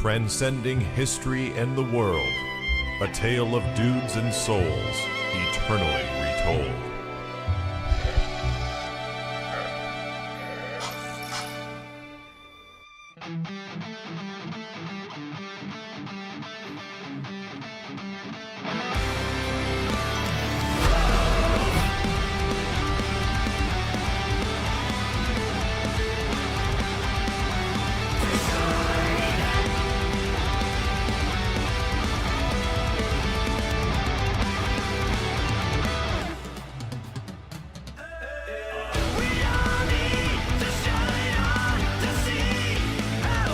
transcending history and the world, a tale of dudes and souls, eternally retold. We all need to shine on to see how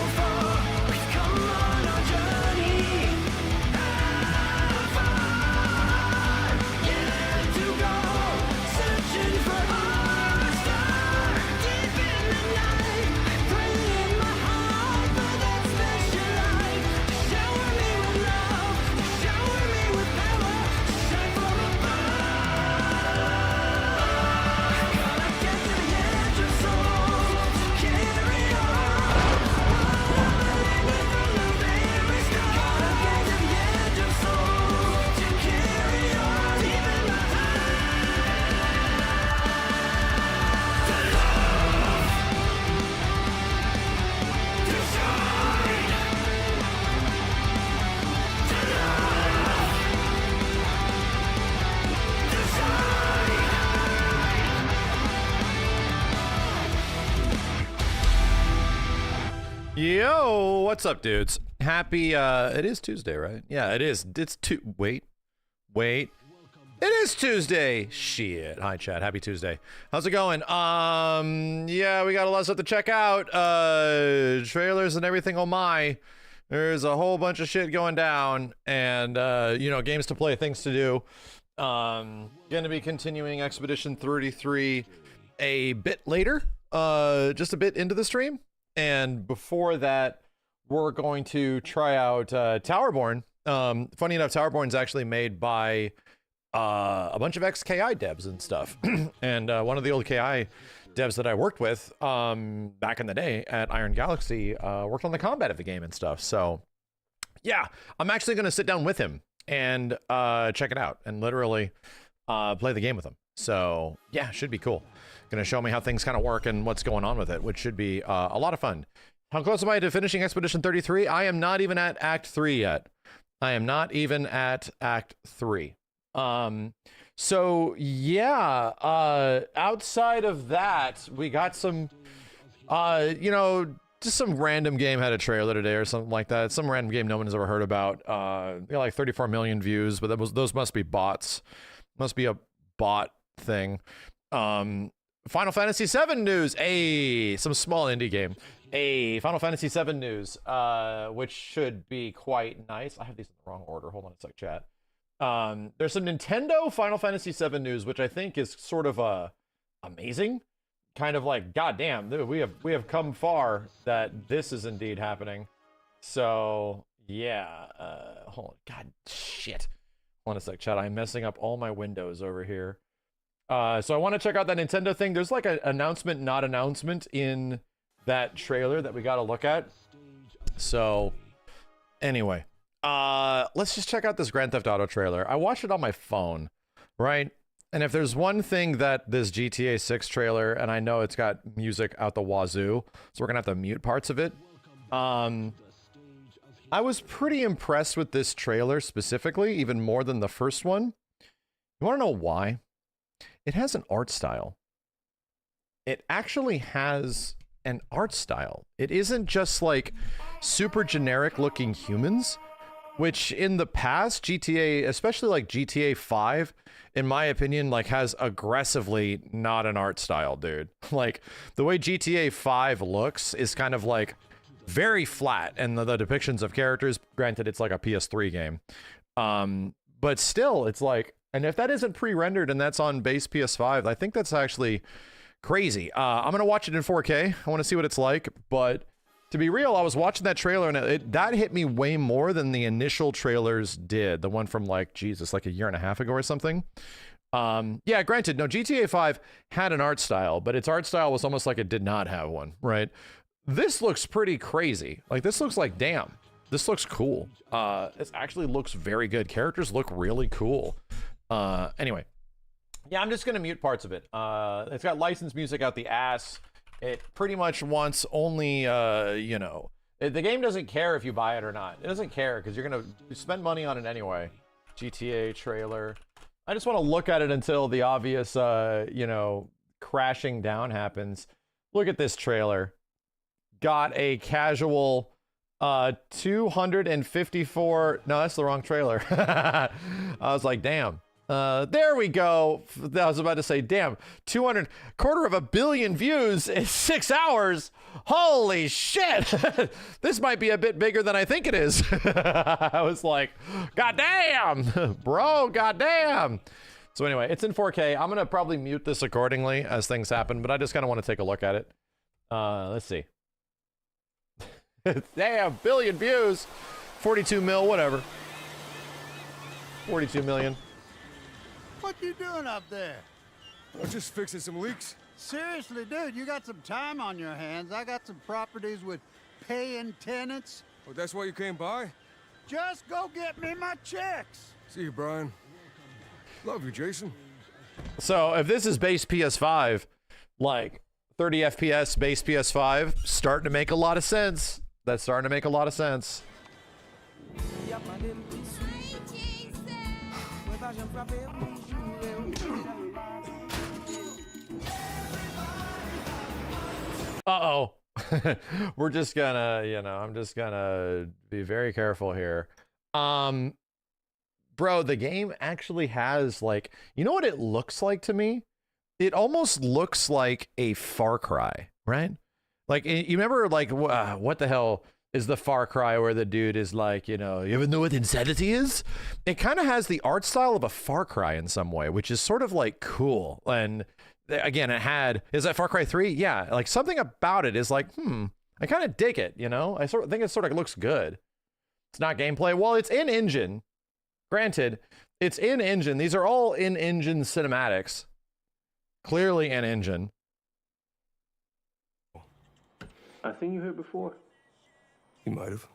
Yo, what's up, dudes? Happy, it is Tuesday, right? Yeah, it is. Wait. It is Tuesday. Shit. Hi, chat. Happy Tuesday. How's it going? Yeah, we got a lot of stuff to check out. Trailers and everything. Oh my. There's a whole bunch of shit going down, and, you know, games to play, things to do. Gonna be continuing Expedition 33 a bit later, just a bit into the stream. And before that, we're going to try out Towerborne. Funny enough, Towerborne's actually made by a bunch of ex-KI devs and stuff. And one of the old KI devs that I worked with back in the day at Iron Galaxy worked on the combat of the game and stuff. So yeah, I'm actually going to sit down with him and check it out and literally play the game with him. So yeah, should be cool. Gonna show me how things kind of work and what's going on with it, which should be a lot of fun. How close am I to finishing Expedition 33? I am not even at Act 3 yet. I am not even at Act 3. So yeah, outside of that, we got some, you know, just some random game had a trailer today or something like that. Some random game no one has ever heard about. Got like 34 million views, but those must be bots. Must be a bot thing. Final Fantasy VII news. Some small indie game. Final Fantasy VII news, which should be quite nice. I have these in the wrong order. Hold on a sec, chat. There's some Nintendo Final Fantasy VII news, which I think is sort of amazing. Kind of like, goddamn, we have come far that this is indeed happening. So yeah, hold on. God, shit. Hold on a sec, chat. I'm messing up all my windows over here. So I want to check out that Nintendo thing. There's like an announcement, not announcement in that trailer that we got to look at. So anyway, let's just check out this Grand Theft Auto trailer. I watched it on my phone, right? And if there's one thing that this GTA 6 trailer, and I know it's got music out the wazoo, so we're gonna have to mute parts of it. I was pretty impressed with this trailer specifically, even more than the first one. You want to know why? It has an art style. It actually has an art style. It isn't just like super generic looking humans, which in the past GTA, especially like GTA 5, in my opinion, like has aggressively not an art style, dude. Like the way GTA 5 looks is kind of like very flat, and the depictions of characters, granted it's like a PS3 game, but still it's like, and if that isn't pre-rendered and that's on base PS5, I think that's actually crazy. I'm gonna watch it in 4K. I want to see what it's like, but to be real, I was watching that trailer and that hit me way more than the initial trailers did. The one from like, Jesus, like a year and a half ago or something. Yeah, granted, no, GTA 5 had an art style, but its art style was almost like it did not have one, right? This looks pretty crazy. Like, this looks like, damn, this looks cool. This actually looks very good. Characters look really cool. Anyway, yeah, I'm just gonna mute parts of it. It's got licensed music out the ass. It pretty much wants only, you know, the game doesn't care if you buy it or not. It doesn't care because you're gonna spend money on it anyway. GTA trailer. I just want to look at it until the obvious, you know, crashing down happens. Look at this trailer. Got a casual 254. No, that's the wrong trailer. I was like, damn. There we go. I was about to say, damn, 225 million views in 6 hours. Holy shit. This might be a bit bigger than I think it is. I was like, goddamn, bro, goddamn. So anyway, it's in 4K. I'm going to probably mute this accordingly as things happen, but I just kind of want to take a look at it. Let's see. Damn, billion views. 42 mil, whatever. 42 million. What you doing up there? I'm just fixing some leaks. Seriously, dude, you got some time on your hands. I got some properties with paying tenants. Oh, that's why you came by? Just go get me my checks. See you, Brian. Love you, Jason. So if this is base PS5, like 30 FPS base PS5, starting to make a lot of sense. That's starting to make a lot of sense. Uh-oh. We're just gonna, I'm just gonna be very careful here. Bro, the game actually has like, you know what it looks like to me? It almost looks like a Far Cry, right? Like, you remember, like, what the hell is the Far Cry where the dude is like, you ever know what insanity is? It kind of has the art style of a Far Cry in some way, which is sort of like cool. And again, is that Far Cry 3? Yeah, like something about it is like, I kind of dig it, I think it sort of looks good. It's not gameplay. Well, it's in engine. Granted, it's in engine. These are all in engine cinematics. Clearly in engine. I think you heard before. You might have.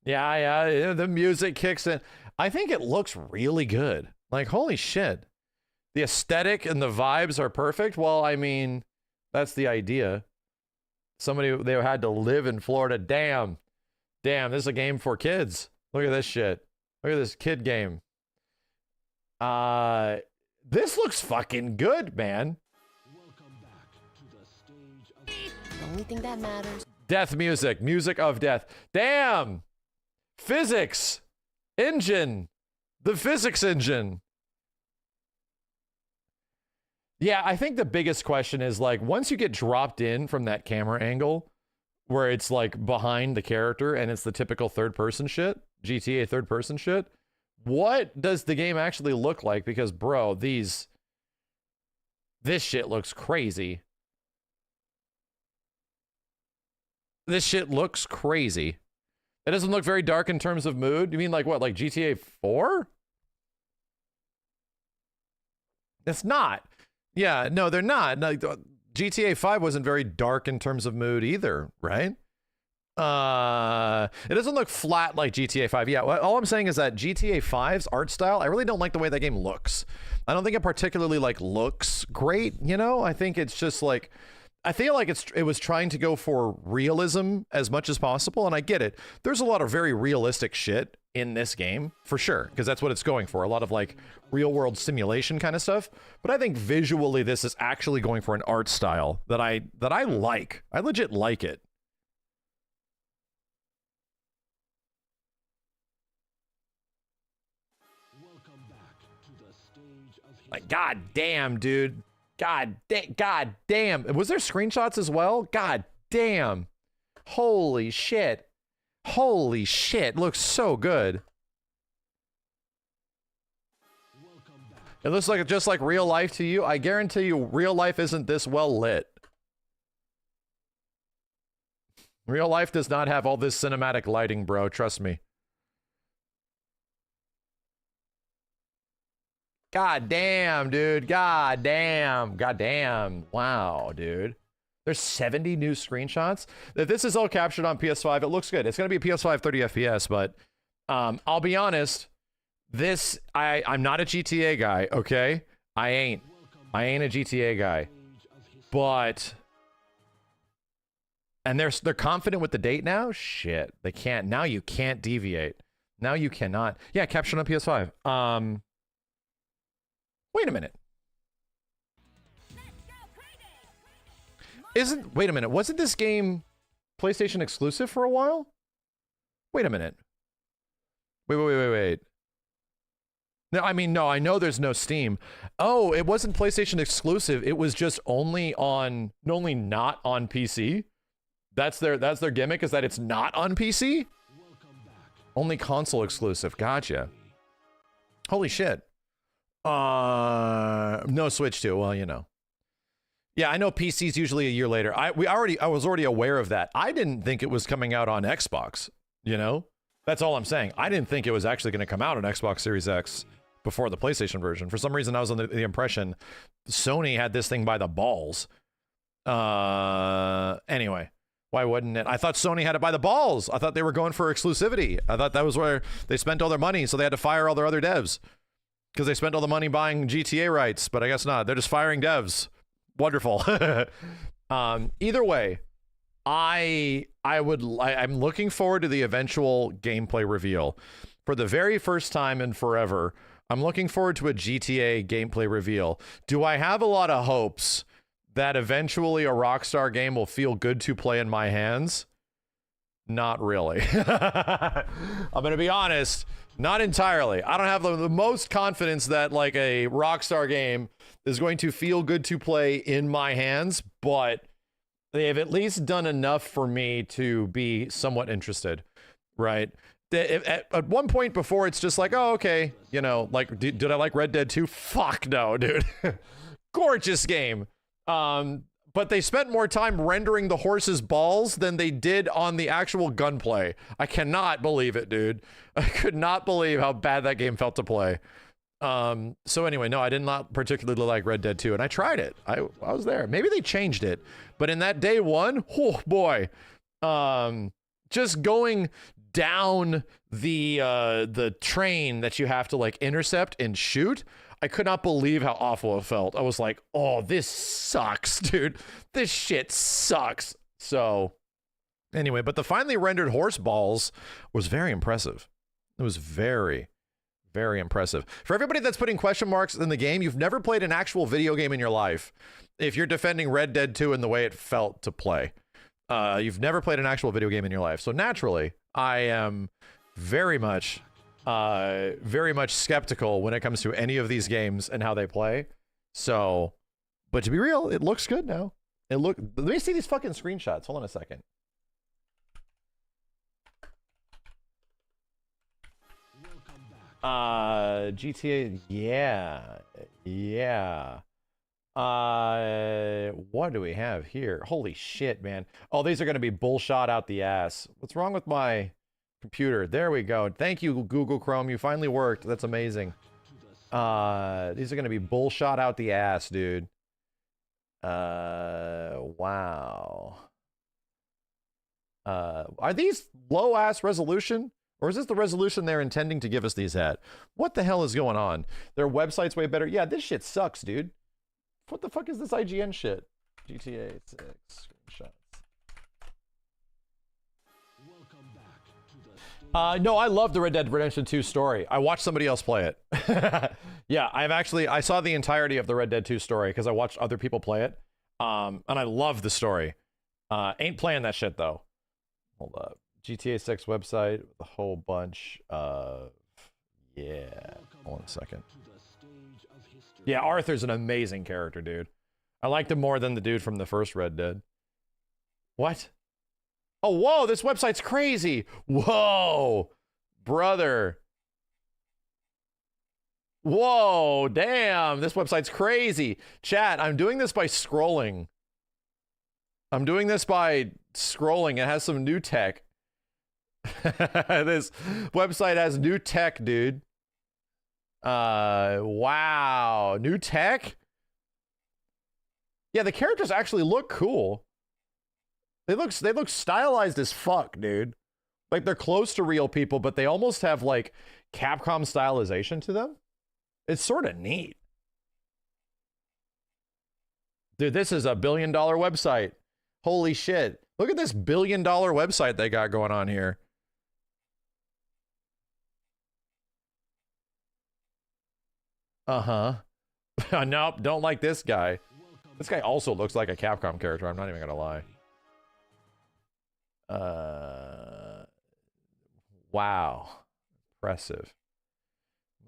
Yeah, the music kicks in. I think it looks really good. Like, holy shit. The aesthetic and the vibes are perfect. Well, I mean, that's the idea. They had to live in Florida. Damn, this is a game for kids. Look at this shit. Look at this kid game. This looks fucking good, man. The only thing that matters. Death music of death. Damn. Physics engine. The physics engine. Yeah, I think the biggest question is like, once you get dropped in from that camera angle where it's like behind the character and it's the typical third person shit, GTA third person shit, what does the game actually look like? Because bro, this shit looks crazy. This shit looks crazy. It doesn't look very dark in terms of mood. You mean like what, like GTA 4? It's not. Yeah, no, they're not. No, GTA 5 wasn't very dark in terms of mood either, right? It doesn't look flat like GTA 5. Yeah, all I'm saying is that GTA 5's art style, I really don't like the way that game looks. I don't think it particularly like looks great, I think it's just like, I feel like it was trying to go for realism as much as possible, and I get it. There's a lot of very realistic shit in this game, for sure, because that's what it's going for. A lot of like real world simulation kind of stuff. But I think visually this is actually going for an art style that I like. I legit like it. Like, god damn, dude. God damn. Was there screenshots as well? God damn. Holy shit. Holy shit. Looks so good. It looks like just like real life to you. I guarantee you real life isn't this well lit. Real life does not have all this cinematic lighting, bro. Trust me. God damn, dude. God damn. God damn. Wow, dude. There's 70 new screenshots. If this is all captured on PS5, it looks good. It's going to be a PS5 30 FPS, but I'll be honest. I'm not a GTA guy, okay? I ain't a GTA guy. But... And they're confident with the date now? Shit. They can't. Now you can't deviate. Now you cannot. Yeah, captured on PS5. Wait a minute. Wait a minute. Wasn't this game PlayStation exclusive for a while? Wait a minute. Wait. No, I mean, no, I know there's no Steam. Oh, it wasn't PlayStation exclusive. It was just only not on PC. That's their gimmick, is that it's not on PC? Only console exclusive. Gotcha. Holy shit. No Switch too. Well, Yeah, I know PC's usually a year later. I was already aware of that. I didn't think it was coming out on Xbox, That's all I'm saying. I didn't think it was actually going to come out on Xbox Series X before the PlayStation version. For some reason, I was under the impression Sony had this thing by the balls. Anyway, why wouldn't it? I thought Sony had it by the balls. I thought they were going for exclusivity. I thought that was where they spent all their money, so they had to fire all their other devs. Because they spent all the money buying GTA rights, but I guess not. They're just firing devs. Wonderful. Either way, I'm looking forward to the eventual gameplay reveal. For the very first time in forever, I'm looking forward to a GTA gameplay reveal. Do I have a lot of hopes that eventually a Rockstar game will feel good to play in my hands? Not really. I'm gonna be honest, not entirely. I don't have the most confidence that like a Rockstar game is going to feel good to play in my hands, but they have at least done enough for me to be somewhat interested, right? At one point before, it's just like, oh, okay, you know, like, did I like Red Dead 2? Fuck no, dude. Gorgeous game. But they spent more time rendering the horse's balls than they did on the actual gunplay. I cannot believe it, dude. I could not believe how bad that game felt to play. So anyway, no, I did not particularly like Red Dead 2, and I tried it. I was there. Maybe they changed it, but in that day one, oh boy, just going down the train that you have to like intercept and shoot, I could not believe how awful it felt. I was like, oh, this sucks, dude. This shit sucks. So anyway, but the finely rendered horse balls was very impressive. It was very, very impressive. For everybody that's putting question marks in the game, you've never played an actual video game in your life. If you're defending Red Dead 2 and the way it felt to play, you've never played an actual video game in your life. So naturally, I am very much skeptical when it comes to any of these games and how they play. So, but to be real, it looks good now. Let me see these fucking screenshots. Hold on a second. GTA, yeah. What do we have here? Holy shit, man. Oh, these are going to be bullshot out the ass. What's wrong with my computer? There we go. Thank you, Google Chrome. You finally worked. That's amazing. These are going to be bullshot out the ass, dude. Wow. Are these low ass resolution? Or is this the resolution they're intending to give us these at? What the hell is going on? Their website's way better. Yeah, this shit sucks, dude. What the fuck is this IGN shit? GTA 6 screenshots. No, I love the Red Dead Redemption 2 story. I watched somebody else play it. Yeah, I saw the entirety of the Red Dead 2 story because I watched other people play it. And I love the story. Ain't playing that shit though. Hold up. GTA 6 website with a whole bunch of, yeah. Hold on a second. Yeah, Arthur's an amazing character, dude. I liked him more than the dude from the first Red Dead. What? Oh, whoa, this website's crazy. Whoa, brother. Whoa, damn, this website's crazy. Chat, I'm doing this by scrolling. It has some new tech. This website has new tech, dude. Wow, new tech? Yeah, the characters actually look cool. They look stylized as fuck, dude. Like they're close to real people, but they almost have like Capcom stylization to them. It's sort of neat. Dude, this is $1 billion website. Holy shit. Look at this $1 billion website they got going on here. Uh-huh. Nope, don't like this guy. This guy also looks like a Capcom character, I'm not even gonna lie. Wow. Impressive.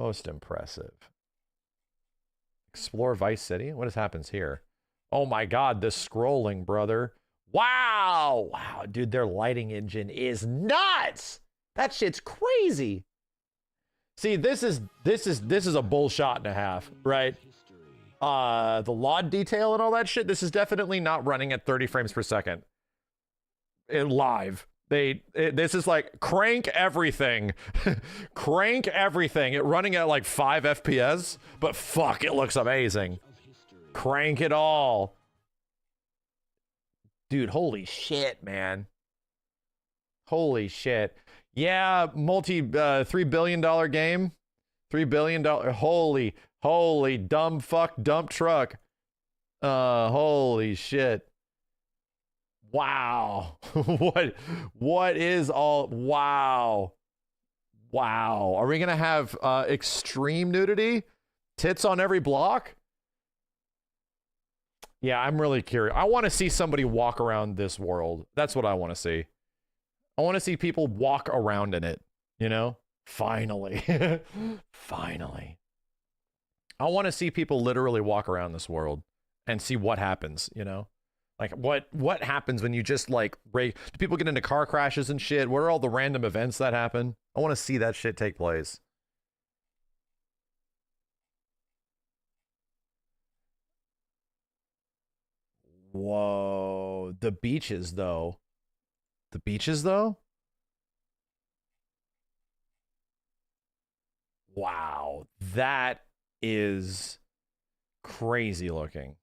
Most impressive. Explore Vice City? What happens here? Oh my god, the scrolling, brother. Wow! Wow, dude, their lighting engine is nuts! That shit's crazy! See, this is a bull shot and a half, right? The LOD detail and all that shit, this is definitely not running at 30 frames per second. Live. This is like crank everything. Crank everything. It running at like 5 FPS, but fuck, it looks amazing. Crank it all. Dude, holy shit, man. Holy shit. Yeah, $3 billion game. $3 billion. Holy dumb fuck dump truck. Holy shit. Wow. What is all, wow. Wow. Are we going to have extreme nudity? Tits on every block? Yeah, I'm really curious. I want to see somebody walk around this world. That's what I want to see. I want to see people walk around in it, you know? Finally. Finally. I want to see people literally walk around this world and see what happens, you know? Like, what happens when you just, like, do people get into car crashes and shit? What are all the random events that happen? I want to see that shit take place. Whoa. The beaches, though. The beaches, though? Wow. That is crazy looking.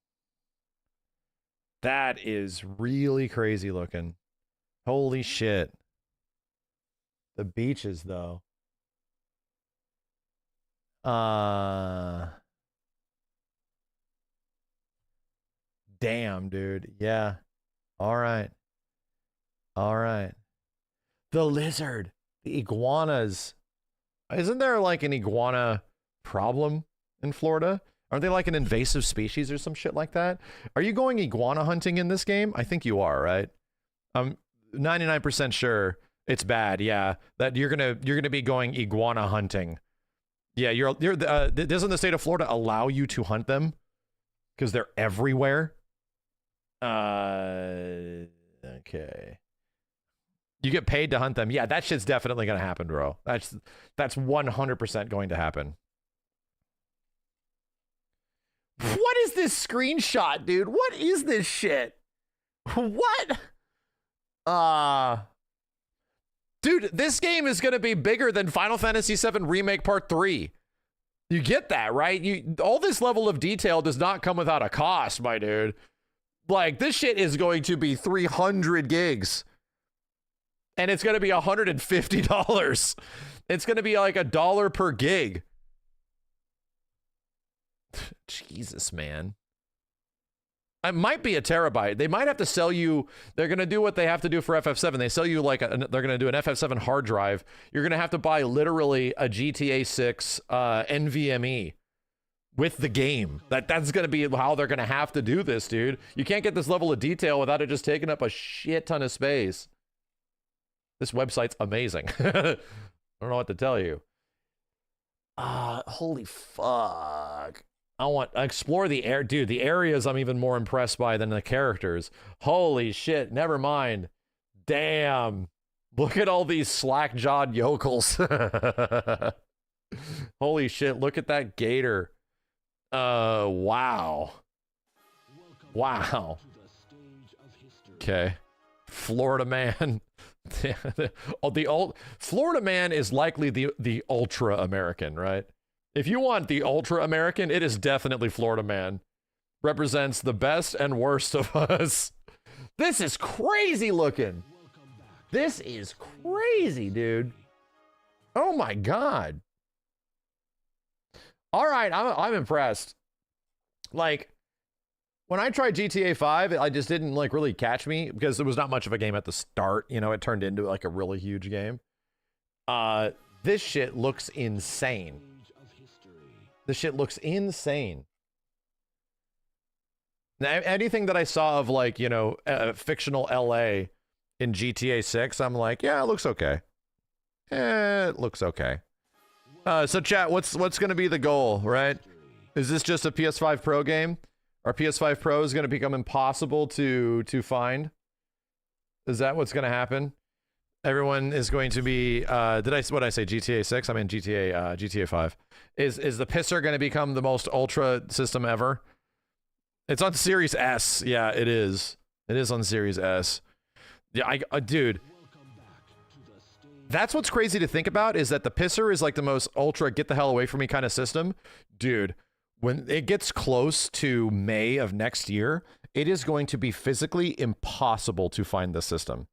That is really crazy looking. Holy shit. The beaches, though. Damn, dude. Yeah. All right. All right. The lizard. The iguanas. Isn't there like an iguana problem in Florida? Aren't they like an invasive species or some shit like that? Are you going iguana hunting in this game? I think you are, right? I'm 99% sure it's bad. Yeah, that you're gonna be going iguana hunting. Yeah, doesn't the state of Florida allow you to hunt them? Because they're everywhere. Okay. You get paid to hunt them. Yeah, that shit's definitely gonna happen, bro. That's 100% going to happen. What is this screenshot, dude? What is this shit? What? Dude, this game is gonna be bigger than Final Fantasy VII Remake Part 3. You get that, right? All this level of detail does not come without a cost, my dude. Like, this shit is going to be 300 gigs. And it's going to be $150. It's going to be like $1 per gig. Jesus, man. It might be a terabyte. They might have to sell you. They're going to do what they have to do for FF7. They sell you like they're going to do an FF7 hard drive. You're going to have to buy literally a GTA 6 NVMe with the game. That's going to be how they're going to have to do this, dude. You can't get this level of detail without it just taking up a shit ton of space. This website's amazing. I don't know what to tell you. Holy fuck. I want to explore the air. Dude, the areas I'm even more impressed by than the characters. Holy shit. Never mind. Damn. Look at all these slack-jawed yokels. Holy shit. Look at that gator. Wow. Wow. Okay. Florida man. Florida man is likely the ultra American, right? If you want the ultra American, it is definitely Florida man. Represents the best and worst of us. This is crazy looking. This is crazy, dude. Oh my god. All right, I'm impressed. Like, when I tried GTA 5, I just didn't like really catch me because there was not much of a game at the start. You know, it turned into like a really huge game. This shit looks insane. This shit looks insane. Now, anything that I saw of like, you know, fictional LA in GTA 6, I'm like, yeah, it looks okay. It looks okay. So chat, what's going to be the goal, right? Is this just a PS5 Pro game? Our PS5 Pro is going to become impossible to find? Is that what's going to happen? Everyone is going to be, what did I say, GTA 6? I mean GTA 5. Is the pisser going to become the most ultra system ever? It's on Series S. Yeah, it is. It is on Series S. Yeah, dude. That's what's crazy to think about, is that the pisser is like the most ultra get the hell away from me kind of system. Dude, when it gets close to May of next year, it is going to be physically impossible to find the system.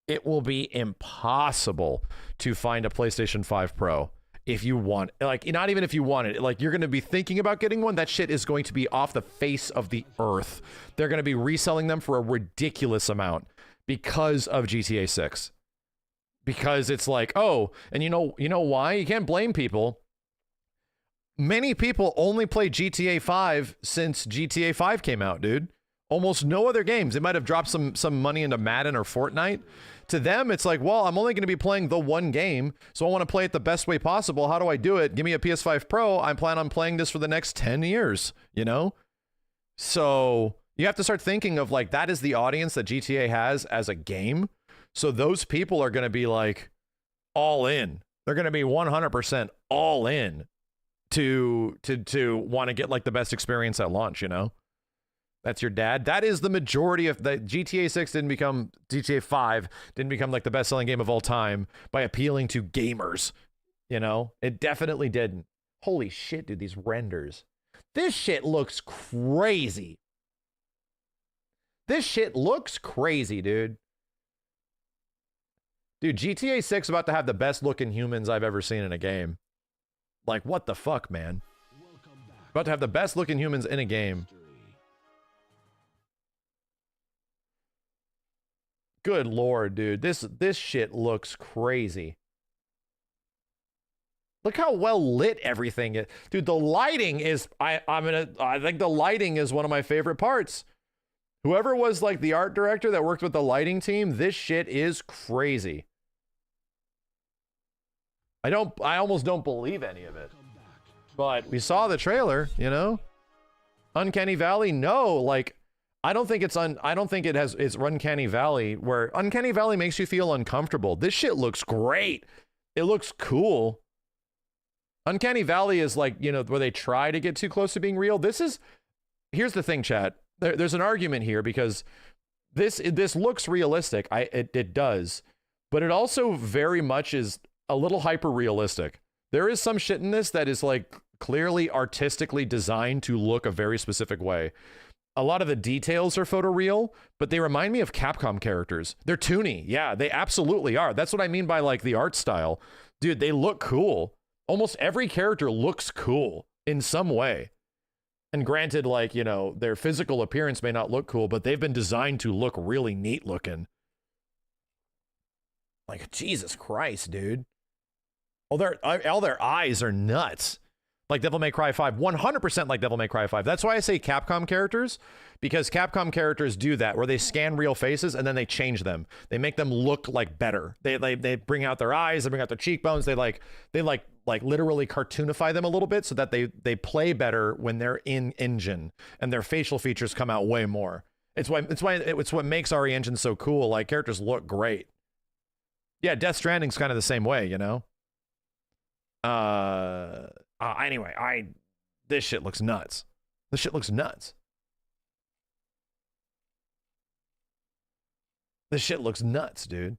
It will be impossible to find a PlayStation 5 Pro if you want, like, not even if you want it, like, you're going to be thinking about getting one. That shit is going to be off the face of the earth. They're going to be reselling them for a ridiculous amount because of GTA 6. because it's like, oh, and you know why? You can't blame people. Many people only play GTA 5 since GTA 5 came out, dude. Almost no other games. They might have dropped some money into Madden or Fortnite. To them, it's like, well, I'm only going to be playing the one game, so I want to play it the best way possible. How do I do it? Give me a PS5 Pro. I plan on playing this for the next 10 years, you know? So you have to start thinking of, like, that is the audience that GTA has as a game. So those people are going to be, like, all in. They're going to be 100% all in to want to get, like, the best experience at launch, you know? That's your dad. That is the majority of the GTA 6 GTA 5 didn't become like the best selling game of all time by appealing to gamers. You know, it definitely didn't. Holy shit, dude, these renders. This shit looks crazy. This shit looks crazy, dude. Dude, GTA 6 about to have the best looking humans I've ever seen in a game. Like, what the fuck, man? About to have the best looking humans in a game. Good Lord, dude. This shit looks crazy. Look how well lit everything is. Dude, the lighting is I think the lighting is one of my favorite parts. Whoever was like the art director that worked with the lighting team, this shit is crazy. I almost don't believe any of it. But we saw the trailer, you know? Uncanny Valley, no, like I don't think it's Uncanny Valley, where Uncanny Valley makes you feel uncomfortable. This shit looks great. It looks cool. Uncanny Valley is like, you know, where they try to get too close to being real. Here's the thing, chat. There's an argument here because this looks realistic. It does, but it also very much is a little hyper realistic. There is some shit in this that is like clearly artistically designed to look a very specific way. A lot of the details are photoreal, but they remind me of Capcom characters. They're toony. Yeah, they absolutely are. That's what I mean by like the art style. Dude, they look cool. Almost every character looks cool in some way. And granted, like, you know, their physical appearance may not look cool, but they've been designed to look really neat looking. Like, Jesus Christ, dude. All their eyes are nuts. Like Devil May Cry 5, 100% like Devil May Cry 5. That's why I say Capcom characters, because Capcom characters do that, where they scan real faces and then they change them. They make them look like better. They bring out their eyes, they bring out their cheekbones. They literally cartoonify them a little bit so that they play better when they're in engine, and their facial features come out way more. It's what makes RE Engine so cool. Like, characters look great. Yeah, Death Stranding's kind of the same way, you know. Anyway, this shit looks nuts. This shit looks nuts. This shit looks nuts, dude.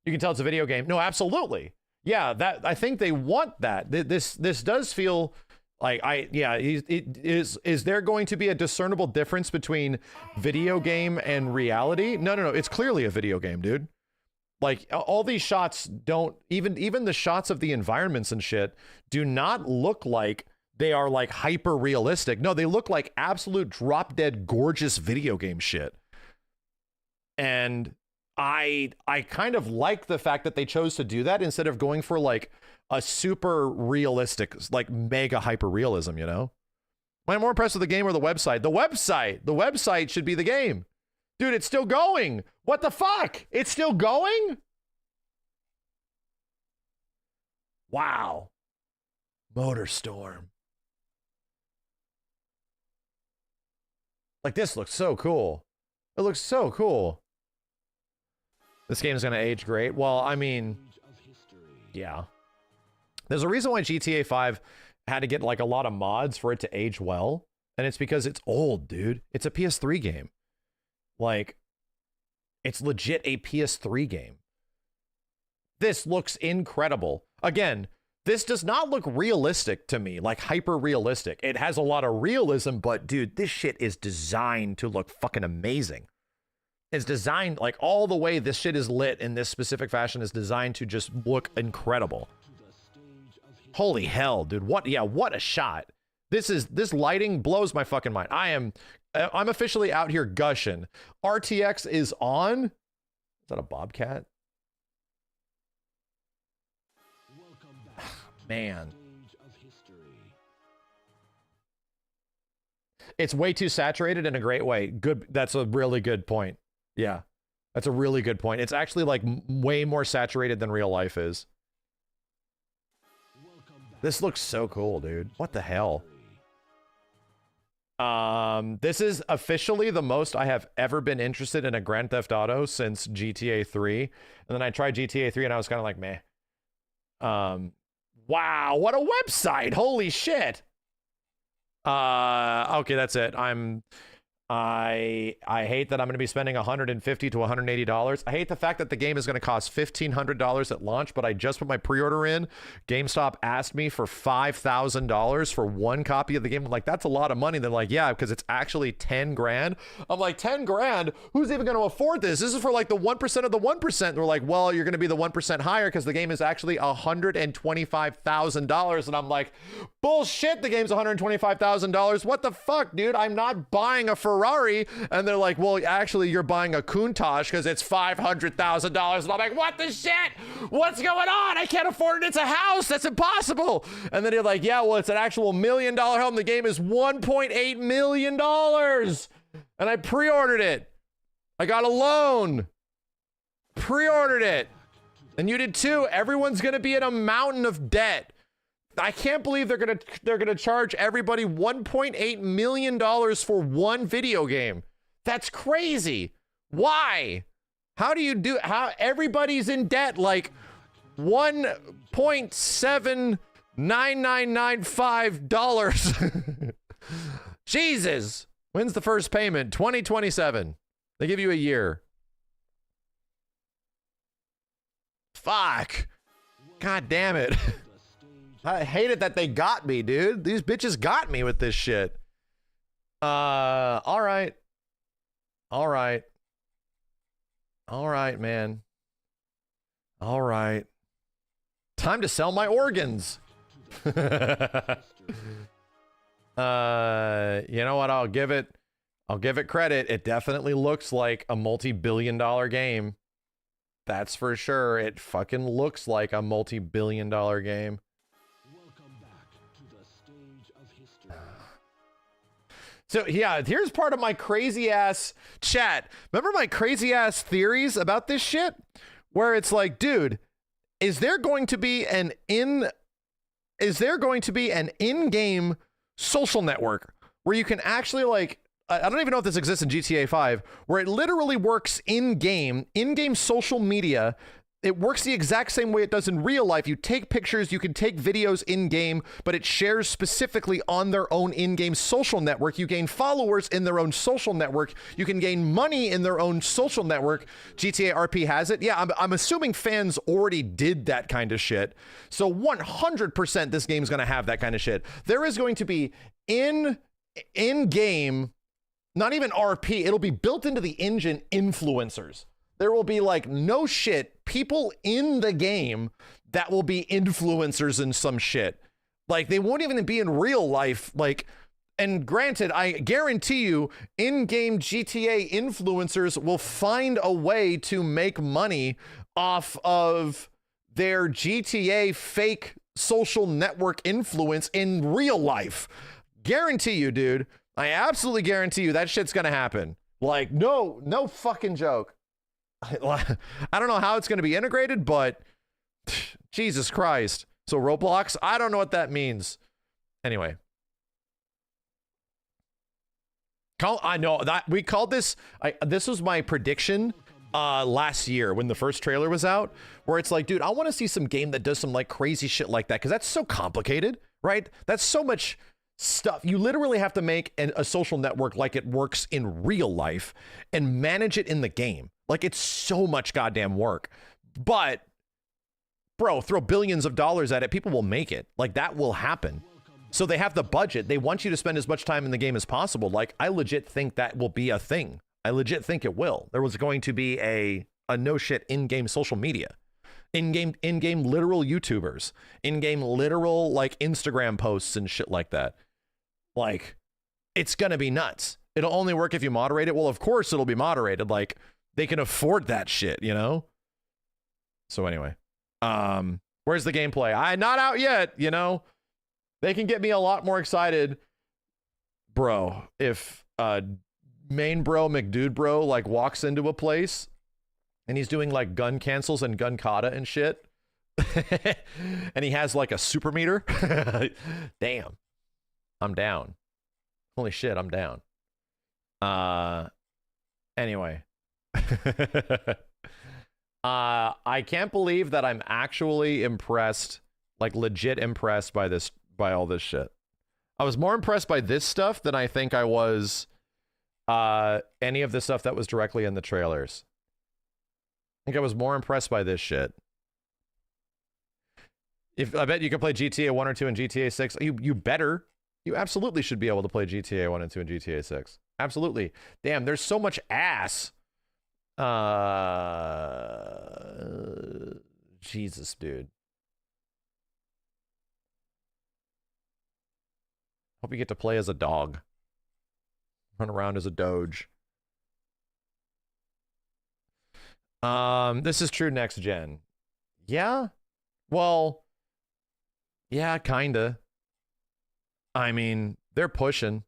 You can tell it's a video game. No, absolutely. Yeah, that I think they want that. This does feel like is there going to be a discernible difference between video game and reality? No. It's clearly a video game, dude. Like, all these shots don't, even the shots of the environments and shit do not look like they are like hyper realistic. No, they look like absolute drop dead gorgeous video game shit. And I kind of like the fact that they chose to do that instead of going for like a super realistic, like mega hyper realism, you know? Am I more impressed with the game or the website? The website should be the game. Dude, it's still going. What the fuck? It's still going? Wow. Motorstorm. Like, this looks so cool. It looks so cool. This game is going to age great. Well, I mean, yeah. There's a reason why GTA 5 had to get like a lot of mods for it to age well. And it's because it's old, dude. It's a PS3 game. Like, it's legit a PS3 game. This looks incredible. Again, this does not look realistic to me, like hyper realistic. It has a lot of realism, but dude, this shit is designed to look fucking amazing. It's designed, like, all the way this shit is lit in this specific fashion is designed to just look incredible. Holy hell, dude. What a shot. This lighting blows my fucking mind. I'm officially out here gushing. RTX is on. that a bobcat? Man. It's way too saturated in a great way. Good. That's a really good point. Yeah. That's a really good point. It's actually like way more saturated than real life is. This looks so cool, dude. What the hell? This is officially the most I have ever been interested in a Grand Theft Auto since GTA 3. And then I tried GTA 3 and I was kind of like, meh. Wow, what a website. Holy shit. Okay, that's it. I hate that I'm going to be spending $150 to $180. I hate the fact that the game is going to cost $1,500 at launch, but I just put my pre-order in. GameStop asked me for $5,000 for one copy of the game. I'm like, that's a lot of money. They're like, yeah, because it's actually 10 grand. I'm like, 10 grand? Who's even going to afford this? This is for like the 1% of the 1%. And they're like, well, you're going to be the 1% higher because the game is actually $125,000. And I'm like, bullshit, the game's $125,000. What the fuck, dude? I'm not buying a Ferrari. And they're like, well, actually, you're buying a Countach because it's $500,000. And I'm like, what the shit? What's going on? I can't afford it. It's a house. That's impossible. And then you're like, yeah, well, it's an actual $1 million home. The game is $1.8 million. And I pre-ordered it. I got a loan. Pre-ordered it. And you did too. Everyone's going to be in a mountain of debt. I can't believe they're gonna charge everybody $1.8 million for one video game. That's crazy. Why? How do you do? How everybody's in debt like $1.79995. Jesus. When's the first payment? 2027. They give you a year. Fuck. God damn it. I hate it that they got me, dude. These bitches got me with this shit. All right. All right. All right, man. All right. Time to sell my organs. You know what? I'll give it credit. It definitely looks like a multi-billion-dollar game. That's for sure. It fucking looks like a multi-billion-dollar game. So yeah, here's part of my crazy ass chat. Remember my crazy ass theories about this shit? Where it's like, dude, is there going to be an in-game social network where you can actually like, I don't even know if this exists in GTA 5, where it literally works in-game social media. It works the exact same way it does in real life. You take pictures, you can take videos in-game, but it shares specifically on their own in-game social network. You gain followers in their own social network. You can gain money in their own social network. GTA RP has it. Yeah, I'm assuming fans already did that kind of shit. So 100% this game's going to have that kind of shit. There is going to be in-game, not even RP, it'll be built into the engine influencers. There will be like, no shit, people in the game that will be influencers in some shit. Like they won't even be in real life. Like, and granted, I guarantee you in-game GTA influencers will find a way to make money off of their GTA fake social network influence in real life. Guarantee you, dude. I absolutely guarantee you that shit's gonna happen. Like, no fucking joke. I don't know how it's going to be integrated, but Jesus Christ. So Roblox, I don't know what that means. Anyway. I know that we called this, this was my prediction last year when the first trailer was out, where it's like, dude, I want to see some game that does some like crazy shit like that, because that's so complicated, right? That's so much stuff. You literally have to make a social network like it works in real life and manage it in the game. Like, it's so much goddamn work. But, bro, throw billions of dollars at it, people will make it. Like, that will happen. So they have the budget. They want you to spend as much time in the game as possible. Like, I legit think that will be a thing. I legit think it will. There was going to be a no shit in-game social media. In-game literal YouTubers. In-game literal, like, Instagram posts and shit like that. Like, it's gonna be nuts. It'll only work if you moderate it. Well, of course it'll be moderated. Like, they can afford that shit, you know? So anyway, where's the gameplay? Not out yet, you know? They can get me a lot more excited, bro, if main bro McDude bro like walks into a place and he's doing like gun cancels and gun kata and shit. And he has like a super meter. Damn. I'm down. Holy shit, I'm down. Anyway. I can't believe that I'm actually impressed, like legit impressed by all this shit. I was more impressed by this stuff than I think I was any of the stuff that was directly in the trailers. I think I was more impressed by this shit. I bet you can play GTA 1 or 2 and GTA 6. You better. You absolutely should be able to play GTA 1 and 2 and GTA 6. Absolutely. Damn, there's so much ass. Jesus, dude. Hope you get to play as a dog. Run around as a doge. This is true next gen. Yeah? Well, yeah, kinda. I mean, they're pushing.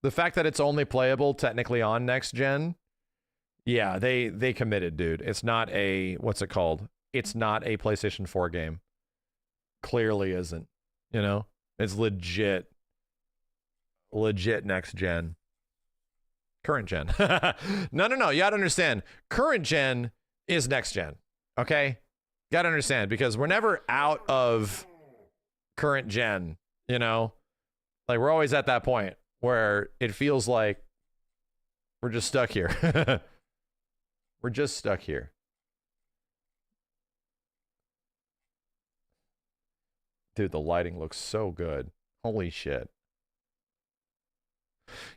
The fact that it's only playable technically on next gen, yeah, they committed, dude. It's not a, what's it called? It's not a PlayStation 4 game. Clearly isn't, you know? It's legit next gen. Current gen. No. You gotta understand. Current gen is next gen. Okay? You gotta understand, because we're never out of current gen, you know? Like, we're always at that point where it feels like we're just stuck here. We're just stuck here. Dude, the lighting looks so good. Holy shit.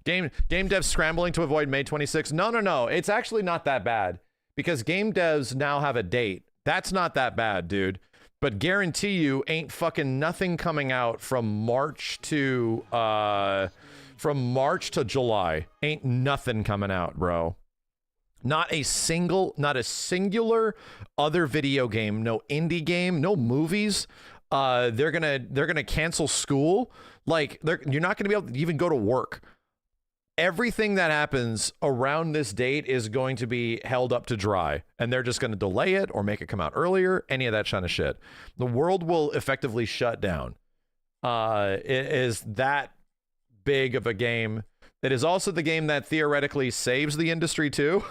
Game devs scrambling to avoid May 26th. No. It's actually not that bad, because game devs now have a date. That's not that bad, dude. But guarantee you ain't fucking nothing coming out from March to July. Ain't nothing coming out, bro. Not a singular other video game, no indie game, no movies. They're gonna cancel school. Like, you're not gonna be able to even go to work. Everything that happens around this date is going to be held up to dry, and they're just going to delay it or make it come out earlier. Any of that kind of shit. The world will effectively shut down. It is that big of a game. It is also the game that theoretically saves the industry too,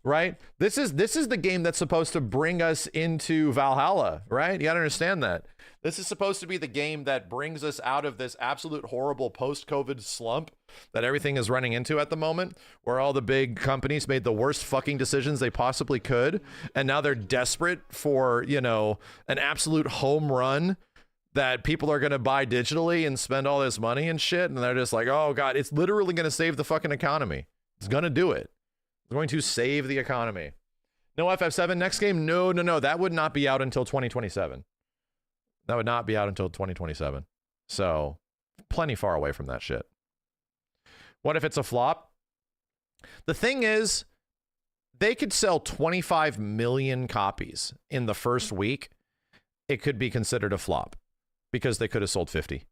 right? This is the game that's supposed to bring us into Valhalla, right? You gotta understand that. This is supposed to be the game that brings us out of this absolute horrible post-COVID slump that everything is running into at the moment, where all the big companies made the worst fucking decisions they possibly could, and now they're desperate for, you know, an absolute home run that people are going to buy digitally and spend all this money and shit, and they're just like, oh god, it's literally going to save the fucking economy. It's going to do it. It's going to save the economy. No FF7 next game? No. That would not be out until 2027. That would not be out until 2027. So, plenty far away from that shit. What if it's a flop? The thing is, they could sell 25 million copies in the first week. It could be considered a flop, because they could have sold 50.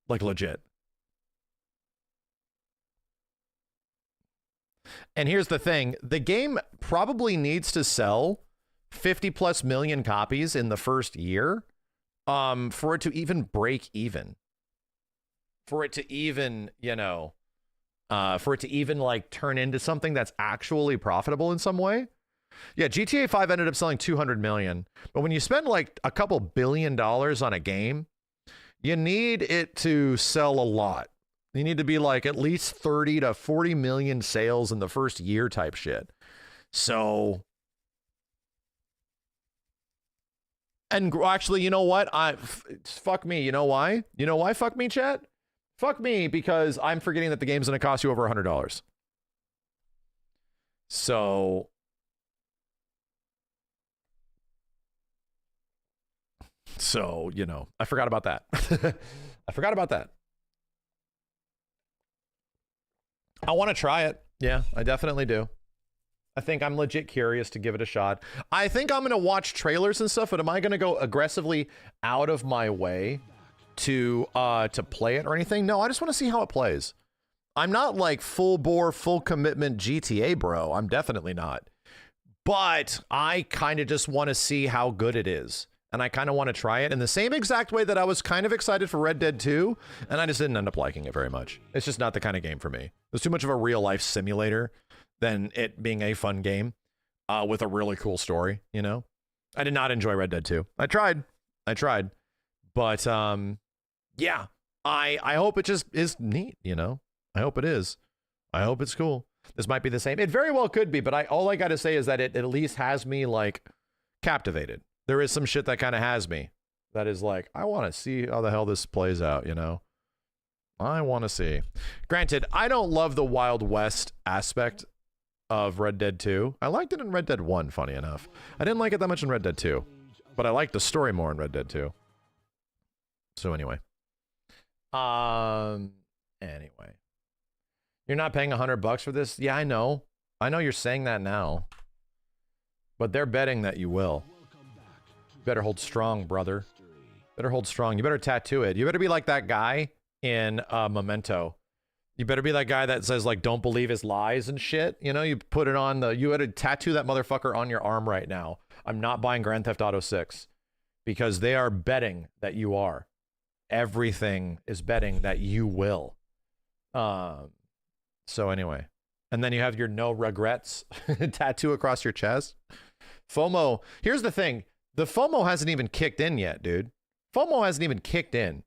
Like, legit. And here's the thing. The game probably needs to sell 50 plus million copies in the first year for it to even break even. For it to even, you know, for it to even like turn into something that's actually profitable in some way. Yeah, GTA 5 ended up selling 200 million. But when you spend like a couple $1 billion on a game, you need it to sell a lot. You need to be like at least 30 to 40 million sales in the first year type shit. So, and actually, you know what? Fuck me. You know why? You know why? Fuck me, chat? Fuck me, because I'm forgetting that the game's going to cost you over $100. So, you know, I forgot about that. I forgot about that. I want to try it. Yeah, I definitely do. I think I'm legit curious to give it a shot. I think I'm going to watch trailers and stuff, but am I going to go aggressively out of my way to play it or anything? No, I just want to see how it plays. I'm not like full bore, full commitment GTA bro. I'm definitely not. But I kind of just want to see how good it is. And I kind of want to try it in the same exact way that I was kind of excited for Red Dead 2. And I just didn't end up liking it very much. It's just not the kind of game for me. It's too much of a real life simulator than it being a fun game with a really cool story, you know? I did not enjoy Red Dead 2. I tried. But yeah, I hope it just is neat, you know? I hope it is. I hope it's cool. This might be the same. It very well could be, but all I got to say is that it at least has me like captivated. There is some shit that kind of has me. That is like, I want to see how the hell this plays out, you know? I want to see. Granted, I don't love the Wild West aspect of Red Dead 2. I liked it in Red Dead 1, funny enough. I didn't like it that much in Red Dead 2, but I liked the story more in Red Dead 2. So anyway. Anyway. You're not paying $100 for this? Yeah, I know. I know you're saying that now. But they're betting that you will. Better hold strong, brother. Better hold strong. You better tattoo it. You better be like that guy in Memento. You better be that guy that says, like, don't believe his lies and shit. You know, you put it on you better tattoo that motherfucker on your arm right now. I'm not buying Grand Theft Auto 6 because they are betting that you are. Everything is betting that you will. So anyway, and then you have your no regrets tattoo across your chest. FOMO. Here's the thing. The FOMO hasn't even kicked in yet, dude. FOMO hasn't even kicked in.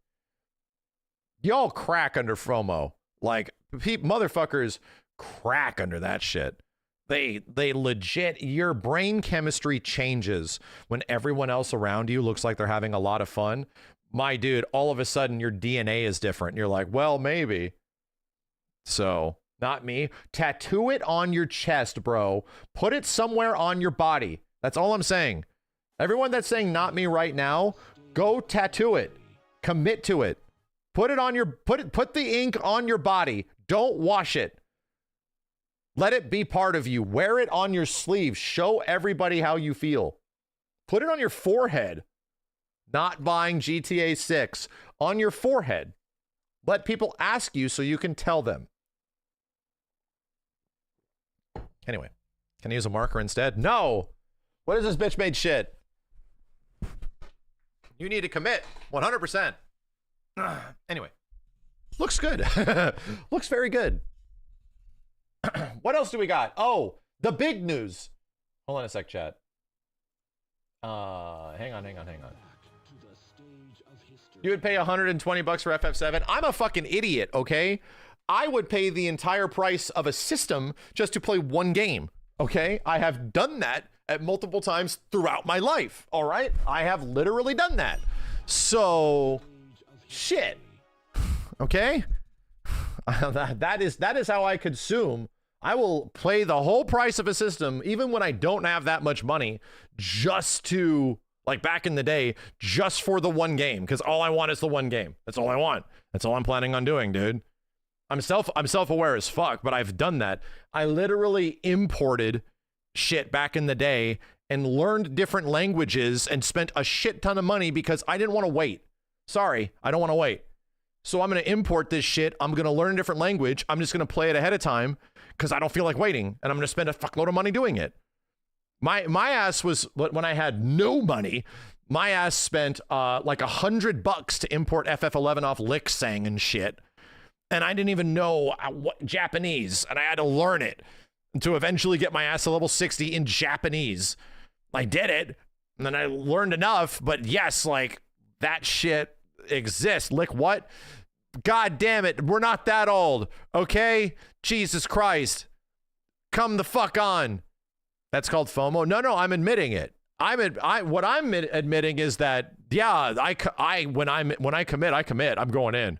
Y'all crack under FOMO. Like, motherfuckers crack under that shit. They legit, your brain chemistry changes when everyone else around you looks like they're having a lot of fun. My dude, all of a sudden your DNA is different. And you're like, well, maybe. So, not me. Tattoo it on your chest, bro. Put it somewhere on your body. That's all I'm saying. Everyone that's saying not me right now, go tattoo it. Commit to it. Put it on your put the ink on your body. Don't wash it. Let it be part of you. Wear it on your sleeve. Show everybody how you feel. Put it on your forehead. Not buying GTA 6 on your forehead. Let people ask you so you can tell them. Anyway, can I use a marker instead? No. What is this bitch made shit? You need to commit 100%. Anyway, looks good. Looks very good. What else do we got? Oh, the big news. Hold on a sec, chat. Hang on. You would pay $120 for FF7. I'm a fucking idiot, okay? I would pay the entire price of a system just to play one game, okay? I have done that at multiple times throughout my life, all right? I have literally done that. So, shit, okay? that is how I consume. I will play the whole price of a system, even when I don't have that much money, just to, like back in the day, just for the one game, because all I want is the one game. That's all I want. That's all I'm planning on doing, dude. I'm self-aware as fuck, but I've done that. I literally imported shit back in the day and learned different languages and spent a shit ton of money because I didn't want to wait. Sorry, I don't want to wait. So I'm going to import this shit. I'm going to learn a different language. I'm just going to play it ahead of time because I don't feel like waiting. And I'm going to spend a fuckload of money doing it. My ass was, when I had no money, my ass spent like $100 to import FF11 off Lixang and shit. And I didn't even know what Japanese, and I had to learn it to eventually get my ass to level 60 in Japanese. I did it, and then I learned enough, but yes, like, that shit exists. Lick what? God damn it, we're not that old, okay? Jesus Christ. Come the fuck on. That's called FOMO? No, I'm admitting it. What I'm admitting is that, yeah, when I commit, I commit. I'm going in.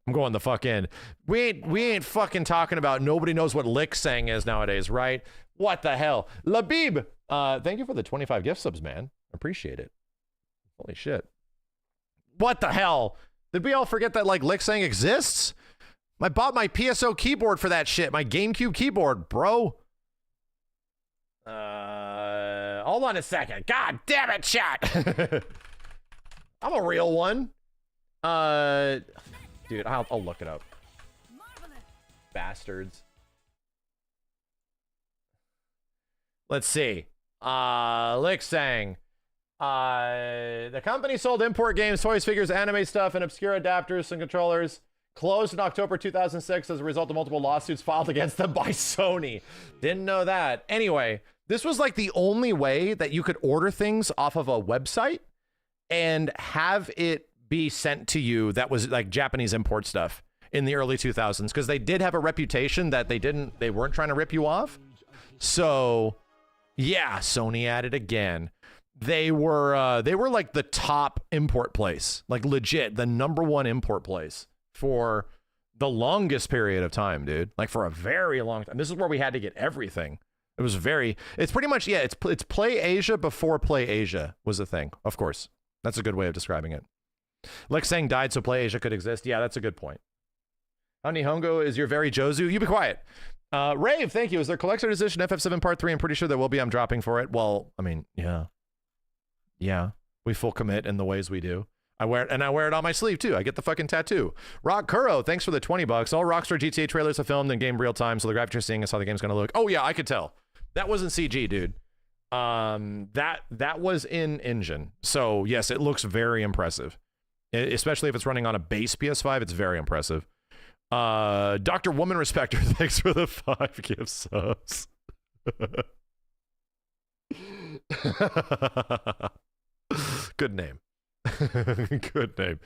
I'm going the fuck in. We ain't fucking talking about nobody knows what Lixang is nowadays, right? What the hell? Labib, thank you for the 25 gift subs, man. Appreciate it. Holy shit. What the hell? Did we all forget that, like, Lixang exists? I bought my PSO keyboard for that shit. My GameCube keyboard, bro. Hold on a second. God damn it, chat. I'm a real one. Dude, I'll look it up. Bastards. Let's see. Lick saying, the company sold import games, toys, figures, anime stuff, and obscure adapters and controllers. Closed in October 2006 as a result of multiple lawsuits filed against them by Sony. Didn't know that. Anyway, this was like the only way that you could order things off of a website and have it be sent to you that was like Japanese import stuff in the early 2000s, because they did have a reputation that they weren't trying to rip you off. So yeah, Sony at it again. They were like the top import place, like legit the #1 import place for the longest period of time, dude. Like for a very long time. This is where we had to get everything. It's pretty much, yeah, it's Play Asia before Play Asia was a thing. Of course. That's a good way of describing it. Like saying died so Play Asia could exist. Yeah, that's a good point. How Nihongo is your very Jozu? You be quiet. Rave, thank you. Is there collector's edition FF7 Part 3? I'm pretty sure there will be. I'm dropping for it. Well, I mean, yeah. Yeah. We full commit in the ways we do. I wear it on my sleeve too. I get the fucking tattoo. Rock Kuro, thanks for the $20. All Rockstar GTA trailers are filmed in game real time, so the graphics you're seeing is how the game's gonna look. Oh yeah, I could tell. That wasn't CG, dude. That was in engine. So yes, it looks very impressive. Especially if it's running on a base PS5, it's very impressive. Dr. Woman Respecter, thanks for the 5 gift subs. Good name. Good name.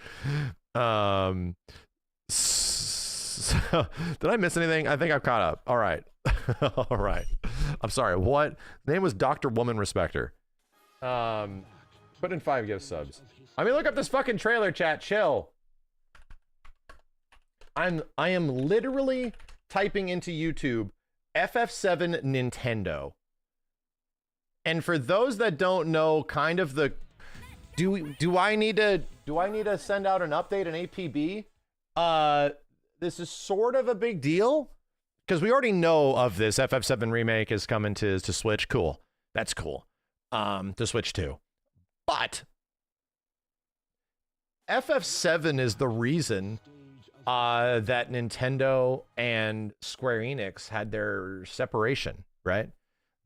So, did I miss anything? I think I've caught up. All right. All right. I'm sorry. What? The name was Dr. Woman Respecter. Put in 5 gift subs. I mean, look up this fucking trailer, chat. Chill. I am literally typing into YouTube FF7 Nintendo. And for those that don't know, kind of the do I need to send out an update, an APB? This is sort of a big deal because we already know of this. FF7 remake is coming to Switch. Cool. That's cool. To Switch 2. But FF7 is the reason that Nintendo and Square Enix had their separation, right?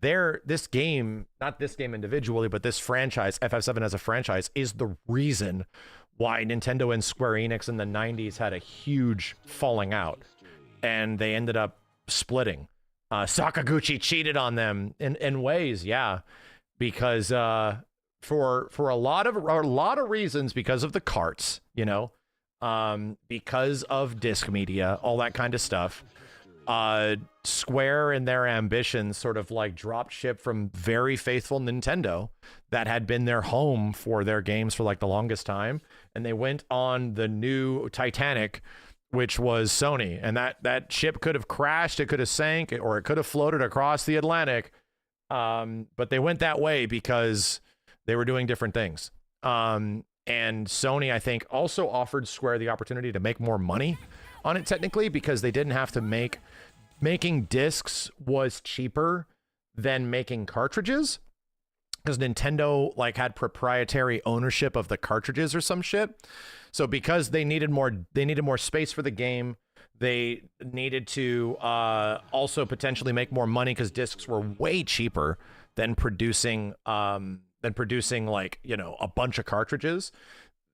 This game, not this game individually, but this franchise, FF7 as a franchise, is the reason why Nintendo and Square Enix in the 90s had a huge falling out. And they ended up splitting. Sakaguchi cheated on them in ways, yeah. Because for a lot of reasons, because of the carts, you know, because of disc media, all that kind of stuff. Square and their ambitions sort of like dropped ship from very faithful Nintendo that had been their home for their games for like the longest time, and they went on the new Titanic, which was Sony, and that ship could have crashed, it could have sank, or it could have floated across the Atlantic, but they went that way because they were doing different things. And Sony, I think, also offered Square the opportunity to make more money on it technically, because they didn't have to making discs was cheaper than making cartridges, because Nintendo like had proprietary ownership of the cartridges or some shit. So because they needed more space for the game, they needed to also potentially make more money because discs were way cheaper than producing like, you know, a bunch of cartridges.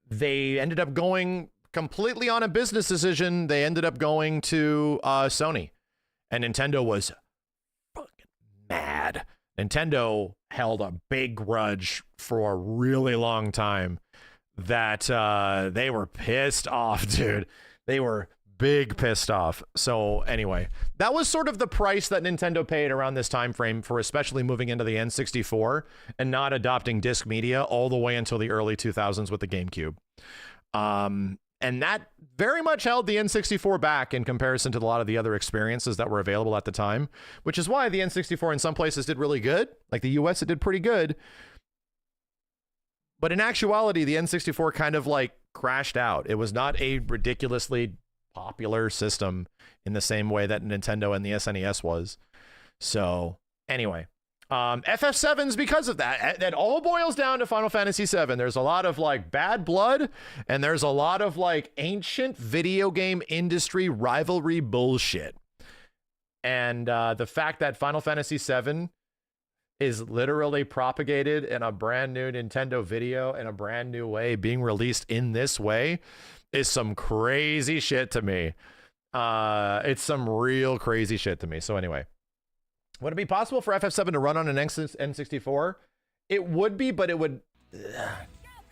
They ended up going completely on a business decision. They ended up going to Sony, and Nintendo was fucking mad. Nintendo held a big grudge for a really long time that they were pissed off, dude. They were big pissed off. So anyway, that was sort of the price that Nintendo paid around this time frame for especially moving into the N64 and not adopting disc media all the way until the early 2000s with the GameCube. And that very much held the N64 back in comparison to a lot of the other experiences that were available at the time, which is why the N64 in some places did really good. Like the US, it did pretty good. But in actuality, the N64 kind of like crashed out. It was not a ridiculously popular system in the same way that Nintendo and the SNES was. So anyway, FF7's because of that. That all boils down to Final Fantasy VII. There's a lot of like bad blood, and there's a lot of like ancient video game industry rivalry bullshit. And the fact that Final Fantasy VII is literally propagated in a brand new Nintendo video in a brand new way, being released in this way, is some crazy shit to me. It's some real crazy shit to me. So anyway, would it be possible for FF7 to run on an N64? It would be, but it would...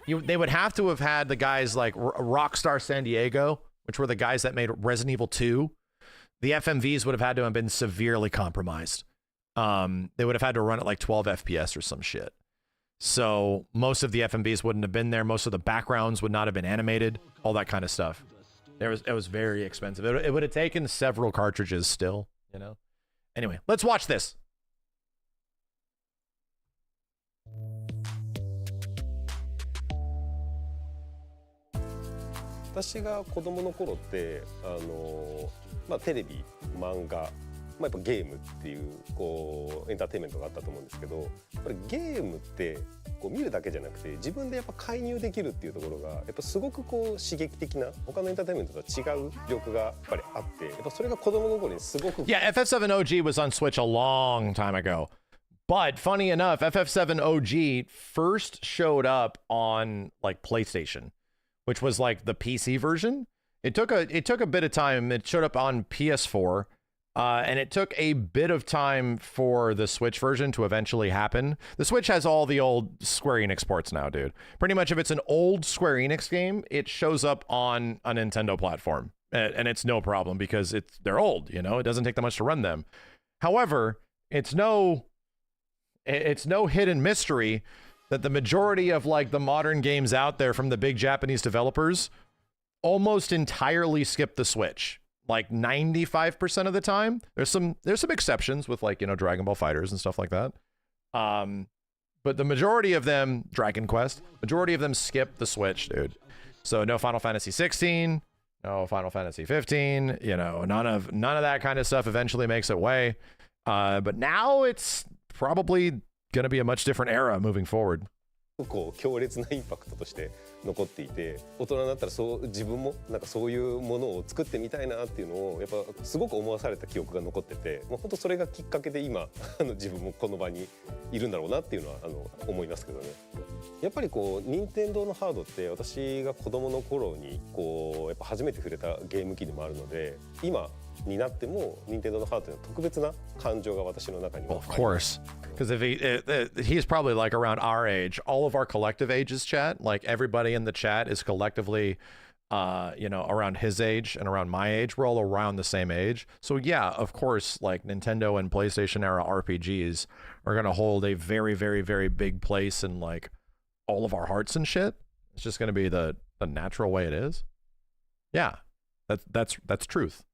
they would have to have had the guys like Rockstar San Diego, which were the guys that made Resident Evil 2. The FMVs would have had to have been severely compromised. They would have had to run at like 12 FPS or some shit. So most of the FMVs wouldn't have been there. Most of the backgrounds would not have been animated. All that kind of stuff. It was very expensive. It would have taken several cartridges still, you know. Anyway, let's watch this. 私が子供の頃ってテレビ、漫画、やっぱゲームっていうこうエンターテインメントがあったと思うんですけど、やっぱりゲームってこう見るだけじゃなくて自分でやっぱ介入できるっていうところがやっぱすごくこう刺激的な他のエンターテインメントとは違う魅力がやっぱりあって、やっぱそれが子供の頃にすごく Yeah, FF7 OG was on Switch a long time ago. But funny enough, FF7 OG first showed up on like PlayStation, which was like the PC version. It took a bit of time. It showed up on PS4, and it took a bit of time for the Switch version to eventually happen. The Switch has all the old Square Enix ports now, dude. Pretty much if it's an old Square Enix game, it shows up on a Nintendo platform, and it's no problem because they're old, you know? It doesn't take that much to run them. However, it's no hidden mystery that the majority of like the modern games out there from the big Japanese developers almost entirely skip the Switch. Like 95% of the time. There's some exceptions with like, you know, Dragon Ball FighterZ and stuff like that. But the majority of them, Dragon Quest, majority of them skip the Switch, dude. So no Final Fantasy 16, no Final Fantasy 15, you know, none of that kind of stuff eventually makes its way. But now it's probably going to be a much different era moving forward. こう強烈なインパクトとして残っていて、大人になったら自分もなんかそういうものを作ってみたいなっていうのをやっぱすごく思わされた記憶が残ってて、もう本当それがきっかけで今自分もこの場にいるんだろうなっていうのは思いますけどね。やっぱりこう任天堂のハードって私が子供の頃にこうやっぱ初めて触れたゲーム機でもあるので、今になっても任天堂のハードというのは特別な感情が私の中には。Of course. Because if he's probably like around our age, all of our collective ages, chat, like everybody in the chat is collectively, you know, around his age and around my age. We're all around the same age. So yeah, of course, like Nintendo and PlayStation era RPGs are going to hold a very, very, very big place in like all of our hearts and shit. It's just going to be the natural way it is. Yeah, that's truth.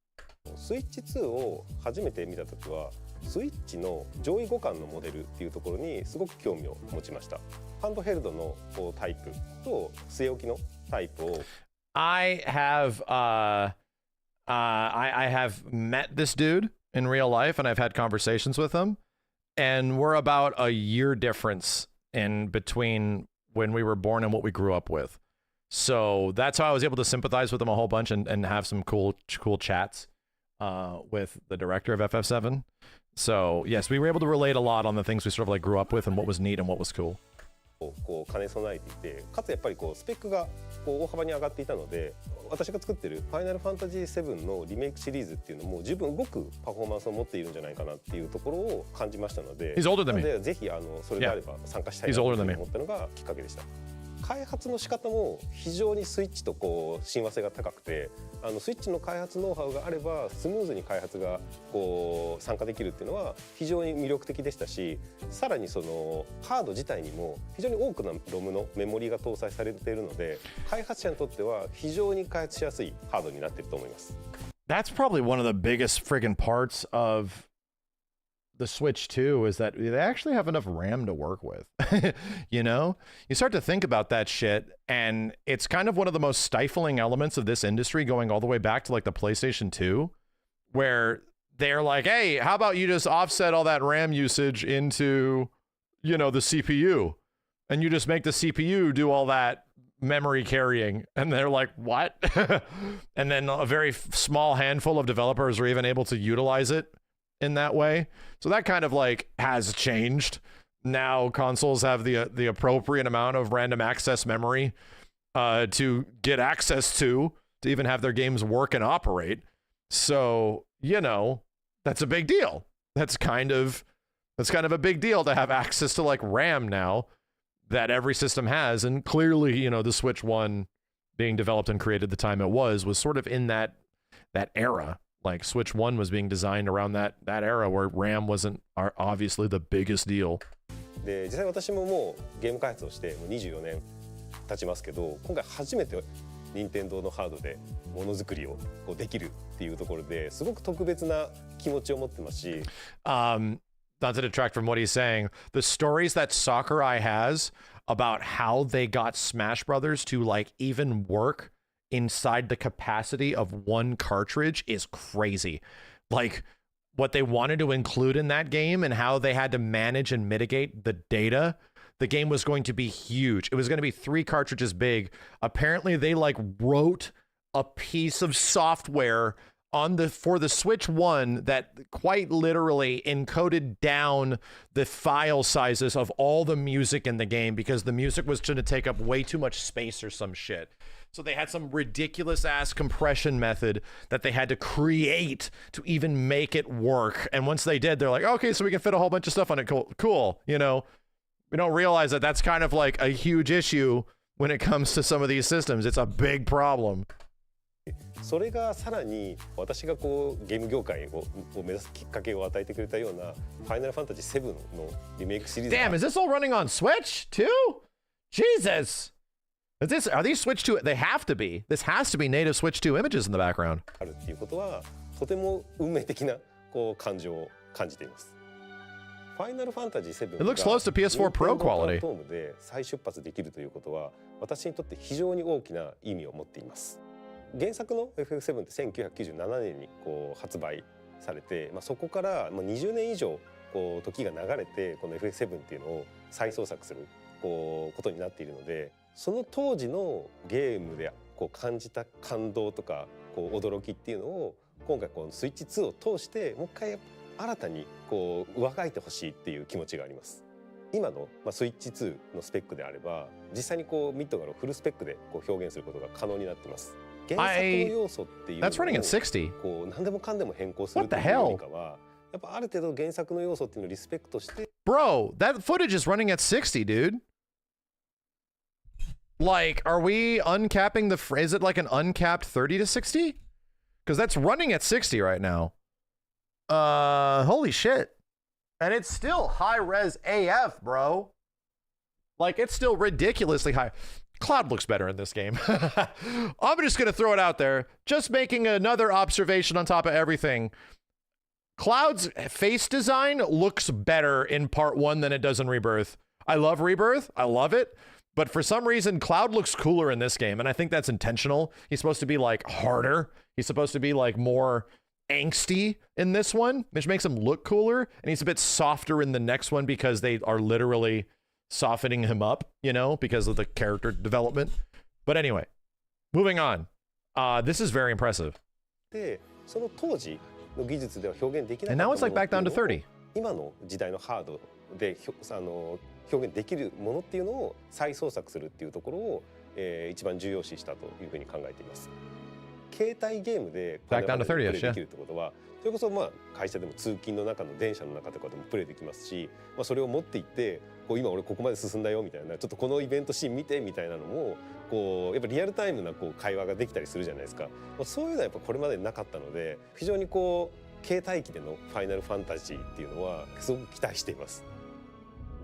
スイッチ2を初めて見たときはスイッチの上位互換のモデルっていうところにすごく興味を持ちました。ハンドヘルドのタイプと据え置きのタイプを I have met this dude in real life and I've had conversations with him, and we're about a year difference in between when we were born and what we grew up with. So that's how I was able to sympathize with him a whole bunch and have some cool chats with the director of FF7. So yes, we were able to relate a lot on the things we sort of like grew up with and what was neat and what was cool. こう兼ね備えていて、かつやっぱりこうスペックがこう大幅に上がっていたので、私が作ってるファイナルファンタジー7のリメイクシリーズっていうのも十分動くパフォーマンスを持っているんじゃないかなっていうところを感じましたので、He's older than me. なのでぜひそれであれば参加したいなと思ったのがきっかけでした。開発の仕方も非常にスイッチとこう親和性が高くて、スイッチの開発ノウハウがあればスムーズに開発がこう参加できるっていうのは非常に魅力的でしたし、さらにそのハード自体にも非常に多くのロムのメモリーが搭載されているので、開発者にとっては非常に開発しやすいハードになっていると思います。That's probably one of the biggest friggin' parts of the Switch 2 is that they actually have enough RAM to work with. You know, you start to think about that shit, and it's kind of one of the most stifling elements of this industry, going all the way back to like the PlayStation 2, where they're like, hey, how about you just offset all that RAM usage into, you know, the CPU, and you just make the CPU do all that memory carrying. And they're like, what? And then a very small handful of developers are even able to utilize it in that way. So that kind of like has changed. Now consoles have the appropriate amount of random access memory to get access to even have their games work and operate. So, you know, that's a big deal. That's kind of a big deal to have access to like RAM now that every system has. And clearly, you know, the Switch 1 being developed and created the time it was sort of in that era. Like Switch 1 was being designed around that era where RAM wasn't obviously the biggest deal. で実際私ももうゲーム開発をしてもう24年経ちますけど、今回初めて任天堂のハードでものづくりをこうできるっていうところですごく特別な気持ちを持ってますし。Not to detract from what he's saying, the stories that Sakurai has about how they got Smash Brothers to like even work inside the capacity of one cartridge is crazy. Like what they wanted to include in that game and how they had to manage and mitigate the data. The game was going to be huge. It was going to be 3 cartridges big. Apparently they like wrote a piece of software for the Switch 1 that quite literally encoded down the file sizes of all the music in the game because the music was going to take up way too much space or some shit. So they had some ridiculous ass compression method that they had to create to even make it work. And once they did, they're like, okay, so we can fit a whole bunch of stuff on it. Cool. You know, we don't realize that that's kind of like a huge issue when it comes to some of these systems. It's a big problem. それがさらに私がこうゲーム業界を目指すきっかけを与えてくれたようなファイナルファンタジー7のリメイクシリーズ。Damn, is this all running on Switch too? Jesus. Are these Switch 2? They have to be. This has to be native Switch 2 images in the background. あるっていうことはとても運命的なこう感情を感じています。ファイナルファンタジー7 It looks close to PS4 Pro quality. プラットフォームで再出発できるということは私にとって非常に大きな意味を持っています。原作の FF7 って1997年にこう発売されて、そこから20年以上こう時が流れてこの FF7 っていうのを再創作することになっているので、その当時のゲームでこう感じた感動とかこう驚きっていうのを今回このスイッチ2を通してもう一回新たにこう上書いてほしいっていう気持ちがあります。今のスイッチ2のスペックであれば実際にこうミッドガルをフルスペックでこう表現することが可能になっています。原作の要素っていうのをこう何でもかんでも変更するというよりかはやっぱある程度原作の要素っていうのをリスペクトして。Bro, that footage is running at 60, dude. Like, are we uncapping is it like an uncapped 30 to 60? Because that's running at 60 right now. Holy shit. And it's still high res AF, bro. Like, it's still ridiculously high. Cloud looks better in this game. I'm just going to throw it out there. Just making another observation on top of everything. Cloud's face design looks better in part 1 than it does in Rebirth. I love Rebirth. I love it. But for some reason, Cloud looks cooler in this game. And I think that's intentional. He's supposed to be like harder. He's supposed to be like more angsty in this one, which makes him look cooler. And he's a bit softer in the next one because they are literally softening him up, you know, because of the character development. But anyway, moving on. This is very impressive. And now it's like back down to 30. 今の時代のハードで表現できるものっていうのを再創作するっていうところを、一番重要視したというふうに考えています。携帯ゲームでプレイできるってことは、それこそ会社でも通勤の中の電車の中とかでもプレイできますし、それを持っていって今俺ここまで進んだよみたいなちょっとこのイベントシーン見てみたいなのもやっぱリアルタイムな会話ができたりするじゃないですか。そういうのはやっぱこれまでなかったので非常に携帯機でのファイナルファンタジーっていうのはすごく期待しています。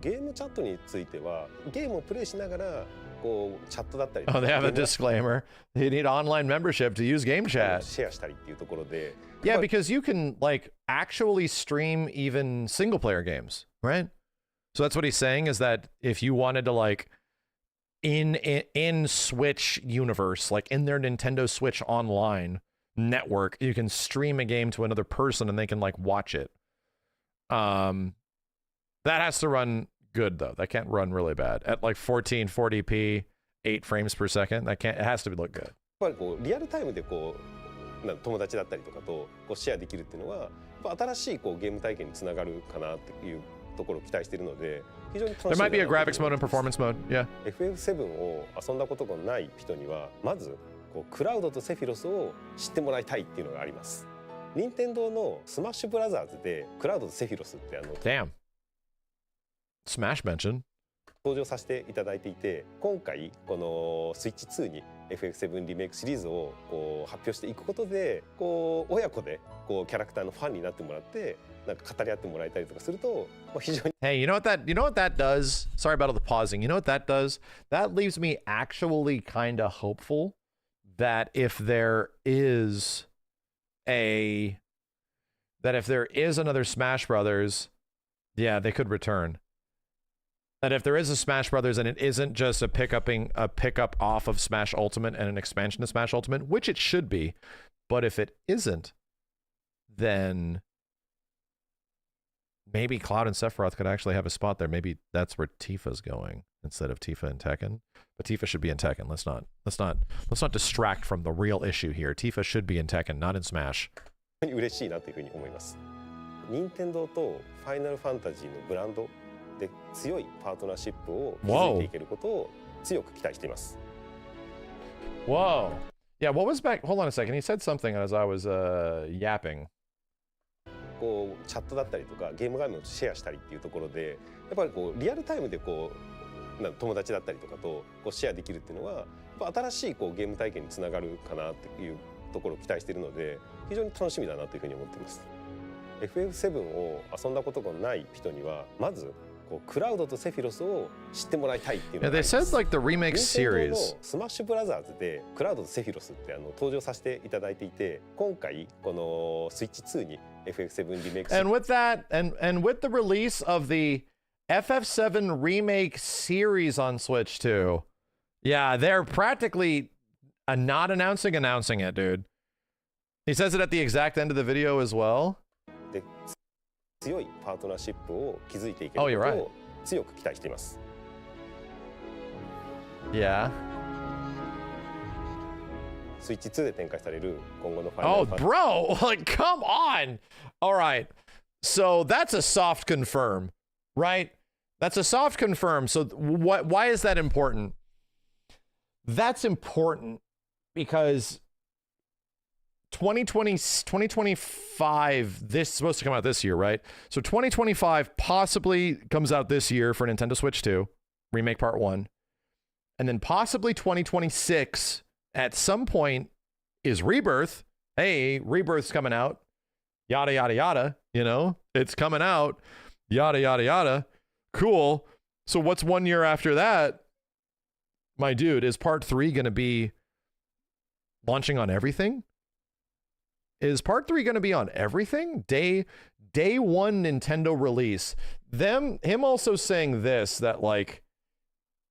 ゲームチャットについてはゲームをプレイしながらこうチャットだったりと Oh, か they have a disclaimer. You need online membership to use game シ chat. ェアしたりっていうところで Yeah, because you can like actually stream even single player games, right? So that's what he's saying is that if you wanted to like in Switch universe, like in their Nintendo Switch online network, you can stream a game to another person and they can like watch it. That has to run good though. That can't run really bad at like 1440p, 8 frames per second. That can't. It has to look good. やっぱりこうリアルタイムでこう友達だったりとかとこうシェアできるっていうのはやっぱ新しいこうゲーム体験につながるかなっていうところを期待しているので非常に楽しみ There だ might be a なというふうに graphics mode and performance mode. Yeah. FF7 を遊んだことがない人にはまずこうクラウドとセフィロスを知ってもらいたいっていうのがあります。任天堂のスマッシュブラザーズでクラウドとセフィロスって Damn. Smash mention. 登場させていただいていて今回このスイッチ2に FF7 リメイクシリーズをこう発表していくことでこう親子でこうキャラクターのファンになってもらってなんか語り合ってもらえたりとかすると非常に Hey, you know what that does? Sorry about all the pausing. You know what that does? That leaves me actually kind of hopeful that if there is another Smash Brothers, yeah, they could return. That if there is a Smash Brothers and it isn't just a pickup off of Smash Ultimate and an expansion to Smash Ultimate, which it should be, but if it isn't, then maybe Cloud and Sephiroth could actually have a spot there. Maybe that's where Tifa's going instead of Tifa and Tekken. But Tifa should be in Tekken. Let's not distract from the real issue here. Tifa should be in Tekken, not in Smash. 非常に嬉しいなというふうに思います。任天堂とファイナルファンタジーのブランドで強いパートナーシップを築いていけることを強く期待しています。Whoa. Yeah, what was back? Hold on a second. He said something as I was yapping. こうチャットだったりとかゲーム画面をシェアしたりっていうところでやっぱりこうリアルタイムでこう友達だったりとかとこうシェアできるっていうのはやっぱ新しいこうゲーム体験につながるかなっていうところを期待しているので非常に楽しみだなというふうに思っています。FF7 を遊んだことがない人にはまずこうクラウドとセフィロスを知ってもらいたいっていうのがあります。Yeah, they said like the remake 任天堂 series. のスマッシュブラザーズでクラウドとセフィロスって登場させていただいていて今回このスイッチ2に FF7 リメイク And with that, and with the release of the FF7 remake series on Switch 2, yeah, they're practically not announcing it, dude. He says it at the exact end of the video as well. で強いパートナーシップを築いていける Oh, こ you're と right. を強く期待しています。 Yeah. スイッチ2で展開される今後のファイナ Oh, ルファンタジー bro, like, come on. All right. So that's a soft confirm, right? That's a soft confirm. So why is that important? That's important because 2025, this is supposed to come out this year, right? So 2025 possibly comes out this year for Nintendo Switch 2, Remake Part 1. And then possibly 2026 at some point is Rebirth. Hey, Rebirth's coming out. Yada, yada, yada. You know, it's coming out. Yada, yada, yada. Cool. So what's 1 year after that? My dude, is Part 3 going to be launching on everything? Is Part 3 going to be on everything? Day one Nintendo release. Him also saying this, that like,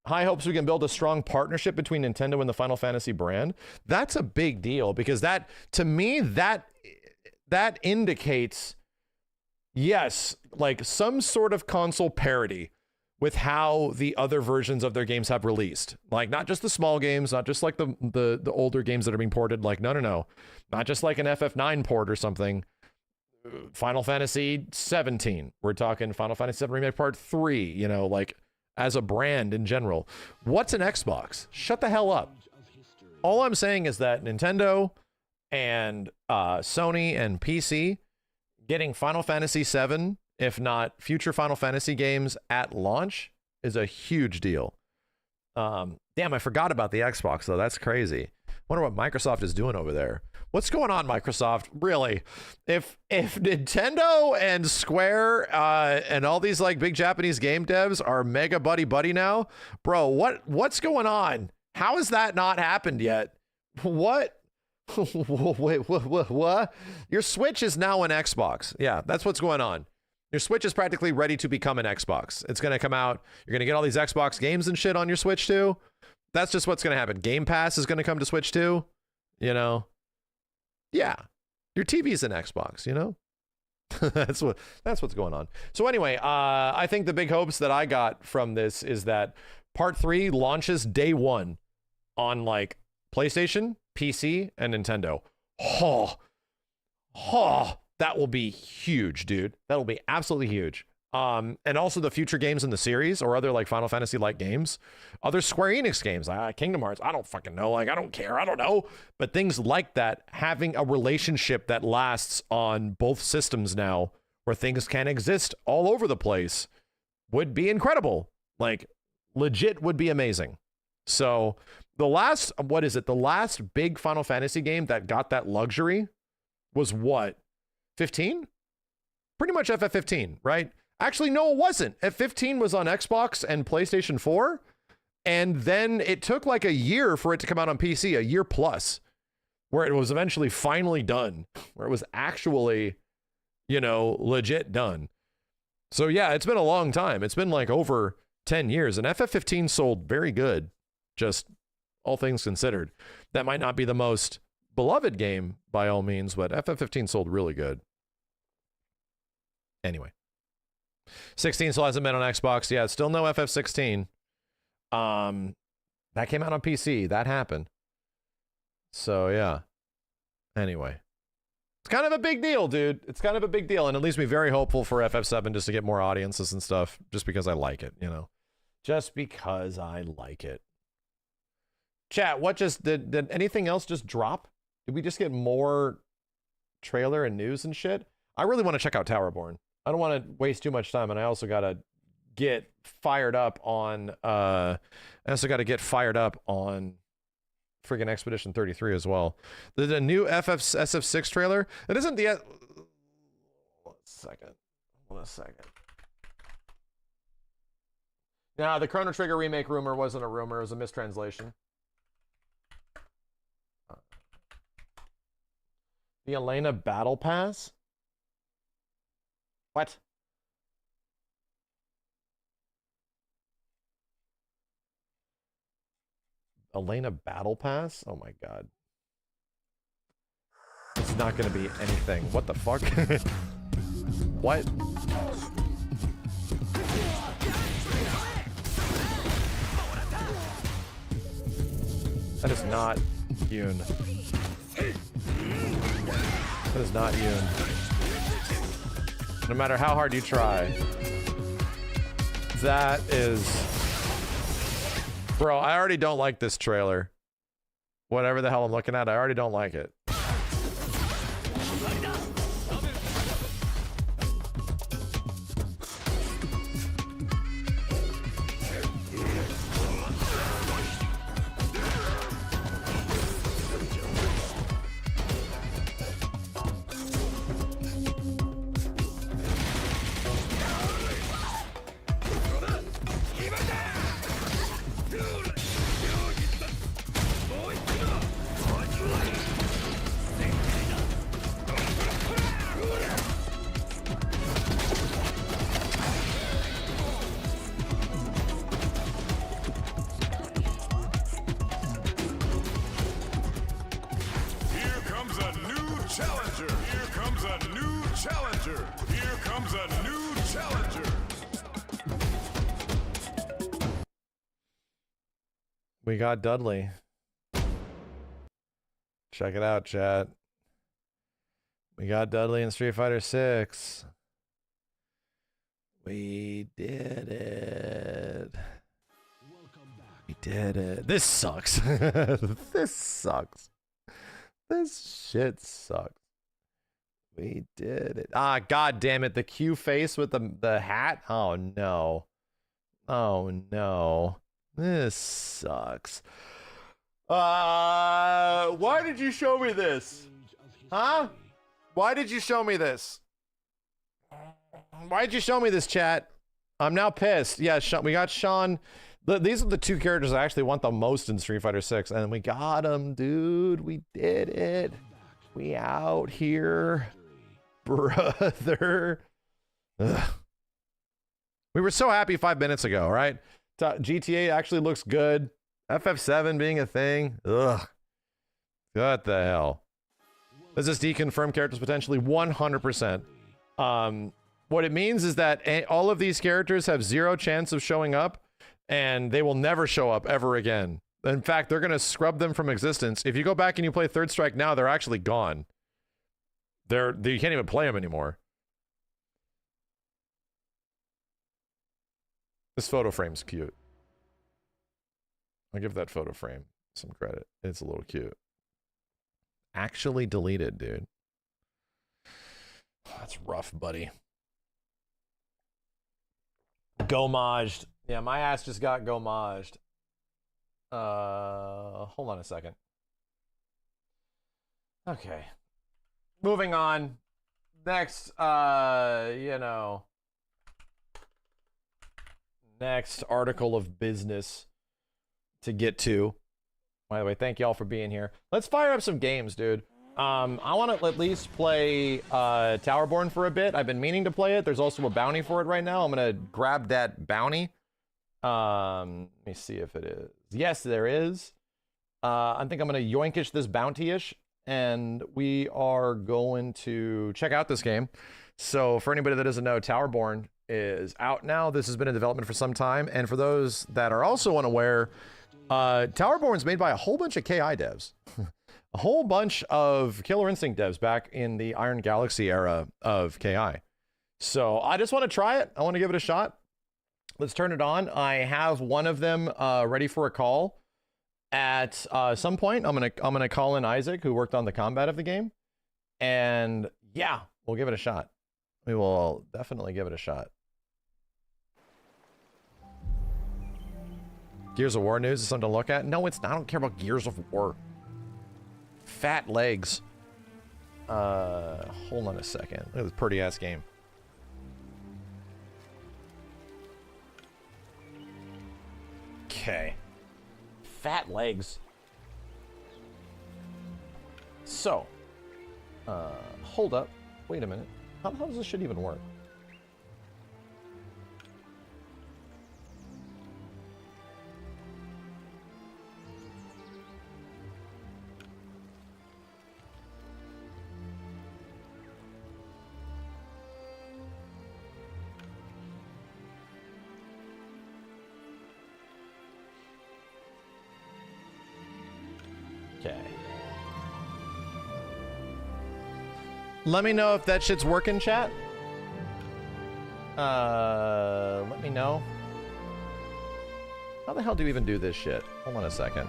high hopes we can build a strong partnership between Nintendo and the Final Fantasy brand. That's a big deal because that, to me, that indicates, yes, like some sort of console parity with how the other versions of their games have released. Like not just the small games, not just like the older games that are being ported. Like, no. Not just like an FF9 port or something. Final Fantasy 17. We're talking Final Fantasy 7 Remake Part 3, you know, like as a brand in general. What's an Xbox? Shut the hell up. All I'm saying is that Nintendo and Sony and PC getting Final Fantasy 7, if not future Final Fantasy games at launch, is a huge deal. Damn, I forgot about the Xbox though. That's crazy. Wonder what Microsoft is doing over there. What's going on, Microsoft? Really? If Nintendo and Square and all these like big Japanese game devs are mega buddy now, bro, what's going on? How has that not happened yet? What? Wait, what? Your Switch is now an Xbox. Yeah, that's what's going on. Your Switch is practically ready to become an Xbox. It's going to come out. You're going to get all these Xbox games and shit on your Switch too. That's just what's going to happen. Game Pass is going to come to Switch too. You know? Yeah. Your TV's an Xbox, you know? that's what's going on. So anyway, I think the big hopes that I got from this is that Part 3 launches day 1 on like PlayStation, PC, and Nintendo. That will be huge, dude. That'll be absolutely huge. And also the future games in the series or other like Final Fantasy like games, other Square Enix games, Kingdom Hearts, I don't fucking know. Like, I don't care. I don't know. But things like that, having a relationship that lasts on both systems now, where things can exist all over the place, would be incredible. Like, legit would be amazing. So the last big Final Fantasy game that got that luxury was what? 15? Pretty much FF15, right? Actually, no, it wasn't. F15 was on Xbox and PlayStation 4, and then it took like a year for it to come out on PC, a year plus, where it was eventually finally done, where it was actually, you know, legit done. So yeah, it's been a long time. It's been like over 10 years, and FF15 sold very good, just all things considered. That might not be the most beloved game by all means, but FF15 sold really good. Anyway. 16 still hasn't been on Xbox. Yeah, still no FF16. That came out on PC. That happened. So, yeah. Anyway. It's kind of a big deal, dude. It's kind of a big deal, and it leaves me very hopeful for FF7 just to get more audiences and stuff, just because I like it, you know? Just because I like it. Chat, what just... Did anything else just drop? Did we just get more trailer and news and shit? I really want to check out Towerborne. I don't want to waste too much time, and I also got to get fired up on friggin' Expedition 33 as well. The new SF6 trailer. It isn't the... One second. Nah, the Chrono Trigger remake rumor wasn't a rumor. It was a mistranslation. The Elena Battle Pass? What? Elena Battle Pass? Oh my god. It's not gonna be anything. What the fuck? What? That is not Yoon. That is not Yoon. No matter how hard you try. That is... Bro, I already don't like this trailer. Whatever the hell I'm looking at, I already don't like it. We got Dudley. Check it out, chat. We got Dudley in Street Fighter 6. We did it. We did it. This sucks. This sucks. This shit sucks. We did it. Ah, god damn it. The Q face with the hat. Oh no. Oh no. This sucks. Why did you show me this? Huh? Why did you show me this? Why did you show me this, chat? I'm now pissed. Yeah, we got Sean. These are the two characters I actually want the most in Street Fighter 6, and we got them, dude. We did it. We out here, brother. Ugh. We were so happy 5 minutes ago, right? GTA actually looks good. FF7 being a thing. Ugh. What the hell? Does this deconfirm characters potentially? 100%. What it means is that all of these characters have zero chance of showing up, and they will never show up ever again. In fact, they're going to scrub them from existence. If you go back and you play Third Strike now, they're actually gone. You can't even play them anymore. This photo frame's cute. I'll give that photo frame some credit. It's a little cute. Actually deleted, dude. That's rough, buddy. Gomaged. Yeah, my ass just got gomaged. Hold on a second. Okay. Moving on. Next, next article of business to get to. By the way, thank y'all for being here. Let's fire up some games, dude. I want to at least play Towerborne for a bit. I've been meaning to play it. There's also a bounty for it right now. I'm going to grab that bounty. Let me see if it is. Yes, there is. I think I'm going to yoinkish this bounty-ish, and we are going to check out this game. So for anybody that doesn't know, Towerborne is out now. This has been in development for some time. And for those that are also unaware, Towerborne's made by a whole bunch of KI devs. A whole bunch of Killer Instinct devs back in the Iron Galaxy era of KI. So I just want to try it. I want to give it a shot. Let's turn it on. I have one of them ready for a call at some point. I'm gonna call in Isaac, who worked on the combat of the game, and yeah, we'll give it a shot. We will definitely give it a shot. Gears of War news is something to look at. No, it's not. I don't care about Gears of War. Fat legs. Hold on a second. Look at this pretty ass game. Okay. Fat legs. So, hold up. Wait a minute. How does this shit even work? Okay. Let me know if that shit's working, chat. Let me know. How the hell do you even do this shit? Hold on a second.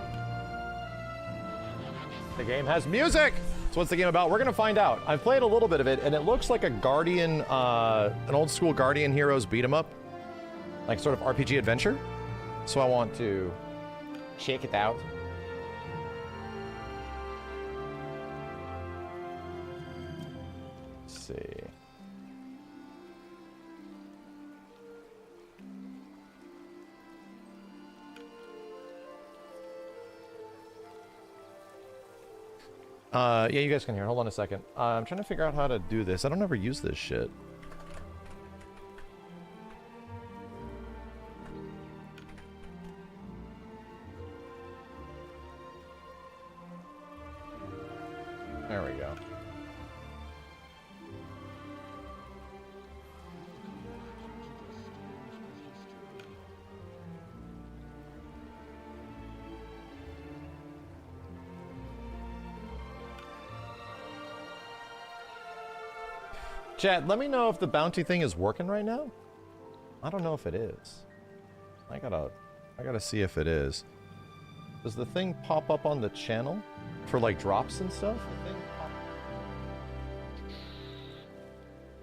The game has music! So what's the game about? We're gonna find out. I've played a little bit of it, and it looks like a Guardian, an old school Guardian Heroes beat 'em up. Like sort of RPG adventure. So I want to check it out. See. Yeah, you guys can hear. Hold on a second. I'm trying to figure out how to do this. I don't ever use this shit. There we go. Chat, let me know if the bounty thing is working right now. I don't know if it is. I gotta see if it is. Does the thing pop up on the channel for like drops and stuff?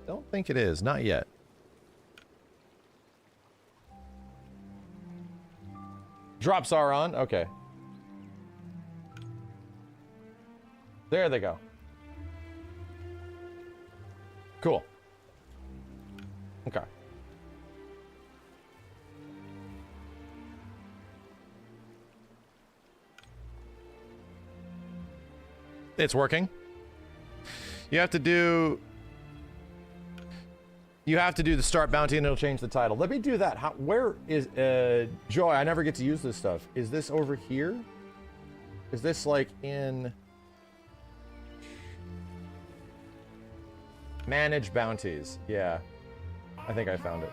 Don't think it is, not yet. Drops are on, okay. There they go. Cool. Okay. It's working. You have to do the start bounty and it'll change the title. Let me do that. Where is Joy? I never get to use this stuff. Is this over here? Is this like in manage bounties? Yeah. I think I found it.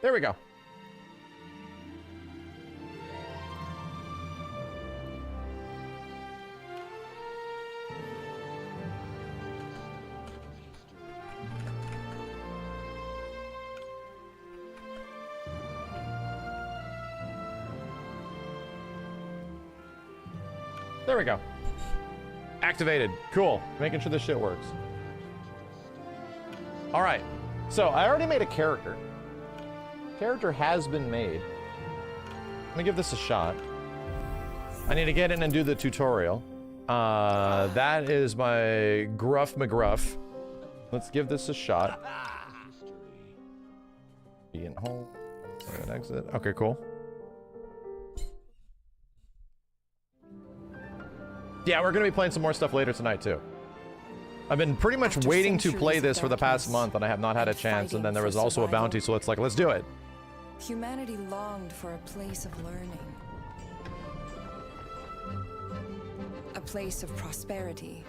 There we go. There we go. Activated. Cool. Making sure this shit works. All right. So I already made a character. Character has been made. Let me give this a shot. I need to get in and do the tutorial. That is my Gruff McGruff. Let's give this a shot. Be in home. Exit. Okay, cool. Yeah, we're going to be playing some more stuff later tonight, too. I've been pretty much waiting to play this for the past month, and I have not had a chance, and then there was also a bounty, so it's like, let's do it. Humanity longed for a place of learning. A place of prosperity.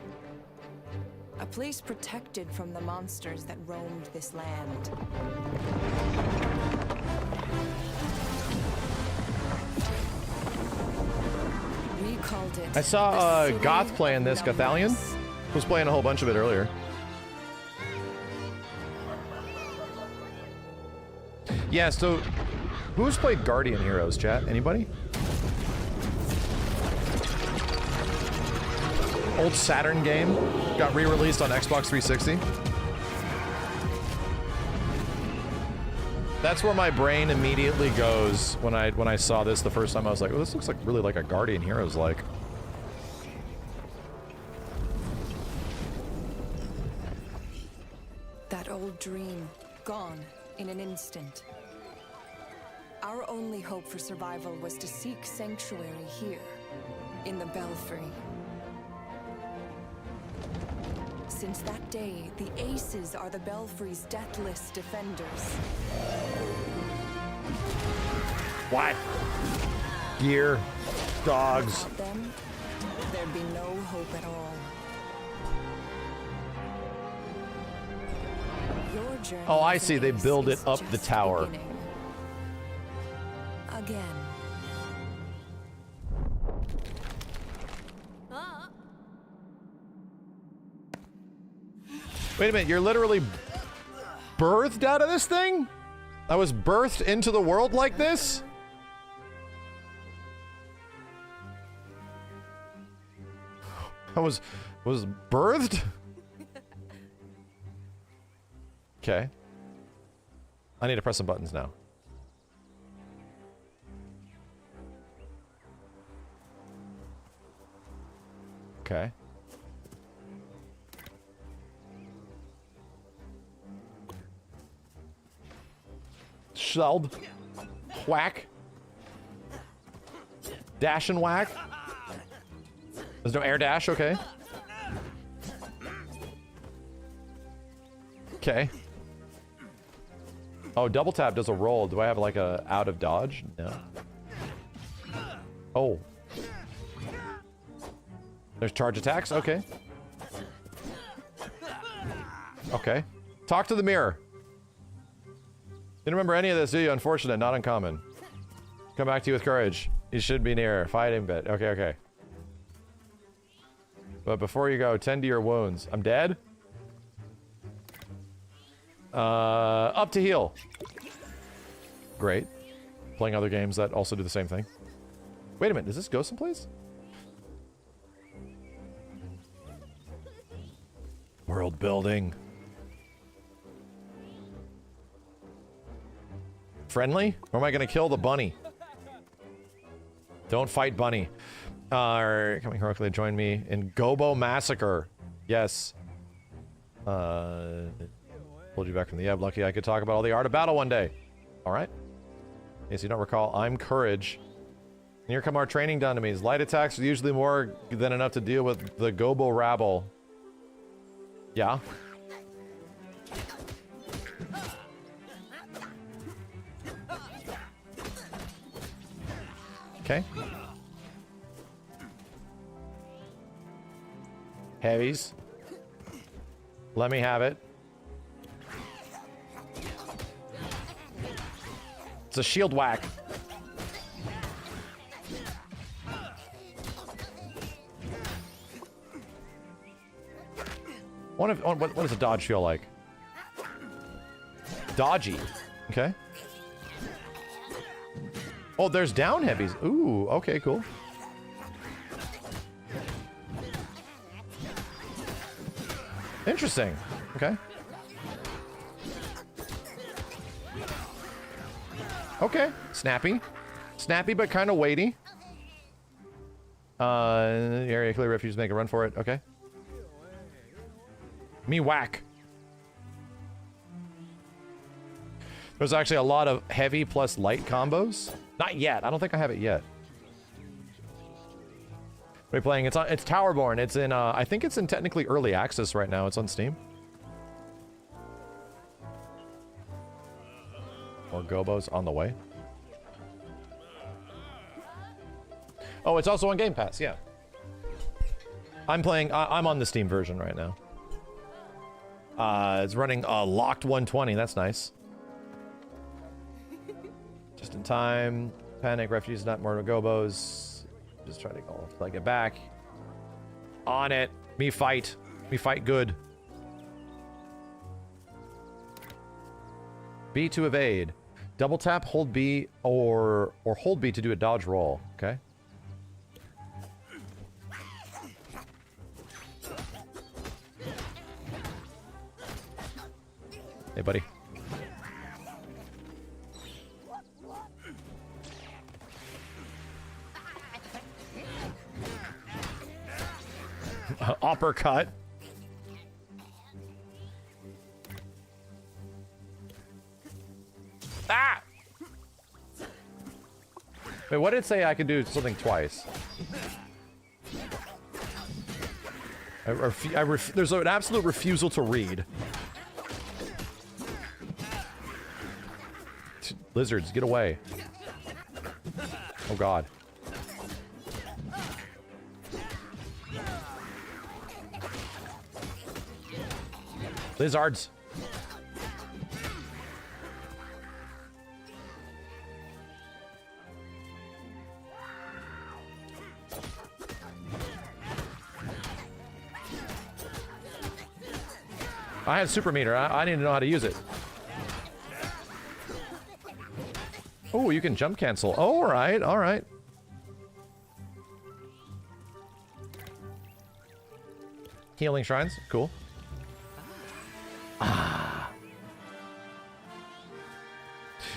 A place protected from the monsters that roamed this land. We called it. I saw Goth playing this. Gothalion was playing a whole bunch of it earlier. Yeah, so who's played Guardian Heroes, chat? Anybody? Old Saturn game. Got re-released on Xbox 360. That's where my brain immediately goes when I saw this the first time. I was like, oh, this looks like really like a Guardian Heroes like. That old dream, gone in an instant. Our only hope for survival was to seek sanctuary here, in the Belfry. Since that day, the Aces are the Belfry's deathless defenders. What? Gear. Dogs. Without them, there'd be no hope at all. Your journey Oh, I as an see. They ace build it is up the just tower. beginning. Again. Wait a minute, you're literally birthed out of this thing? I was birthed into the world like this? I was birthed? Okay. I need to press some buttons now. Okay. Shelled. Whack. Dash and whack. There's no air dash, okay. Okay. Oh, double tap does a roll. Do I have like a out of dodge? No. Oh. There's charge attacks? Okay. Okay. Talk to the mirror. Didn't remember any of this, do you? Unfortunate, not uncommon. Come back to you with courage. You should be near. Fighting bit. Okay, okay. But before you go, tend to your wounds. I'm dead? Up to heal. Great. Playing other games that also do the same thing. Wait a minute, does this go someplace? World building. Friendly? Or am I gonna kill the bunny? Don't fight Bunny. Coming heroically to join me in Gobo Massacre. Yes. Pulled you back from the ebb. Lucky I could talk about all the art of battle one day. All right. In case you don't recall, I'm Courage. And here come our training enemies. Light attacks are usually more than enough to deal with the Gobo rabble. Yeah. Okay. Heavies. Let me have it. It's a shield whack. What does a dodge feel like? Dodgy. Okay. Oh, there's down heavies. Ooh, okay, cool. Interesting. Okay. Okay. Snappy. Snappy, but kind of weighty. Area clear, refugees make a run for it. Okay. Me whack. There's actually a lot of heavy plus light combos. Not yet. I don't think I have it yet. What are we playing? It's Towerborne. It's in, I think it's in technically early access right now. It's on Steam. More Gobos on the way. Oh, it's also on Game Pass, yeah. I'm on the Steam version right now. It's running locked 120. That's nice. Just in time. Panic, refugees, not more Gobos. Just trying to go like it back. On it. Me fight. Me fight good. B to evade. Double tap, hold B, or hold B to do a dodge roll. Okay. Hey, buddy. Uppercut. Ah! Wait, what did it say I could do something twice? There's an absolute refusal to read. Lizards, get away. Oh god. Lizards. I had super meter. I didn't know how to use it. Oh, you can jump cancel. Oh, all right, all right. Healing shrines, cool. Ah.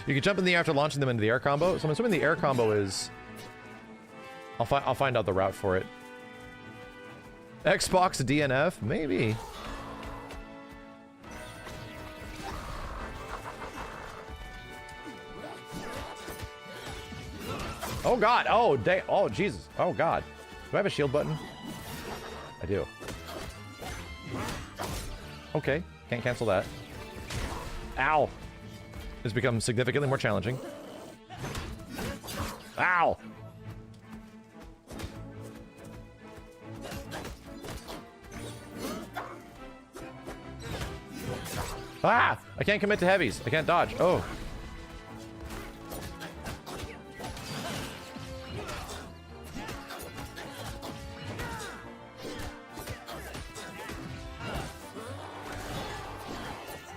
You can jump in the air after launching them into the air combo. So I'm assuming the air combo is. I'll find out the route for it. Xbox DNF, maybe. Oh god, oh dang, oh Jesus, oh god. Do I have a shield button? I do. Okay, can't cancel that. Ow. This becomes significantly more challenging. Ow! Ah! I can't commit to heavies. I can't dodge. Oh.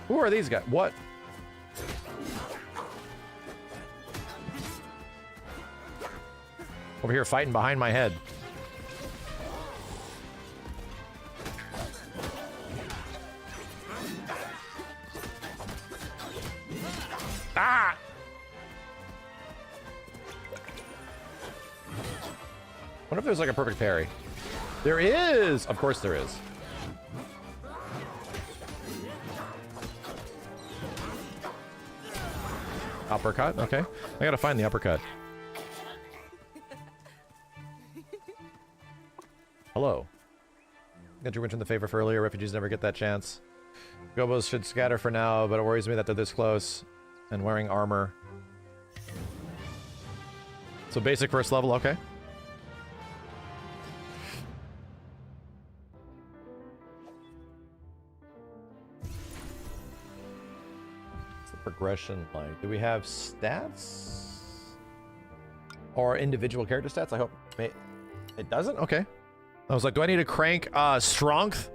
Who are these guys? What? Over here fighting behind my head. Ah! What if there's like a perfect parry? There is! Of course there is. Uppercut, okay. I gotta find the uppercut. Hello. Got you mentioned the favor for earlier. Refugees never get that chance. Gobos should scatter for now, but it worries me that they're this close and wearing armor. So basic first level, okay. What's the progression like? Do we have stats? Or individual character stats? I hope it doesn't? Okay. I was like, do I need to crank strength?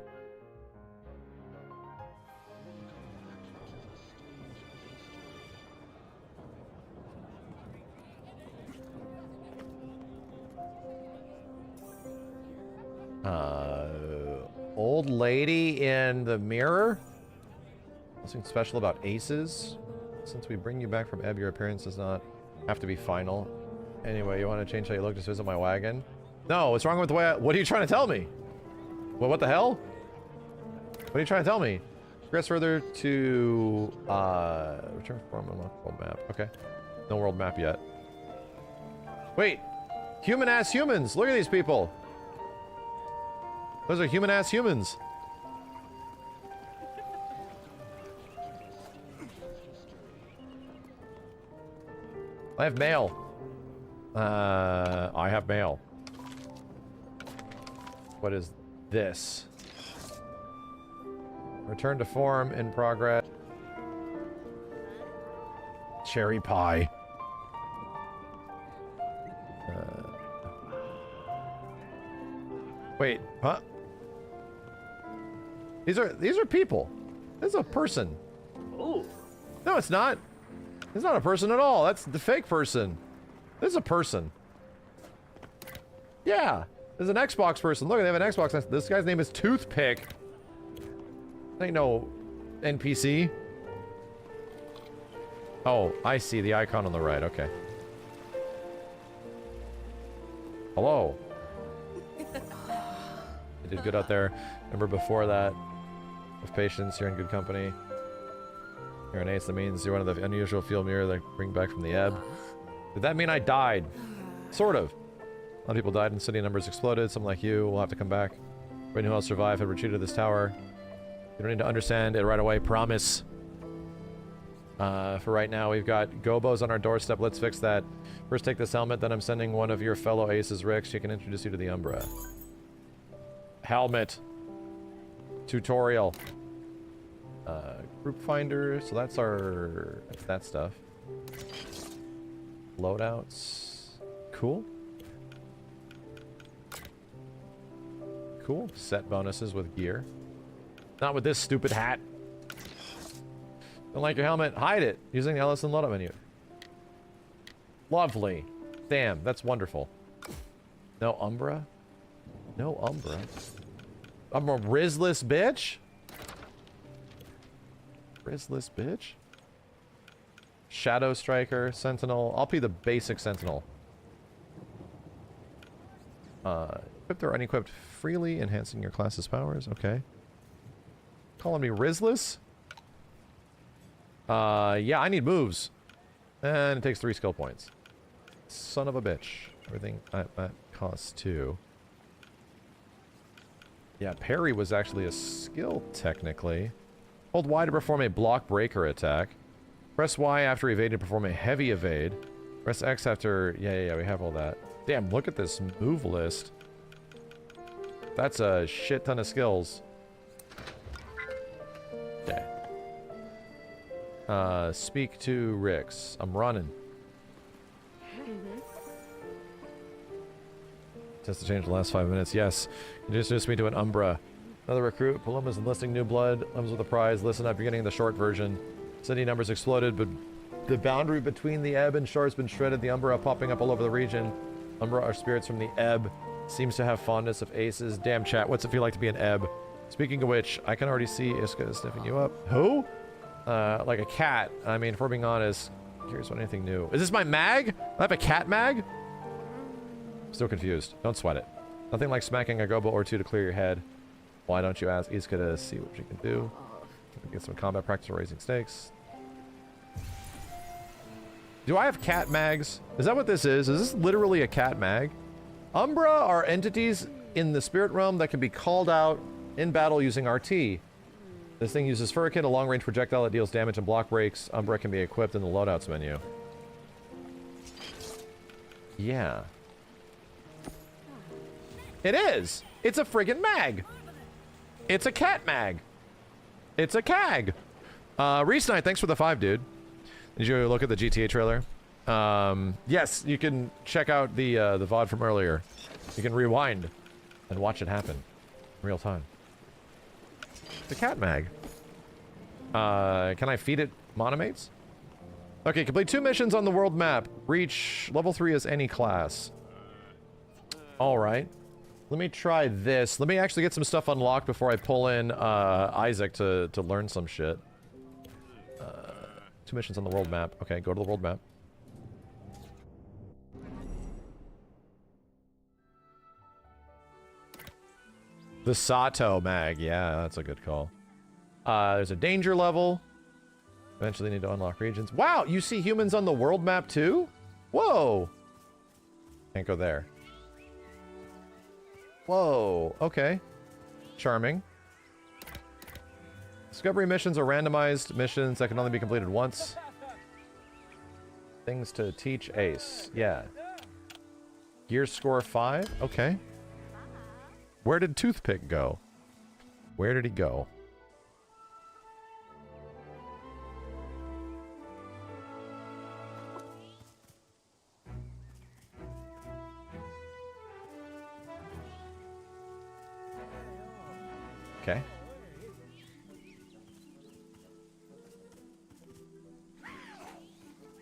Old lady in the mirror? Something special about aces? Since we bring you back from Ebb, your appearance does not have to be final. Anyway, you want to change how you look? Just visit my wagon? No, what's wrong with the way what are you trying to tell me? Well, what the hell? What are you trying to tell me? Progress further to, return from unlock world map. Okay. No world map yet. Wait! Human-ass humans! Look at these people! Those are human-ass humans. I have mail. I have mail. What is this? Return to form in progress. Cherry pie. Wait, huh? These are people. This is a person. Oh. No, it's not. It's not a person at all. That's the fake person. This is a person. Yeah. There's an Xbox person. Look, they have an Xbox. This guy's name is Toothpick. Ain't no NPC. Oh, I see the icon on the right. Okay. Hello. You did good out there. Remember before that. With patience, you're in good company. You're an ace. That means you're one of the unusual field mirror that bring back from the ebb. Did that mean I died? Sort of. A lot of people died and city numbers exploded. Someone like you will have to come back. Everyone who else survived had retreated to this tower. You don't need to understand it right away. Promise. For right now, we've got Gobos on our doorstep. Let's fix that. First, take this helmet. Then I'm sending one of your fellow aces, Rick. She can introduce you to the Umbra. Helmet. Tutorial. Group finder. So that's our... That's that stuff. Loadouts. Cool. Cool. Set bonuses with gear. Not with this stupid hat. Don't like your helmet? Hide it using the Ellison loadout menu. Lovely. Damn, that's wonderful. No Umbra? No Umbra. I'm a Rizless bitch? Rizless bitch? Shadow Striker, Sentinel. I'll be the basic Sentinel. Equipped or unequipped freely, enhancing your class's powers. Okay. Calling me Rizless? Yeah, I need moves. And it takes 3 skill points. Son of a bitch. Everything that costs 2. Yeah, parry was actually a skill, technically. Hold Y to perform a block breaker attack. Press Y after evade to perform a heavy evade. Press X after... Yeah, we have all that. Damn, look at this move list. That's a shit ton of skills. Okay. Speak to Rix. I'm running. Just to change the last 5 minutes. Yes. Introduce me to an Umbra. Another recruit. Paloma's enlisting new blood. Comes with a prize. Listen up. You're getting the short version. City numbers exploded, but the boundary between the ebb and shore has been shredded. The Umbra popping up all over the region. Umbra are spirits from the ebb. Seems to have fondness of aces. Damn chat. What's it feel like to be an ebb? Speaking of which, I can already see Iska sniffing you up. Who? Like a cat. I mean, if we're being honest, curious about anything new. Is this my mag? I have a cat mag? Still confused. Don't sweat it. Nothing like smacking a gobo or two to clear your head. Why don't you ask Iska to see what she can do? Get some combat practice or raising stakes. Do I have cat mags? Is that what this is? Is this literally a cat mag? Umbra are entities in the spirit realm that can be called out in battle using RT. This thing uses Furrican, a long-range projectile that deals damage and block breaks. Umbra can be equipped in the loadouts menu. Yeah. It is! It's a friggin' mag! It's a cat mag! It's a CAG! Reese Knight, thanks for the 5, dude. Did you look at the GTA trailer? Yes, you can check out the VOD from earlier. You can rewind and watch it happen in real time. The cat mag. Can I feed it monomates? Okay, complete 2 missions on the world map. Reach level 3 as any class. Alright. Let me try this. Let me actually get some stuff unlocked before I pull in Isaac to learn some shit. 2 missions on the world map. Okay, go to the world map. The Sato mag. Yeah, that's a good call. There's a danger level. Eventually need to unlock regions. Wow, you see humans on the world map too? Whoa. Can't go there. Whoa, okay. Charming. Discovery missions are randomized missions that can only be completed once. Things to teach Ace. Yeah. Gear score 5? Okay. Where did Toothpick go? Where did he go? Okay.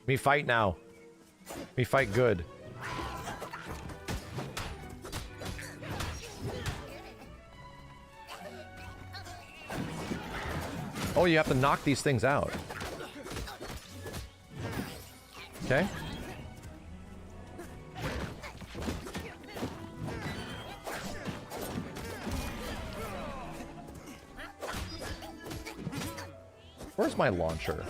Me fight now. Me fight good. Oh, you have to knock these things out. Okay. Where's my launcher?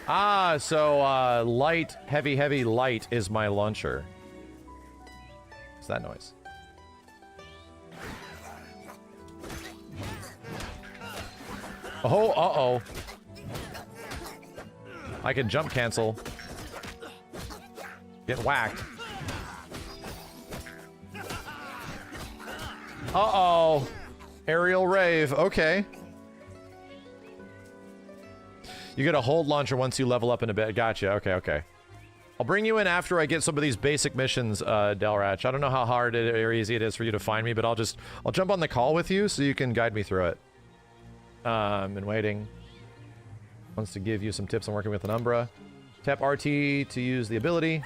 Ah, so, light, heavy, heavy, light is my launcher. What's that noise? Oh, uh-oh. I can jump cancel. Get whacked. Uh-oh. Aerial rave. Okay. You get a hold launcher once you level up in a bit. Gotcha. Okay, okay. I'll bring you in after I get some of these basic missions, Delratch. I don't know how hard or easy it is for you to find me, but I'll jump on the call with you so you can guide me through it. Been waiting. Wants to give you some tips on working with an Umbra. Tap RT to use the ability.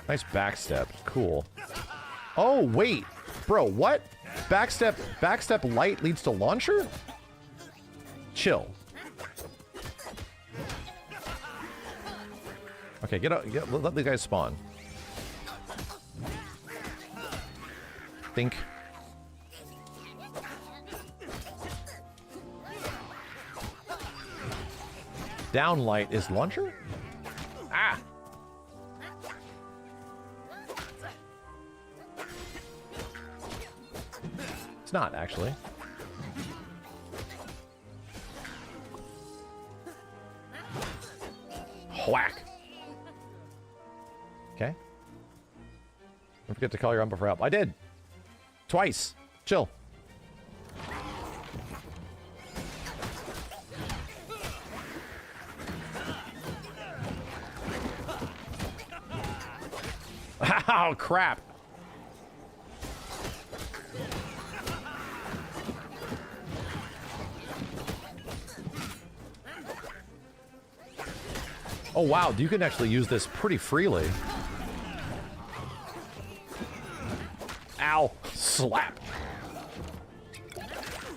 Nice backstep. Cool. Oh, wait. Bro, what? Backstep light leads to launcher? Chill. Okay, let the guys spawn. Think. Down light is launcher? Ah! It's not, actually. Whack! Okay. Don't forget to call your Umbra for help. I did! Twice! Chill. Oh, crap! Oh wow, you can actually use this pretty freely. Ow! Slap!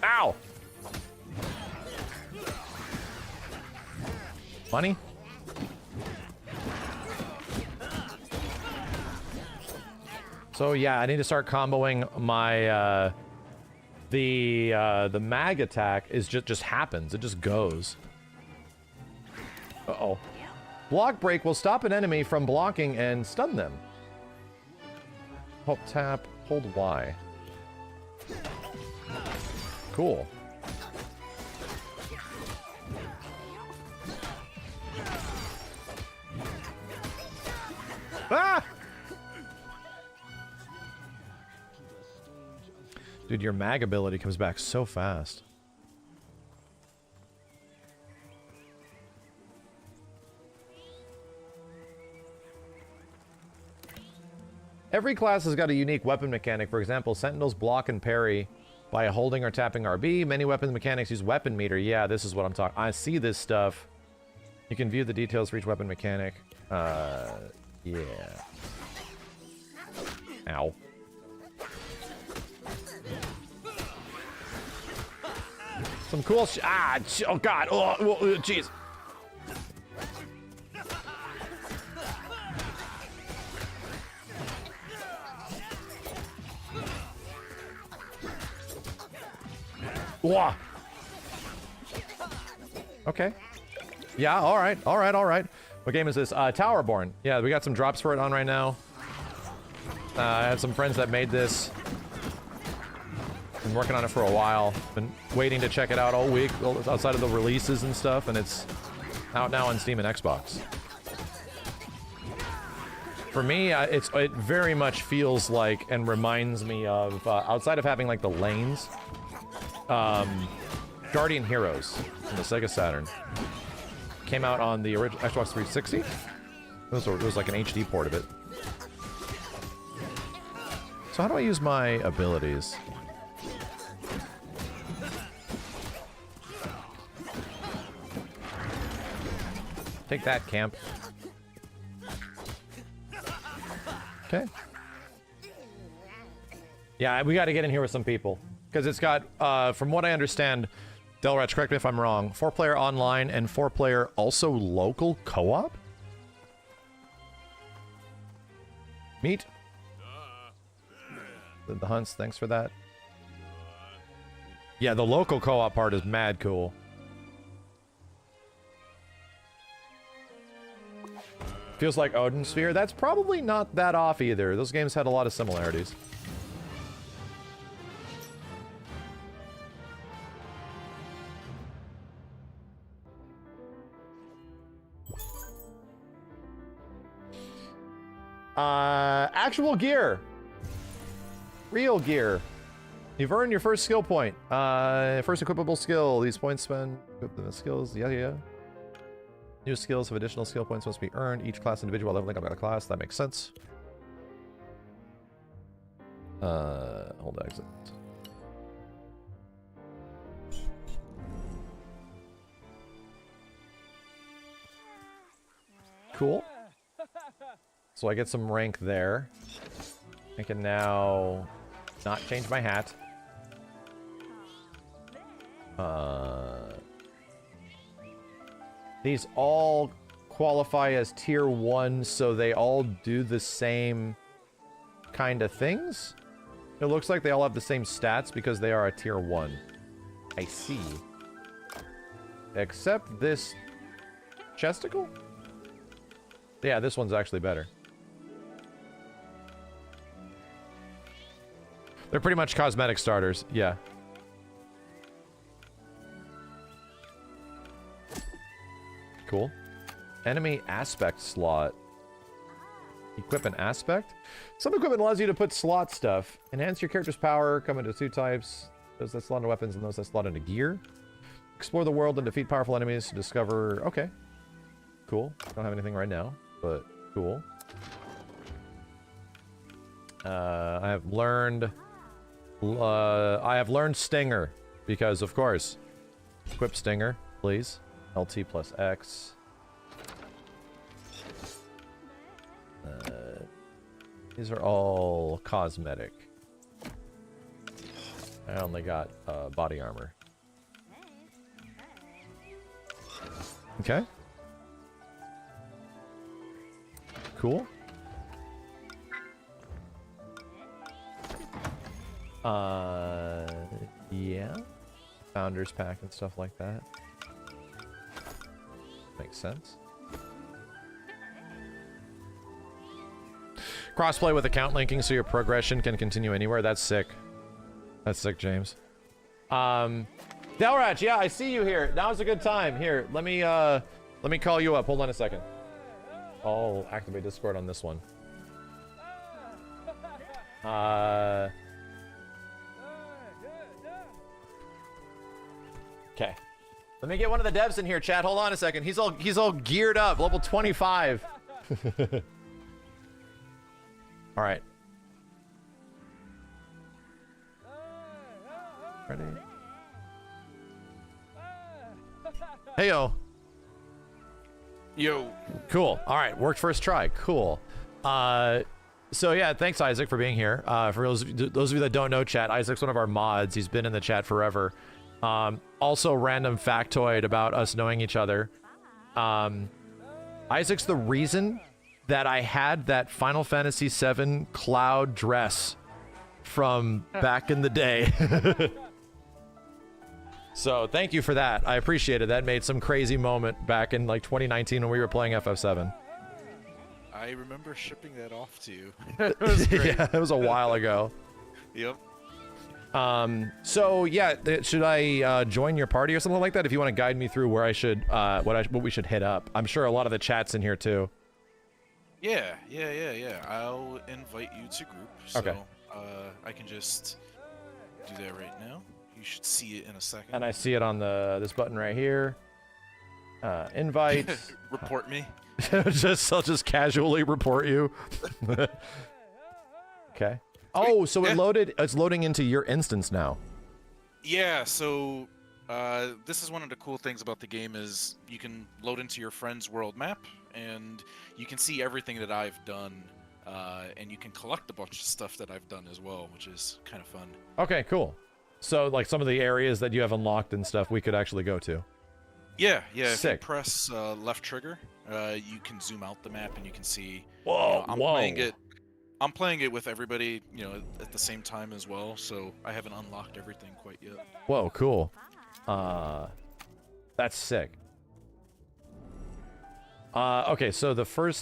Ow! Money? So yeah, I need to start comboing my the mag attack is just happens. It just goes. Uh-oh. Block break will stop an enemy from blocking and stun them. Hold tap, hold Y. Cool. Ah! Dude, your mag ability comes back so fast. Every class has got a unique weapon mechanic. For example, Sentinels block and parry by holding or tapping RB. Many weapon mechanics use weapon meter. Yeah, this is what I'm talking. I see this stuff. You can view the details for each weapon mechanic. Yeah. Ow. Some cool oh god. Oh, jeez. Whoa. Okay. Yeah, alright. What game is this? Towerborne. Yeah, we got some drops for it on right now. I had some friends that made this. Been working on it for a while. Been waiting to check it out all week outside of the releases and stuff, and it's out now on Steam and Xbox. For me, it very much feels like and reminds me of, outside of having like the lanes, Guardian Heroes from the Sega Saturn. Came out on the original Xbox 360. It was like an HD port of it. So how do I use my abilities? Take that, camp. Okay. Yeah, we got to get in here with some people. Because it's got, from what I understand, Delratch, correct me if I'm wrong, 4-player online and 4-player also local co-op? Meet? The hunts, thanks for that. Yeah, the local co-op part is mad cool. Feels like Odin Sphere. That's probably not that off either. Those games had a lot of similarities. Actual gear. Real gear. You've earned your first skill point. First equipable skill. These points spend equip the skills. Yeah. New skills have additional skill points must be earned. Each class individual leveling up a class. That makes sense. Hold exit. Cool. So I get some rank there. I can now not change my hat. These all qualify as tier 1, so they all do the same kind of things. It looks like they all have the same stats because they are a tier 1. I see. Except this chesticle? Yeah, this one's actually better. They're pretty much cosmetic starters, yeah. Cool. Enemy aspect slot. Equip an aspect? Some equipment allows you to put slot stuff. Enhance your character's power, come into 2 types. Those that slot into weapons and those that slot into gear. Explore the world and defeat powerful enemies to discover... Okay. Cool. Don't have anything right now, but cool. I have learned Stinger, because of course. Equip Stinger, please. LT plus X. These are all cosmetic. I only got body armor. Okay. Cool. Yeah. Founders pack and stuff like that. Makes sense. Crossplay with account linking so your progression can continue anywhere. That's sick. That's sick, James. Delratch, yeah, I see you here. Now's a good time. Here, let me call you up. Hold on a second. I'll activate Discord on this one. Okay. Let me get one of the devs in here, chat. Hold on a second. He's all geared up. Level 25. All right. Ready? Heyo. Yo. Cool. All right. Worked first try. Cool. So yeah, thanks Isaac for being here. For those of you that don't know, chat, Isaac's one of our mods. He's been in the chat forever. Also, random factoid about us knowing each other. Isaac's the reason that I had that Final Fantasy VII Cloud dress from back in the day. So thank you for that. I appreciate it. That made some crazy moment back in like 2019 when we were playing FF7. I remember shipping that off to you. It was great. Yeah, it was a while ago. Yep. So yeah, should I join your party or something like that? If you want to guide me through where I should, what we should hit up. I'm sure a lot of the chat's in here too. Yeah. I'll invite you to group. So, okay. I can just do that right now. You should see it in a second. And I see it on this button right here. Invite. Report me. I'll just casually report you. Okay. Oh, so it's loading into your instance now. Yeah, so this is one of the cool things about the game is you can load into your friend's world map and you can see everything that I've done, and you can collect a bunch of stuff that I've done as well, which is kind of fun. Okay, cool. So like some of the areas that you have unlocked and stuff we could actually go to. Yeah. Sick. If you press left trigger, you can zoom out the map and you can see. Whoa, I'm playing it with everybody, at the same time as well, so I haven't unlocked everything quite yet. Whoa, cool. That's sick. Okay, so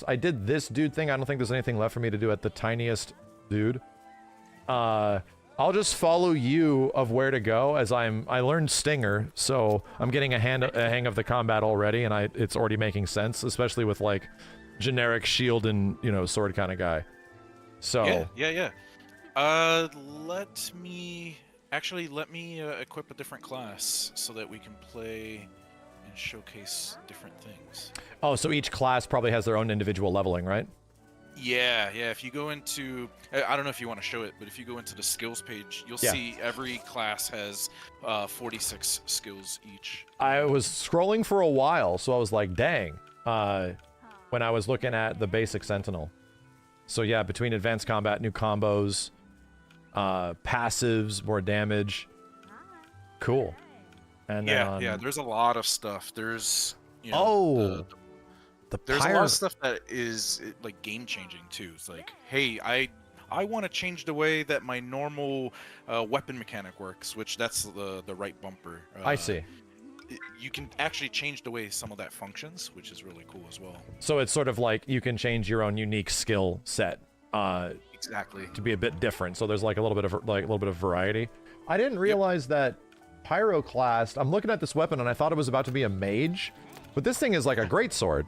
I did this dude thing. I don't think there's anything left for me to do at the tiniest dude. I'll just follow you of where to go as I learned Stinger, so I'm getting a hang of the combat already, and it's already making sense, especially with like generic shield and sword kind of guy. So yeah. Let me equip a different class so that we can play and showcase different things. Oh, so each class probably has their own individual leveling, right? Yeah. If you go into, I don't know if you want to show it, but if you go into the skills page, you'll see every class has 46 skills each. I was scrolling for a while, so I was like, dang, when I was looking at the basic Sentinel. So yeah, between advanced combat, new combos, passives, more damage. Cool. And yeah, there's a lot of stuff. There's there's a lot of stuff that is like game changing too. It's like, hey, I want to change the way that my normal weapon mechanic works, which that's the right bumper. I see. You can actually change the way some of that functions, which is really cool as well. So it's sort of like you can change your own unique skill set. Exactly. To be a bit different. So there's like a little bit of variety. I didn't realize that Pyroclast. I'm looking at this weapon and I thought it was about to be a mage, but this thing is like a greatsword.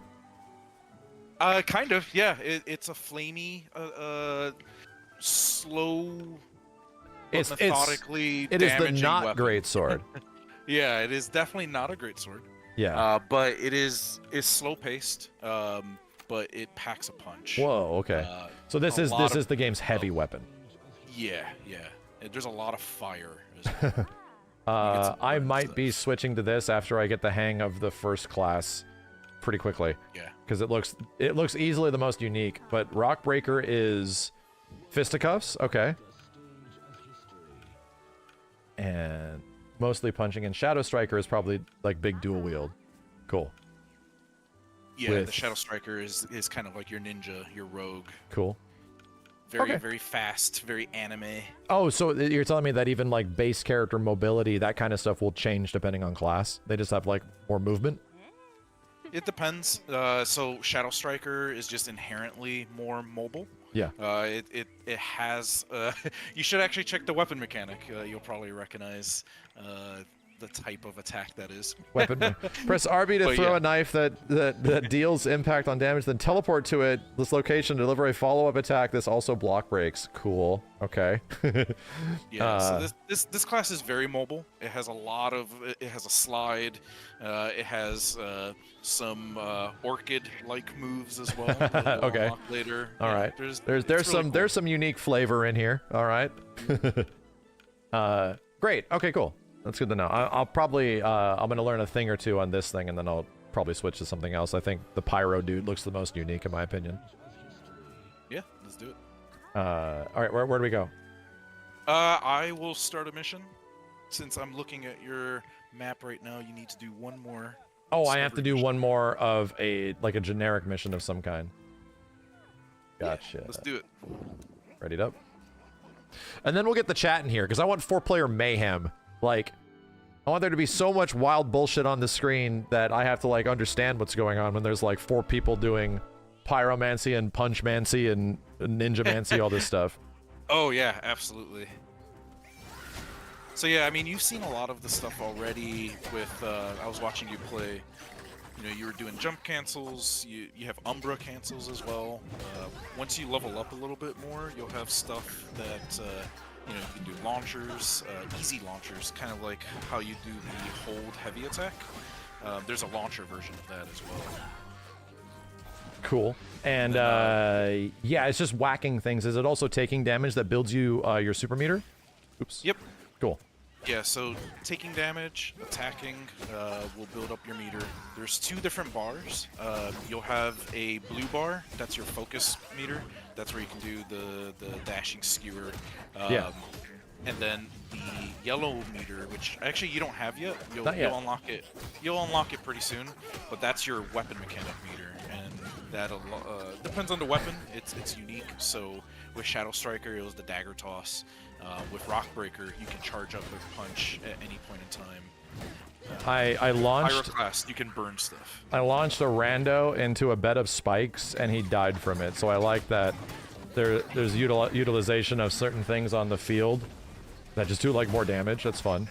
Kind of, yeah. It's a flamey, slow, it's methodically it is the not weapon. great sword. Yeah, it is definitely not a great sword. Yeah. But it's slow paced. But it packs a punch. Whoa. Okay. So this is the game's heavy weapon. Yeah. There's a lot of fire. I might be switching to this after I get the hang of the first class pretty quickly. Yeah. Because it looks easily the most unique. But Rockbreaker is fisticuffs. Okay. And mostly punching. And Shadow Striker is probably like big dual wield. Cool. Yeah, the Shadow Striker is kind of like your ninja, your rogue. Cool. Very, very fast, very anime. Oh, so you're telling me that even like base character mobility, that kind of stuff will change depending on class? They just have like more movement? It depends. So Shadow Striker is just inherently more mobile. Yeah. It has. You should actually check the weapon mechanic. You'll probably recognize the type of attack that is. Weapon. Press RB to throw a knife that deals impact on damage, then teleport to this location to deliver a follow-up attack. This also block breaks. Cool. Okay. Yeah. So this class is very mobile. It has a lot of. It has a slide. It has some orchid-like moves as well. Okay. Later. All right. There's some unique flavor in here. All right. Great. Okay. Cool. That's good to know. I'll probably I'm gonna learn a thing or two on this thing, and then I'll probably switch to something else. I think the pyro dude looks the most unique in my opinion. Yeah, let's do it. All right, where do we go? I will start a mission. Since I'm looking at your map right now, you need to do one more. Oh, I have to do one more of a generic mission of some kind. Gotcha. Yeah, let's do it. Readied up. And then we'll get the chat in here because I want 4-player mayhem. Like, I want there to be so much wild bullshit on the screen that I have to understand what's going on when there's 4 people doing pyromancy and punchmancy and ninjamancy, all this stuff. Oh yeah, absolutely. So yeah, I mean, you've seen a lot of the stuff already with, I was watching you play, you were doing jump cancels, you have Umbra cancels as well. Once you level up a little bit more, you'll have stuff that, you can do launchers, easy launchers, kind of like how you do the hold heavy attack. There's a launcher version of that as well. Cool. And yeah, it's just whacking things. Is it also taking damage that builds you your super meter? Oops. Yep. Cool. Yeah, so taking damage, attacking will build up your meter. There's 2 different bars. You'll have a blue bar, that's your focus meter. That's where you can do the dashing skewer. Yeah. And then the yellow meter, which actually you don't have yet. You'll unlock it. You'll unlock it pretty soon. But that's your weapon mechanic meter, and that depends on the weapon. It's unique. So with Shadow Striker, it was the dagger toss. With Rockbreaker, you can charge up with punch at any point in time. I launched. Pyro class, you can burn stuff. I launched a rando into a bed of spikes, and he died from it. So I like that. There's utilization of certain things on the field that just do more damage. That's fun.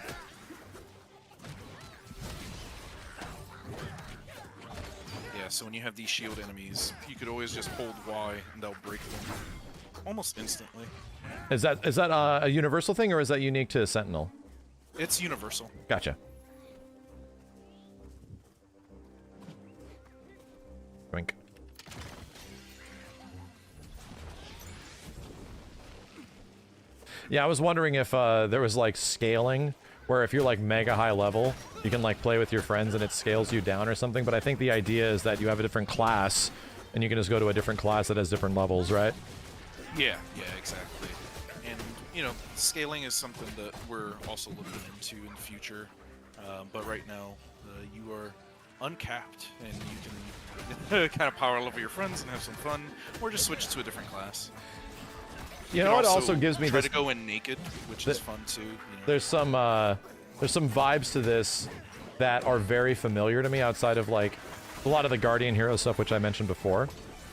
Yeah. So when you have these shield enemies, you could always just hold Y, and they'll break them almost instantly. Is that a universal thing, or is that unique to Sentinel? It's universal. Gotcha. Wink. Yeah, I was wondering if there was scaling, where if you're mega high level, you can play with your friends and it scales you down or something. But I think the idea is that you have a different class, and you can just go to a different class that has different levels, right? Yeah, exactly. And, scaling is something that we're also looking into in the future. But right now, you are uncapped, and you can kind of power level your friends and have some fun, or just switch to a different class. You know what also gives me try this... to go in naked, which is fun too. There's some vibes to this that are very familiar to me outside of a lot of the Guardian Hero stuff, which I mentioned before.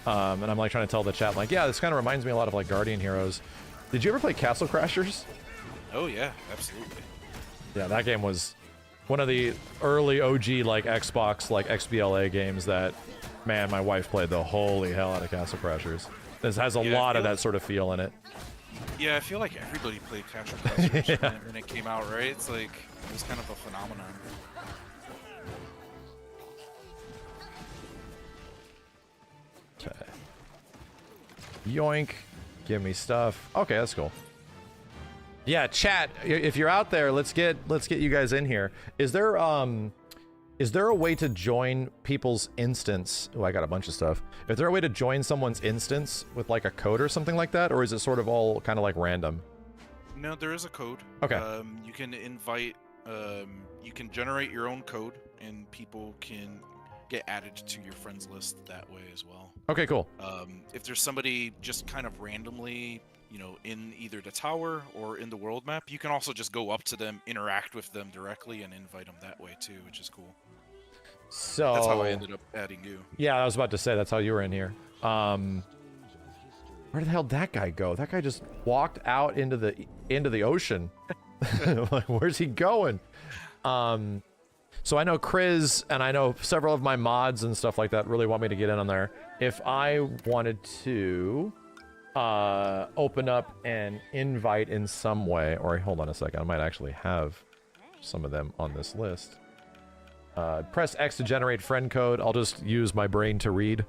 And I'm trying to tell the chat, yeah, this kind of reminds me a lot of Guardian Heroes. Did you ever play Castle Crashers? Oh yeah, absolutely. Yeah, that game was one of the early OG Xbox XBLA games that, man, my wife played the holy hell out of Castle Crashers. This has a lot of that sort of feel in it. Yeah, I feel like everybody played Castle Crashers when it came out, right? It's it was kind of a phenomenon. Okay. Yoink. Give me stuff. Okay, that's cool. Yeah, chat, if you're out there, let's get you guys in here. Is there a way to join people's instance? Oh, I got a bunch of stuff. Is there a way to join someone's instance with a code or something like that, or is it sort of all kind of random? No, there is a code. Okay. You can invite, you can generate your own code, and people can get added to your friends list that way as well. Okay, cool. If there's somebody just kind of randomly, you know, in either the tower or in the world map, you can also just go up to them, interact with them directly, and invite them that way too, which is cool. So that's how I ended up adding you. Yeah, I was about to say that's how you were in here. Where the hell did that guy go? That guy just walked out into the ocean. Like, where's he going? So I know Chris and I know several of my mods and stuff like that really want me to get in on there. If I wanted to open up an invite in some way, or hold on a second, I might actually have some of them on this list. Press X to generate friend code. I'll just use my brain to read.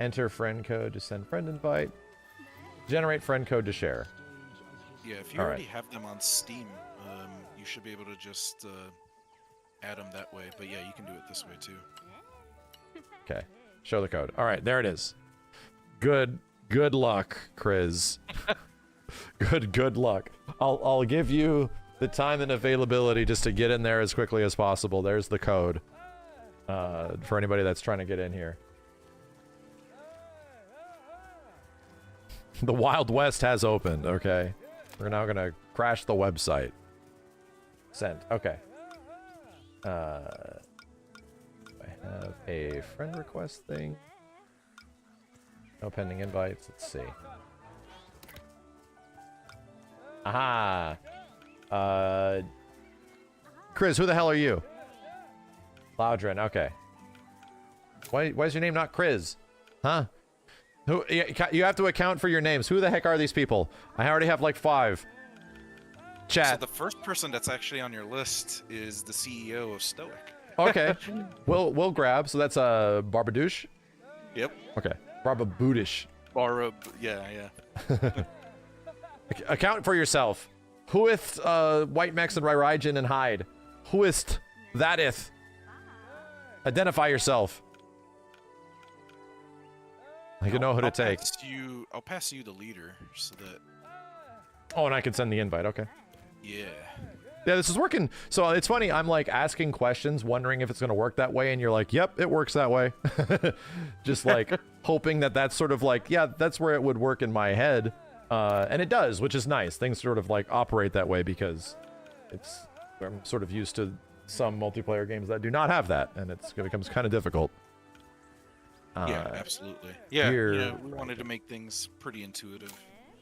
Enter friend code to send friend invite. Generate friend code to share. Yeah, if you already have them on Steam, you should be able to just add them that way. But yeah, you can do it this way too. Okay, show the code. All right, there it is. Good luck, Chris. good luck. I'll give you the time and availability just to get in there as quickly as possible. There's the code for anybody that's trying to get in here. The Wild West has opened, okay? We're now gonna crash the website. Send, okay. I have a friend request thing. No pending invites, let's see. Aha! Chris, who the hell are you? Loudrin, okay. Why is your name not Chris? Huh? Who? You have to account for your names. Who the heck are these people? I already have like 5. Chat. So the first person that's actually on your list is the CEO of Stoic. Okay. we'll grab. So that's Barbadouche? Yep. Okay. Barbabootish. Yeah. Account for yourself. Whoist White Max and Raijin and Hyde? Whoist thatith? Identify yourself. I can know who to take. I'll pass you the leader so that. Oh, and I can send the invite. Okay. Yeah. Yeah, this is working. So it's funny. I'm like asking questions, wondering if it's gonna work that way, and you're like, "Yep, it works that way." Just like hoping that that's sort of like, yeah, that's where it would work in my head, and it does, which is nice. Things sort of like operate that way because I'm sort of used to some multiplayer games that do not have that, and it becomes kind of difficult. Yeah, absolutely. Yeah, we wanted to make things pretty intuitive.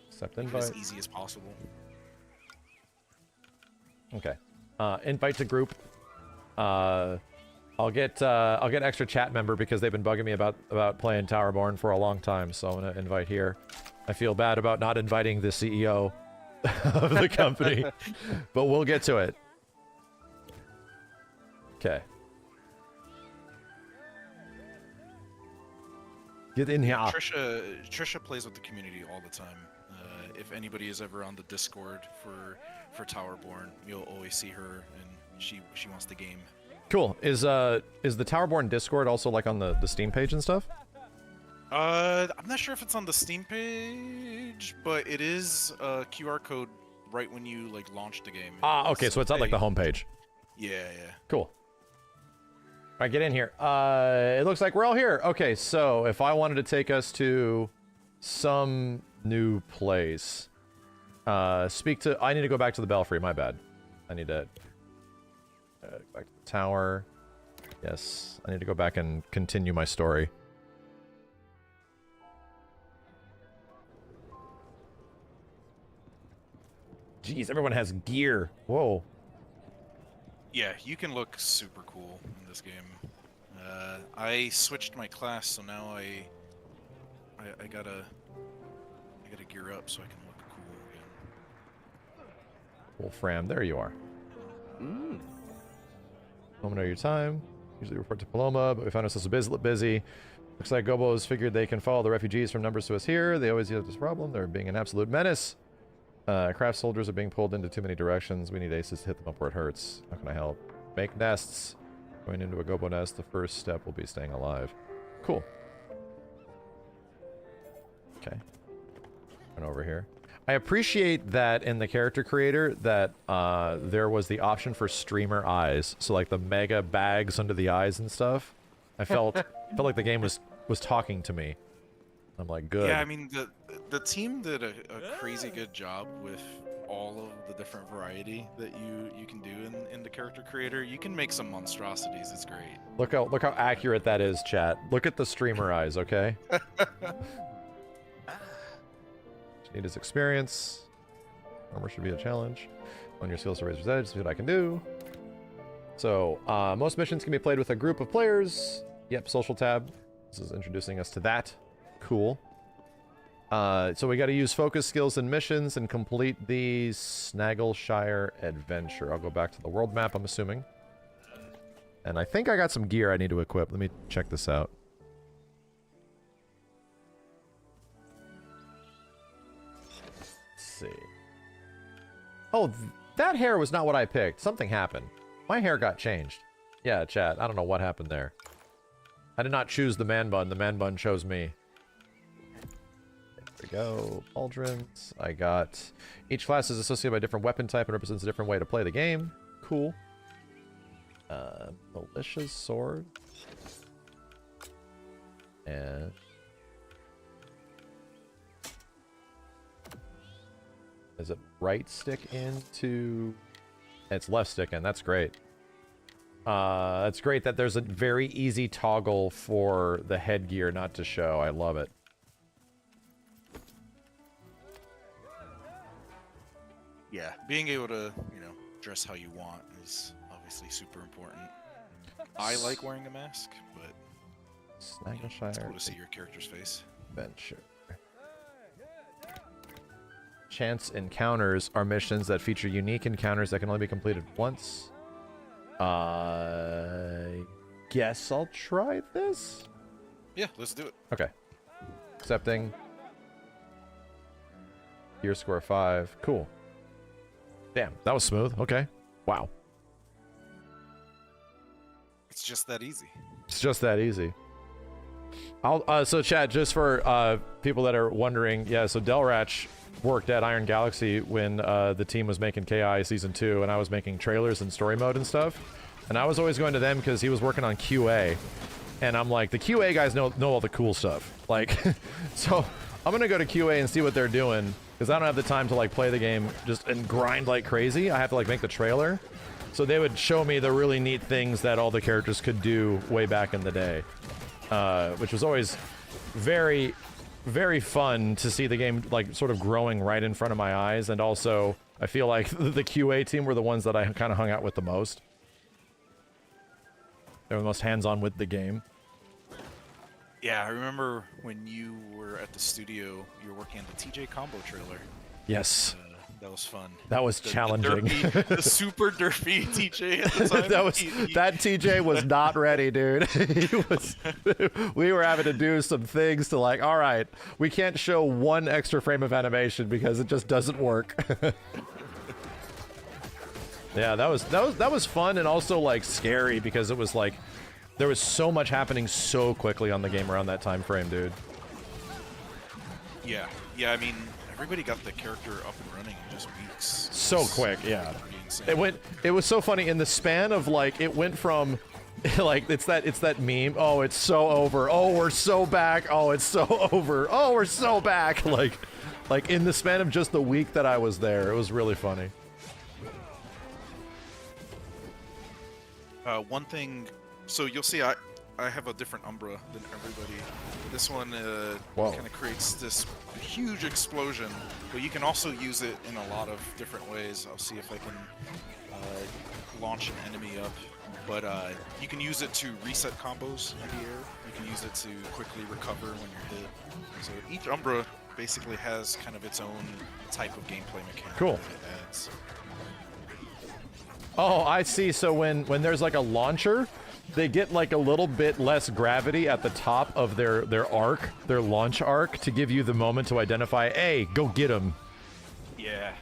Accept invite. As easy as possible. Okay. Invite to group. I'll get extra chat member because they've been bugging me about playing Towerborne for a long time, so I'm gonna invite here. I feel bad about not inviting the CEO of the company, but we'll get to it. Okay. Get in here. Trisha plays with the community all the time. If anybody is ever on the Discord for Towerborne, you'll always see her, and she wants the game. Cool. Is the Towerborne Discord also like on the Steam page and stuff? I'm not sure if it's on the Steam page, but it is a QR code right when you like launch the game. Ah, okay, so it's not like the homepage. Yeah. Cool. All right, get in here. It looks like we're all here. Okay, so if I wanted to take us to some new place, I need to go back to the Belfry, my bad. I need to go back to the tower. Yes, I need to go back and continue my story. Jeez, everyone has gear. Whoa. Yeah, you can look super cool in this game. I switched my class, so now I gotta gear up so I can look cool again. Wolfram, there you are. Moment of your time. Usually report to Paloma, but we found ourselves a bit busy. Looks like Gobos figured they can follow the refugees from numbers to us here. They always have this problem. They're being an absolute menace. Craft soldiers are being pulled into too many directions. We need aces to hit them up where it hurts. How can I help? Make nests. Going into a gobo nest, the first step will be staying alive. Cool. Okay. Run over here. I appreciate that in the character creator that there was the option for streamer eyes. So like the mega bags under the eyes and stuff. I felt like the game was talking to me. I'm like, good. Yeah, I mean the team did a crazy good job with all of the different variety that you can do in the character creator. You can make some monstrosities. It's great. Look how accurate that is, chat. Look at the streamer eyes, okay? Need his experience. Armor should be a challenge. On your skills to raise percentage, see what I can do. So, most missions can be played with a group of players. Yep, social tab. This is introducing us to that. Cool. So we got to use focus skills and missions and complete the Snaggleshire adventure. I'll go back to the world map, I'm assuming. And I think I got some gear I need to equip. Let me check this out. See. Oh, that hair was not what I picked. Something happened. My hair got changed. Yeah, chat. I don't know what happened there. I did not choose the man bun. The man bun chose me. There we go. Pauldrons. I got... Each class is associated by a different weapon type and represents a different way to play the game. Cool. Militia's sword. And... Is it right stick into... It's left stick in. That's great. That's great that there's a very easy toggle for the headgear not to show. I love it. Yeah, being able to, dress how you want is obviously super important. I like wearing a mask, but Snaggleshire. it's cool to see your character's face. Adventure. Chance encounters are missions that feature unique encounters that can only be completed once. Guess I'll try this? Yeah, let's do it. Okay. Accepting. Gear score 5. Cool. Damn, that was smooth. Okay. Wow. It's just that easy. It's just that easy. So chat, just for people that are wondering, yeah, so Delratch worked at Iron Galaxy when the team was making KI Season 2, and I was making trailers and story mode and stuff. And I was always going to them because he was working on QA. And I'm like, the QA guys know all the cool stuff. Like, so I'm going to go to QA and see what they're doing, because I don't have the time to, like, play the game and grind like crazy. I have to, like, make the trailer. So they would show me the really neat things that all the characters could do way back in the day. Which was always very... very fun to see the game like sort of growing right in front of my eyes, and also I feel like the QA team were the ones that I kind of hung out with the most. They were the most hands-on with the game. Yeah, I remember when you were at the studio, you were working on the TJ combo trailer. Yes. That was fun. That was challenging. The super derpy TJ at the time. That TJ was not ready, dude. We were having to do some things to, like, all right, we can't show one extra frame of animation because it just doesn't work. Yeah, that was fun and also, like, scary because it was like there was so much happening so quickly on the game around that time frame, dude. Yeah, I mean, everybody got the character up and running in just weeks. So quick, yeah. It was so funny in the span of, like, it went from like it's that meme, oh, it's so over, oh, we're so back, oh, it's so over, oh, we're so back, like in the span of just the week that I was there. It was really funny. One thing, so you'll see I have a different Umbra than everybody. This one kind of creates this huge explosion, but you can also use it in a lot of different ways. I'll see if I can launch an enemy up, but you can use it to reset combos in the air. You can use it to quickly recover when you're hit. So each Umbra basically has kind of its own type of gameplay mechanic. Cool. That it adds. Oh, I see. So when there's like a launcher, they get like a little bit less gravity at the top of their arc, their launch arc, to give you the moment to identify, hey, go get him. Yeah.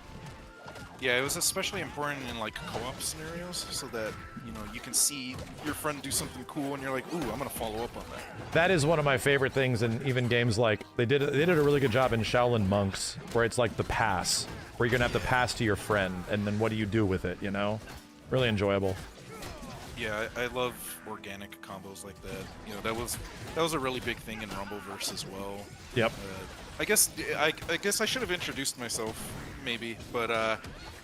Yeah, it was especially important in like co-op scenarios, so that you can see your friend do something cool, and you're like, ooh, I'm gonna follow up on that. That is one of my favorite things in even games like they did a really good job in Shaolin Monks, where it's like the pass, where you're gonna have to pass to your friend, and then what do you do with it? Really enjoyable. Yeah, I love organic combos like that. That was a really big thing in Rumbleverse as well. Yep. I guess I should have introduced myself, maybe, but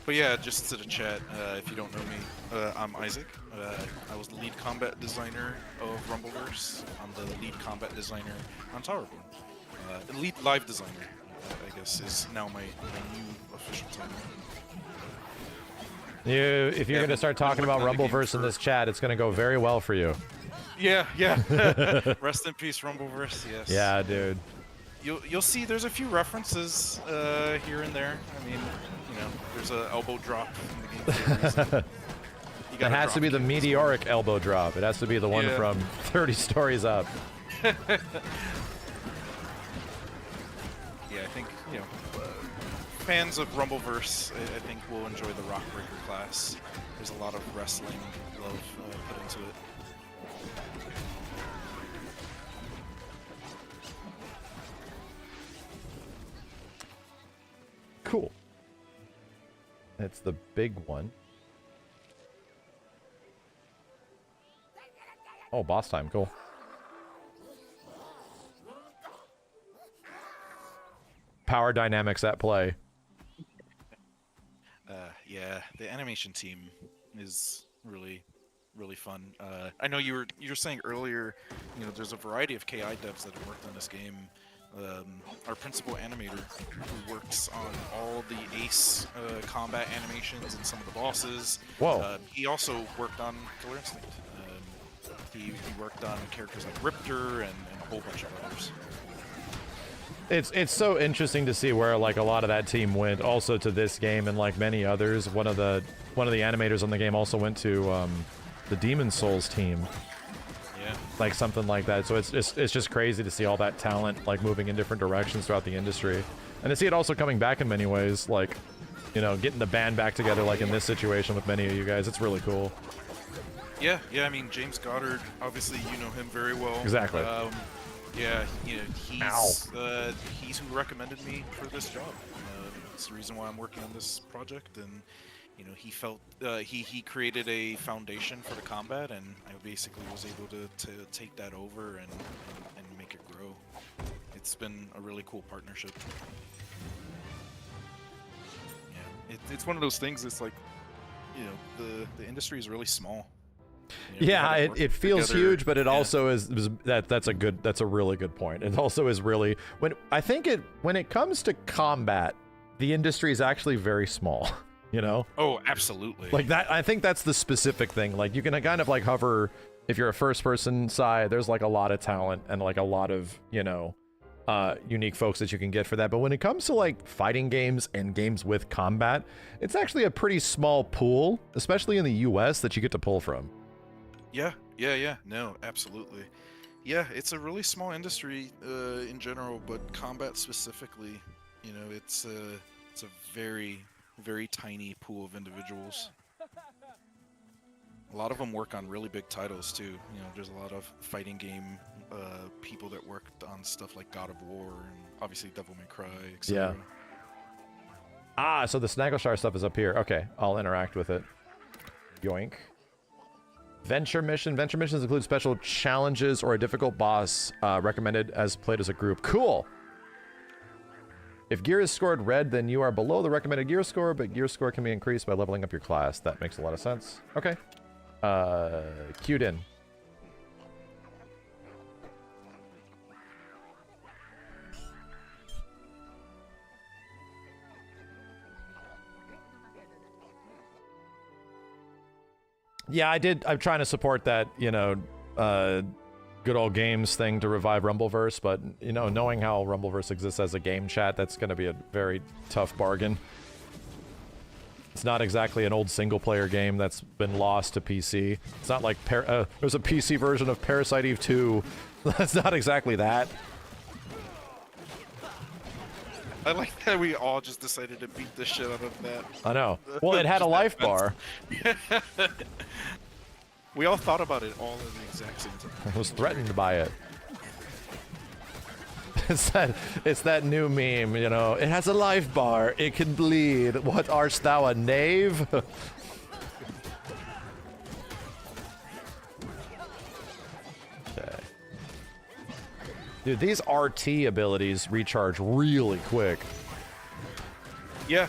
yeah, just to the chat, if you don't know me, I'm Isaac. I was the lead combat designer of Rumbleverse. I'm the lead combat designer on Towerborne. The lead live designer, I guess, is now my new official title. If you're gonna start talking about Rumbleverse in this chat, it's gonna go very well for you. Yeah. Rest in peace, Rumbleverse. Yes. Yeah, dude. You'll see there's a few references here and there. I mean, there's an elbow drop in the game for a reason. It has to be the meteoric elbow drop. It has to be the one from 30 stories up. Yeah, I think, fans of Rumbleverse, I think, will enjoy the Rockbreaker class. There's a lot of wrestling love put into it. Cool. It's the big one. Oh, boss time. Cool. Power dynamics at play. Yeah, the animation team is really fun. I know you were saying earlier, there's a variety of KI devs that have worked on this game. Our principal animator, who works on all the Ace combat animations and some of the bosses. Whoa. He also worked on Killer Instinct. He worked on characters like Riptor and a whole bunch of others. It's so interesting to see where like a lot of that team went also to this game, and like many others. One of the animators on the game also went to the Demon Souls team. Yeah. Like something like that. So it's just crazy to see all that talent like moving in different directions throughout the industry, and to see it also coming back in many ways, like getting the band back together like in this situation with many of you guys. It's really cool. Yeah. I mean, James Goddard, obviously you know him very well. Exactly. Yeah, he's who recommended me for this job. It's the reason why I'm working on this project, and he felt he created a foundation for the combat, and I basically was able to take that over and make it grow. It's been a really cool partnership. Yeah, it's one of those things. It's like, the industry is really small. Yeah, it feels huge, but it also is that's a really good point. It also is really when it comes to combat, the industry is actually very small, Oh, absolutely. Like that, I think that's the specific thing. Like you can kind of like hover if you're a first person side, there's like a lot of talent and like a lot of, unique folks that you can get for that. But when it comes to like fighting games and games with combat, it's actually a pretty small pool, especially in the US, that you get to pull from. Yeah. No, absolutely. Yeah, it's a really small industry in general, but combat specifically, it's a very, very tiny pool of individuals. A lot of them work on really big titles too. There's a lot of fighting game people that worked on stuff like God of War and obviously Devil May Cry, etc. Yeah. So the Snaggleshire stuff is up here. Okay, I'll interact with it. Yoink. Venture missions include special challenges or a difficult boss recommended as played as a group. Cool. If gear is scored red, then you are below the recommended gear score, but gear score can be increased by leveling up your class. That makes a lot of sense. Okay. Queued in. Yeah, I'm trying to support that, good old games thing to revive Rumbleverse, but, knowing how Rumbleverse exists as a game chat, that's going to be a very tough bargain. It's not exactly an old single-player game that's been lost to PC. It's not like there's a PC version of Parasite Eve 2. That's not exactly that. I like that we all just decided to beat the shit out of that. I know. Well, it had a life bar. We all thought about it all at the exact same time. I was threatened by it. It's that new meme, you know. It has a life bar. It can bleed. What art thou, a knave? Okay. Dude, these RT abilities recharge really quick. Yeah.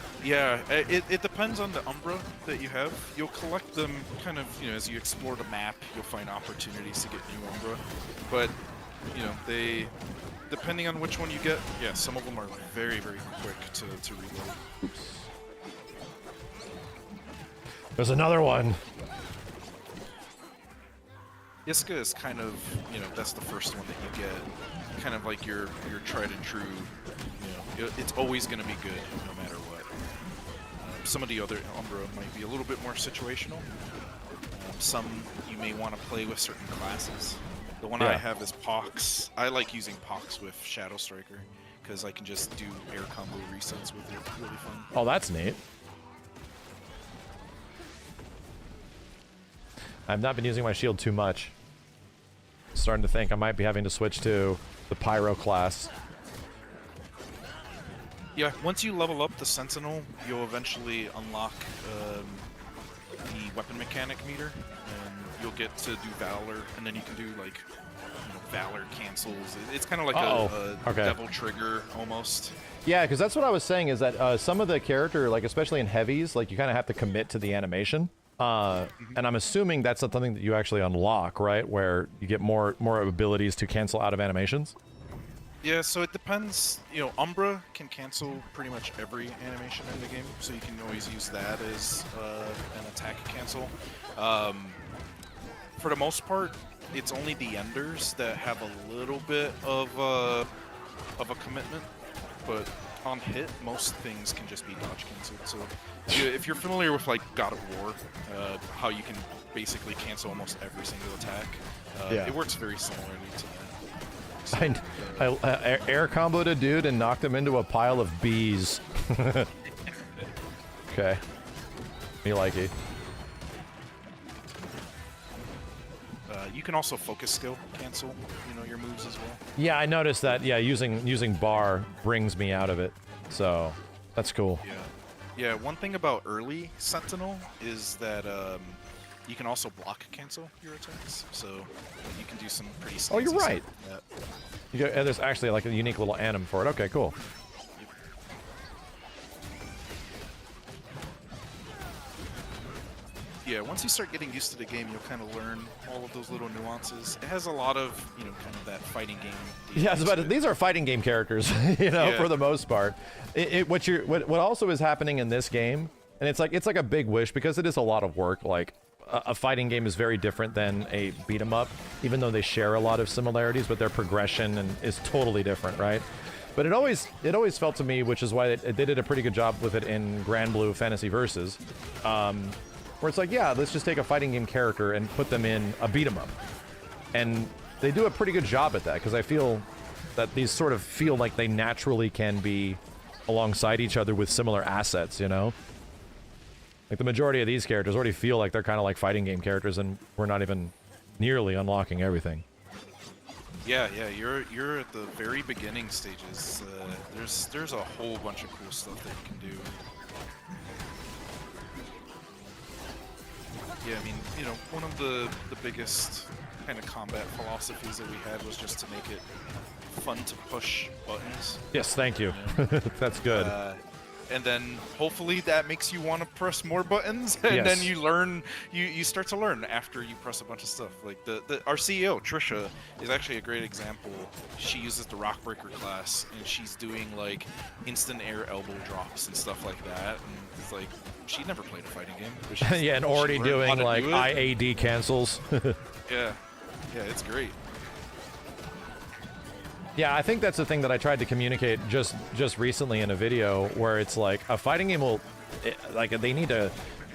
It depends on the Umbra that you have. You'll collect them kind of, you know, as you explore the map, you'll find opportunities to get new Umbra. But, you know, they, depending on which one you get, yeah, some of them are very, very quick to reload. Oops. There's another one. Iska is kind of, you know, that's the first one that you get. Kind of like your tried and true, you know, it's always going to be good no matter what. Some of the other Umbra might be a little bit more situational. Some you may want to play with certain classes. The one I have is Pox. I like using Pox with Shadow Striker because I can just do air combo resets with it. Really fun. Oh, that's neat. I've not been using my shield too much. Starting to think I might be having to switch to the Pyro class. Yeah, once you level up the Sentinel, you'll eventually unlock the weapon mechanic meter, and you'll get to do Valor, and then you can do like, you know, Valor cancels. It's kind of like a Devil Trigger almost. Yeah, because that's what I was saying is that some of the character, like especially in heavies, like you kind of have to commit to the animation. And I'm assuming that's something that you actually unlock, right? Where you get more abilities to cancel out of animations. Yeah, so it depends. You know, Umbra can cancel pretty much every animation in the game, so you can always use that as an attack cancel. For the most part, it's only the Enders that have a little bit of a commitment, but on hit, most things can just be dodge canceled. So if you're familiar with like God of War, how you can basically cancel almost every single attack, it works very similarly to that. So, I air comboed a dude and knocked him into a pile of bees. Okay. Me like it. You can also focus skill cancel, you know, your moves as well. Yeah, I noticed that. Yeah, using bar brings me out of it, so that's cool. Yeah. One thing about early Sentinel is that you can also block cancel your attacks, so you can do some pretty. Oh, you're right. Yeah. There's actually like a unique little anim for it. Okay, cool. Yeah, once you start getting used to the game, you'll kind of learn all of those little nuances. It has a lot of, you know, kind of that fighting game. Yeah, but these are fighting game characters, you know, for the most part. What also is happening in this game, and it's like a big wish because it is a lot of work. Like a fighting game is very different than a beat 'em up, even though they share a lot of similarities, but their progression is totally different, right? But it always felt to me, which is why they did a pretty good job with it in Grand Blue Fantasy Versus. Where it's like, yeah, let's just take a fighting game character and put them in a beat 'em up. And they do a pretty good job at that, because I feel that these sort of feel like they naturally can be alongside each other with similar assets, you know? Like the majority of these characters already feel like they're kind of like fighting game characters, and we're not even nearly unlocking everything. Yeah, you're at the very beginning stages. There's a whole bunch of cool stuff that you can do. Yeah, I mean, you know, one of the biggest kind of combat philosophies that we had was just to make it fun to push buttons. Yes, thank you. You know? That's good. And then hopefully that makes you want to press more buttons, and then you learn, you start to learn after you press a bunch of stuff. Like our CEO Trisha is actually a great example. She uses the Rockbreaker class, and she's doing like instant air elbow drops and stuff like that. And it's like she never played a fighting game. But yeah, and already doing like IAD cancels. Yeah, it's great. Yeah, I think that's the thing that I tried to communicate just recently in a video, where it's like a fighting game will, they need to,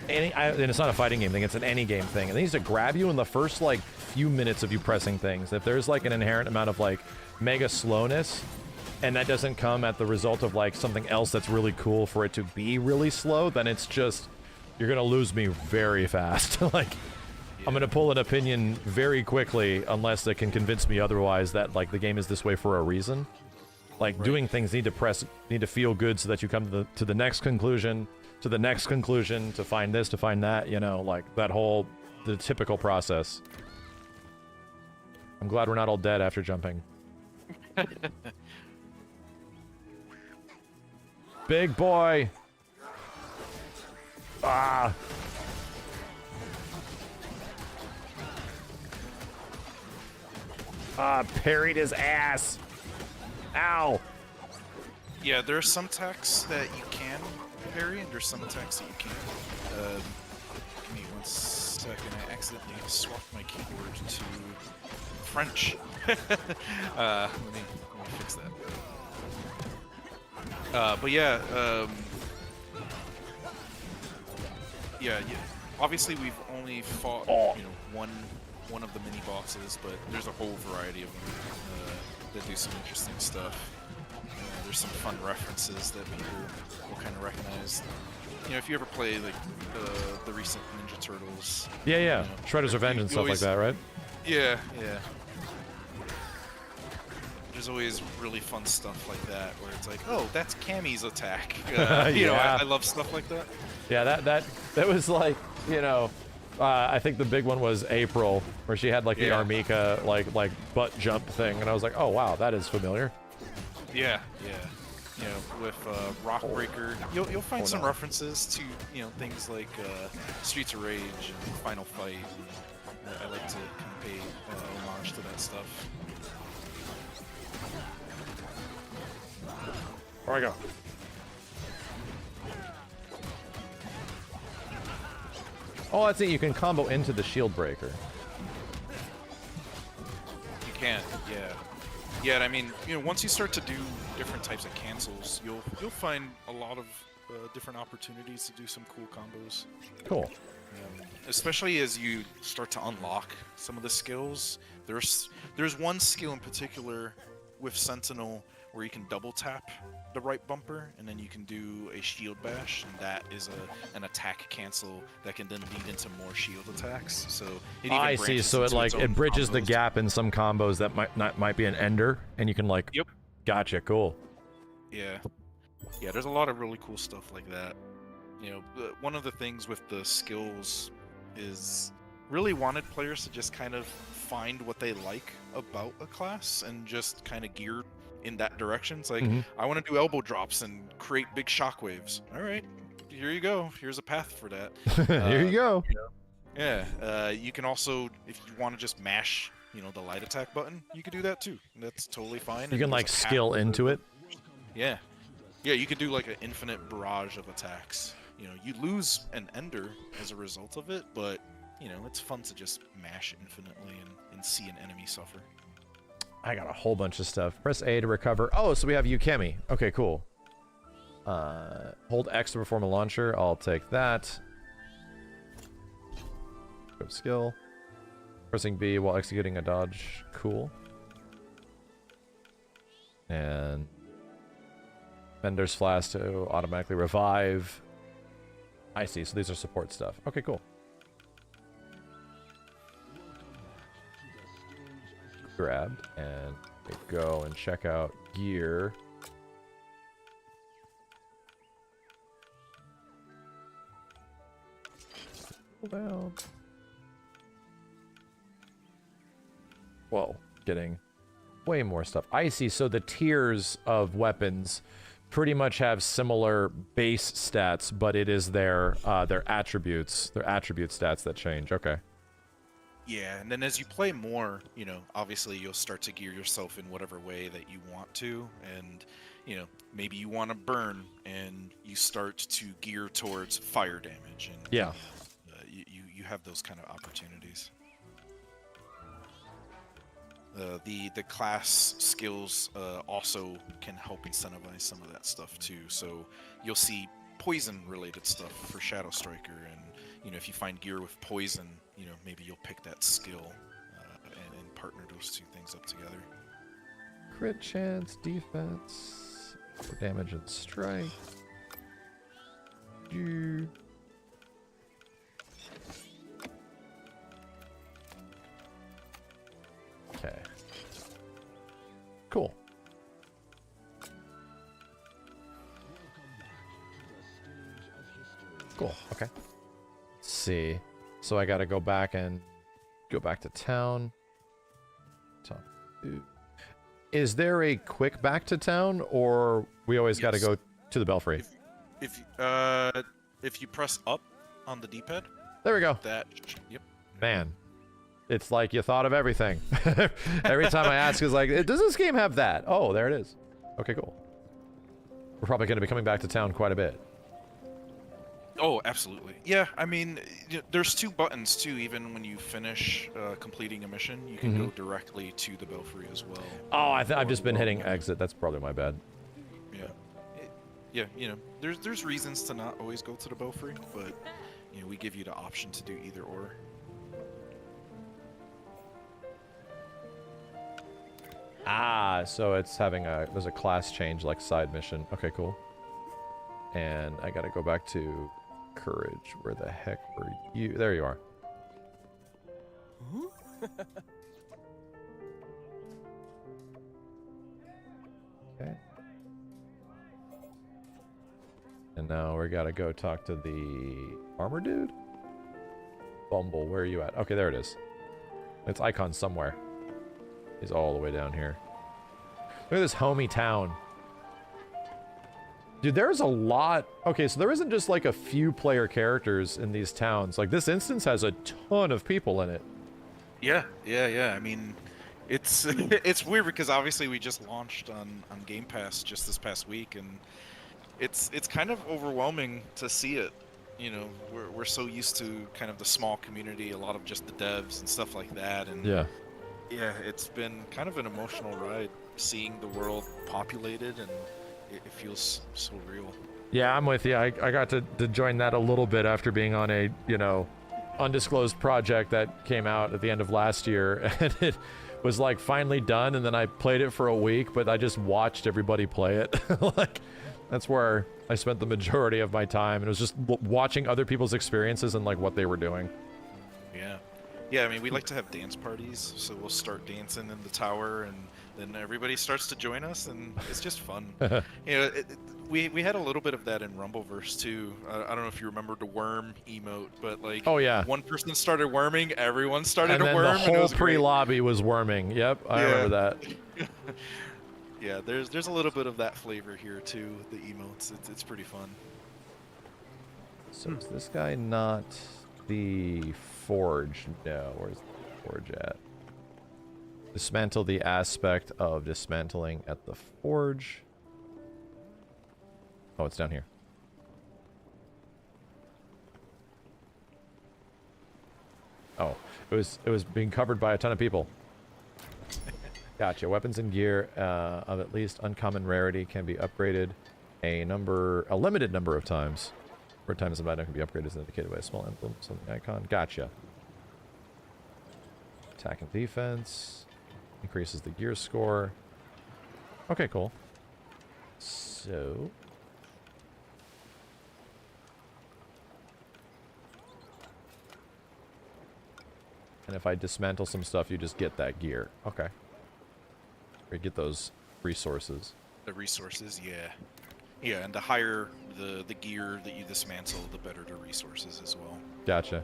and it's not a fighting game thing, it's an any game thing, and it needs to grab you in the first like few minutes of you pressing things. If there's like an inherent amount of like mega slowness, and that doesn't come at the result of like something else that's really cool for it to be really slow, then it's just, you're gonna lose me very fast. Like, I'm gonna pull an opinion very quickly unless they can convince me otherwise that like the game is this way for a reason. Like doing things need to feel good so that you come to the next conclusion, to the next conclusion, to find this, to find that, you know, like that whole, the typical process. I'm glad we're not all dead after jumping. Big boy! Ah! Ah, parried his ass! Ow! Yeah, there are some attacks that you can parry, and there's some attacks that you can't. Give me 1 second, I accidentally swapped my keyboard to French. let me fix that. But yeah, yeah. Obviously, we've only fought you know one of the mini bosses, but there's a whole variety of them that do some interesting stuff. There's some fun references that people will kind of recognize. You know, if you ever play like the recent Ninja Turtles. Yeah, yeah. You know, Shredder's Revenge and stuff like that, right? Yeah, yeah. There's always really fun stuff like that, where it's like, oh, that's Cammy's attack. You know, I love stuff like that. Yeah, that was like, you know, I think the big one was April, where she had like the Armika like butt jump thing, and I was like, oh wow, that is familiar. Yeah, yeah. You know, with Rockbreaker, you'll find some references to, you know, things like Streets of Rage and Final Fight. And I like to kind of pay homage to that stuff. Where I go? Oh, that's it. You can combo into the shield breaker. You can, yeah. Yeah, and I mean, you know, once you start to do different types of cancels, you'll find a lot of different opportunities to do some cool combos. Cool. Especially as you start to unlock some of the skills. There's one skill in particular with Sentinel where you can double tap the right bumper, and then you can do a shield bash, and that is an attack cancel that can then lead into more shield attacks. So it even I see. So it bridges the gap in some combos that might be an ender, and you can like. Yep. Gotcha. Cool. Yeah. Yeah. There's a lot of really cool stuff like that. You know, one of the things with the skills is really wanted players to just kind of find what they like about a class and just kind of gear in that direction. It's like, I want to do elbow drops and create big shockwaves. All right, here you go. Here's a path for that. Here you go. Yeah. You can also, if you want to just mash, you know, the light attack button, you could do that too. That's totally fine. You can like skill into it. Yeah. Yeah, you could do like an infinite barrage of attacks. You know, you lose an ender as a result of it, but, you know, it's fun to just mash infinitely and see an enemy suffer. I got a whole bunch of stuff. Press A to recover. Oh, so we have Yukemi. Okay, cool. Hold X to perform a launcher. I'll take that. Equip skill. Pressing B while executing a dodge. Cool. And Bender's Flask to automatically revive. I see. So these are support stuff. Okay, cool. Grabbed, and we go and check out gear. Pull down. Whoa, getting way more stuff. I see. So the tiers of weapons pretty much have similar base stats, but it is their attribute stats that change. Okay. Yeah, and then as you play more, you know, obviously you'll start to gear yourself in whatever way that you want to, and, you know, maybe you want to burn, and you start to gear towards fire damage, and yeah, you have those kind of opportunities. The class skills also can help incentivize some of that stuff too. So you'll see poison related stuff for Shadow Striker, and, you know, if you find gear with poison, you know, maybe you'll pick that skill and partner those two things up together. crit chance, defense, for damage and strike. You. Okay. Cool. Cool. Okay. Let's see. So I got to go back to town. Is there a quick back to town, or we always got to go to the belfry? If you press up on the D-pad. There we go. Yep. Man, it's like you thought of everything. Every time I ask, is like, does this game have that? Oh, there it is. Okay, cool. We're probably going to be coming back to town quite a bit. Oh, absolutely. Yeah, I mean, there's 2 buttons too. Even when you finish completing a mission, you can go directly to the belfry as well. Oh, I've just been hitting exit. That's probably my bad. Yeah. Yeah, you know, there's reasons to not always go to the belfry, but you know, we give you the option to do either or. Ah, so it's having there's a class change like side mission. Okay, cool. And I gotta go back to courage. Where the heck were you? There you are. Okay. And now we gotta go talk to the armor dude? Bumble, where are you at? Okay, there it is. Its icon somewhere. He's all the way down here. Look at this homie town. Dude, there's a lot. Okay, so there isn't just like a few player characters in these towns. Like this instance has a ton of people in it. Yeah. I mean, it's it's weird because obviously we just launched on Game Pass just this past week, and it's kind of overwhelming to see it. You know, we're so used to kind of the small community, a lot of just the devs and stuff like that, and yeah, it's been kind of an emotional ride seeing the world populated, and it feels so real. Yeah, I'm with you. I got to join that a little bit after being on a, you know, undisclosed project that came out at the end of last year, and it was like finally done, and then I played it for a week, but I just watched everybody play it. Like, that's where I spent the majority of my time, and it was just watching other people's experiences and like what they were doing. Yeah, I mean, we like to have dance parties, so we'll start dancing in the tower, and then everybody starts to join us, and it's just fun. You know, we had a little bit of that in Rumbleverse too. I don't know if you remember the worm emote, but like, oh yeah, one person started worming, everyone started and to worm, the whole and it was pre-lobby was worming. Yep, I remember that. Yeah, there's a little bit of that flavor here too. The emotes, it's pretty fun. So is this guy not the forge? No, where's the forge at? Dismantle the aspect of dismantling at the forge. Oh, it's down here. Oh, it was being covered by a ton of people. Gotcha. Weapons and gear of at least uncommon rarity can be upgraded a limited number of times. For times the item can be upgraded as indicated by a small emblem on the icon. Gotcha. Attack and defense. Increases the gear score. Okay, cool. So... and if I dismantle some stuff, you just get that gear. Okay. Or you get those resources. The resources, yeah. Yeah, and the higher the gear that you dismantle, the better the resources as well. Gotcha.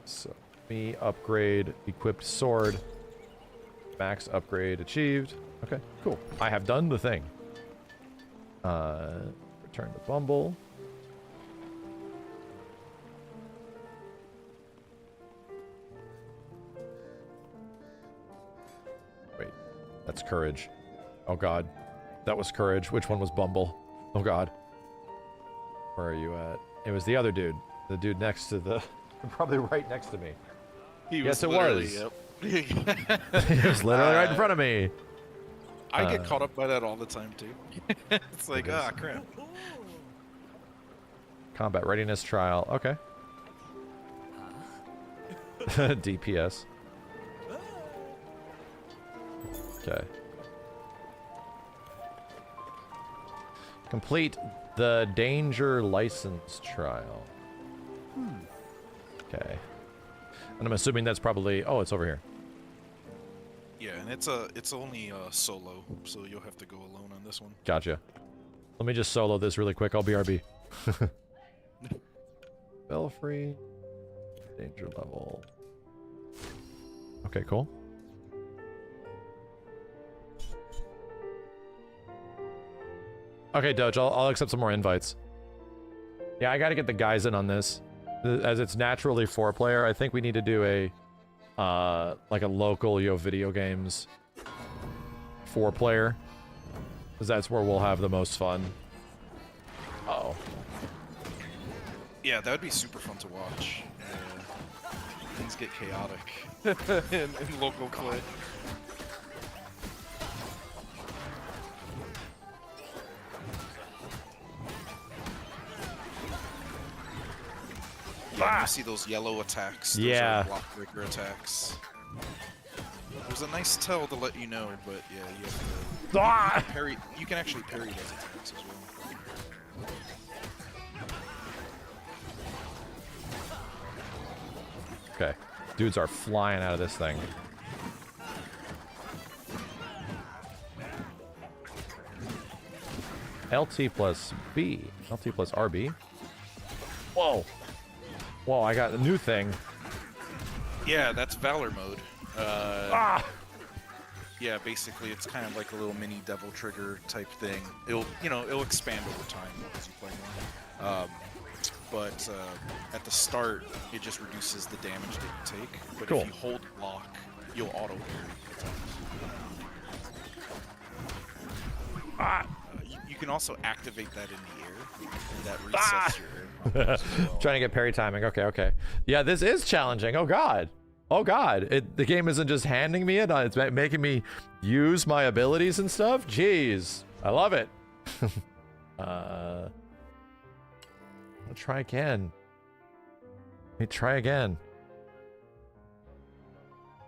So, me upgrade equipped sword. Max upgrade achieved. Okay, cool. I have done the thing. Return to Bumble. Wait, that's courage. Oh god. That was courage. Which one was Bumble? Oh god. Where are you at? It was the other dude. The dude next to the... probably right next to me. Yes, it was. Yep. It was literally right in front of me. I get caught up by that all the time too. It's like, ah, crap. Combat readiness trial. Okay. Okay. Complete the danger license trial. Okay. And I'm assuming that's probably... Oh, it's over here. Yeah, and it's only solo, so you'll have to go alone on this one. Gotcha. Let me just solo this really quick. I'll BRB. Belfry. Danger level. Okay, cool. Okay, Doge, I'll accept some more invites. Yeah, I gotta get the guys in on this. As it's naturally 4-player, I think we need to do a, like a local, video games 4-player. Because that's where we'll have the most fun. Uh-oh. Yeah, that would be super fun to watch. Things get chaotic in local play. Yeah, you see those yellow attacks. Those Yeah. are block breaker attacks. There's a nice tell to let you know, but yeah, you have to parry. You can actually parry those attacks as well. Okay. Dudes are flying out of this thing. LT plus B. LT plus RB. Whoa. Whoa, I got a new thing. Yeah, that's Valor mode. Yeah, basically it's kind of like a little mini Devil Trigger type thing. It'll expand over time as you play more. But at the start, it just reduces the damage that you take. But Cool. if you hold block, you'll auto parry. You can also activate that in the air, and that resets your air. As well. Trying to get parry timing. Okay, okay. Yeah, this is challenging. Oh god. Oh god. The game isn't just handing me it, it's making me use my abilities and stuff. Jeez. I love it. I'll try again. Let me try again.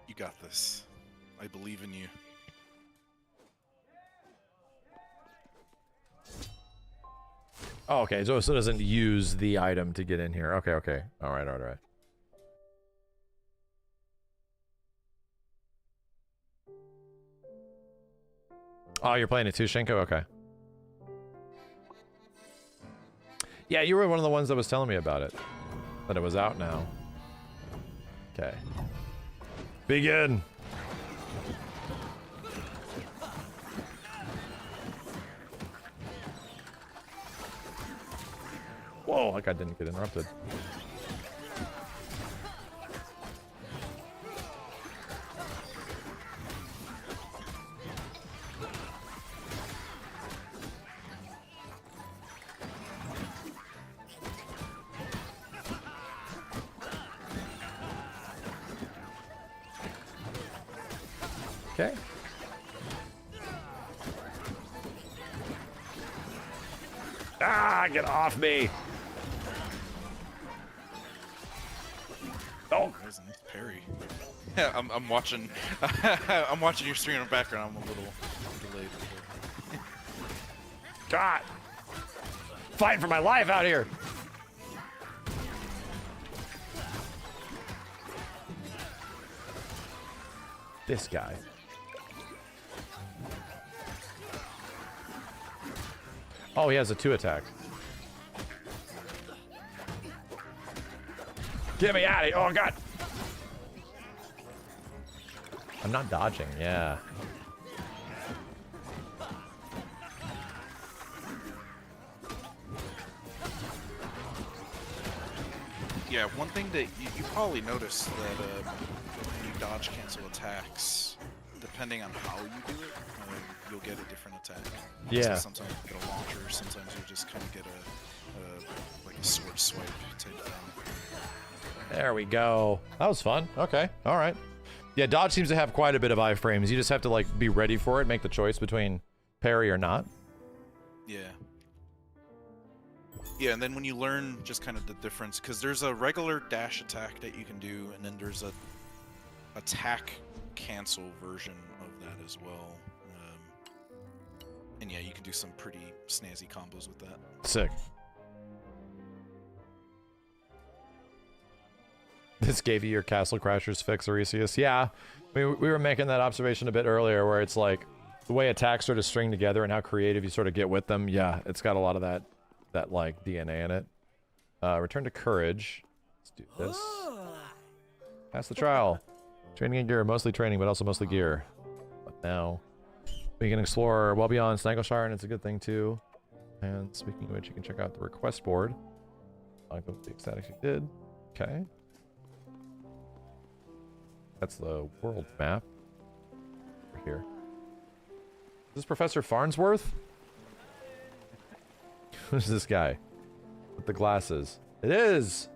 You got this. I believe in you. Oh, okay. So it doesn't use the item to get in here. Okay, okay. All right, all right. Oh, you're playing it too, Shinko? Okay. Yeah, you were one of the ones that was telling me about it. That it was out now. Okay. Begin! Whoa, that guy didn't get interrupted. Okay. Ah, get off me! Oh, There's a nice parry. Yeah, I'm watching. I'm watching your stream in the background. I'm a little delayed. God! Fighting for my life out here! This guy. Oh, he has a 2 attack. Get me out of here! Oh, God! I'm not dodging, yeah. Yeah, one thing that you probably noticed that when you dodge cancel attacks, depending on how you do it, you'll get a different attack. Yeah. So sometimes you get a launcher, sometimes you just kind of get a like a sword swipe type thing. There we go. That was fun. Okay. All right. Yeah, dodge seems to have quite a bit of iframes. You just have to like be ready for it, make the choice between parry or not. Yeah. Yeah, and then when you learn just kind of the difference, because there's a regular dash attack that you can do, and then there's a attack cancel version of that as well. And yeah, you can do some pretty snazzy combos with that. Sick. This gave you your Castle Crashers fix, Oresius. Yeah, we were making that observation a bit earlier, where it's like the way attacks sort of string together and how creative you sort of get with them. Yeah, it's got a lot of that like DNA in it. Return to courage. Let's do this. Pass the trial. Training and gear, mostly training, but also mostly gear. But now we can explore well beyond Snaggleshire, and it's a good thing too. And speaking of which, you can check out the request board. I'll go with the ecstatic you did. Okay. That's the world map. Over here. Is this Professor Farnsworth? Who's this guy? With the glasses. It is!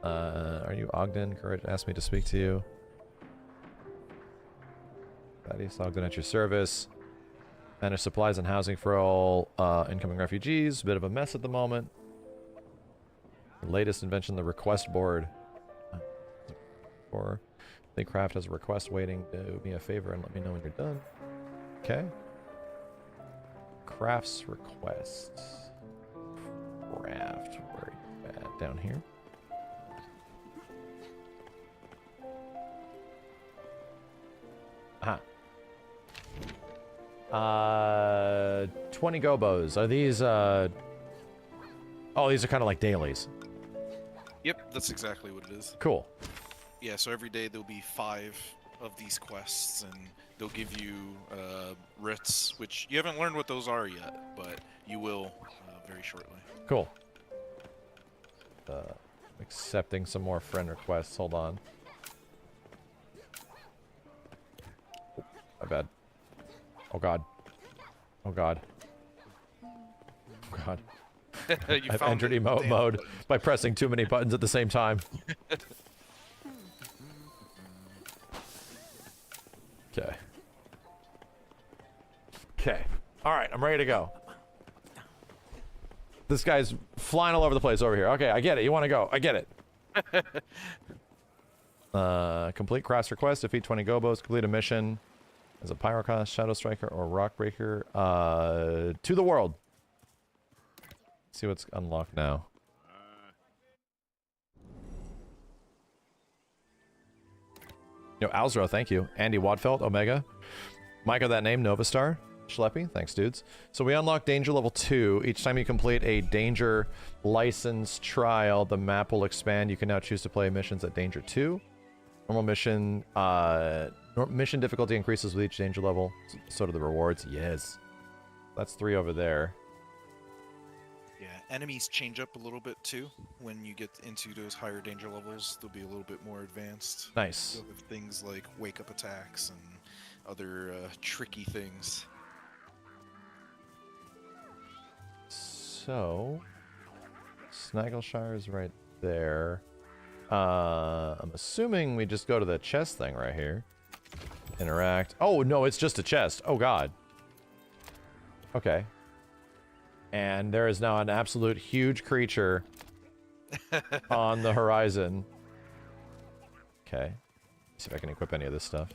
Are you Ogden? Courage asked me to speak to you. Thaddeus Ogden at your service. Manage supplies and housing for all incoming refugees. Bit of a mess at the moment. The latest invention, the request board. Or the craft has a request waiting. Do me a favor and let me know when you're done. Okay. Crafts request. Craft. Where are you at? Down here. Aha. 20 gobos. Are these, Oh, these are kind of like dailies. Yep, that's exactly what it is. Cool. Yeah, so every day there'll be 5 of these quests, and they'll give you writs, which you haven't learned what those are yet, but you will very shortly. Cool. Accepting some more friend requests. Hold on. Oh, my bad. Oh god. Oh god. Oh god. I've entered emote mode by pressing too many buttons at the same time. Okay. Okay. Alright, I'm ready to go. This guy's flying all over the place over here. Okay, I get it. You want to go. I get it. Complete cross request. Defeat 20 gobos. Complete a mission as a Pyroclast, Shadow Striker, or Rockbreaker. To the world. Let's see what's unlocked now. Yo, Alzro, thank you. Andy Wadfelt, Omega. Micah, that name, Novastar. Schleppy, thanks, dudes. So we unlock Danger Level 2. Each time you complete a Danger License trial, the map will expand. You can now choose to play missions at Danger 2. Normal mission, mission difficulty increases with each Danger level. So do the rewards. Yes. That's 3 over there. Yeah, enemies change up a little bit too. When you get into those higher danger levels, they'll be a little bit more advanced. Nice. You'll have things like wake-up attacks and other tricky things. So, Snaggleshire is right there. I'm assuming we just go to the chest thing right here. Interact. Oh, no, it's just a chest. Oh, God. Okay. And there is now an absolute huge creature on the horizon. Okay. Let's see if I can equip any of this stuff.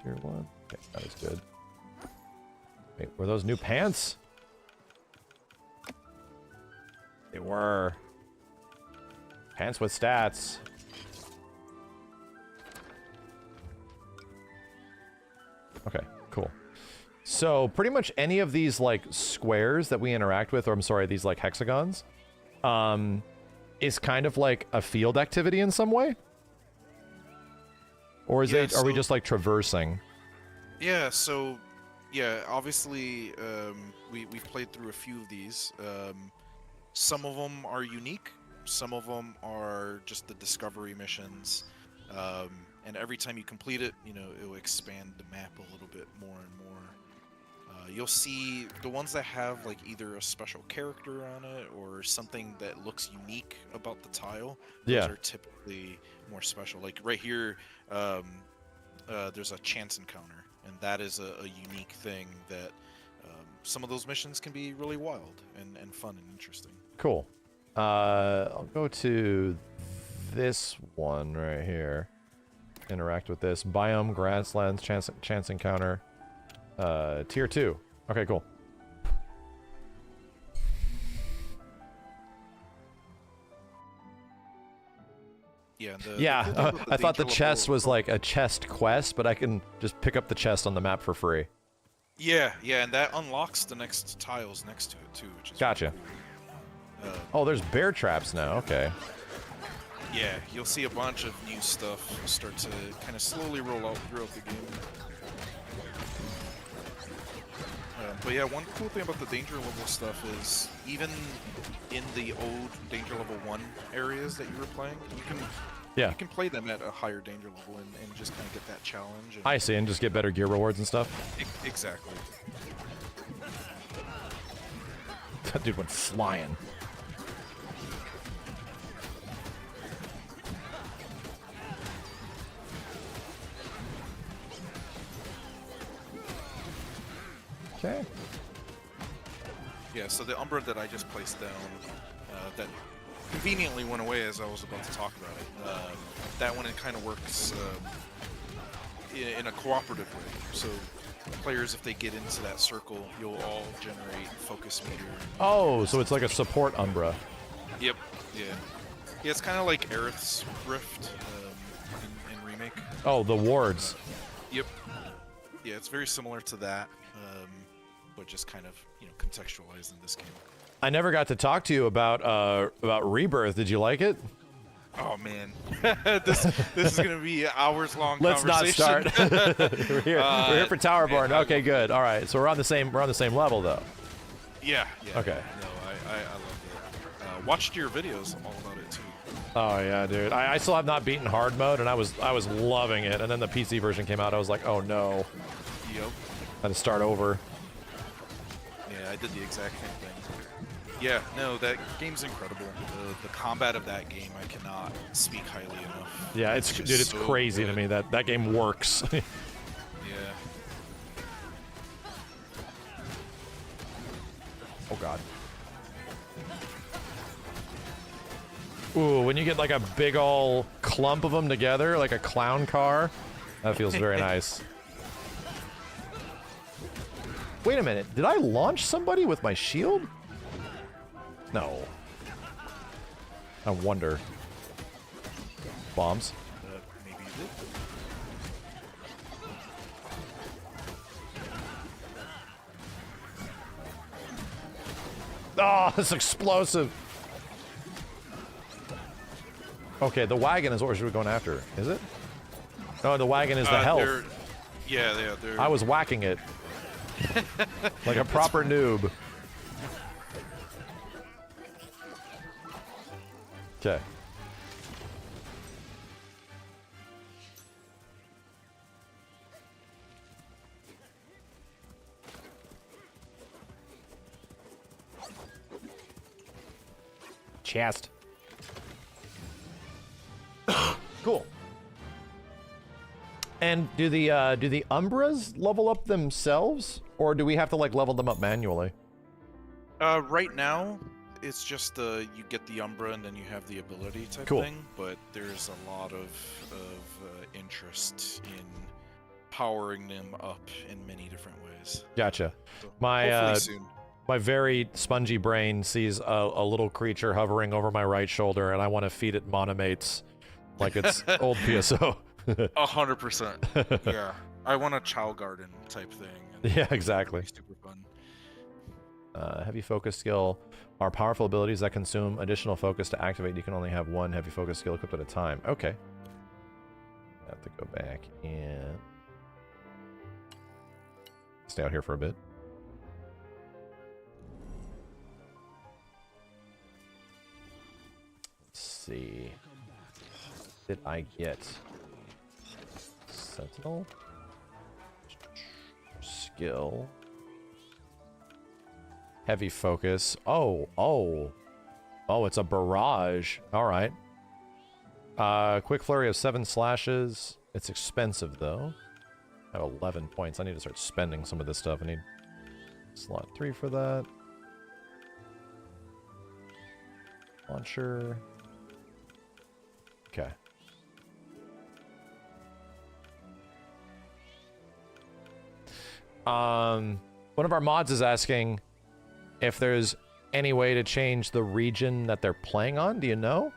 Tier 1. Okay, that is good. Wait, were those new pants? They were. Pants with stats. Okay, cool. So pretty much any of these like squares that we interact with, or I'm sorry, these like hexagons, is kind of like a field activity in some way? Or is it, are we just like traversing? Yeah, so yeah, obviously we've played through a few of these. Some of them are unique, some of them are just the discovery missions. And every time you complete it, you know, it'll expand the map a little bit more and more. You'll see the ones that have like either a special character on it or something that looks unique about the tile. Those are typically more special. Like right here, there's a chance encounter, and that is a unique thing that some of those missions can be really wild and fun and interesting. Cool. I'll go to this one right here. Interact with this. Biome, grasslands, chance encounter. Tier 2. Okay, cool. Yeah, I thought the chest was like a chest quest, but I can just pick up the chest on the map for free. Yeah, and that unlocks the next tiles next to it too, which is Gotcha. Really cool. Oh, there's bear traps now. Okay. Yeah, you'll see a bunch of new stuff start to kind of slowly roll out throughout the game. But yeah, one cool thing about the danger level stuff is even in the old danger level 1 areas that you were playing, you can play them at a higher danger level and just kind of get that challenge. And I see, and just get better gear rewards and stuff. Exactly. That dude went flying. Okay. Yeah, so the Umbra that I just placed down, that conveniently went away as I was about to talk about it. That one, it kind of works in a cooperative way. So players, if they get into that circle, you'll all generate focus meter. Oh, so it's like a support Umbra. Yep. Yeah. Yeah, it's kind of like Aerith's Rift in Remake. Oh, the wards. Yep. Yeah, it's very similar to that, but just kind of, contextualized in this game. I never got to talk to you about Rebirth. Did you like it? Oh man, this is gonna be an hours long. Let's not start. we're here for Towerborne. Yeah, Okay, good. All right, so we're on the same level though. Yeah. Okay. No, I love it. Watched your videos all about it too. Oh yeah, dude. I still have not beaten hard mode, and I was loving it. And then the PC version came out. I was like, oh no. Yep. I had to start over. Yeah, I did the exact same thing. Yeah, no, that game's incredible. The combat of that game, I cannot speak highly enough. Yeah, it's so crazy good. to me that game works. Yeah. Oh god. Ooh, when you get like a big ol' clump of them together, like a clown car, that feels very nice. Wait a minute, did I launch somebody with my shield? No. I wonder. Bombs? Maybe you did. Oh, it's explosive. Okay, the wagon is what we're going after, is it? No, the wagon is the health. They're... I was whacking it. Like a proper noob. Okay. Chest. Cool. And do the Umbras level up themselves, or do we have to like level them up manually? Right now, it's just you get the Umbra and then you have the ability type thing. But there's a lot of interest in powering them up in many different ways. Gotcha. So My soon. my very spongy brain sees a little creature hovering over my right shoulder, and I want to feed it monomates like it's old PSO. 100%. Yeah, I want a Chow Garden type thing. Yeah, exactly. Super fun. Heavy focus skill are powerful abilities that consume additional focus to activate. You can only have one heavy focus skill equipped at a time. Okay. I have to go back and stay out here for a bit. Let's see. Did I get Sentinel? Skill. Heavy focus. Oh, it's a barrage. All right. Quick flurry of 7 slashes. It's expensive though. I have 11 points. I need to start spending some of this stuff. I need Slot 3 for that. Launcher. Okay. One of our mods is asking if there's any way to change the region that they're playing on. Do you know?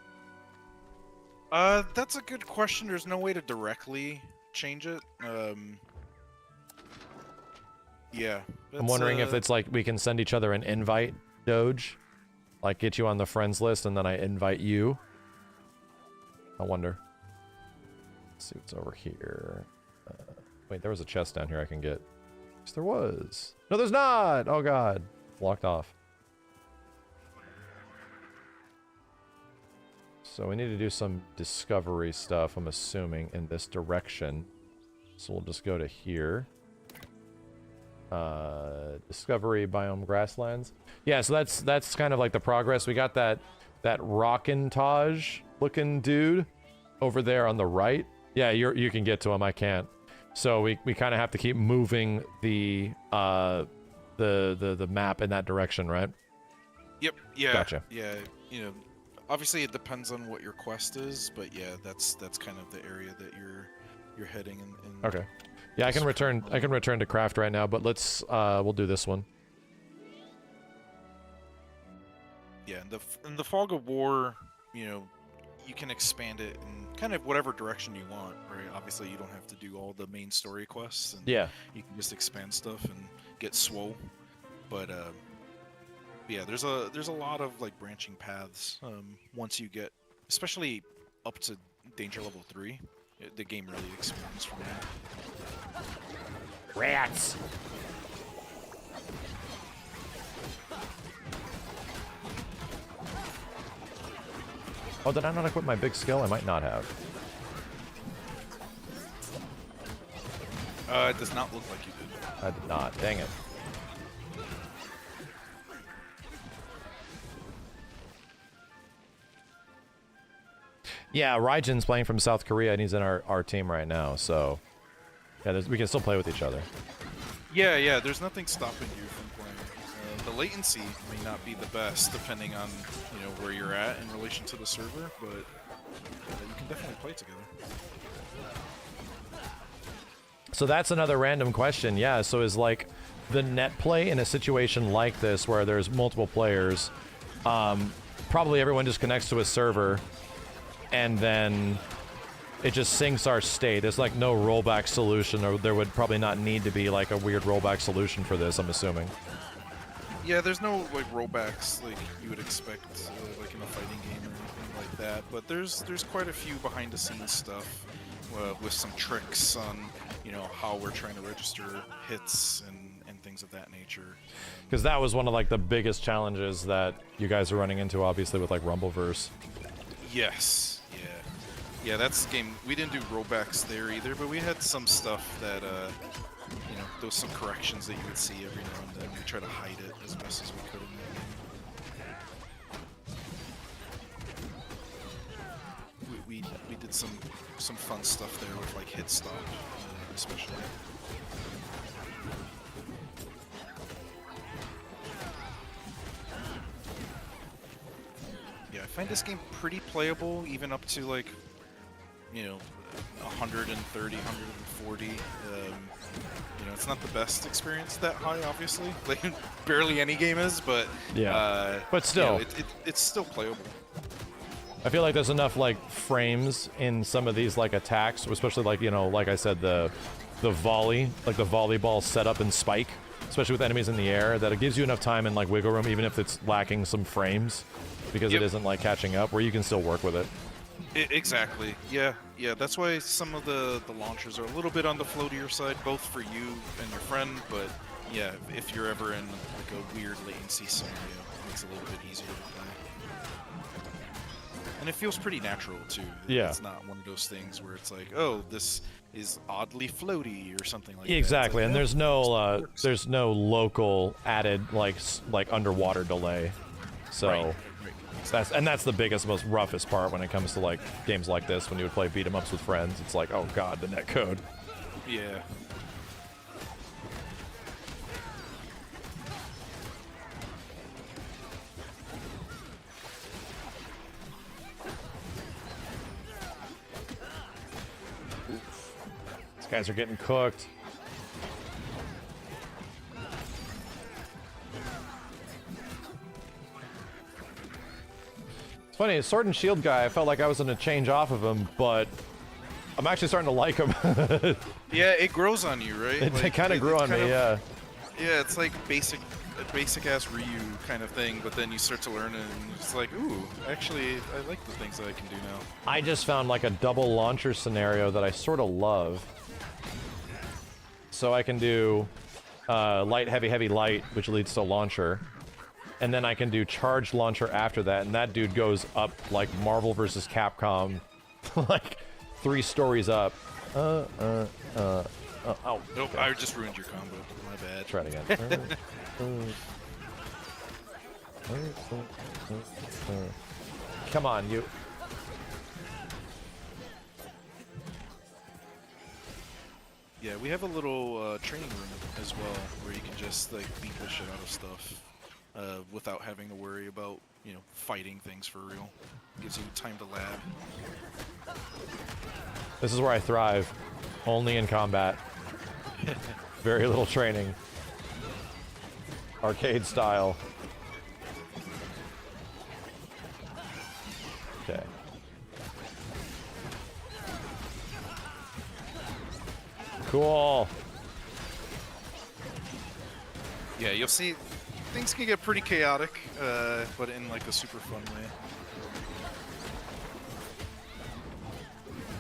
That's a good question. There's no way to directly change it. Yeah. I'm wondering if it's like we can send each other an invite, Doge. Like get you on the friends list and then I invite you. I wonder. Let's see what's over here. Wait, there was a chest down here I can get. Yes, there was. No, there's not! Oh god. Locked off. So we need to do some discovery stuff, I'm assuming, in this direction. So we'll just go to here. Discovery biome grasslands. Yeah, so that's kind of like the progress. We got that Rockintage looking dude over there on the right. Yeah, you can get to him. I can't. So we kind of have to keep moving the map in that direction, right? Yep. Yeah. Gotcha. Yeah. You know, obviously it depends on what your quest is, but yeah, that's kind of the area that you're heading in. Okay. Yeah, I can return to craft right now, but let's we'll do this one. Yeah, in the Fog of War, you know, you can expand it in kind of whatever direction you want, right? Obviously, you don't have to do all the main story quests, and yeah, you can just expand stuff and get swole. But yeah, there's a lot of like branching paths once you get, especially up to danger level 3. The game really expands from there. Rats! Oh, did I not equip my big skill? I might not have. It does not look like you did. I did not. Dang it. Yeah, Raijin's playing from South Korea and he's in our team right now, so yeah, we can still play with each other. Yeah, there's nothing stopping you from playing. The latency may not be the best depending on, you know, where you're at in relation to the server, but you can definitely play together. So that's another random question. Yeah, so is like the net play in a situation like this where there's multiple players, probably everyone just connects to a server and then it just syncs our state. There's like no rollback solution, or there would probably not need to be like a weird rollback solution for this, I'm assuming. Yeah, there's no like rollbacks like you would expect like in a fighting game or anything like that, but there's quite a few behind the scenes stuff with some tricks on, you know, how we're trying to register hits and things of that nature. Because that was one of like the biggest challenges that you guys are running into, obviously, with like Rumbleverse. Yes. Yeah, that's the game. We didn't do rollbacks there either, but we had some stuff that, you know, there was some corrections that you would see every now and then. We try to hide it as best as we could in that game. We did some fun stuff there with like hit stop, especially. Yeah, I find this game pretty playable, even up to like, you know, 130, 140. You know, it's not the best experience that high, obviously. Like, barely any game is, but yeah. But still, you know, it's still playable. I feel like there's enough like frames in some of these like attacks, especially like, you know, like I said, the volley, like the volleyball setup and spike, especially with enemies in the air, that it gives you enough time and like wiggle room, even if it's lacking some frames, because it isn't like catching up, where you can still work with it. Exactly. Yeah. That's why some of the launchers are a little bit on the floatier side, both for you and your friend. But yeah, if you're ever in like a weird latency scenario, it makes it a little bit easier to play. And it feels pretty natural too. Yeah. It's not one of those things where it's like, oh, this is oddly floaty or something like exactly. that. Like, and there's no local added like underwater delay. So. Right. That's the biggest, most roughest part when it comes to like games like this. When you would play beat 'em ups with friends, it's like, oh god, the net code. Yeah. Guys are getting cooked. It's funny, a sword and shield guy, I felt like I was gonna change off of him, but I'm actually starting to like him. Yeah, it grows on you, right? It kind of grew on me, yeah. Yeah, it's like basic ass Ryu kind of thing, but then you start to learn it and it's like, ooh, actually, I like the things that I can do now. I just found like a double launcher scenario that I sort of love. So I can do light, heavy, heavy, light, which leads to launcher. And then I can do charged launcher after that, and that dude goes up like Marvel vs. Capcom, like 3 stories up. Oh. Nope, I just ruined your combo. My bad. Try it again. Come on, you. Yeah, we have a little training room as well, where you can just like beat the shit out of stuff without having to worry about, you know, fighting things for real. Gives you time to lab. This is where I thrive. Only in combat. Very little training. Arcade style. Okay. Cool. Yeah, you'll see things can get pretty chaotic, but in like a super fun way.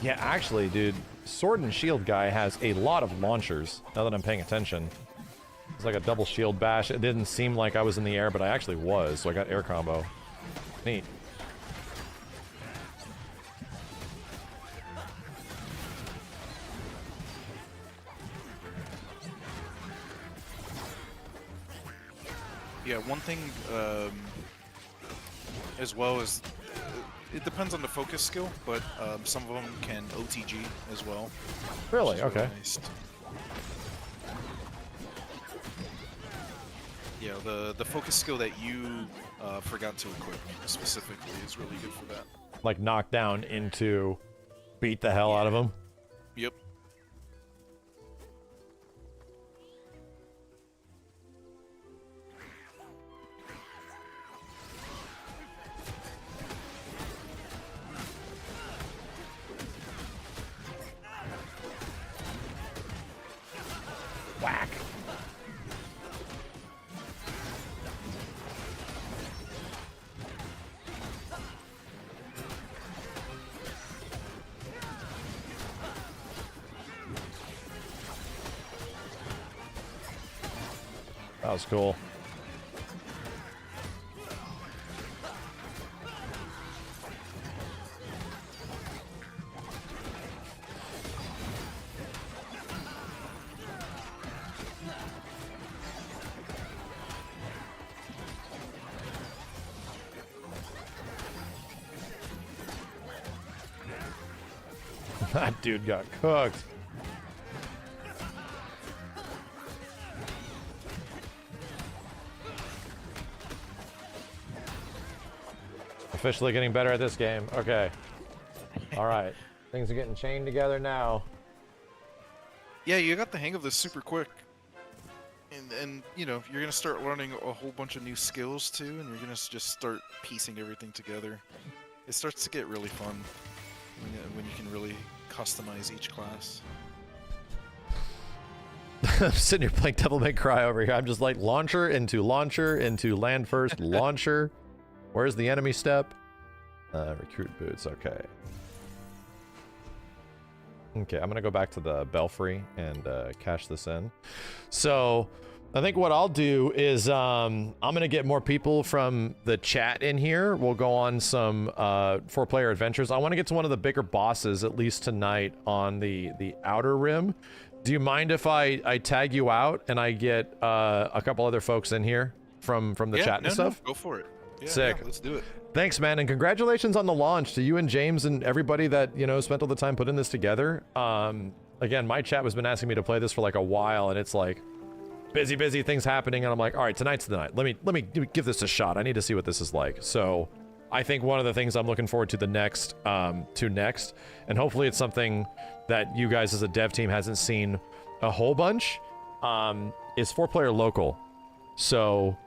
Yeah, actually, dude, Sword and Shield guy has a lot of launchers, now that I'm paying attention. It's like a double shield bash. It didn't seem like I was in the air, but I actually was, so I got air combo. Neat. Yeah, one thing as well is it depends on the focus skill, but some of them can OTG as well. Really? Okay. Nice. Yeah, the focus skill that you forgot to equip specifically is really good for that. Like knock down into beat the hell out of him. Yep. Whack. That was cool. That dude got cooked. Officially getting better at this game. Okay. All right. Things are getting chained together now. Yeah, you got the hang of this super quick. And you know, you're gonna start learning a whole bunch of new skills too, and you're gonna just start piecing everything together. It starts to get really fun when you can really customize each class. I'm sitting here playing Devil May Cry over here. I'm just like launcher into land first, launcher. Where's the enemy step? Recruit boots, okay. Okay, I'm gonna go back to the Belfry and cash this in. So, I think what I'll do is I'm gonna get more people from the chat in here. We'll go on some 4-player adventures. I want to get to one of the bigger bosses at least tonight on the Outer Rim. Do you mind if I tag you out and I get a couple other folks in here from the chat and stuff? No, go for it. Yeah, Sick. Yeah, let's do it. Thanks, man, and congratulations on the launch to you and James and everybody that, you know, spent all the time putting this together. Again, my chat has been asking me to play this for like a while, and it's like busy things happening, and I'm like, all right, tonight's the night. Let me give this a shot. I need to see what this is like. So, I think one of the things I'm looking forward to the next, and hopefully it's something that you guys as a dev team hasn't seen a whole bunch, is 4-player local. So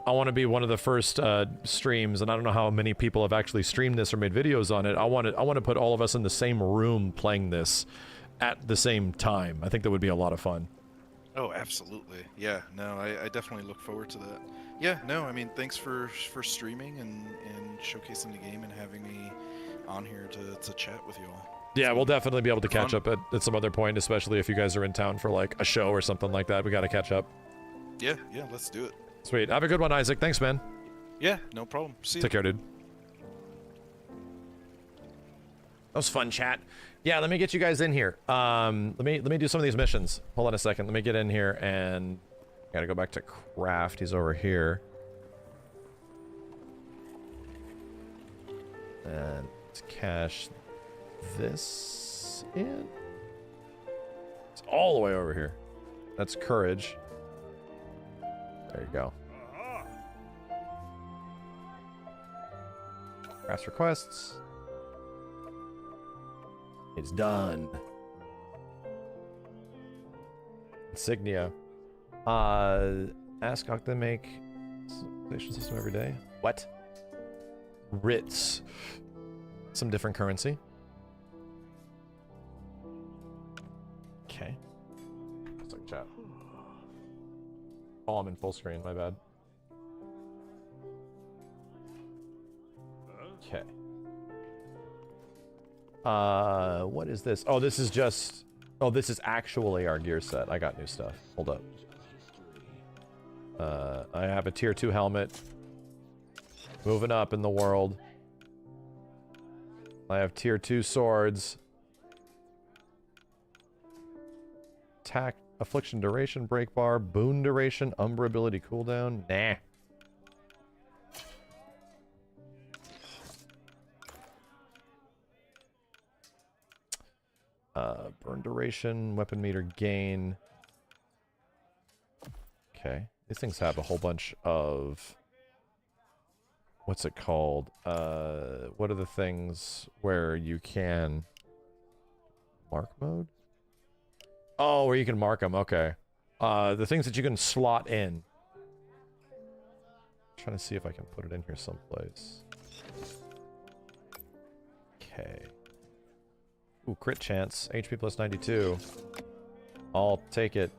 I want to be one of the first streams, and I don't know how many people have actually streamed this or made videos on it. I want to put all of us in the same room playing this at the same time. I think that would be a lot of fun. Oh, absolutely. Yeah, no, I definitely look forward to that. Yeah, no, I mean, thanks for streaming and showcasing the game and having me on here to chat with you all. Yeah, we'll definitely be able to catch up at some other point, especially if you guys are in town for like a show or something like that. We got to catch up. Yeah, let's do it. Sweet. Have a good one, Isaac. Thanks, man. Yeah, no problem. See you. Take care, dude. That was fun, chat. Yeah, let me get you guys in here. Let me do some of these missions. Hold on a second. Let me get in here and gotta go back to craft. He's over here. And let's cache this in. It's all the way over here. That's courage. There you go. Craft requests. It's done. Insignia. Ask Octa make station system every day. What? Writs. Some different currency. Okay. Let's like chat. Oh, I'm in full screen. My bad. Okay. What is this? Oh, this is just... Oh, this is actually our gear set. I got new stuff. Hold up. I have a tier 2 helmet. Moving up in the world. I have tier 2 swords. Attack, affliction duration, break bar, boon duration, umbra ability cooldown. Nah. Burn duration, weapon meter gain. Okay. These things have a whole bunch of... What's it called? What are the things where you can... Mark mode? Oh, where you can mark them. Okay. The things that you can slot in. I'm trying to see if I can put it in here someplace. Okay. Ooh, crit chance. HP plus 92. I'll take it.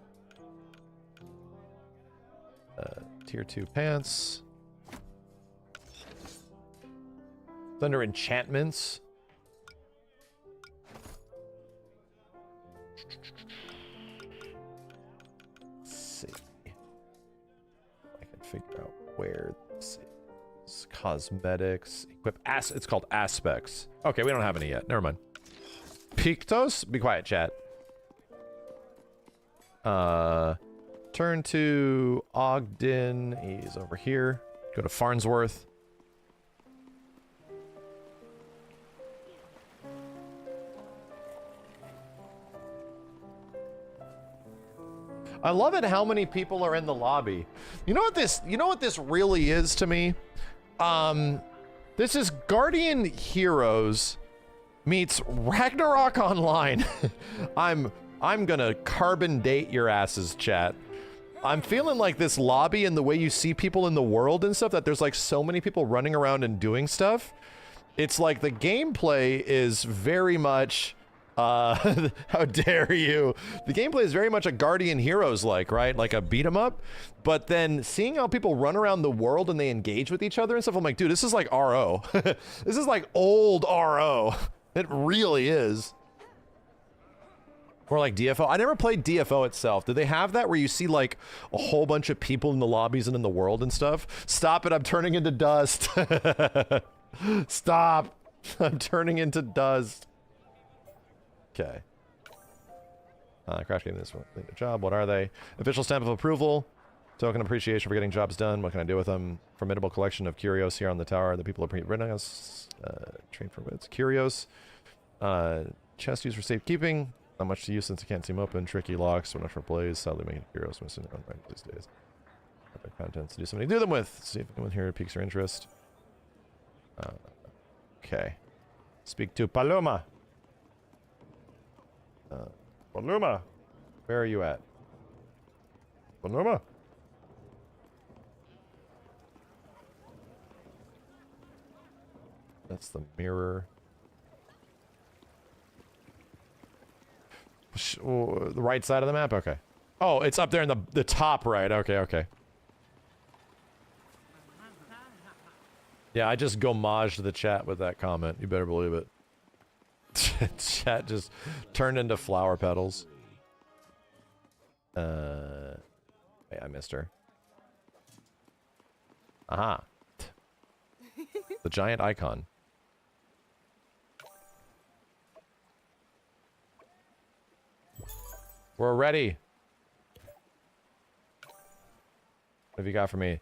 Tier 2 pants. Thunder enchantments. Let's see. I can figure out where this is. Cosmetics. Equip it's called aspects. Okay, we don't have any yet. Never mind. Pictos? Be quiet, chat. Turn to Ogden. He's over here. Go to Farnsworth. I love it how many people are in the lobby. You know what this really is to me? This is Guardian Heroes meets Ragnarok Online. I'm gonna carbon date your asses, chat. I'm feeling like this lobby and the way you see people in the world and stuff, that there's like so many people running around and doing stuff. It's like the gameplay is very much, how dare you? The gameplay is very much a Guardian Heroes like, right? Like a beat 'em up. But then seeing how people run around the world and they engage with each other and stuff, I'm like, dude, this is like RO. This is like old RO. It really is. Or like DFO. I never played DFO itself. Do they have that where you see like a whole bunch of people in the lobbies and in the world and stuff? Stop it, I'm turning into dust. Stop. I'm turning into dust. Okay. Crash game this one. Good job. What are they? Official stamp of approval. Token appreciation for getting jobs done. What can I do with them? Formidable collection of curios here on the tower. The people are renting us. Train for wits. Curios. Chest used for safekeeping. Not much to use since I can't seem open. Tricky locks. So much for blaze. Sadly making curios missing on right these days. Epic contents to do something to do them with. See if anyone here piques your interest. Okay. Speak to Paloma. Paloma. Where are you at? Paloma. That's the mirror. The right side of the map? Okay. Oh, it's up there in the top right. Okay, okay. Yeah, I just gomaged the chat with that comment. You better believe it. Chat just turned into flower petals. Hey, I missed her. Aha. The giant icon. We're ready. What have you got for me?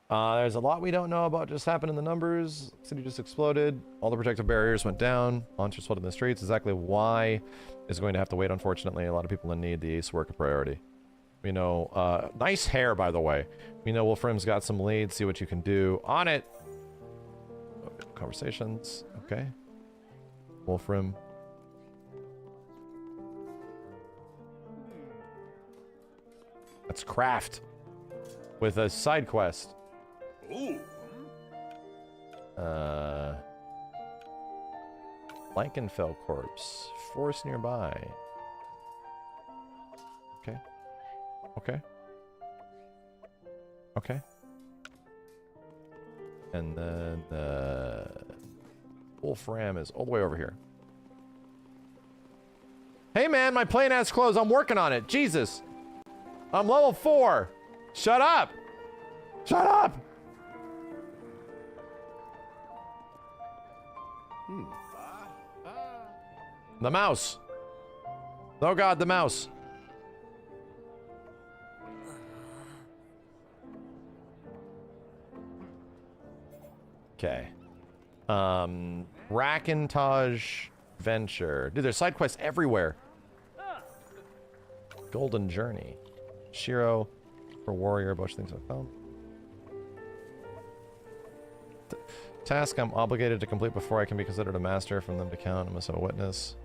There's a lot we don't know about just happened in the numbers. City just exploded. All the protective barriers went down. Monsters flooded in the streets. Exactly why is going to have to wait, unfortunately. A lot of people in need. The ace work a priority. We know, nice hair, by the way. We know Wolfram's got some leads. See what you can do on it. Okay, conversations. Okay. Wolfram. Let's craft with a side quest. Ooh. Blankenfell corpse. Forest nearby. Okay. Okay. Okay. And then Wolfram is all the way over here. Hey man, my plane has clothes. I'm working on it. Jesus. I'm level 4. Shut up. Shut up. The mouse. Oh god, the mouse. Okay. Racontage Venture. Dude, there's side quests everywhere. Golden Journey. Shiro for warrior, a bunch of things I found. Task I'm obligated to complete before I can be considered a master. From them to count, I must have a witness.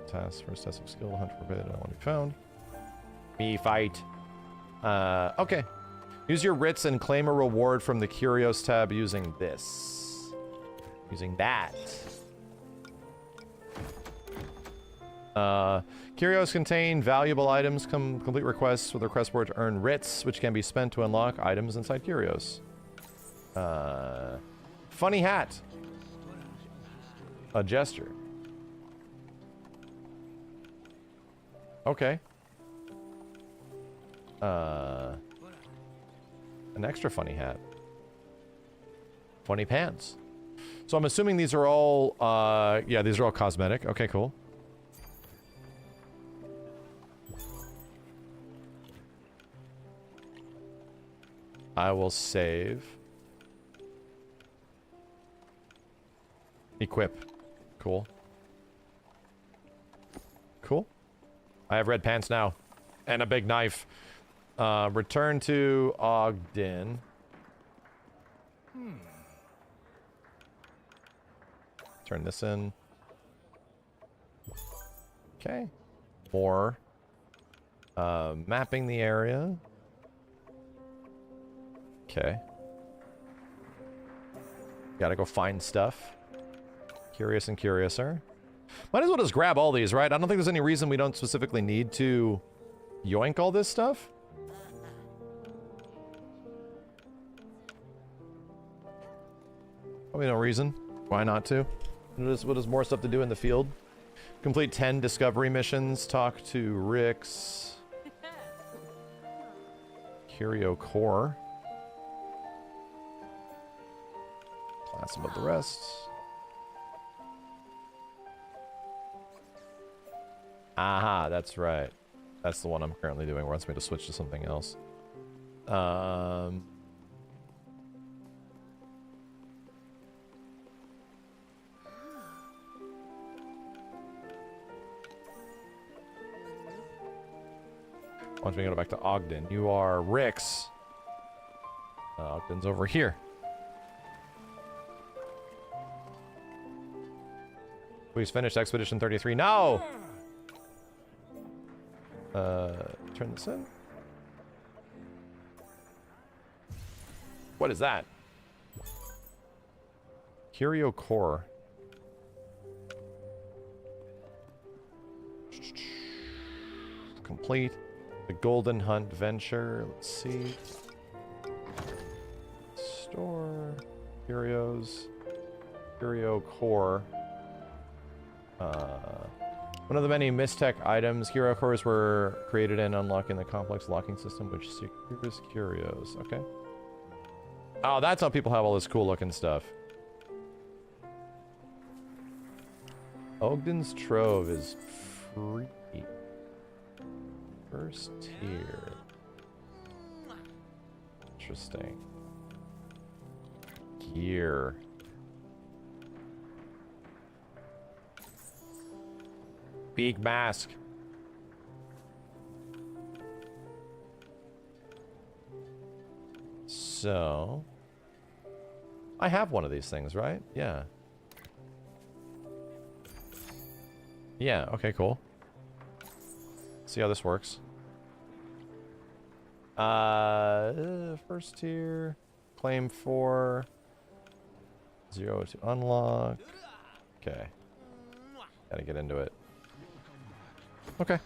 Task, first test of skill, hunt for forbid, I want to be found. Me fight. Okay. Use your writs and claim a reward from the Curios tab using this. Using that. Curios contain valuable items. Complete requests with the request board to earn writs, which can be spent to unlock items inside Curios. Funny hat. A gesture. Okay. An extra funny hat. Funny pants. So I'm assuming these are all, yeah, these are all cosmetic. Okay, cool. I will save. Equip. Cool. Cool. I have red pants now. And a big knife. Return to Ogden. Turn this in. Okay. More. Mapping the area. Okay. Gotta go find stuff. Curious and curiouser. Might as well just grab all these, right? I don't think there's any reason we don't specifically need to yoink all this stuff. Probably no reason. Why not to? What is more stuff to do in the field? Complete 10 discovery missions. Talk to Rix. Curio Core. Class above the rest. Aha, that's right. That's the one I'm currently doing. Wants me to switch to something else. Wants me to go back to Ogden. You are Rix. Please finish Expedition 33. No! Turn this in. What is that? Curio Core. Complete. The Golden Hunt Venture. Let's see. Store. Curios. Curio Core. One of the many Mistech items, Curio Cores were created and unlocking the complex locking system, which secures curios. Okay. Oh, that's how people have all this cool looking stuff. Ogden's Trove is free. First tier. Interesting. Gear. Big mask. So, I have one of these things, right? Yeah. Yeah, okay, cool. See how this works. First tier. Claim 4. 0 to unlock. Okay. Gotta get into it. Okay.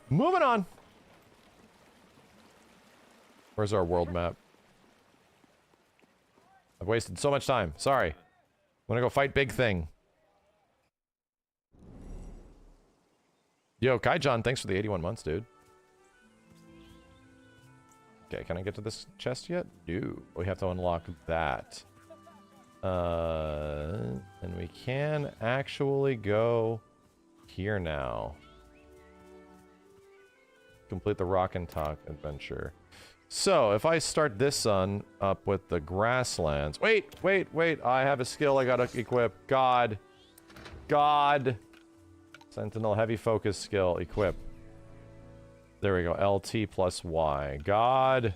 Moving on. Where's our world map? I've wasted so much time. Sorry. I'm gonna go fight Big Thing. Yo, Kaijon, thanks for the 81 months, dude. Okay, can I get to this chest yet? No. We have to unlock that. And we can actually go here now. Complete the Rock and Talk adventure. So, if I start this one up with the grasslands... Wait! I have a skill I gotta equip. God. Sentinel heavy focus skill. Equip. There we go. LT plus Y. God.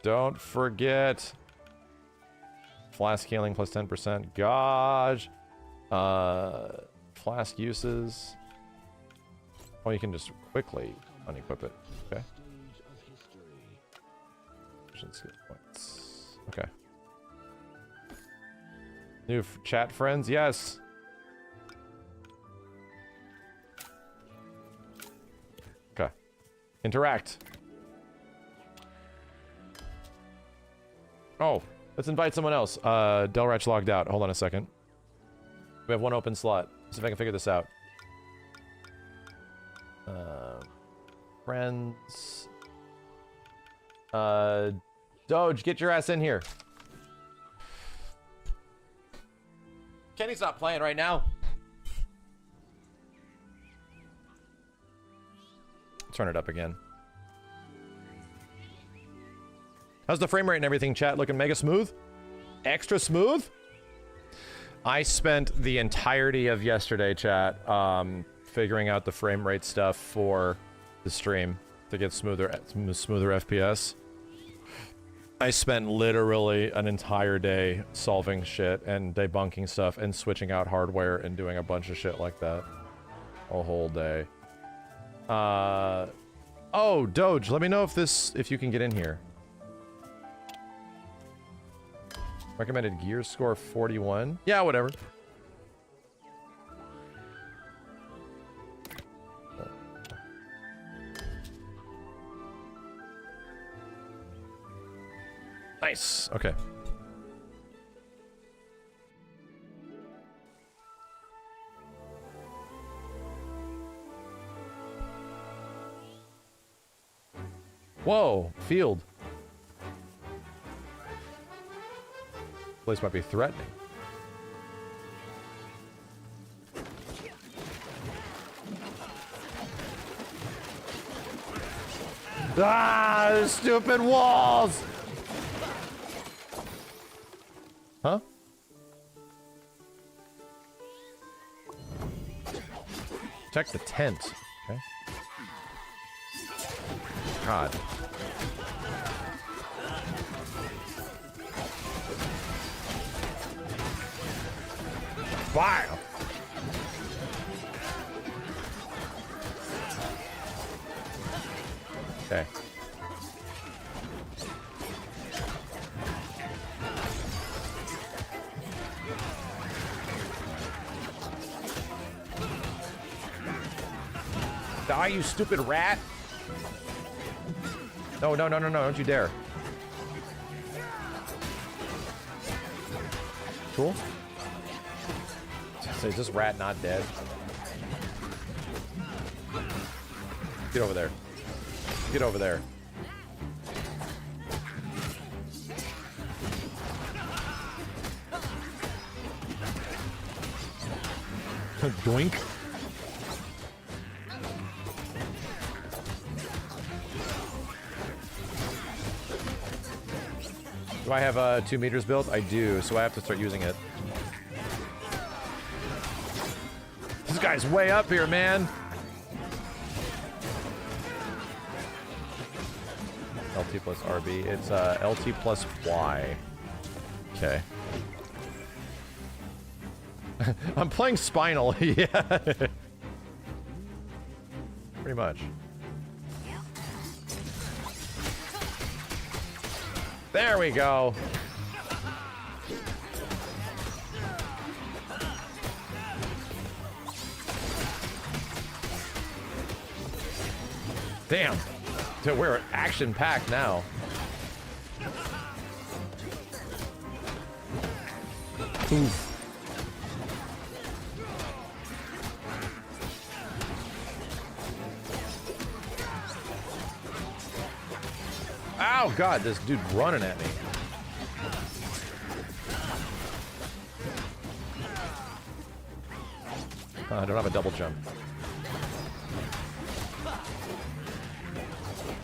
Don't forget. Flask healing plus 10%. Gosh. Flask uses. Oh, you can just quickly unequip it. Okay. Points. Okay. New chat friends? Yes. Okay. Interact. Oh, let's invite someone else. Delratch logged out. Hold on a second. We have one open slot. See if I can figure this out. Friends. Doge, get your ass in here. Kenny's not playing right now. Turn it up again. How's the frame rate and everything, chat? Looking mega smooth? Extra smooth? I spent the entirety of yesterday, chat, figuring out the frame rate stuff for the stream to get smoother FPS. I spent literally an entire day solving shit and debunking stuff and switching out hardware and doing a bunch of shit like that. A whole day. Oh, Doge, let me know if you can get in here. Recommended gear score 41. Yeah, whatever. Nice. Okay. Whoa, field. Place might be threatening. Ah, stupid walls! Huh? Check the tent. Okay. God. Fire! Okay. Die, you stupid rat! No, no, no, no, no, don't you dare. Cool. So is this rat not dead? Get over there. Get over there. Doink. Do I have 2 meters built? I do, so I have to start using it. This guy's way up here, man. LT plus RB. It's LT plus Y. Okay. I'm playing Spinal. Yeah. Pretty much. There we go. Damn. Dude, we're action-packed now. Oof. Oh god, this dude running at me. I don't have a double jump.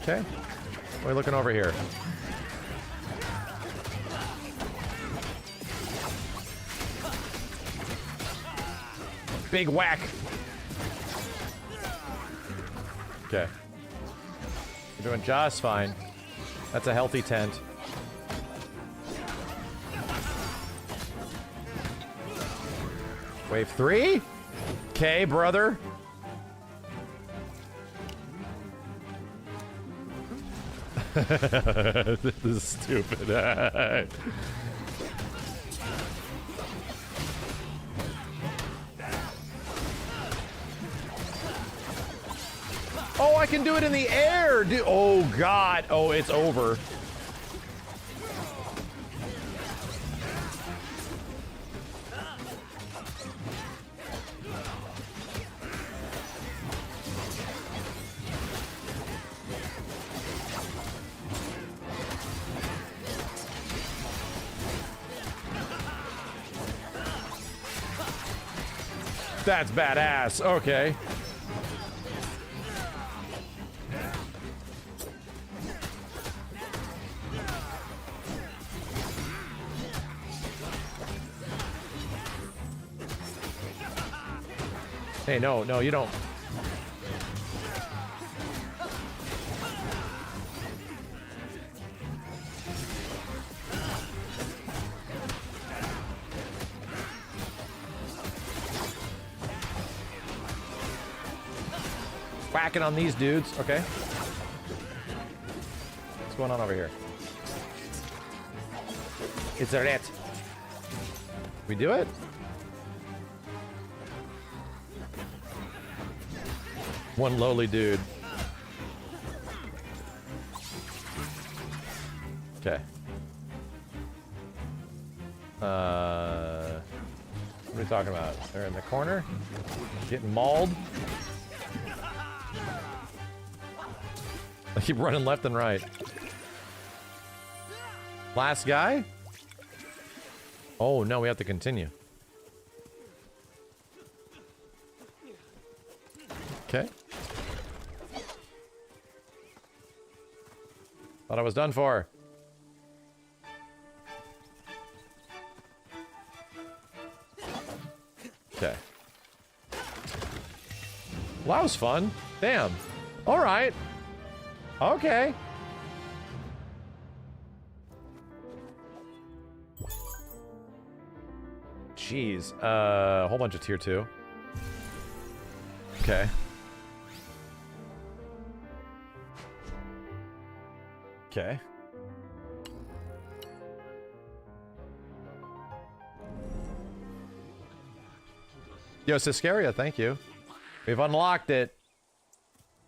Okay. What are we looking over here? Big whack. Okay. You're doing just fine. That's a healthy tent. Wave 3? Okay, brother. This is stupid. Oh, I can do it in the air, dude. Oh, God. Oh, it's over. That's badass. Okay. Hey, no, no, you don't. Whacking on these dudes. Okay. What's going on over here? It's a rat. We do it? One lowly dude. Okay. What are we talking about? They're in the corner? Getting mauled? I keep running left and right. Last guy? Oh, no, we have to continue. Okay. Thought I was done for. Okay. Well, that was fun. Damn. All right. Okay. Jeez. A whole bunch of tier 2. Okay. Okay. Yo, Siscaria, thank you. We've unlocked it.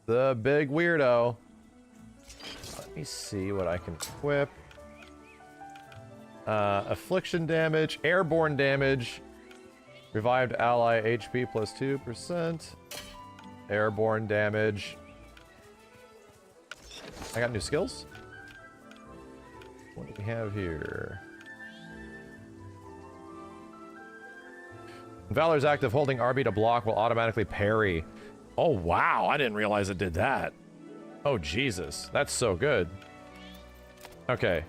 The big weirdo. Let me see what I can equip. Affliction damage, airborne damage, revived ally HP plus 2%, airborne damage. I got new skills. What do we have here? Valor's active, holding RB to block will automatically parry. Oh wow, I didn't realize it did that. Oh Jesus, that's so good. Okay.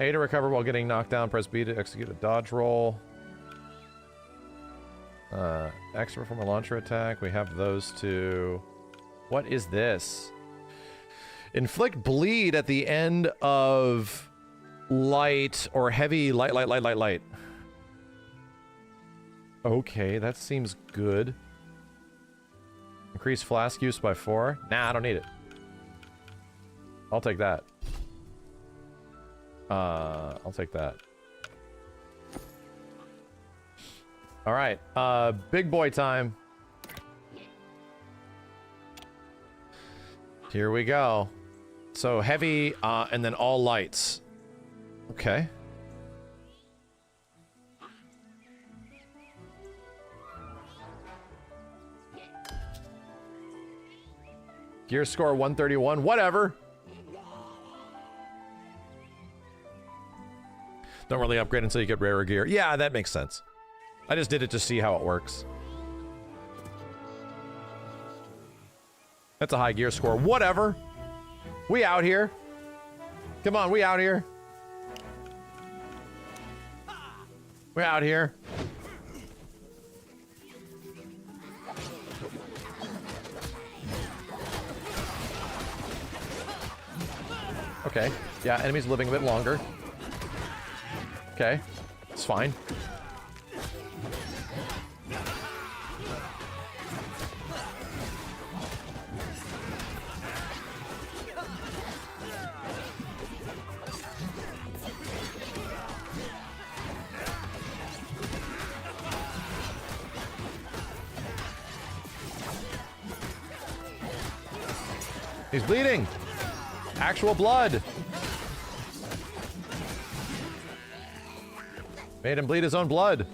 A to recover while getting knocked down, press B to execute a dodge roll. Extra from a launcher attack, we have those two. What is this? Inflict bleed at the end of light or heavy light. Okay, that seems good. Increase flask use by 4. Nah, I don't need it. I'll take that. I'll take that. All right, big boy time. Here we go. So heavy, and then all lights. Okay. Gear score 131, whatever. Don't really upgrade until you get rarer gear. Yeah, that makes sense. I just did it to see how it works. That's a high gear score. Whatever. We out here. Come on, we out here. We're out here. Okay. Yeah, enemies living a bit longer. Okay. It's fine. He's bleeding. Actual blood. Made him bleed his own blood.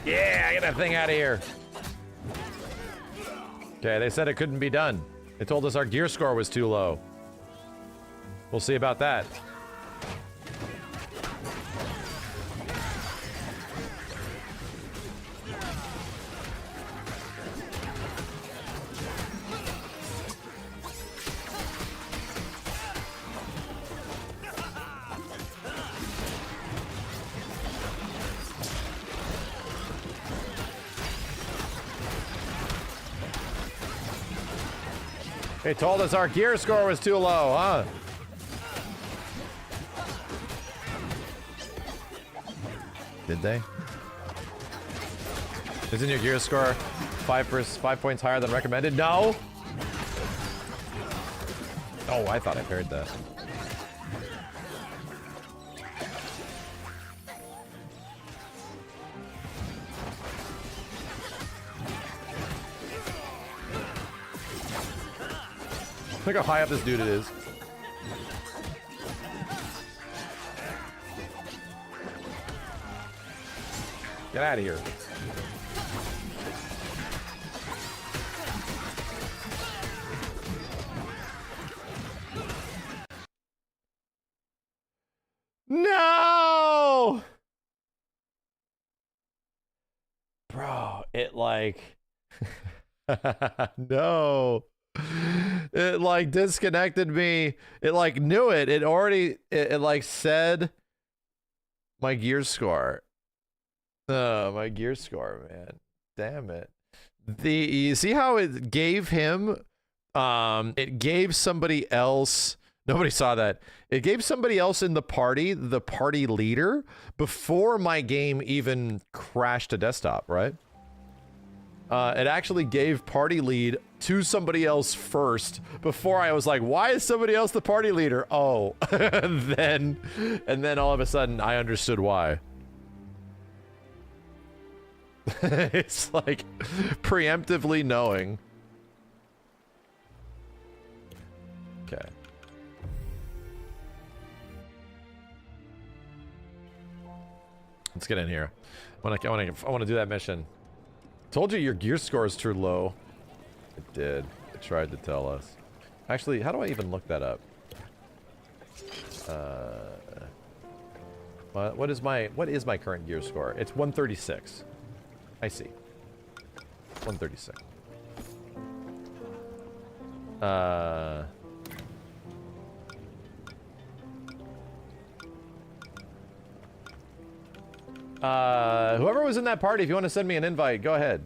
Yeah, get that thing out of here. Okay, they said it couldn't be done. They told us our gear score was too low. We'll see about that. They told us our gear score was too low, huh? Did they? Isn't your gear score 5 points higher than recommended? No! Oh, I thought I heard that. Look how high up this dude it is. Get out of here. No! Bro, it like... No. It like disconnected me. It like knew it. It already, it like said my gear score. Oh, my gear score, man. Damn it. You see how it gave him It gave somebody else. Nobody saw that. It gave somebody else in the party leader before my game even crashed to desktop, right? It actually gave party lead to somebody else first before I was like, why is somebody else the party leader? Oh, and then all of a sudden I understood why. It's like preemptively knowing. Okay. Let's get in here. I want to do that mission. Told you your gear score is too low. It did. It tried to tell us. Actually, how do I even look that up? What is my current gear score? It's 136. I see. 136. Whoever was in that party, if you want to send me an invite, go ahead.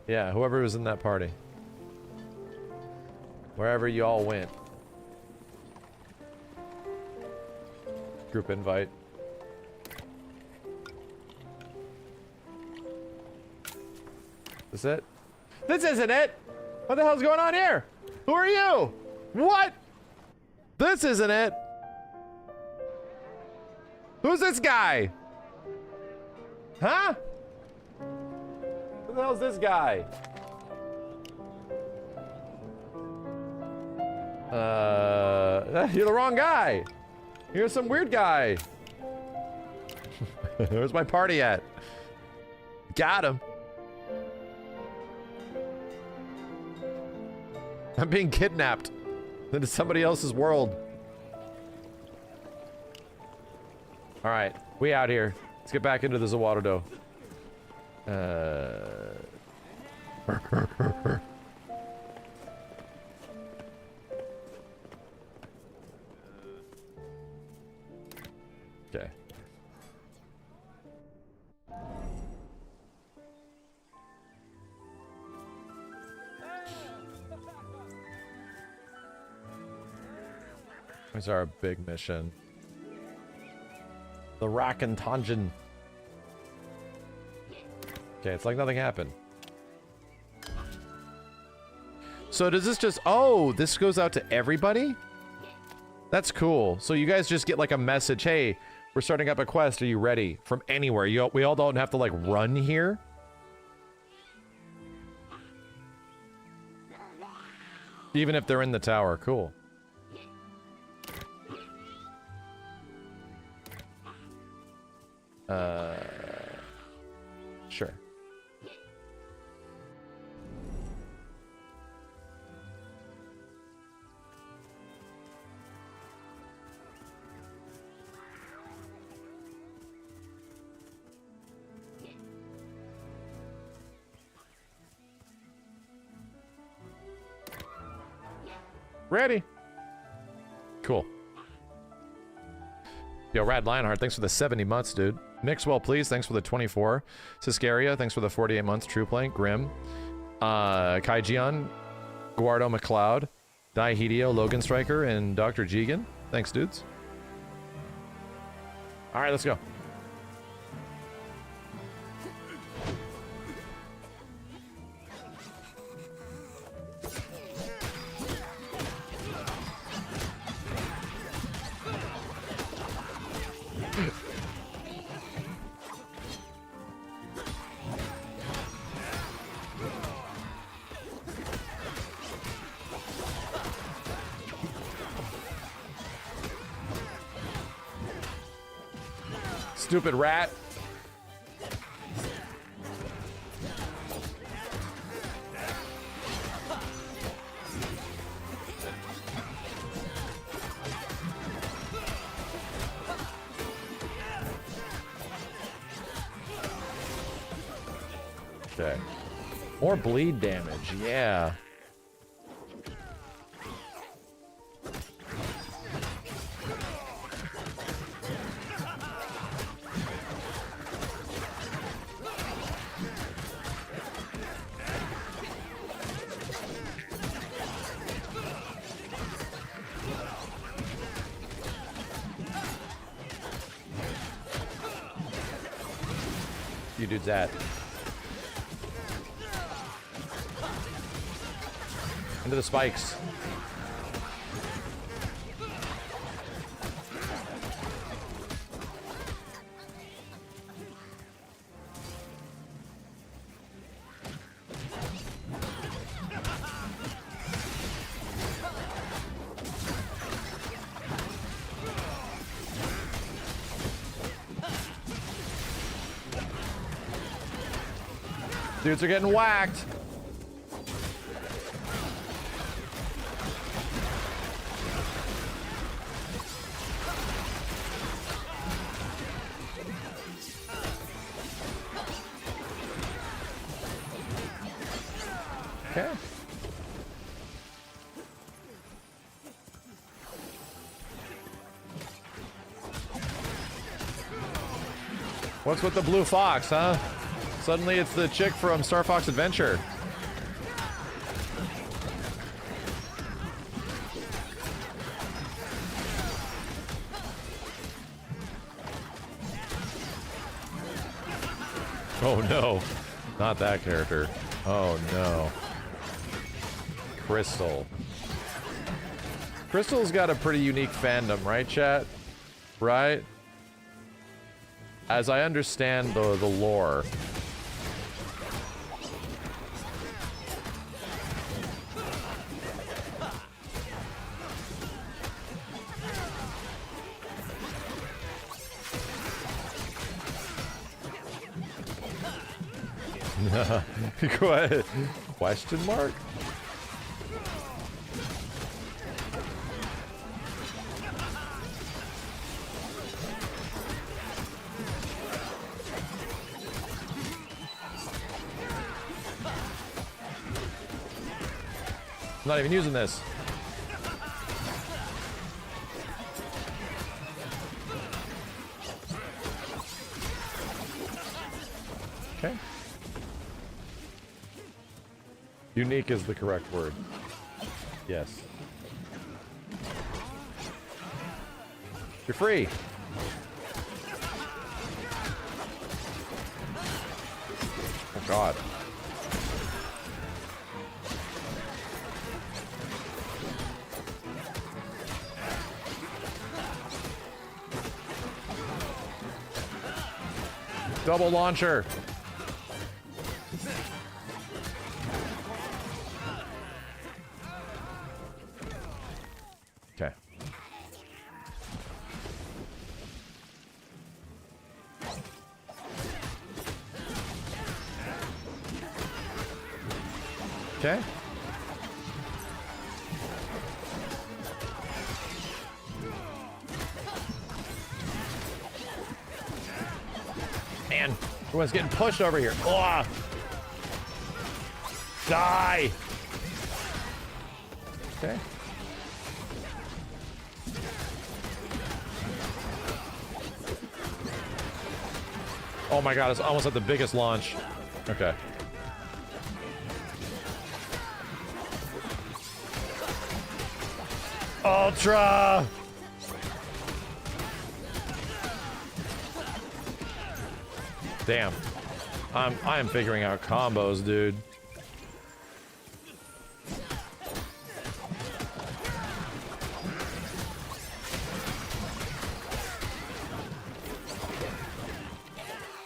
Yeah, whoever was in that party. Wherever you all went. Group invite. This it? This isn't it! What the hell's going on here? Who are you? What? This isn't it! Who's this guy? Huh? Who the hell's this guy? You're the wrong guy. You're some weird guy. Where's my party at? Got him. I'm being kidnapped into somebody else's world. All right, we out here. Let's get back into the Zawato. Okay. Where's our big mission? The Rakentangen. Okay, it's like nothing happened. So does this just... Oh, this goes out to everybody? That's cool. So you guys just get like a message, hey, we're starting up a quest, are you ready? From anywhere. We all don't have to like run here. Even if they're in the tower, cool. Sure. Ready. Cool. Yo, Rad Lionheart, thanks for the 70 months, dude. Mixwell, please, thanks for the 24. Siscaria, thanks for the 48 months. True Plank, Grim. Kaijian, Guardo McLeod, Dihedeo, Logan Striker, and Dr. Jigan. Thanks, dudes. All right, let's go. Stupid rat. Okay. More bleed damage, yeah. you dudes at? Into the spikes. Dudes are getting whacked. Okay. What's with the blue fox, huh? Suddenly it's the chick from Star Fox Adventure. Oh no, not that character. Oh no. Crystal. Crystal's got a pretty unique fandom, right, chat? Right? As I understand the lore. Question mark? I'm not even using this. Okay. Unique is the correct word. Yes. You're free. Oh God. Double launcher. Okay. Okay. Man, everyone's getting pushed over here. Oh! Die! Okay. Oh my God, it's almost at the biggest launch. Okay. Ultra! Damn. I am figuring out combos, dude.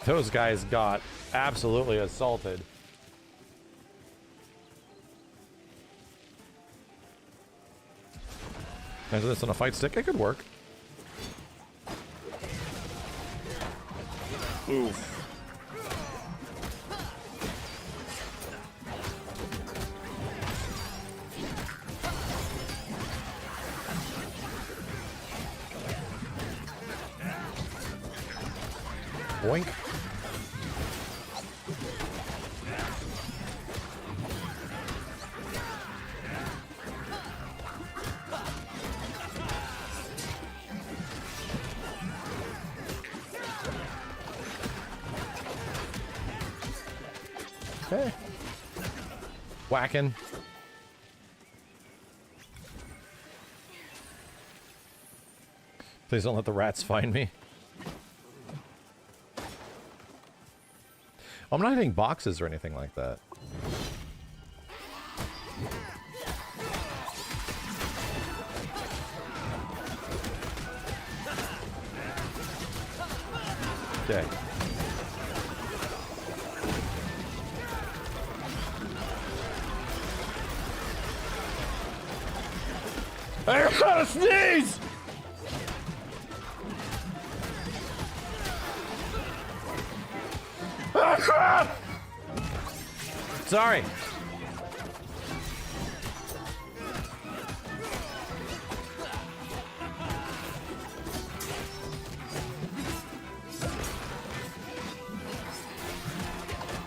Those guys got absolutely assaulted. Imagine this on a fight stick, it could work. Oof. Boink. Okay. Whacking. Please don't let the rats find me. I'm not hitting boxes or anything like that. Okay. I gotta sneeze! Sorry.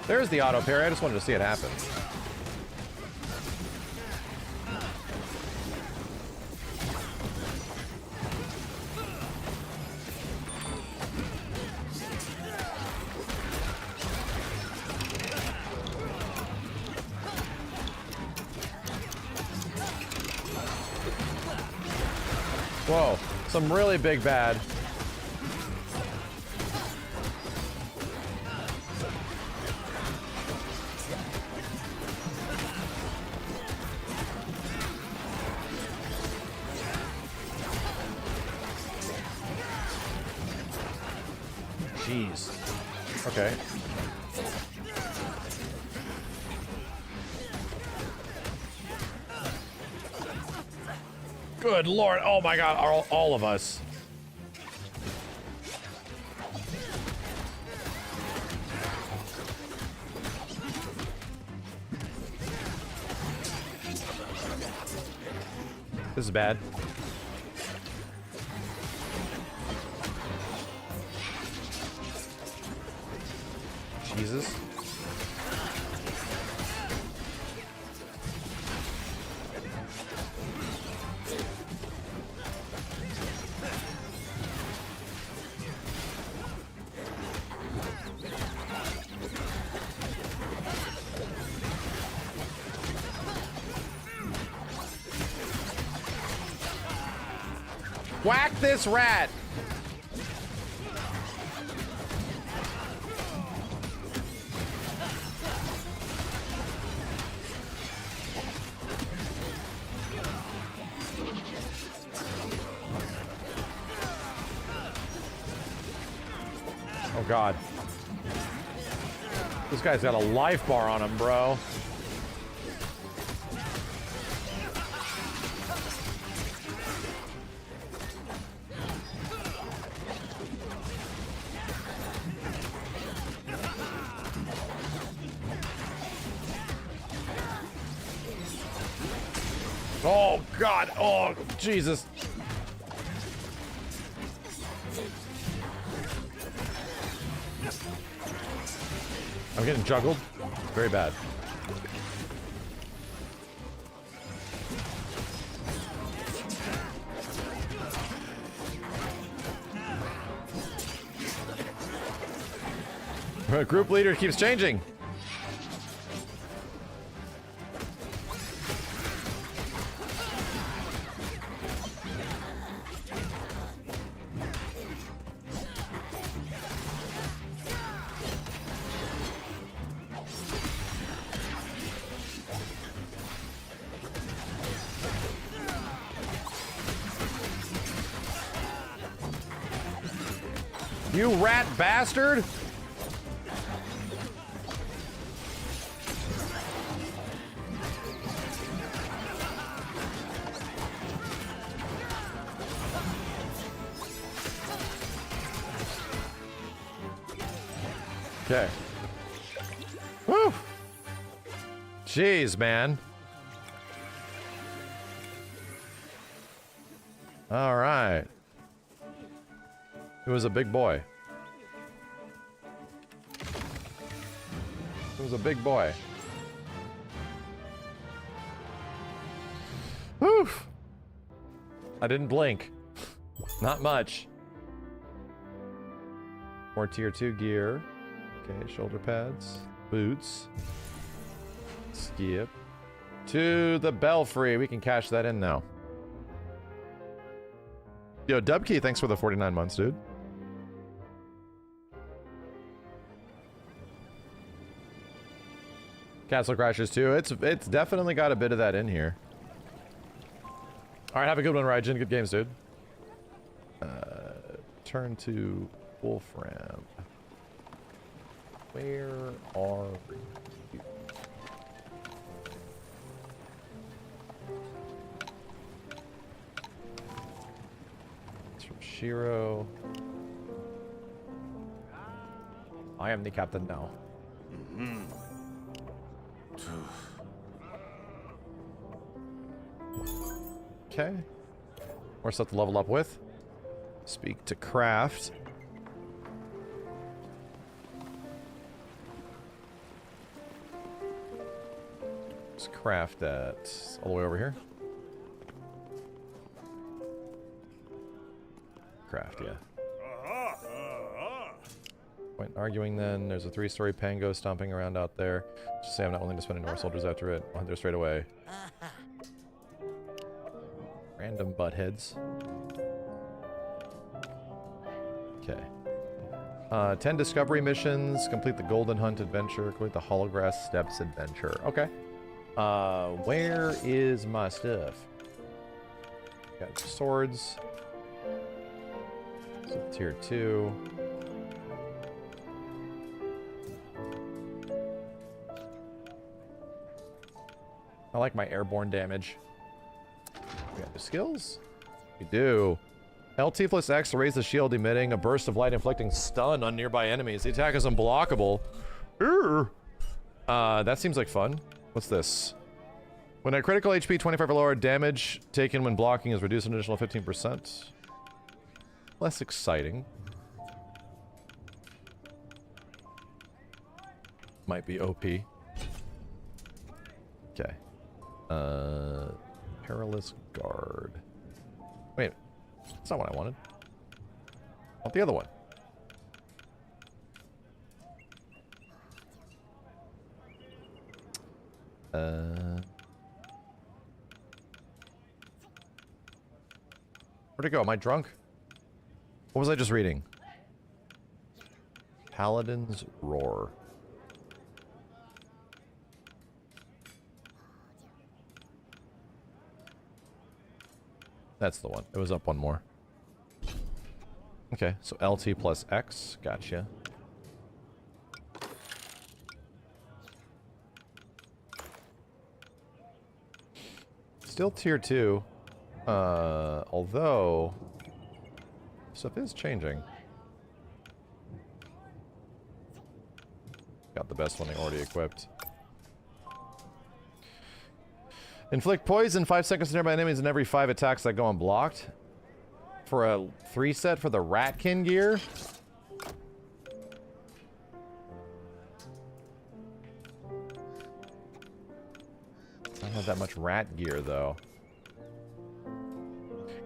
There's the auto parry. I just wanted to see it happen. Whoa, some really big bad. Jeez. Okay. Good Lord. Oh my God. All of us. This is bad. Jesus. Whack this rat! Oh God. This guy's got a life bar on him, bro. Oh God, oh Jesus. I'm getting juggled. Very bad. Group leader keeps changing. You rat bastard! Okay. Woo! Jeez, man. All right. It was a big boy. It was a big boy. Whew. I didn't blink. Not much. More tier 2 gear. Okay, shoulder pads. Boots. Skip. To the belfry. We can cash that in now. Yo, Dubkey, thanks for the 49 months, dude. Castle Crashers 2. It's definitely got a bit of that in here. All right, have a good one, Raijin. Good games, dude. Turn to Wolfram. Where are you? It's from Shiro. I am the captain now. Okay. More stuff to level up with. Speak to craft. Let's craft that all the way over here. Craft, yeah. Point arguing then. There's a 3-story pango stomping around out there. Just say I'm not willing to spend any more soldiers after it. I'll hunt there straight away. Random buttheads. Okay. 10 discovery missions. Complete the Golden Hunt adventure. Complete the Holograss Steps adventure. Okay. Where is my stuff? Got swords. So tier 2. I like my airborne damage. We got the skills? We do. LT plus X to raise the shield, emitting a burst of light inflicting stun on nearby enemies. The attack is unblockable. That seems like fun. What's this? When a critical HP 25 or lower, damage taken when blocking is reduced an additional 15%. Less exciting. Might be OP. Okay. Perilous Guard. Wait, that's not what I wanted. I want the other one. Where'd it go? Am I drunk? What was I just reading? Paladin's Roar. That's the one. It was up one more. Okay, so LT plus X. Gotcha. Still tier 2. Although stuff is changing. Got the best one already equipped. Inflict poison 5 seconds to nearby enemies and every 5 attacks that go unblocked. For a 3 set for the Ratkin gear. I don't have that much rat gear though.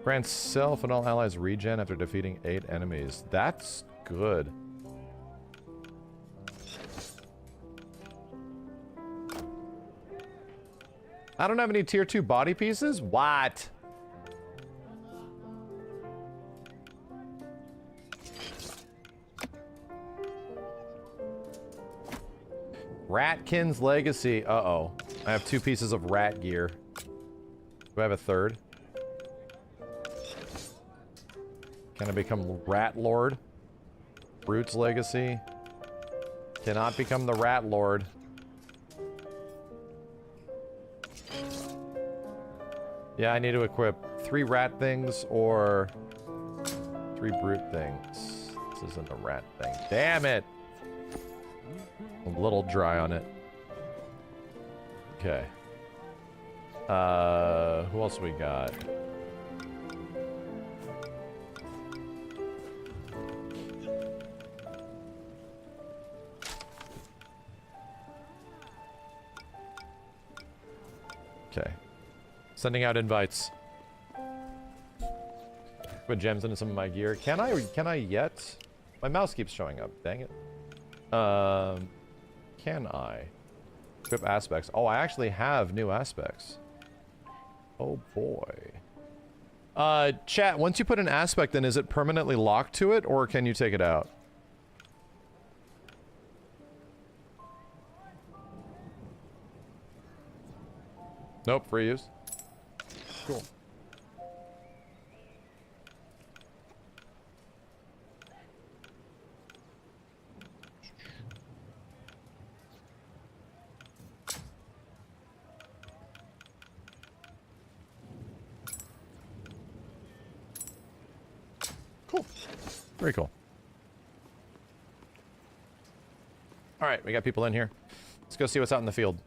Grants self and all allies regen after defeating 8 enemies. That's good. I don't have any tier 2 body pieces? What? Ratkin's Legacy. Uh-oh. I have 2 pieces of rat gear. Do I have a third? Can I become Rat Lord? Root's Legacy. Cannot become the Rat Lord. Yeah, I need to equip 3 rat things or 3 brute things. This isn't a rat thing. Damn it! I'm a little dry on it. Okay. Who else we got? Okay. Sending out invites. Put gems into some of my gear. Can I, or can I yet? My mouse keeps showing up. Dang it. Can I? Equip aspects. Oh, I actually have new aspects. Oh boy. Chat, once you put an aspect in, is it permanently locked to it, or can you take it out? Nope, free use. Cool. Cool. Very cool. All right, we got people in here. Let's go see what's out in the field.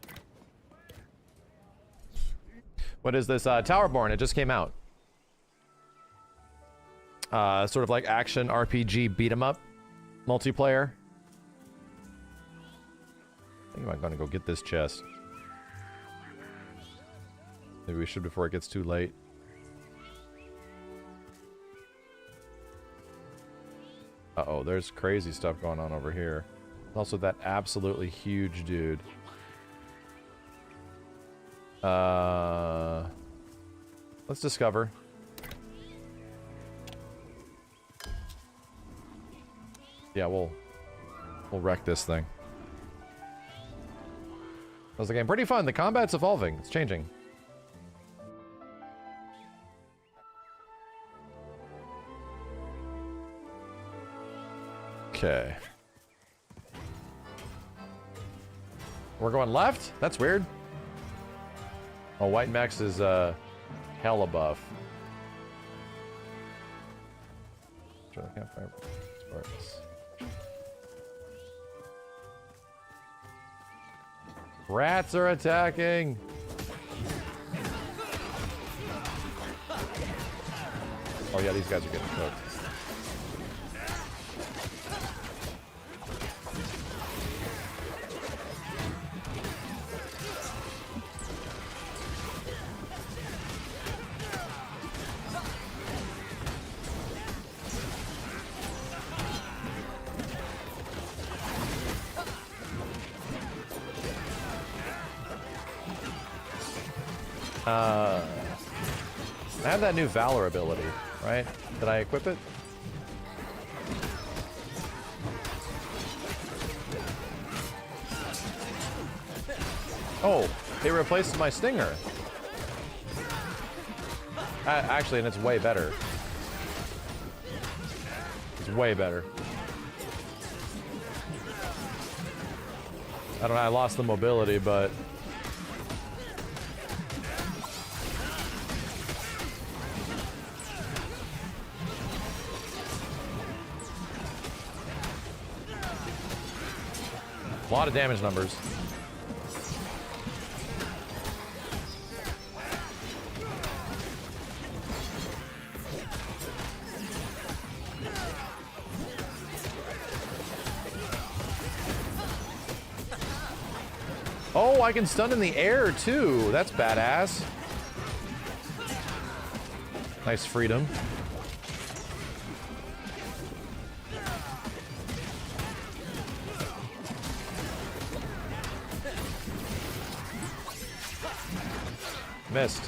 What is this? Towerborne. It just came out. Sort of like action RPG beat 'em up multiplayer. I think I'm gonna go get this chest. Maybe we should before it gets too late. Uh-oh, there's crazy stuff going on over here. Also that absolutely huge dude. Let's discover. Yeah, we'll wreck this thing. How's the game? Pretty fun. The combat's evolving. It's changing. Okay. We're going left? That's weird. Oh, White Max is hella buff. Try the campfire. Sparks. Rats are attacking. Oh yeah, these guys are getting cooked. I have that new Valor ability, right? Did I equip it? Oh, they replaced my Stinger. Actually, and it's way better. It's way better. I don't know, I lost the mobility, but... a lot of damage numbers. Oh, I can stun in the air too. That's badass. Nice freedom. Missed.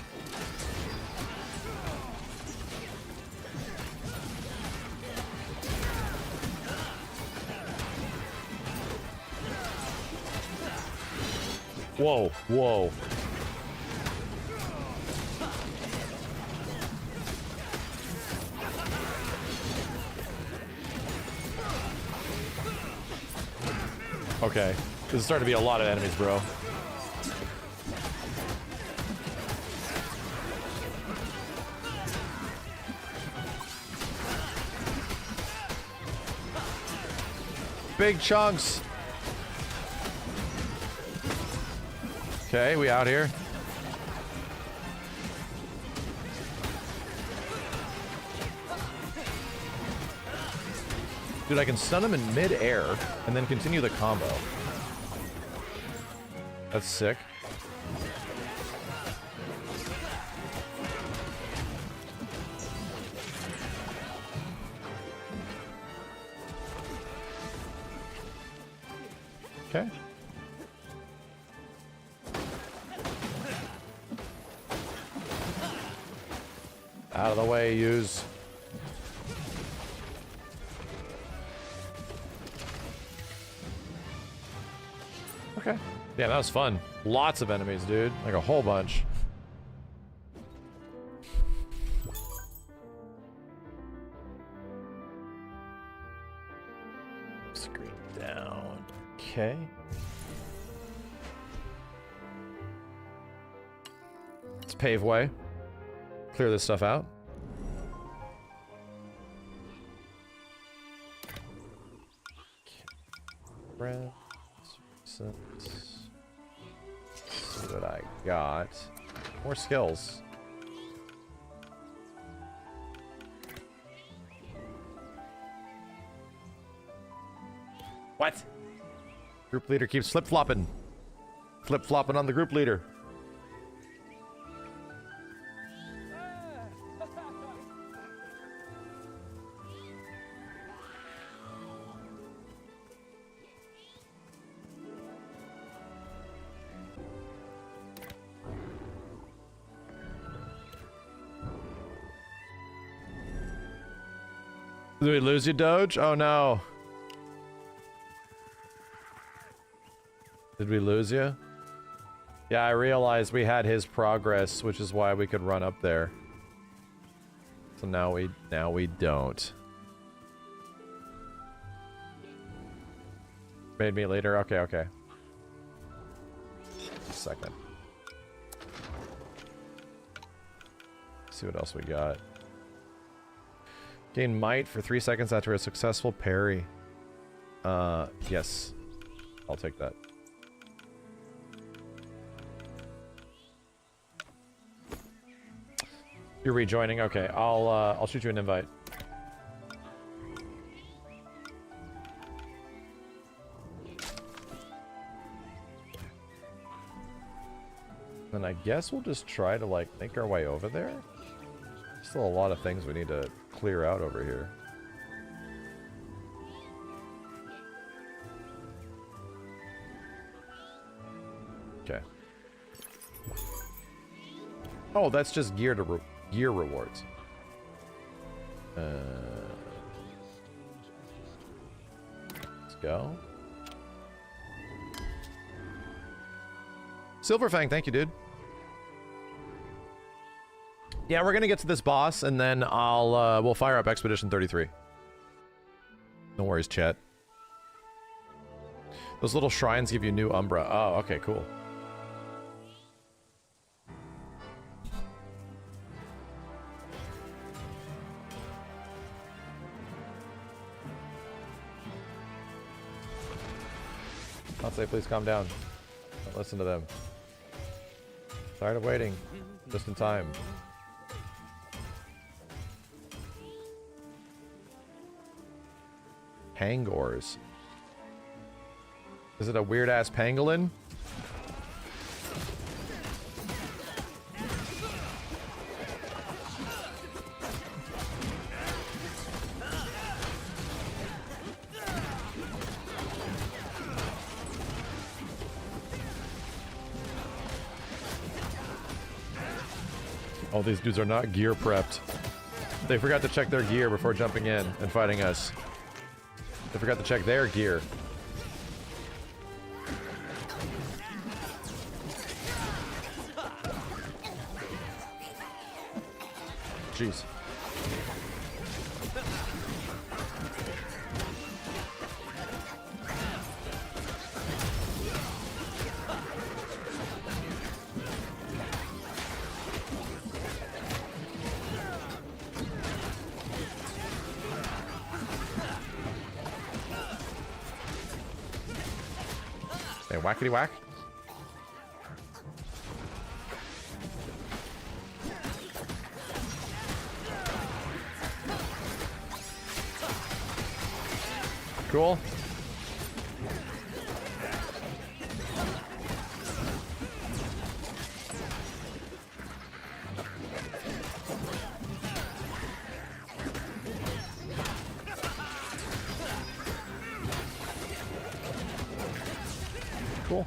Whoa, whoa. Okay. This is starting to be a lot of enemies, bro. Big chunks. Okay, we out here. Dude, I can stun him in mid-air and then continue the combo. That's sick. Okay. Out of the way, use. Okay. Yeah, that was fun. Lots of enemies, dude. Like a whole bunch. Screen down. Okay. Let's pave way. Clear this stuff out. Friends, recent. See what I got. More skills. What? Group leader keeps flip-flopping. Flip-flopping on the group leader. Did we lose you, Doge? Oh no. Did we lose you? Yeah, I realized we had his progress, which is why we could run up there. So now we don't. Made me later. Okay, okay. Just a second. See what else we got. Gain might for 3 seconds after a successful parry. Yes. I'll take that. You're rejoining? Okay, I'll shoot you an invite. And I guess we'll just try to, like, make our way over there. Still a lot of things we need to clear out over here. Okay. Oh, that's just gear rewards. Let's go. Silverfang, thank you, dude. Yeah, we're gonna get to this boss, and then we'll fire up Expedition 33. No worries, chat. Those little shrines give you new Umbra. Oh, okay, cool. I'll say, please calm down. Don't listen to them. Tired of waiting. Just in time. Pangors. Is it a weird-ass pangolin? Oh, these dudes are not gear prepped. They forgot to check their gear before jumping in and fighting us. They forgot to check their gear. Jeez. Hey, whackety whack. Cool. Cool.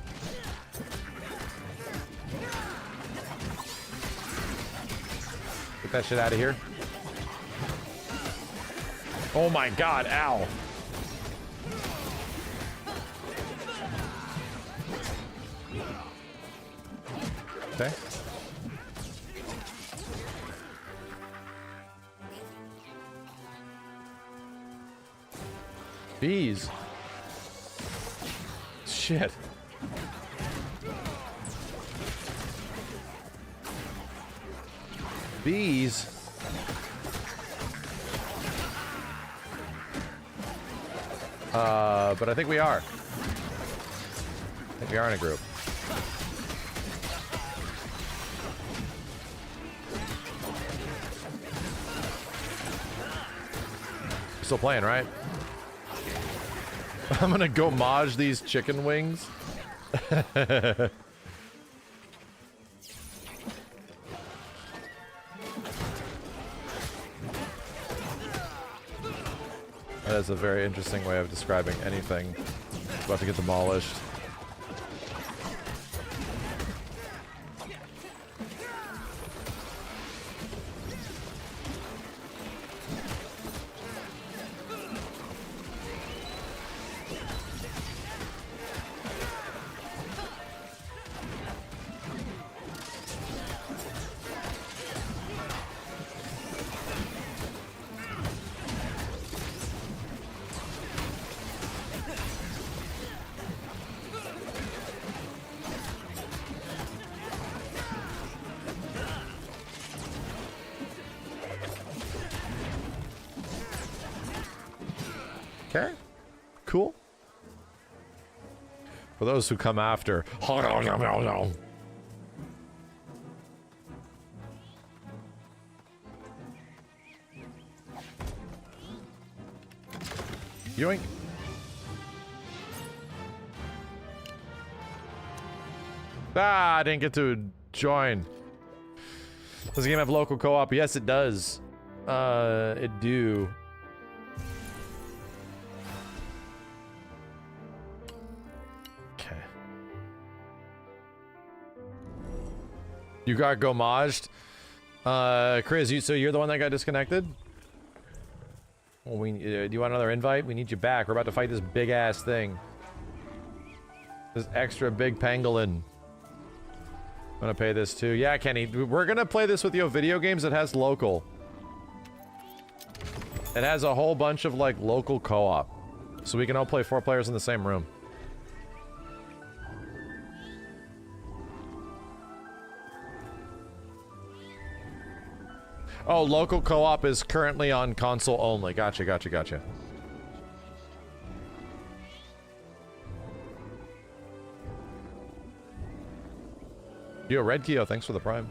Get that shit out of here. Oh my god, ow. Okay. Bees. shit. Bees. But I think we are. I think we are in a group. Still playing, right? I'm gonna go maj these chicken wings. That is a very interesting way of describing anything. It's about to get demolished. Okay, cool. For those who come after, yoink. Ah, I didn't get to join. Does the game have local co-op? Yes, it does. It do. You got gomaged? Chris, so you're the one that got disconnected? Well, do you want another invite? We need you back. We're about to fight this big-ass thing. This extra big pangolin. I'm gonna pay this too. Yeah, Kenny, we're gonna play this with video games that has local. It has a whole bunch of, like, local co-op. So we can all play 4 players in the same room. Oh, local co-op is currently on console only. Gotcha, gotcha, gotcha. Yo, Red Keo, thanks for the prime.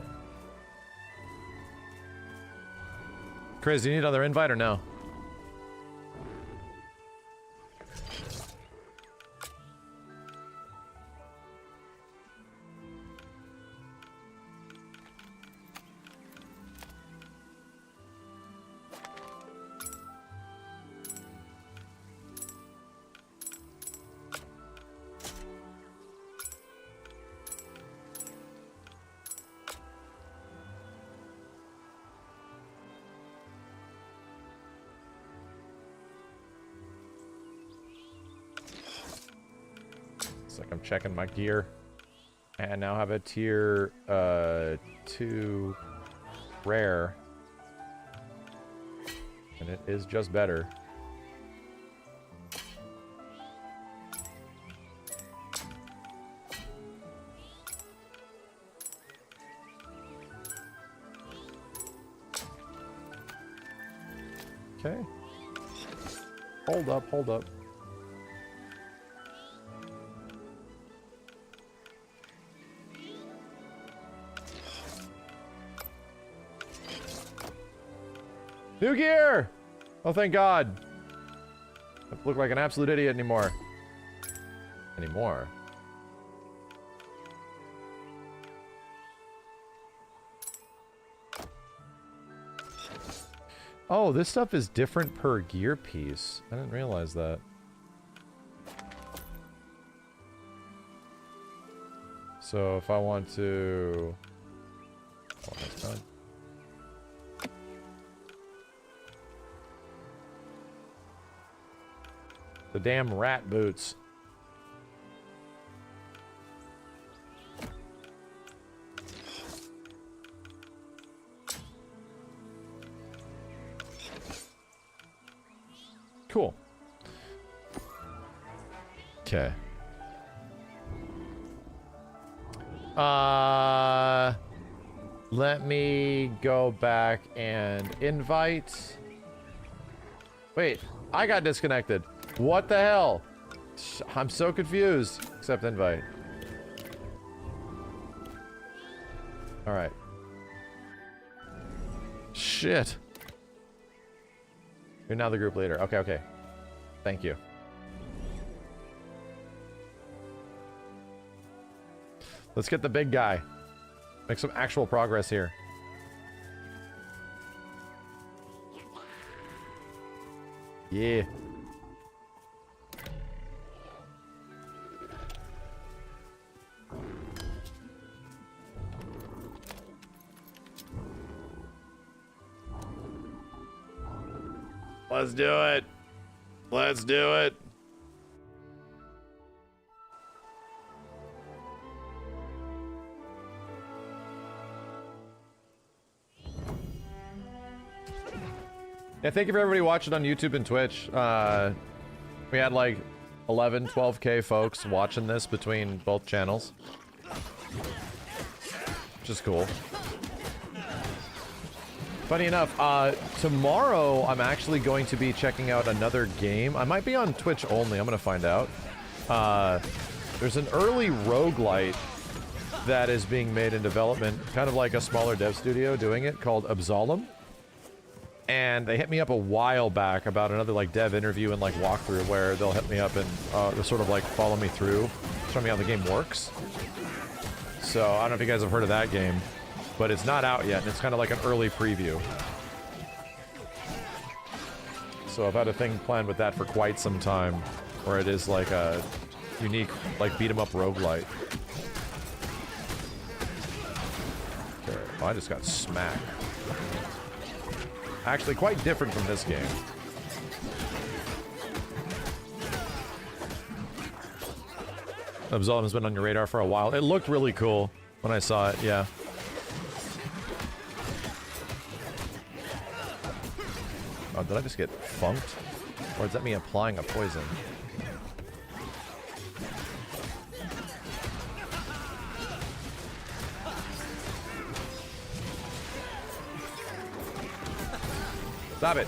Chris, do you need another invite or no? I'm checking my gear. And now have a tier 2 rare. And it is just better. Okay. Hold up, hold up. New gear! Oh, thank God. I don't look like an absolute idiot anymore. Oh, this stuff is different per gear piece. I didn't realize that. So if I want to... Oh, that's done. The damn rat boots. Cool. Okay. Let me go back and invite. Wait, I got disconnected. What the hell? I'm so confused. Accept invite. All right. Shit. You're now the group leader. Okay, okay. Thank you. Let's get the big guy. Make some actual progress here. Yeah. Let's do it. Let's do it. Yeah, thank you for everybody watching on YouTube and Twitch. We had like 11, 12K folks watching this between both channels. Which is cool. Funny enough, tomorrow I'm actually going to be checking out another game. I might be on Twitch only, I'm gonna find out. There's an early roguelite that is being made in development, kind of like a smaller dev studio doing it, called Absolem. And they hit me up a while back about another like dev interview and like walkthrough where they'll hit me up and they'll sort of like follow me through, show me how the game works. So I don't know if you guys have heard of that game, but it's not out yet and it's kind of like an early preview. So I've had a thing planned with that for quite some time, where it is like a unique like beat 'em up roguelite. Okay, well, I just got smacked. Actually, quite different from this game. Absolem has been on your radar for a while. It looked really cool when I saw it, yeah. Oh, did I just get funked? Or is that me applying a poison? Stop it.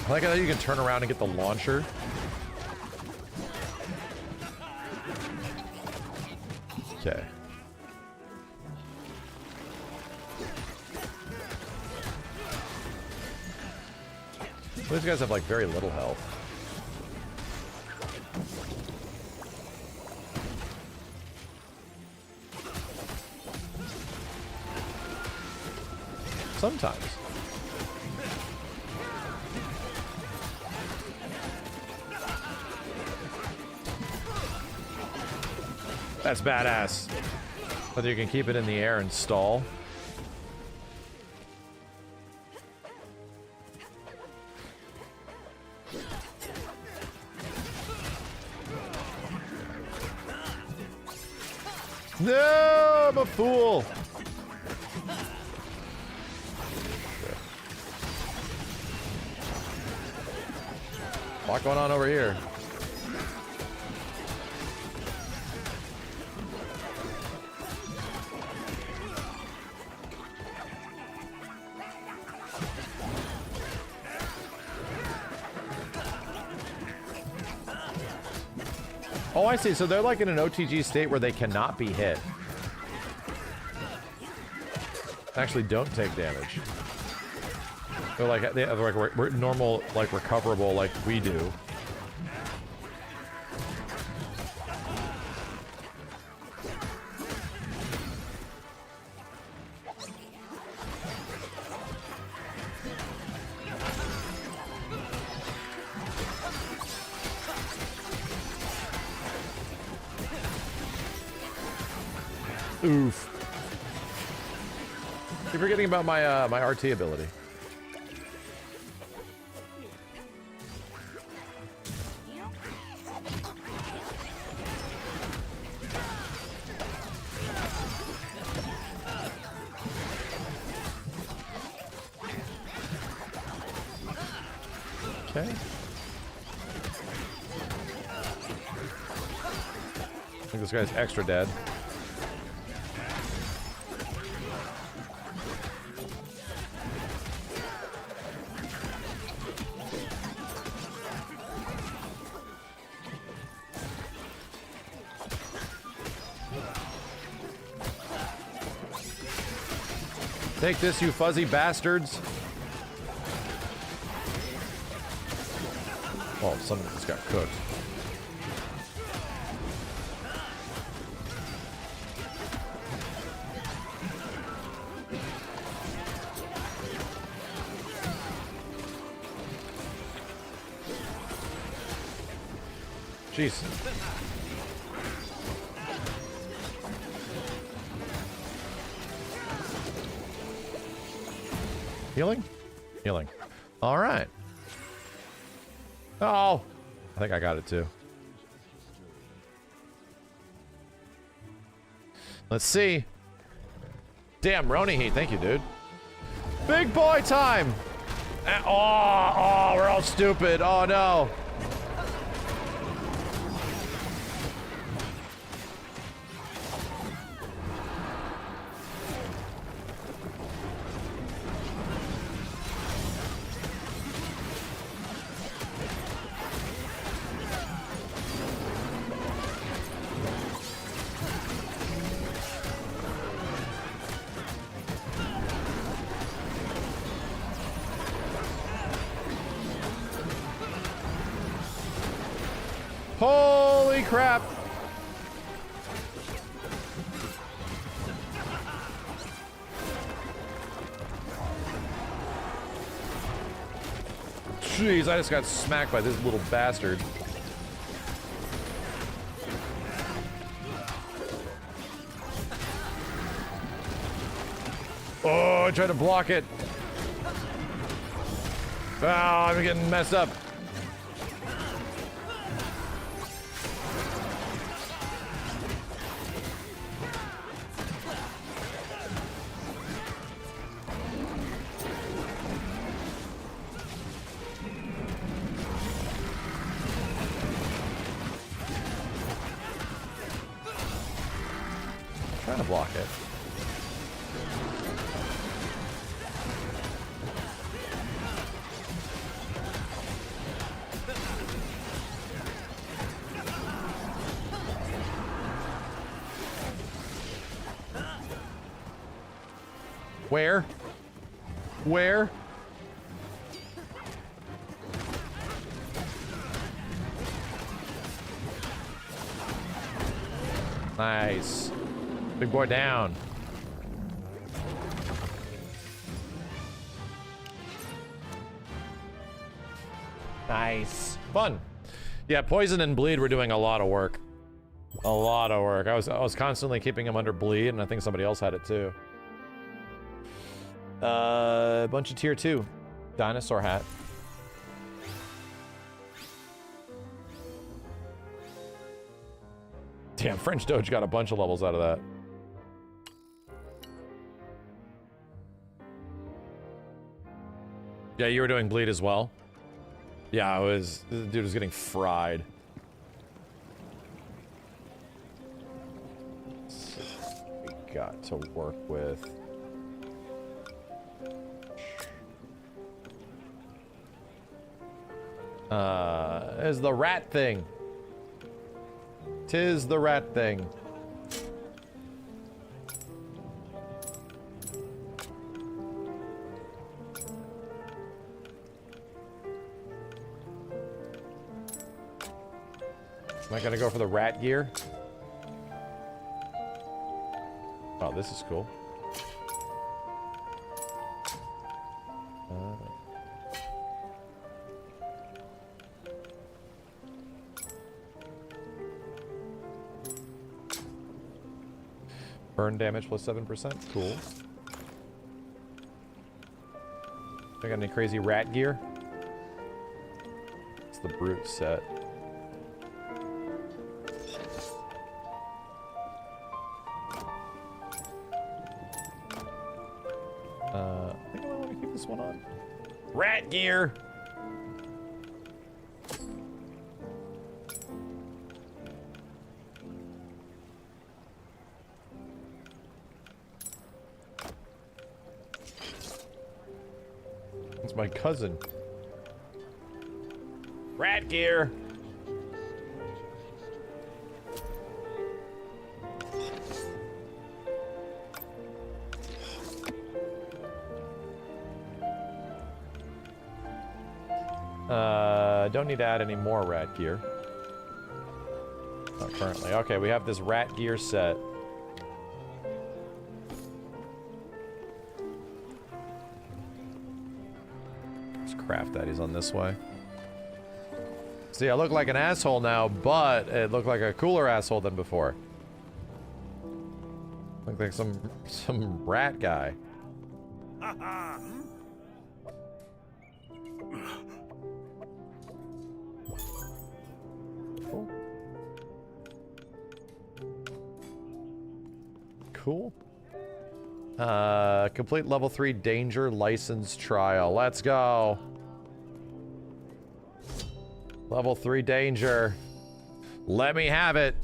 I like how you can turn around and get the launcher. Okay. These guys have like very little health. Sometimes. That's badass. Whether you can keep it in the air and stall. No, I'm a fool. A lot going on over here. Oh, I see. So they're like in an OTG state where they cannot be hit. Actually don't take damage. They're like, they have like normal, like recoverable like we do. Oof. You're forgetting about my my RT ability. Okay. I think this guy's extra dead. Take this, you fuzzy bastards. Oh, some of this got cooked. Jeez. Healing? Healing. All right. Oh, I think I got it too. Let's see. Damn, Roni Heat. Thank you, dude. Big boy time. Oh, we're all stupid. Oh, no. Holy crap! Jeez, I just got smacked by this little bastard. Oh, I tried to block it. Oh, I'm getting messed up. Trying to block it. Where? Where? Nice. Big boy down. Nice. Fun. Yeah, poison and bleed were doing a lot of work. A lot of work. I was constantly keeping him under bleed, and I think somebody else had it too. A bunch of tier 2. Dinosaur hat. Damn, French Doge got a bunch of levels out of that. Yeah, you were doing bleed as well? Yeah, I was. The dude was getting fried. Let's see what we got to work with. Is the rat thing. Tis the rat thing. Am I gonna go for the rat gear? Oh, this is cool. Burn damage plus 7%. Cool. I got any crazy rat gear? It's the brute set. I think I want to keep this one on. Rat gear! my cousin. Rat gear. Don't need to add any more rat gear. Not currently. Okay, we have this rat gear set. Let's craft that. He's on this way. See, I look like an asshole now, but it looked like a cooler asshole than before. Look like some rat guy. Cool. Complete level 3 danger license trial. Let's go. Level 3 danger. Let me have it.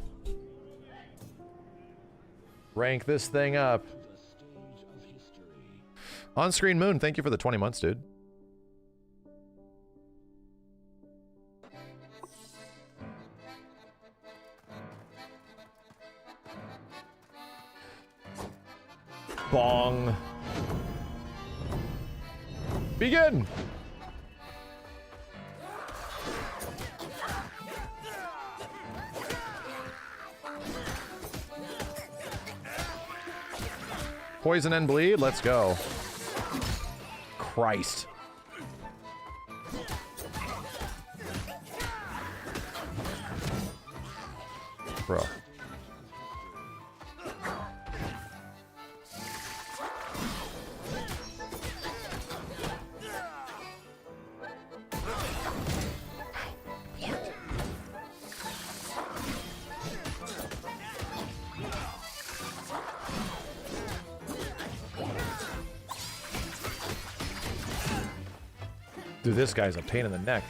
Rank this thing up. On-screen moon, thank you for the 20 months, dude. Bong. Begin! Poison and bleed, let's go. Christ. Bro. Dude, this guy's a pain in the neck.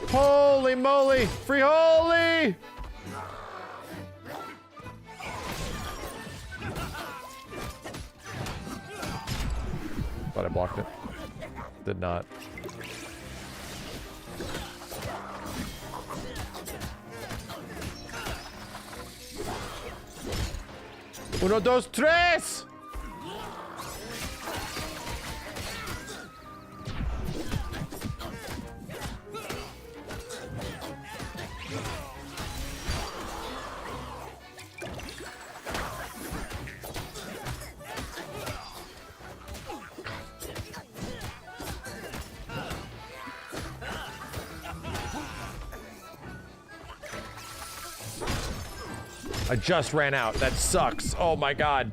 Holy moly! Free holy! Thought I blocked it. Did not. Uno, dos, tres! I just ran out. That sucks. Oh my god.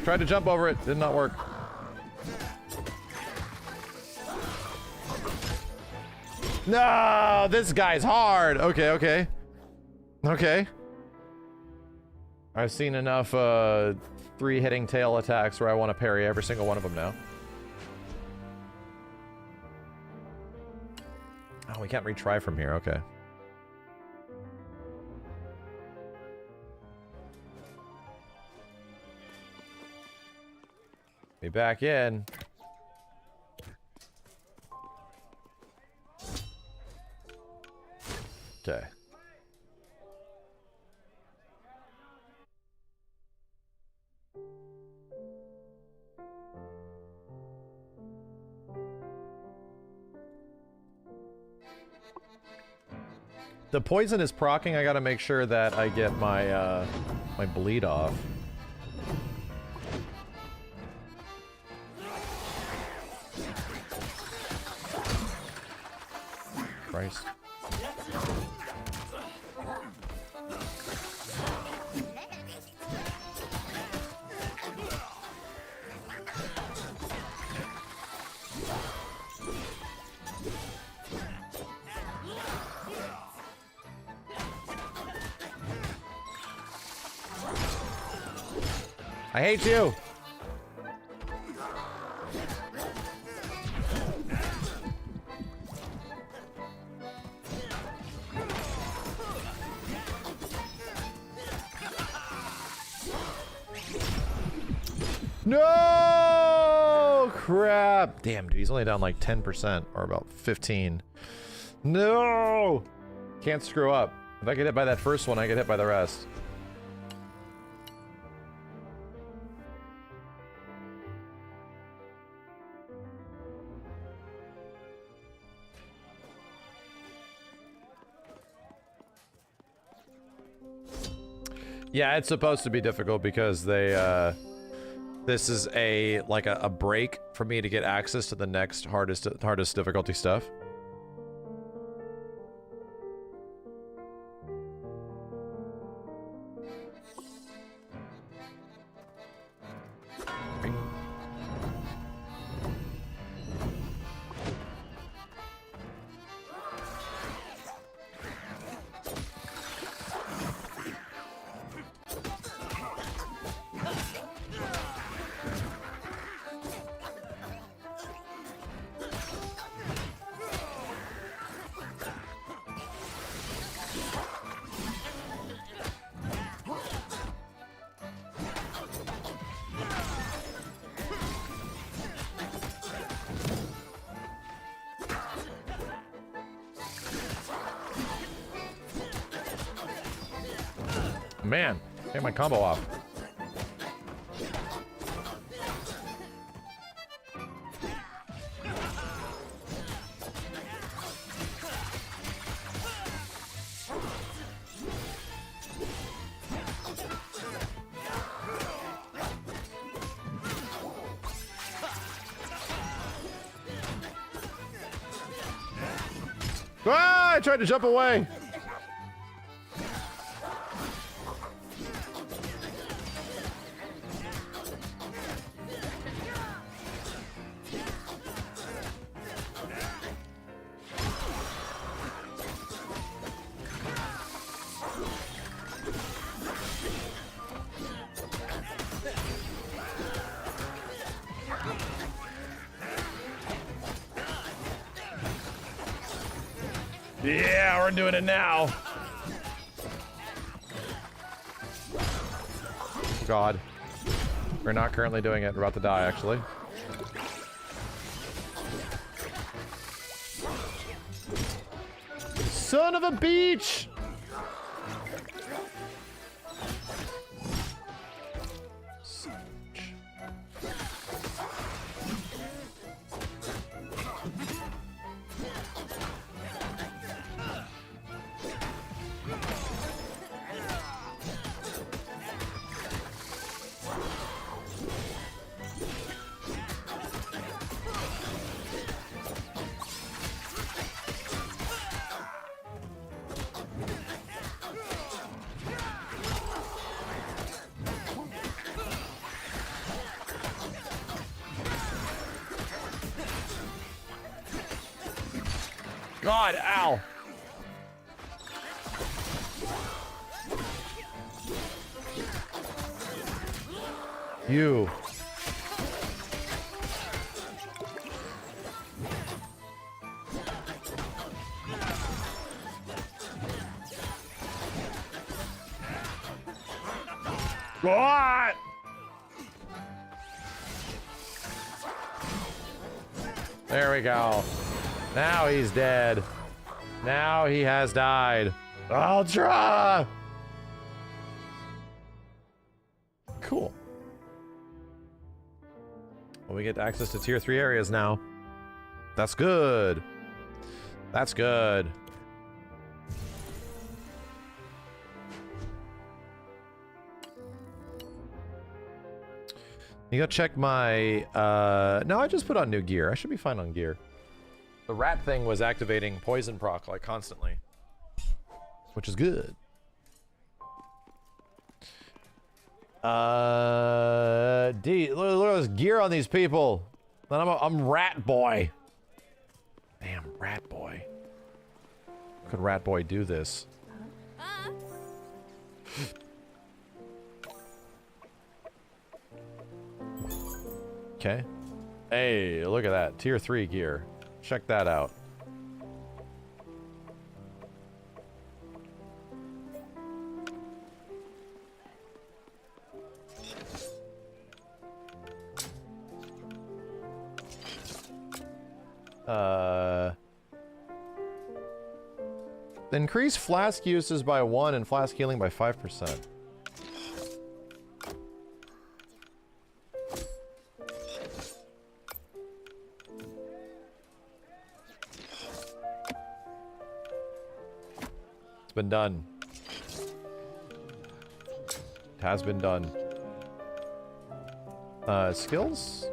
Tried to jump over it. Did not work. No, this guy's hard. Okay, okay. Okay. I've seen enough 3-hitting tail attacks where I want to parry every single one of them now. Oh, we can't retry from here. Okay. Be back in. Okay. The poison is proccing. I gotta make sure that I get my my bleed off. Christ. I hate you. No! Crap. Damn, dude, he's only down like 10% or about 15. No! Can't screw up. If I get hit by that first one, I get hit by the rest. Yeah, it's supposed to be difficult because they, this is a break for me to get access to the next hardest difficulty stuff. Man, take my combo off. Ah, I tried to jump away. Yeah, we're doing it now. God. We're not currently doing it. We're about to die, actually. Son of a beach! God, ow. You. What? There we go. Now he's dead. Now he has died. Ultra! Cool. Well, we get access to tier 3 areas now. That's good. That's good. You gotta check my, no, I just put on new gear. I should be fine on gear. The rat thing was activating poison proc like constantly, which is good. D, look at this gear on these people. And I'm rat boy. Damn, rat boy. How could rat boy do this? Okay. Hey, look at that. Tier 3 gear. Check that out. Increase flask uses by 1 and flask healing by 5%. It's been done. It has been done. Skills?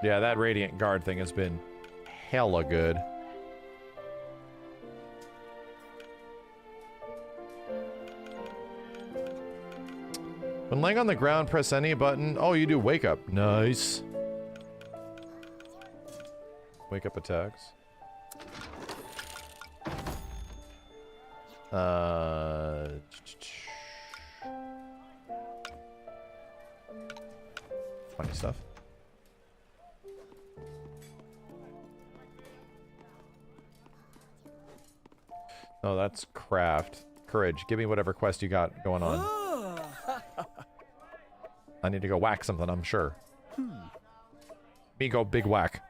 Yeah, that Radiant Guard thing has been hella good. When laying on the ground, press any button. Oh, you do wake up. Nice. Wake up attacks. Funny stuff. Oh, that's craft. Courage. Give me whatever quest you got going on. I need to go whack something, I'm sure. Me go big whack.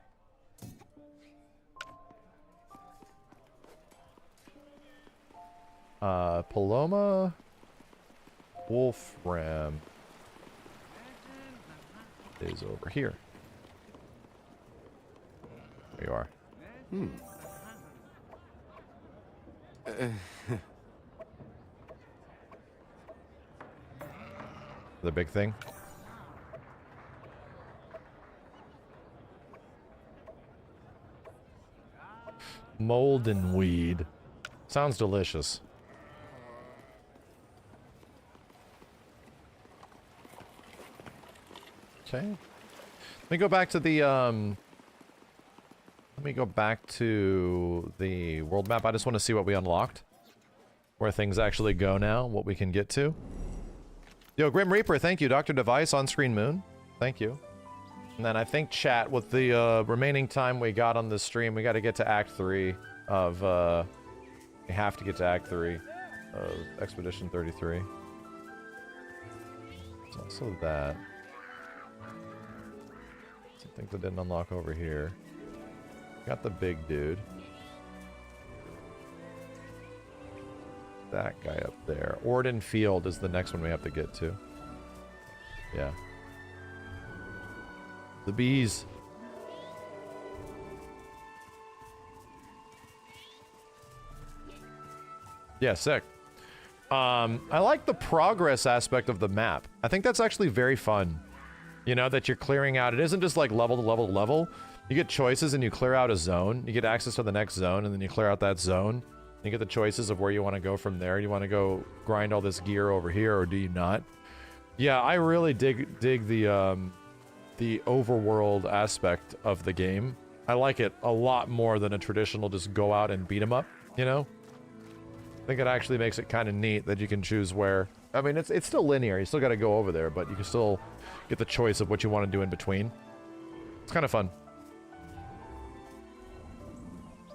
Paloma. Wolfram is over here. There you are. The big thing. Molden weed. Sounds delicious. Okay. Let me go back to the world map. I just want to see what we unlocked. Where things actually go now, what we can get to. Yo, Grim Reaper, thank you. Dr. Device, on-screen moon. Thank you. And then I think chat, with the remaining time we got on this stream, we got to get to Act 3 of, we have to get to Act 3 of Expedition 33. It's also that. Some things I didn't unlock over here. Got the big dude. That guy up there. Orden Field is the next one we have to get to. Yeah. The bees. Yeah, sick. I like the progress aspect of the map. I think that's actually very fun. You know, that you're clearing out. It isn't just like level to level to level. You get choices and you clear out a zone. You get access to the next zone and then you clear out that zone. You get the choices of where you want to go from there. You want to go grind all this gear over here, or do you not? Yeah, I really dig the overworld aspect of the game. I like it a lot more than a traditional just go out and beat 'em up, you know? I think it actually makes it kind of neat that you can choose where... I mean, it's still linear. You still got to go over there, but you can still get the choice of what you want to do in between. It's kind of fun.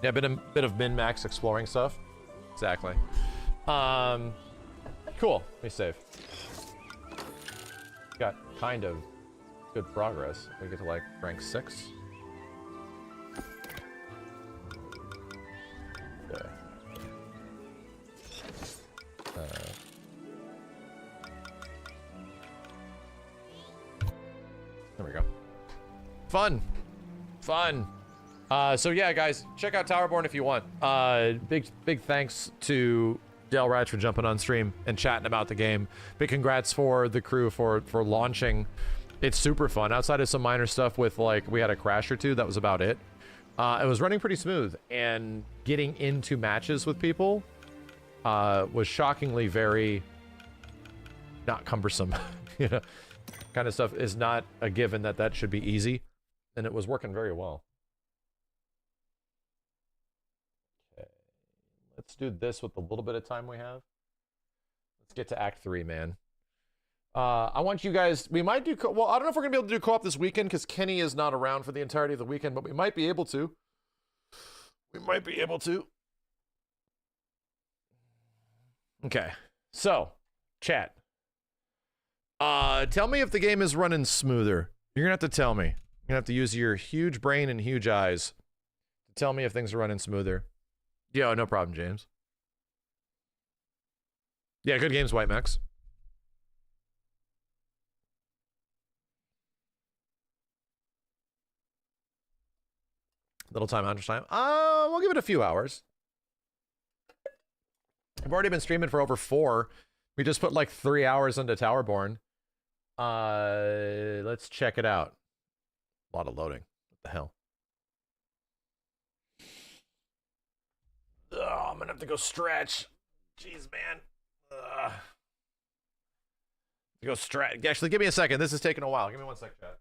Yeah, a bit of min-max exploring stuff. Exactly. Cool. Let me save. Got kind of good progress. We get to like rank 6. Okay. There we go. Fun. Fun. So yeah, guys, check out Towerborne if you want. Big thanks to Del Ratch for jumping on stream and chatting about the game. Big congrats for the crew for launching. It's super fun. Outside of some minor stuff with, like, we had a crash or two, that was about it. It was running pretty smooth, and getting into matches with people was shockingly very not cumbersome. You know, kind of stuff is not a given that should be easy, and it was working very well. Let's do this with the little bit of time we have. Let's get to Act 3, man. I want you guys, we might do, well, I don't know if we're going to be able to do co-op this weekend because Kenny is not around for the entirety of the weekend, but we might be able to. We might be able to. Okay. So, chat. Tell me if the game is running smoother. You're going to have to tell me. You're going to have to use your huge brain and huge eyes to tell me if things are running smoother. Yo, no problem, James. Yeah, good games, White Max. Little time, hunter's time. We'll give it a few hours. I've already been streaming for over 4. We just put like 3 hours into Towerborne. Let's check it out. A lot of loading. What the hell? Oh, I'm gonna have to go stretch. Jeez, man. Go stretch. Actually, give me a second. This is taking a while. Give me 1 sec, chat.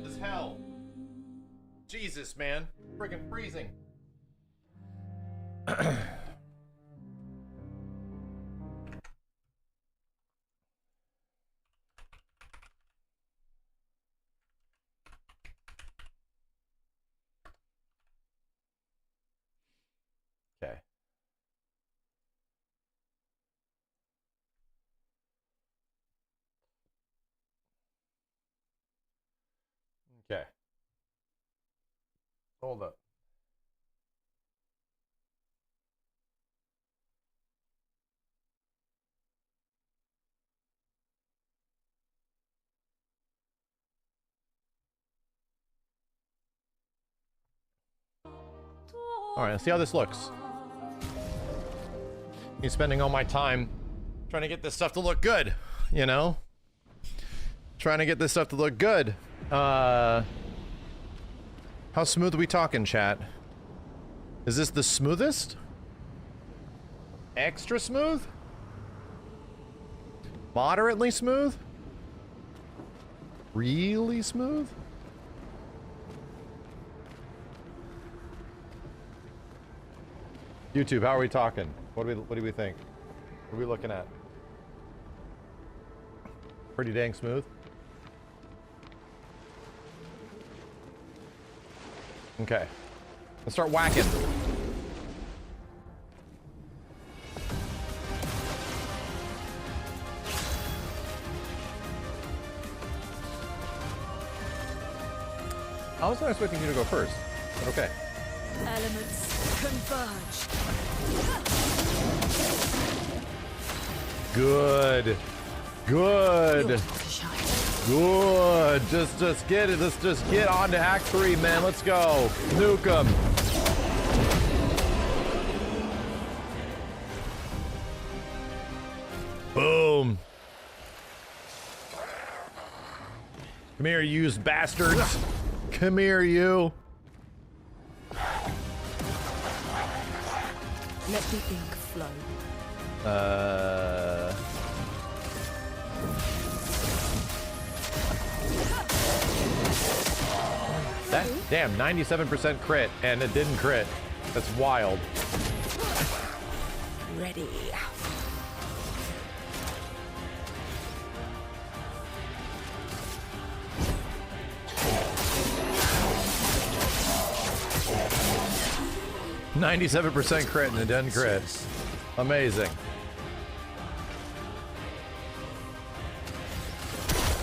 as hell. Jesus, man. Friggin' freezing. Okay. Okay. Hold up. All right, let's see how this looks. I'm spending all my time trying to get this stuff to look good, you know? Trying to get this stuff to look good. How smooth are we talking, chat? Is this the smoothest? Extra smooth? Moderately smooth? Really smooth? YouTube, how are we talking? What do we think? What are we looking at? Pretty dang smooth. Okay. Let's start whacking. I was not expecting you to go first, but okay. Elements converge. Good. Good. Good. Just get it. Let's just get on to Act 3, man. Let's go. Nuke 'em. Boom. Come here, you used bastards. Come here, you. Let the ink flow. That damn 97% crit and it didn't crit. That's wild. Ready. %97 crit and it didn't crit. Amazing.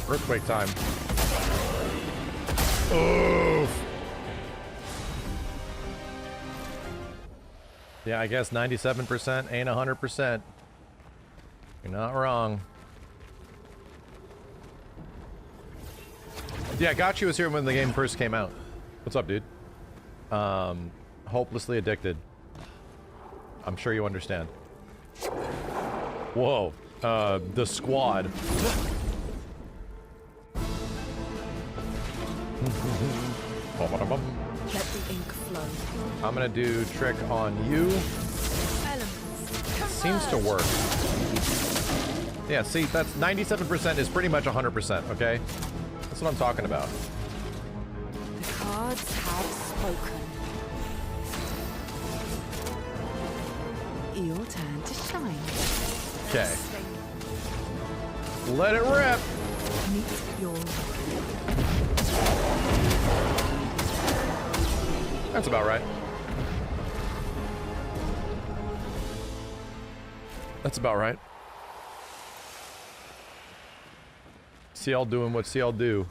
Earthquake time. Oof. Yeah, I guess 97% ain't 100%. You're not wrong. Yeah, Gotcha was here when the game first came out. What's up, dude? Hopelessly addicted. I'm sure you understand. Whoa. The squad. Let the ink flow. I'm gonna do trick on you. Seems to work. Yeah, see, that's 97% is pretty much 100%, okay? That's what I'm talking about. The cards have spoken. Your turn to shine. Okay. Let it rip! Meet your... That's about right. That's about right. CL doing what CL do.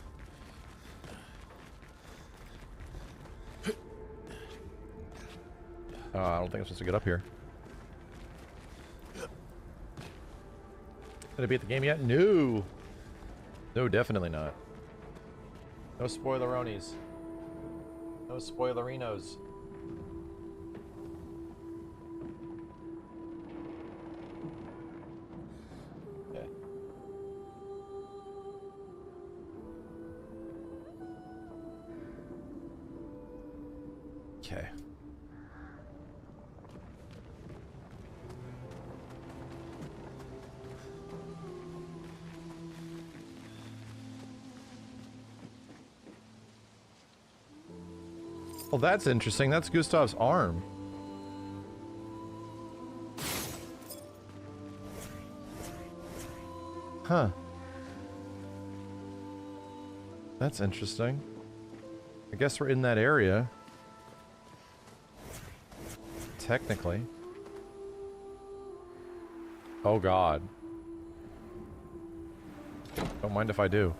I don't think I'm supposed to get up here. Did I beat the game yet? No. No, definitely not. No spoileronies. No spoilerinos. Okay. Okay. Oh, that's interesting. That's Gustav's arm. Huh. That's interesting. I guess we're in that area. Technically. Oh god. Don't mind if I do.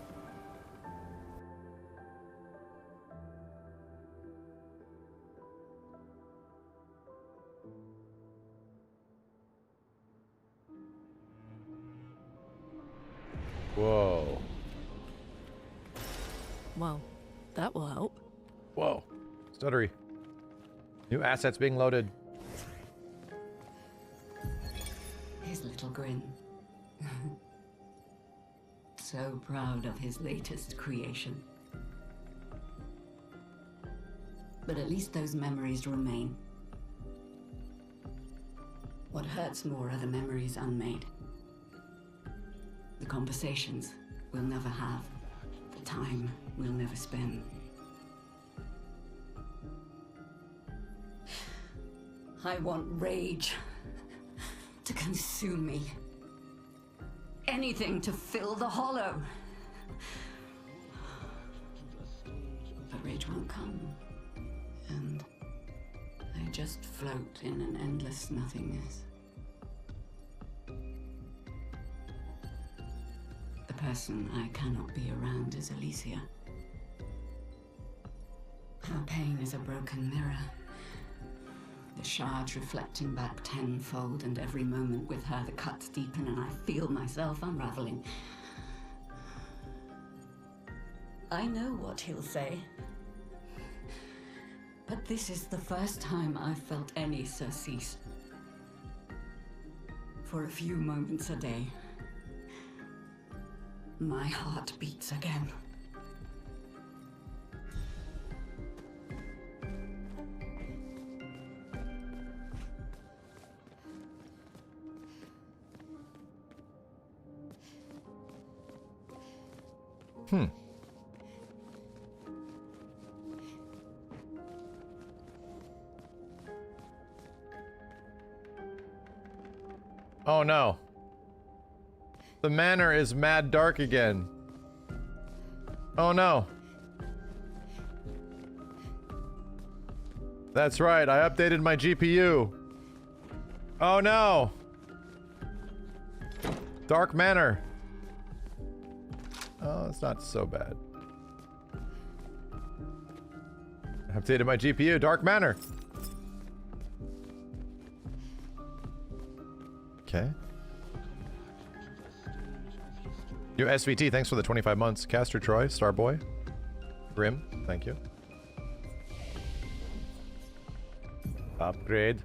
Whoa. Well, that will help. Whoa. Stuttery. New assets being loaded. His little grin. So proud of his latest creation. But at least those memories remain. What hurts more are the memories unmade. The conversations we'll never have. The time we'll never spend. I want rage to consume me. Anything to fill the hollow. But rage won't come. And I just float in an endless nothingness. The person I cannot be around is Alicia. Her pain is a broken mirror. The shards reflecting back tenfold, and every moment with her the cuts deepen and I feel myself unraveling. I know what he'll say. But this is the first time I've felt any surcease. For a few moments a day, my heart beats again. Oh no. The manor is mad dark again. Oh no. That's right, I updated my GPU. Oh no. Dark manor. Oh, it's not so bad. I updated my GPU. Dark manor. Okay. New SVT, thanks for the 25 months. Caster Troy, Starboy. Grim, thank you. Upgrade.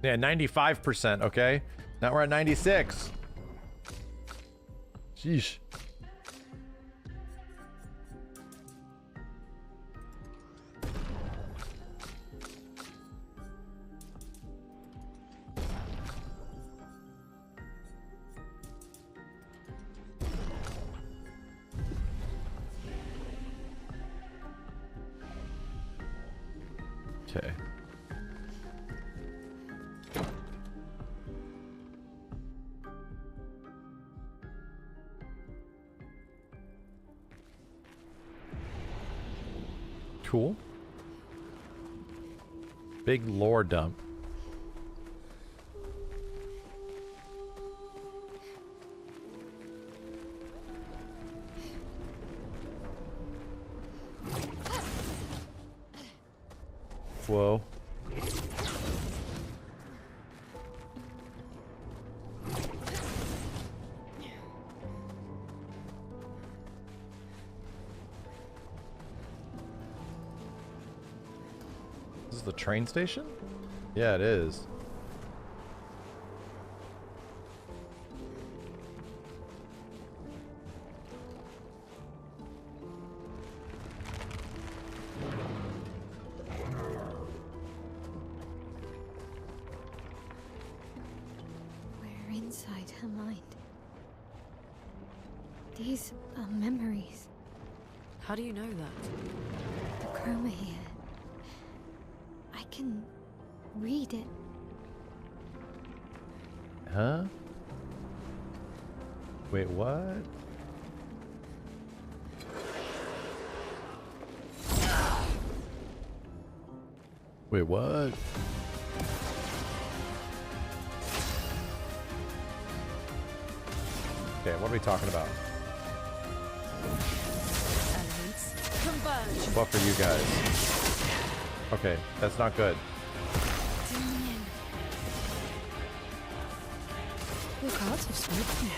Yeah, 95%, okay? Now we're at 96. Sheesh. Okay. Cool. Big lore dump. Whoa. This is the train station? Yeah, it is. We're inside her mind. These are memories. How do you know that? The chroma here. I can read it. Huh? Wait, what? Wait, what? Okay, what are we talking about? Elements converge. What for you guys? Okay, that's not good. Your cards have spoken.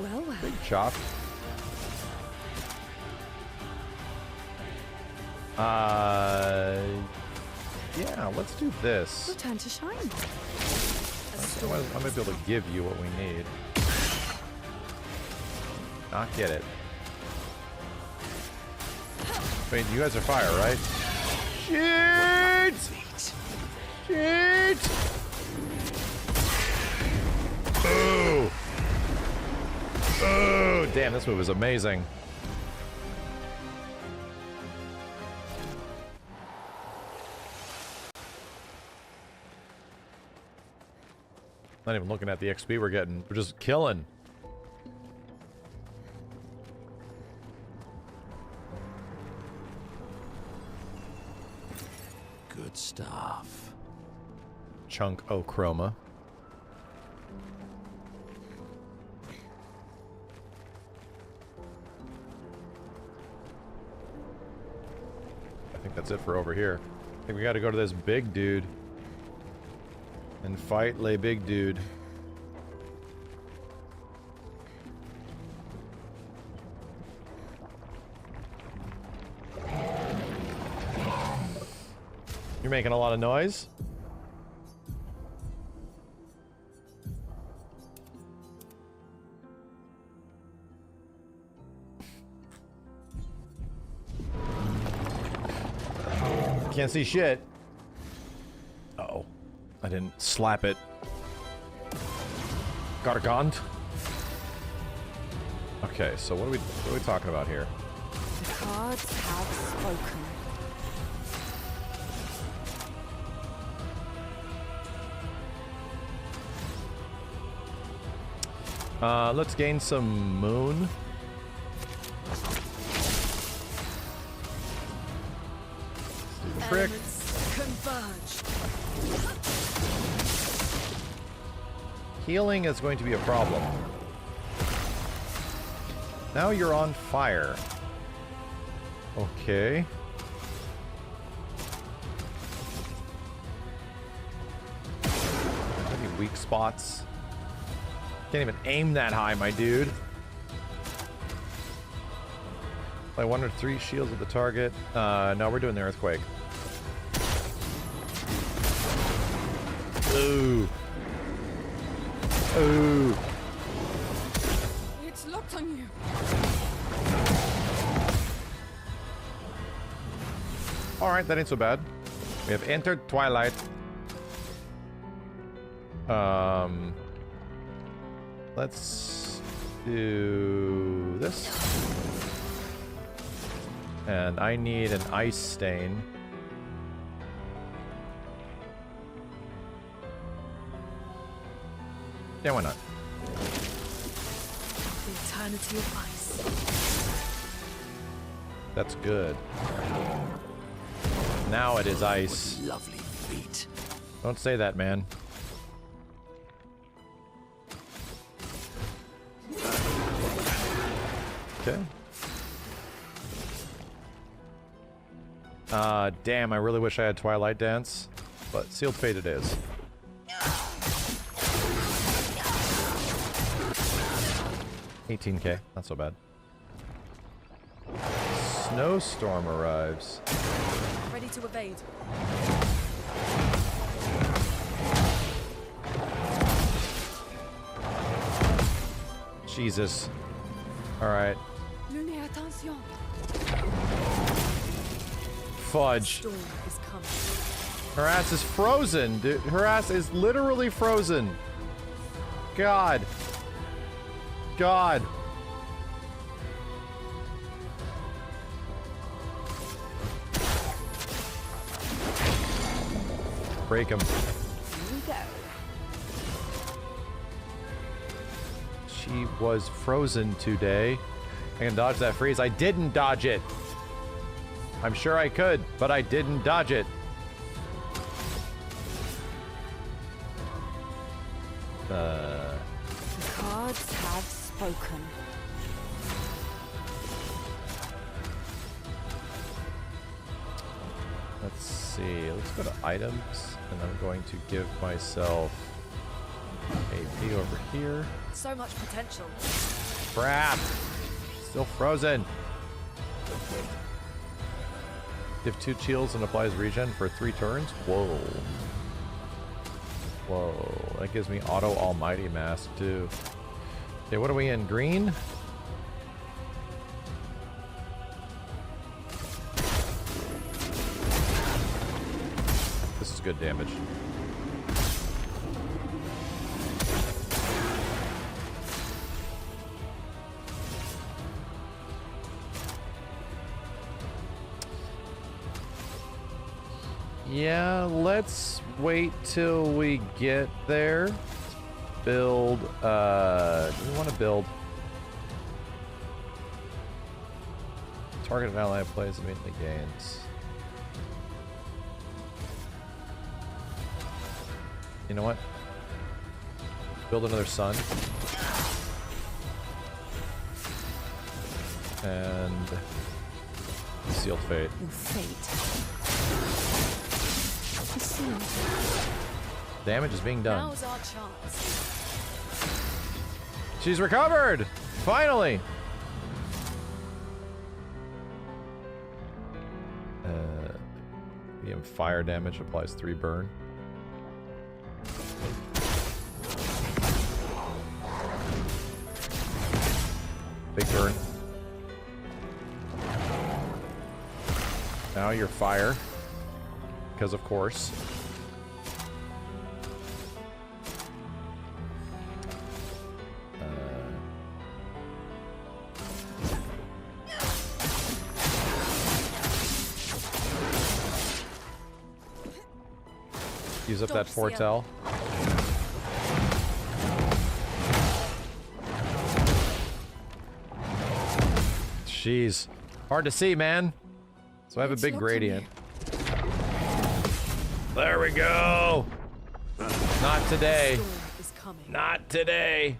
Well, well. Big chop. Yeah, let's do this. Your turn to shine. I might be able to give you what we need. Not get it. Wait, you guys are fire, right? Shit! Shit! Ooh! Ooh! Damn, this move is amazing. Not even looking at the XP we're getting. We're just killing. Good stuff. Chunk O chroma. I think that's it for over here. I think we gotta go to this big dude. And fight lay big dude. You're making a lot of noise. Can't see shit. Uh-oh. I didn't slap it. Got a gun. Okay, so what are we talking about here? The cards have spoken. Let's gain some moon. Frick. Converge. Healing is going to be a problem. Now you're on fire. Okay. Any weak spots? Can't even aim that high, my dude. Play 1 or 3 shields with the target. No, we're doing the earthquake. Ooh. Ooh. It's locked on you. Alright, that ain't so bad. We have entered Twilight. Let's do this. And I need an ice stain. Yeah, why not? The eternity of ice. That's good. Now it is ice. Lovely feet. Don't say that, man. Okay. Damn, I really wish I had Twilight Dance, but Sealed Fate it is. $18K, not so bad. Snowstorm arrives. Ready to evade. Jesus. Alright. Attention. Fudge. Storm is coming. Her ass is frozen, dude. Her ass is literally frozen. God. God. Break him. Here we go. She was frozen today. I can dodge that freeze. I didn't dodge it. I'm sure I could, but I didn't dodge it. The cards have spoken. Let's see. Let's go to items, and I'm going to give myself AP over here. So much potential. Crap! Still frozen. Give 2 shields and applies regen for 3 turns. Whoa. Whoa. That gives me auto almighty mask too. Okay, what are we in? Green? This is good damage. Yeah, let's wait till we get there. Build, do we want to build? Target an ally plays immediately gains. You know what? Build another sun. And sealed fate. Your fate. Damage is being done. Now's our chance. She's recovered! Finally! Medium fire damage applies 3 burn. Big burn. Now you're fire. Because of course. Use up that foretell. Jeez. Hard to see, man. So I have a big gradient. There we go. Not today. Not today.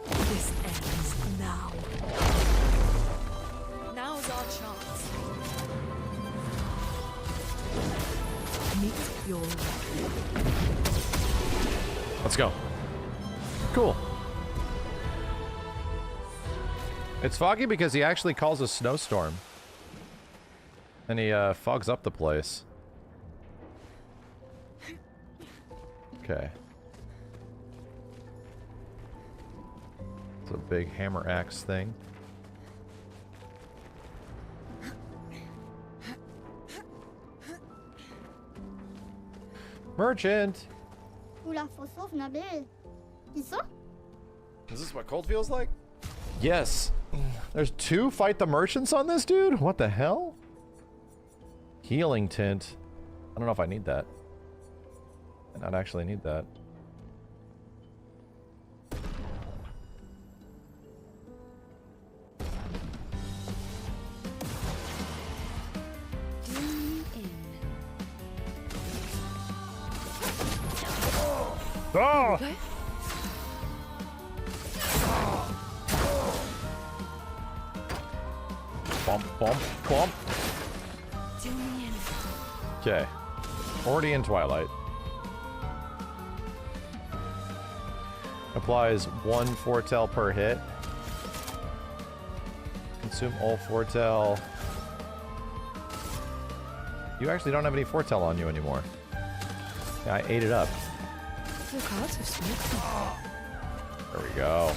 This ends now. Now's our chance. Meet your Let's go. Cool. It's foggy because he actually calls a snowstorm. And he fogs up the place. Okay. It's a big hammer axe thing. Merchant! Oula, faut sauve Nabil. Is ça? Is this what cold feels like? Yes. There's 2 fight the merchants on this dude? What the hell? Healing tint. I don't know if I need that. I don't actually need that. Oh! Okay. Bump, bump, bump. Okay. Already in Twilight. Applies 1 foretell per hit. Consume all foretell. You actually don't have any foretell on you anymore. Yeah, I ate it up. Your cards have spoken. There we go.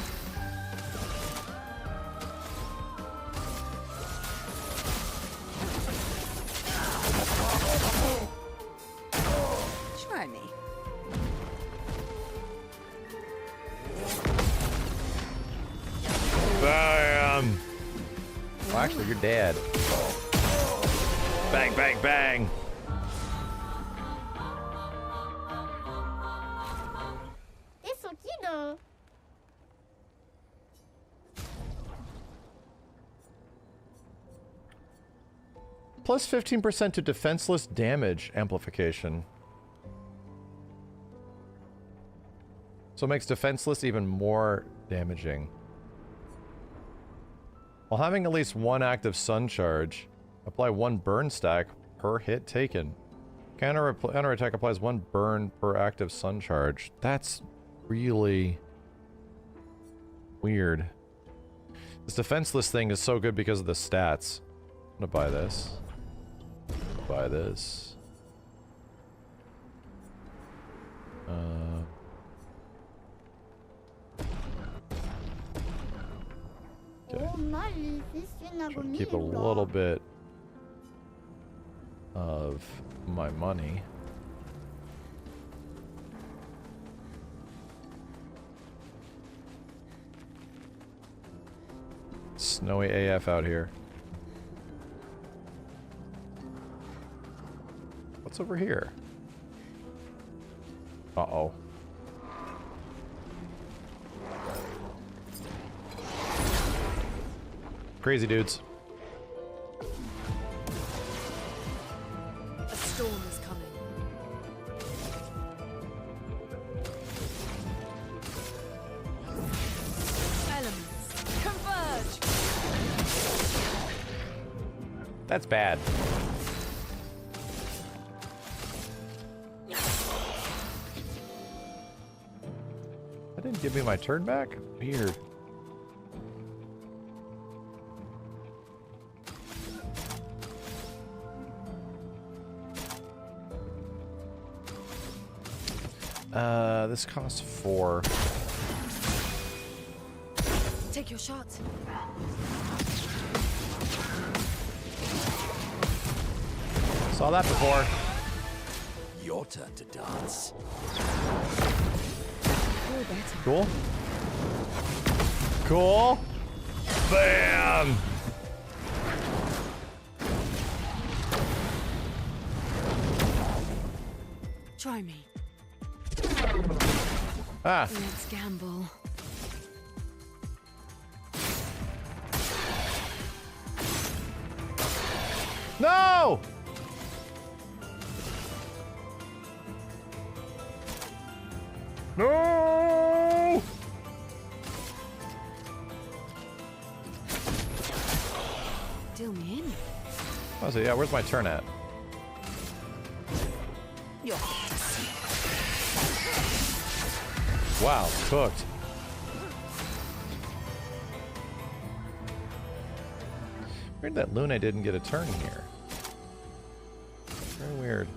Try me. Bam! actually, you're dead. Bang, bang, bang. Plus 15% to defenseless damage amplification. So it makes defenseless even more damaging. While having at least one active sun charge, apply 1 burn stack per hit taken. Counter attack applies 1 burn per active sun charge. That's really weird. This defenseless thing is so good because of the stats. I'm gonna buy this. Buy this. Okay. Keep a little bit of my money. Snowy AF out here. What's over here? Uh-oh. Crazy dudes. A storm is coming. Elements converge. That's bad. That didn't give me my turn back? Weird. This costs 4. Take your shot. Saw that before. Your turn to dance. Cool. Cool. Bam! Try me. Ah. Let's gamble. No! No! Deal me in. Oh, so yeah, where's my turn at? Wow, cooked. Weird that Luna didn't get a turn here. Very weird.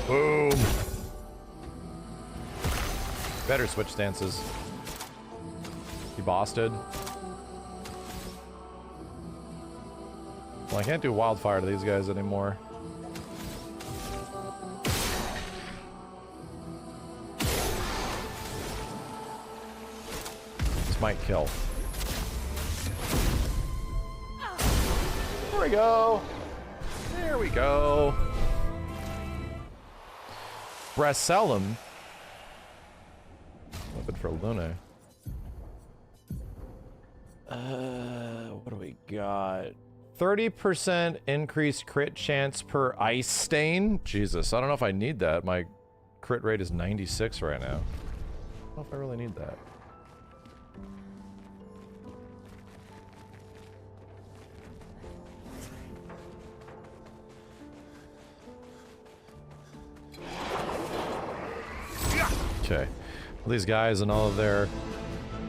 Boom! Better switch stances. You bossed. Well, I can't do wildfire to these guys anymore. This might kill. There we go. There we go. Bracellum. Weapon for Luna. What do we got? 30% increased crit chance per ice stain. Jesus, I don't know if I need that. My crit rate is 96 right now. I don't know if I really need that. Okay. Well, these guys and all of their,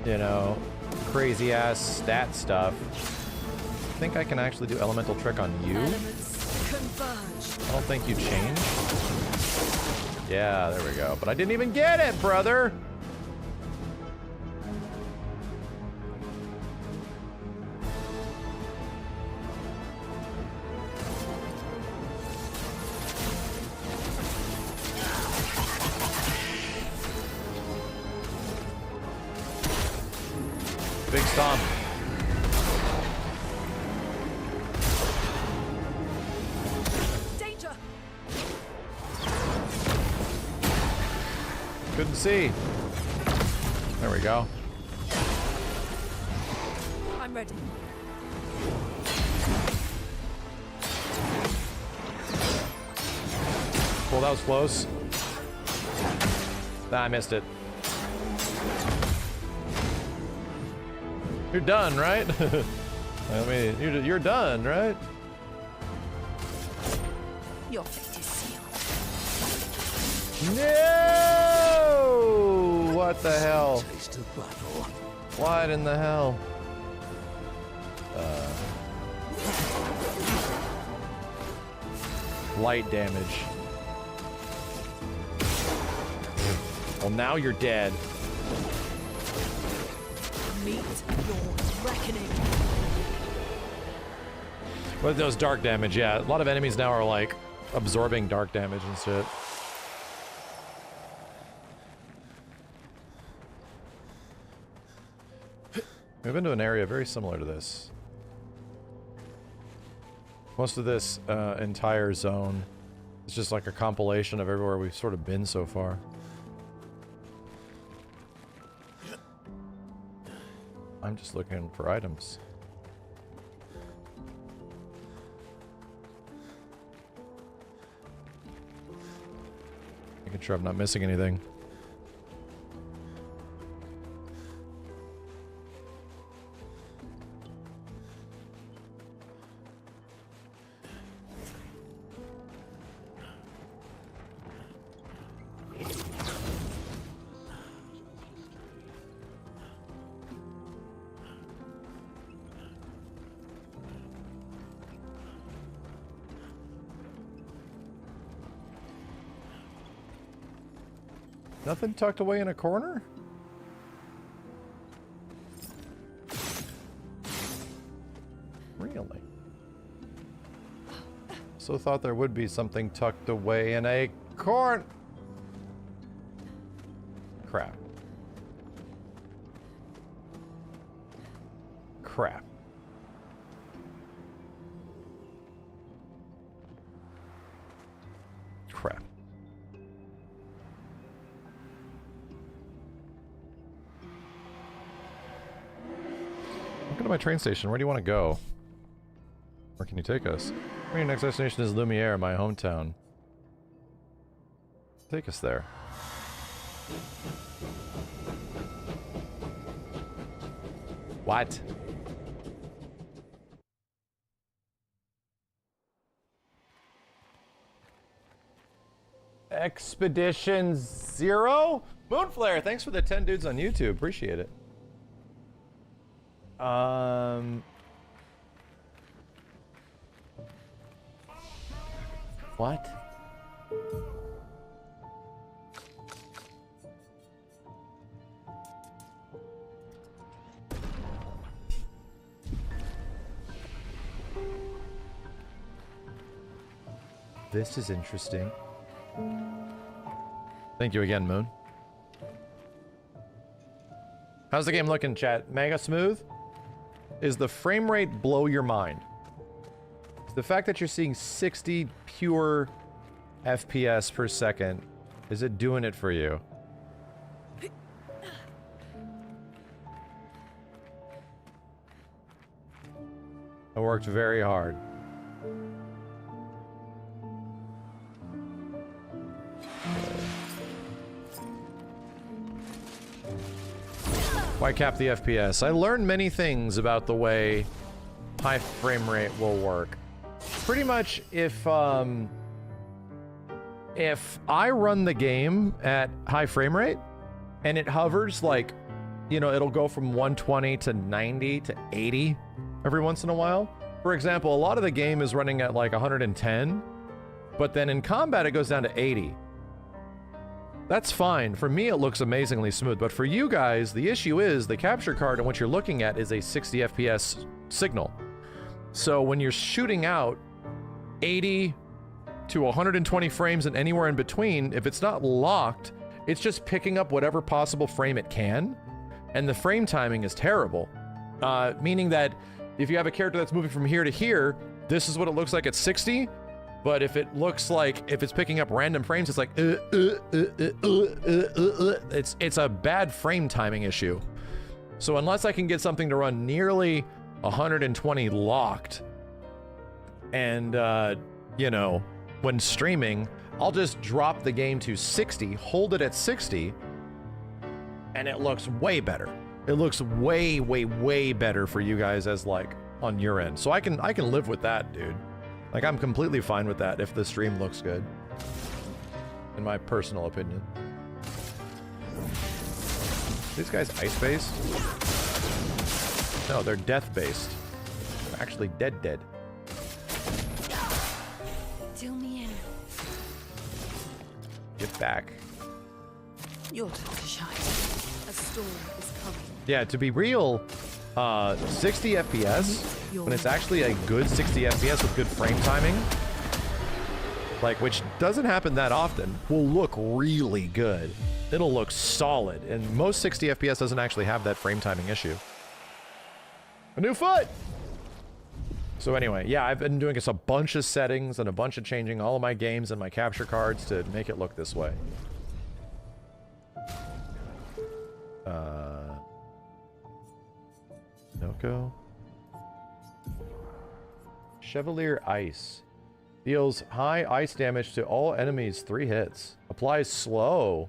you know, crazy ass stat stuff. I think I can actually do elemental trick on you. I don't think you changed. Yeah, there we go. But I didn't even get it, brother. Stomp. Danger! Couldn't see. There we go. I'm ready. Well, that was close. Nah, I missed it. You're done, right? I mean, you're done, right? Your fate is sealed. No! What the hell? Taste of battle. What in the hell? Light damage. Well, now you're dead. Meet your reckoning. With those dark damage, yeah. A lot of enemies now are like absorbing dark damage and shit. We've been to an area very similar to this. Most of this entire zone is just like a compilation of everywhere we've sort of been so far. I'm just looking for items. Making sure I'm not missing anything. Nothing tucked away in a corner? Really? So thought there would be something tucked away in a corner. Crap. Crap. Crap. Look at my train station. Where do you want to go? Where can you take us? Your next destination is Lumiere, my hometown. Take us there. What? Expedition 0? Moonflare, thanks for the 10 dudes on YouTube. Appreciate it. What? This is interesting. Thank you again, Moon. How's the game looking, chat? Mega smooth? Is the frame rate blow your mind? The fact that you're seeing 60 pure FPS per second, is it doing it for you? I worked very hard. Why cap the FPS? I learned many things about the way high frame rate will work. Pretty much if I run the game at high frame rate and it hovers like, you know, it'll go from 120 to 90 to 80 every once in a while. For example, a lot of the game is running at like 110, but then in combat it goes down to 80. That's fine. For me, it looks amazingly smooth, but for you guys, the issue is the capture card and what you're looking at is a 60 FPS signal. So when you're shooting out 80 to 120 frames and anywhere in between, if it's not locked, it's just picking up whatever possible frame it can, and the frame timing is terrible. Meaning that if you have a character that's moving from here to here, this is what it looks like at 60. But if it looks like, if it's picking up random frames, it's like, it's a bad frame timing issue. So unless I can get something to run nearly 120 locked, and, you know, when streaming, I'll just drop the game to 60, hold it at 60, and it looks way better. It looks way, way, way better for you guys as, like, on your end. So I can live with that, dude. Like, I'm completely fine with that if the stream looks good. In my personal opinion. These guys ice-based? No, they're death-based. They're actually dead. Till me in. Get back. Your time to shine. A storm is coming. Yeah, to be real, 60 FPS, when it's actually a good 60 FPS with good frame timing, like, which doesn't happen that often, will look really good. It'll look solid, and most 60 FPS doesn't actually have that frame timing issue. A new foot! So anyway, yeah, I've been doing a bunch of settings and a bunch of changing all of my games and my capture cards to make it look this way. Noko? Chevalier Ice. Deals high ice damage to all enemies 3 hits. Applies slow.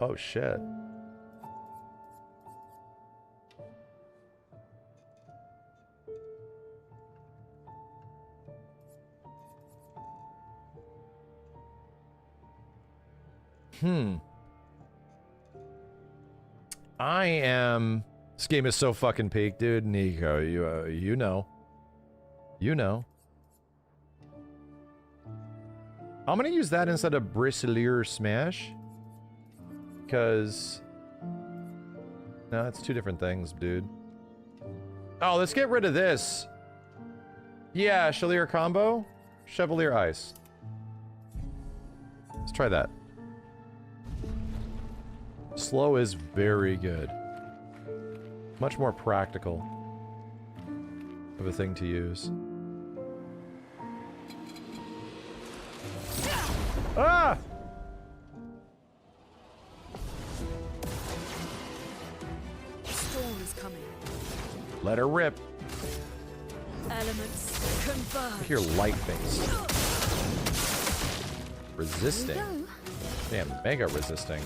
Oh shit. This game is so fucking peak, dude. Nico, you know. You know. I'm gonna use that instead of Bristolier Smash. Because... no, it's 2 different things, dude. Oh, let's get rid of this. Yeah, Chevalier combo. Chevalier Ice. Let's try that. Slow is very good. Much more practical of a thing to use. Ah! Storm is coming. Let her rip. Elements converge. You're light-based. Resisting. Damn, mega resisting.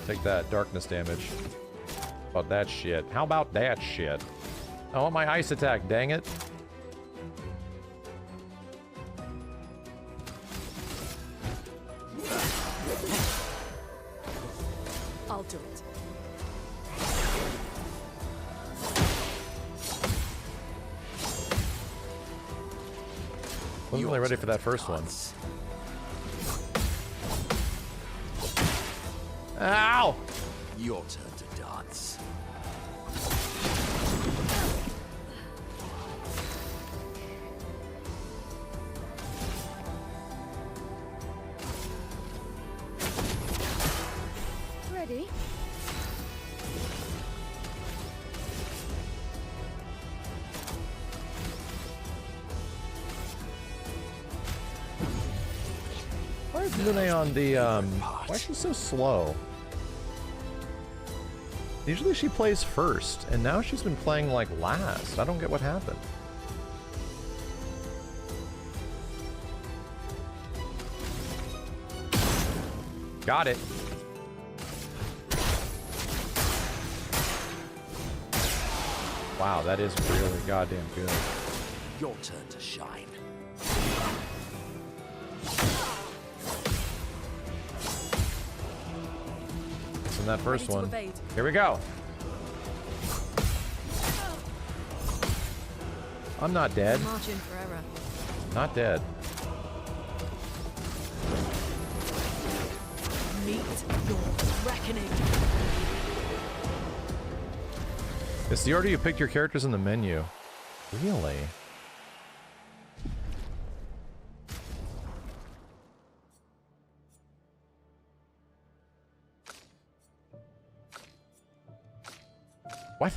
Take that darkness damage. How about that shit? How about that shit? I want my ice attack, dang it. I'll do it. Wasn't really ready for that first one. Ow! Your turn to dance. Ready? Why is Lune on the, why is she so slow? Usually she plays first, and now she's been playing, like, last. I don't get what happened. Got it. Wow, that is really goddamn good. Your turn to shine. In that first one. Here we go. I'm not dead. Margin for error. Not dead. Meet your reckoning. It's the order you picked your characters in the menu. Really? What?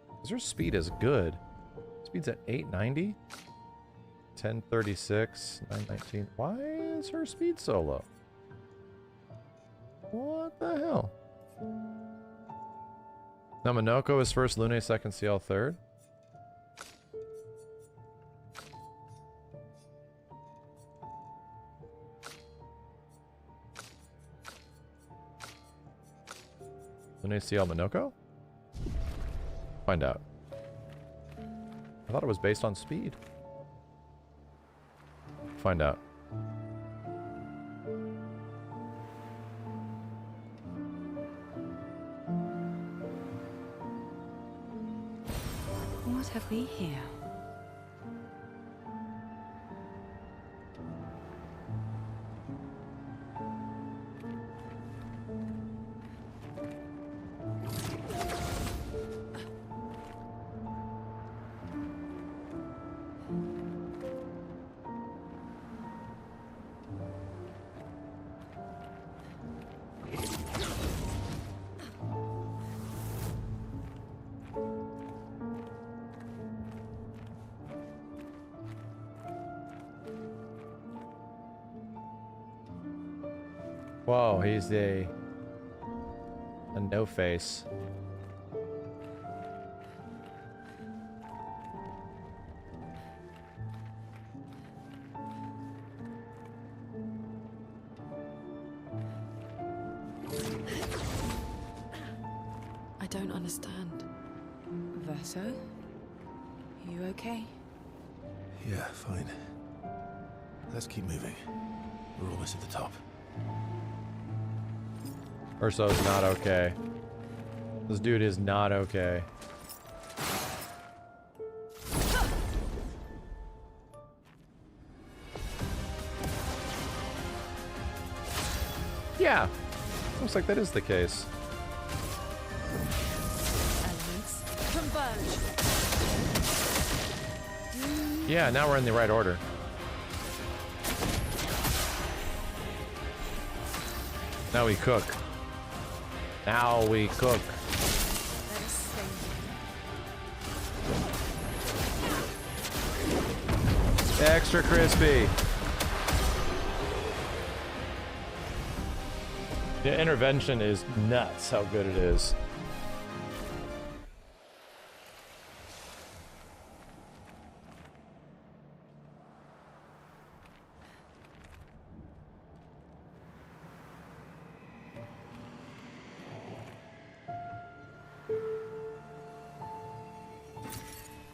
Because her speed is good. Speed's at 890? 1036, 919. Why is her speed so low? What the hell? Now Minoko is first, Lune second, CL third. Lune, CL, Minoko? Find out. I thought it was based on speed. Find out. What have we here? Whoa, he's a no-face. I don't understand. Verso? You okay? Yeah, fine. Let's keep moving. We're almost at the top. Urso's not okay. This dude is not okay. Yeah. Looks like that is the case. Elements converge. Yeah, now we're in the right order. Now we cook. Now we cook. Extra crispy. The intervention is nuts how good it is.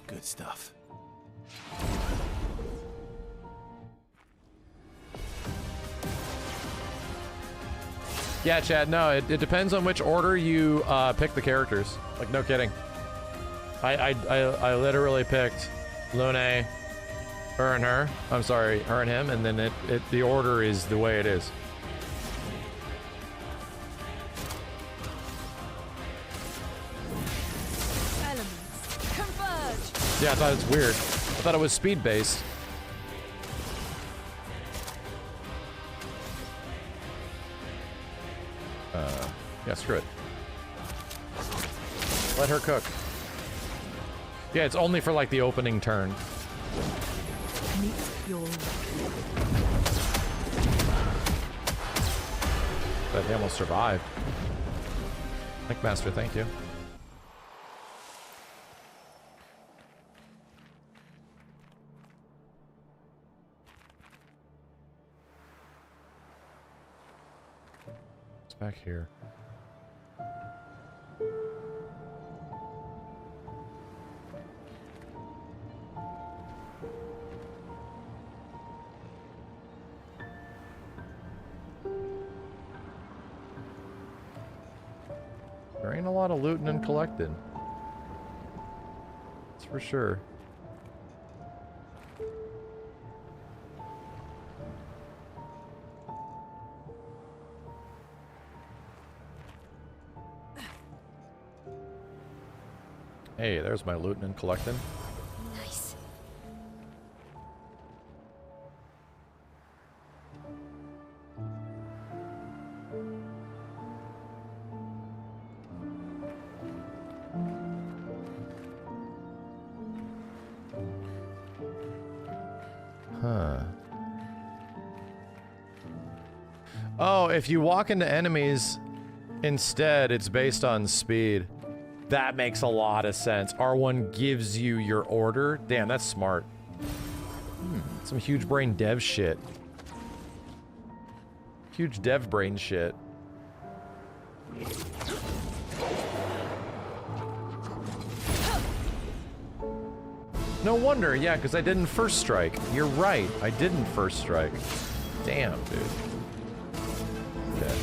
Good stuff. Yeah, Chad, no, it depends on which order you pick the characters. Like, no kidding. I literally picked Lune, her and her. I'm sorry, her and him, and then the order is the way it is. Elements converge. Yeah, I thought it's weird. I thought it was speed-based. Yeah, screw it. Let her cook. Yeah, it's only for like the opening turn. Meet your But he almost survived. Master, thank you. It's back here. There ain't a lot of looting and collecting. That's for sure. Hey, there's my looting and collecting. Nice. Oh, if you walk into enemies instead, it's based on speed. That makes a lot of sense. R1 gives you your order. Damn, that's smart. Some huge brain dev shit. Huge dev brain shit. No wonder, yeah, because I didn't first strike. You're right, I didn't first strike. Damn, dude. Okay.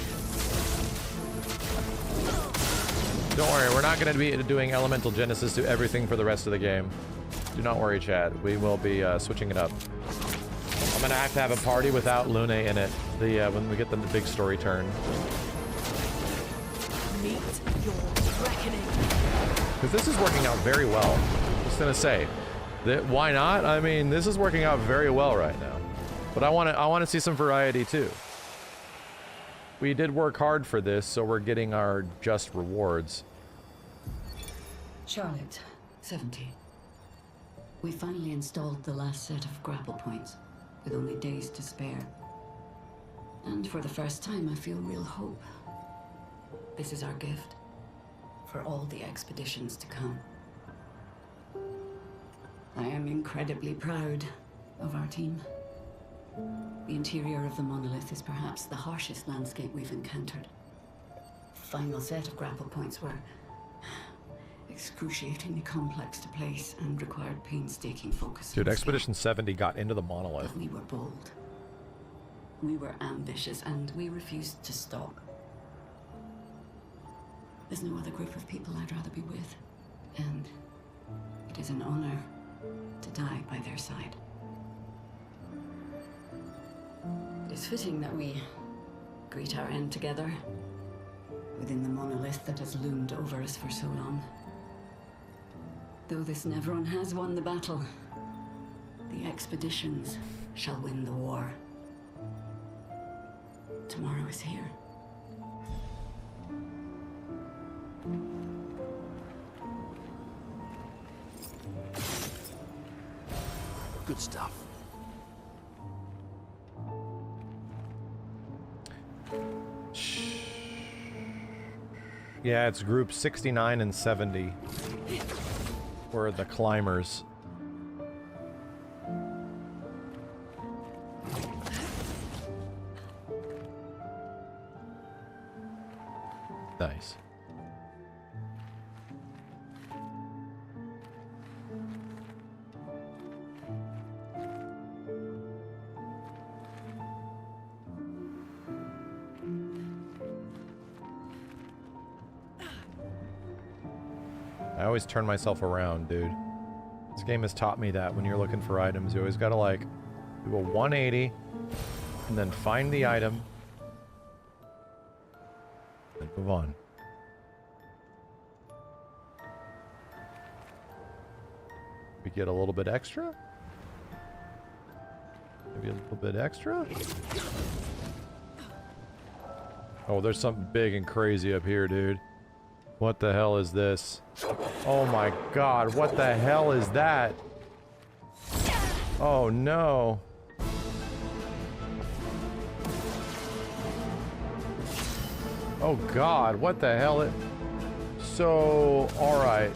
Don't worry, we're not going to be doing Elemental Genesis to everything for the rest of the game. Do not worry, Chad. We will be switching it up. I'm going to have a party without Lune in it when we get the big story turn. Meet your reckoning. Because this is working out very well. Just going to say. Why not? I mean, this is working out very well right now. But I want to see some variety too. We did work hard for this, so we're getting our just rewards. Charlotte, 70. We finally installed the last set of grapple points, with only days to spare. And for the first time, I feel real hope. This is our gift for all the expeditions to come. I am incredibly proud of our team. The interior of the monolith is perhaps the harshest landscape we've encountered. The final set of grapple points were excruciatingly complex to place and required painstaking focus. Dude, Expedition 70 got into the monolith. But we were bold. We were ambitious, and we refused to stop. There's no other group of people I'd rather be with, and it is an honor to die by their side. It is fitting that we greet our end together within the monolith that has loomed over us for so long. Though this Nevron has won the battle, the expeditions shall win the war. Tomorrow is here. Good stuff. Yeah, it's group 69 and 70. We're the climbers. Nice. I always turn myself around, dude. This game has taught me that when you're looking for items, you always gotta, like, do a 180, and then find the item, and move on. We get a little bit extra? Maybe a little bit extra? Oh, there's something big and crazy up here, dude. What the hell is this? Oh my god, what the hell is that? Oh no. Oh god, what the hell? So, alright.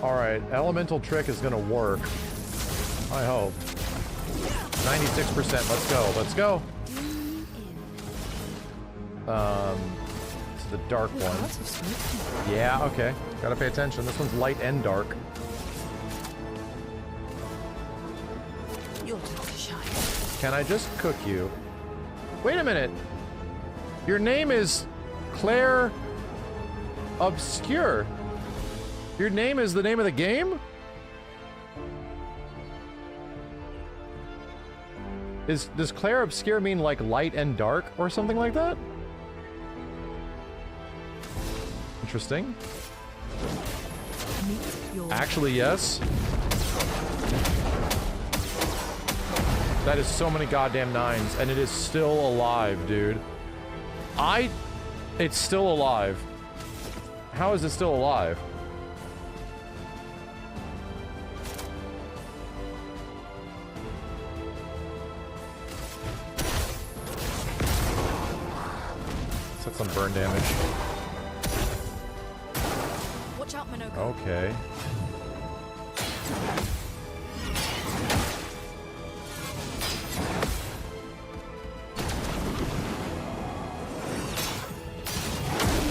Alright, elemental trick is gonna work. I hope. 96%, let's go, let's go! The dark one. Yeah, okay. Gotta pay attention. This one's light and dark. Your turn to shine. Can I just cook you? Wait a minute. Your name is Claire Obscure. Your name is the name of the game? Does Claire Obscure mean like light and dark or something like that? Interesting. Actually, yes. That is so many goddamn nines, and it is still alive, dude. It's still alive. How is it still alive? some burn damage. Watch out, Minoko. Okay.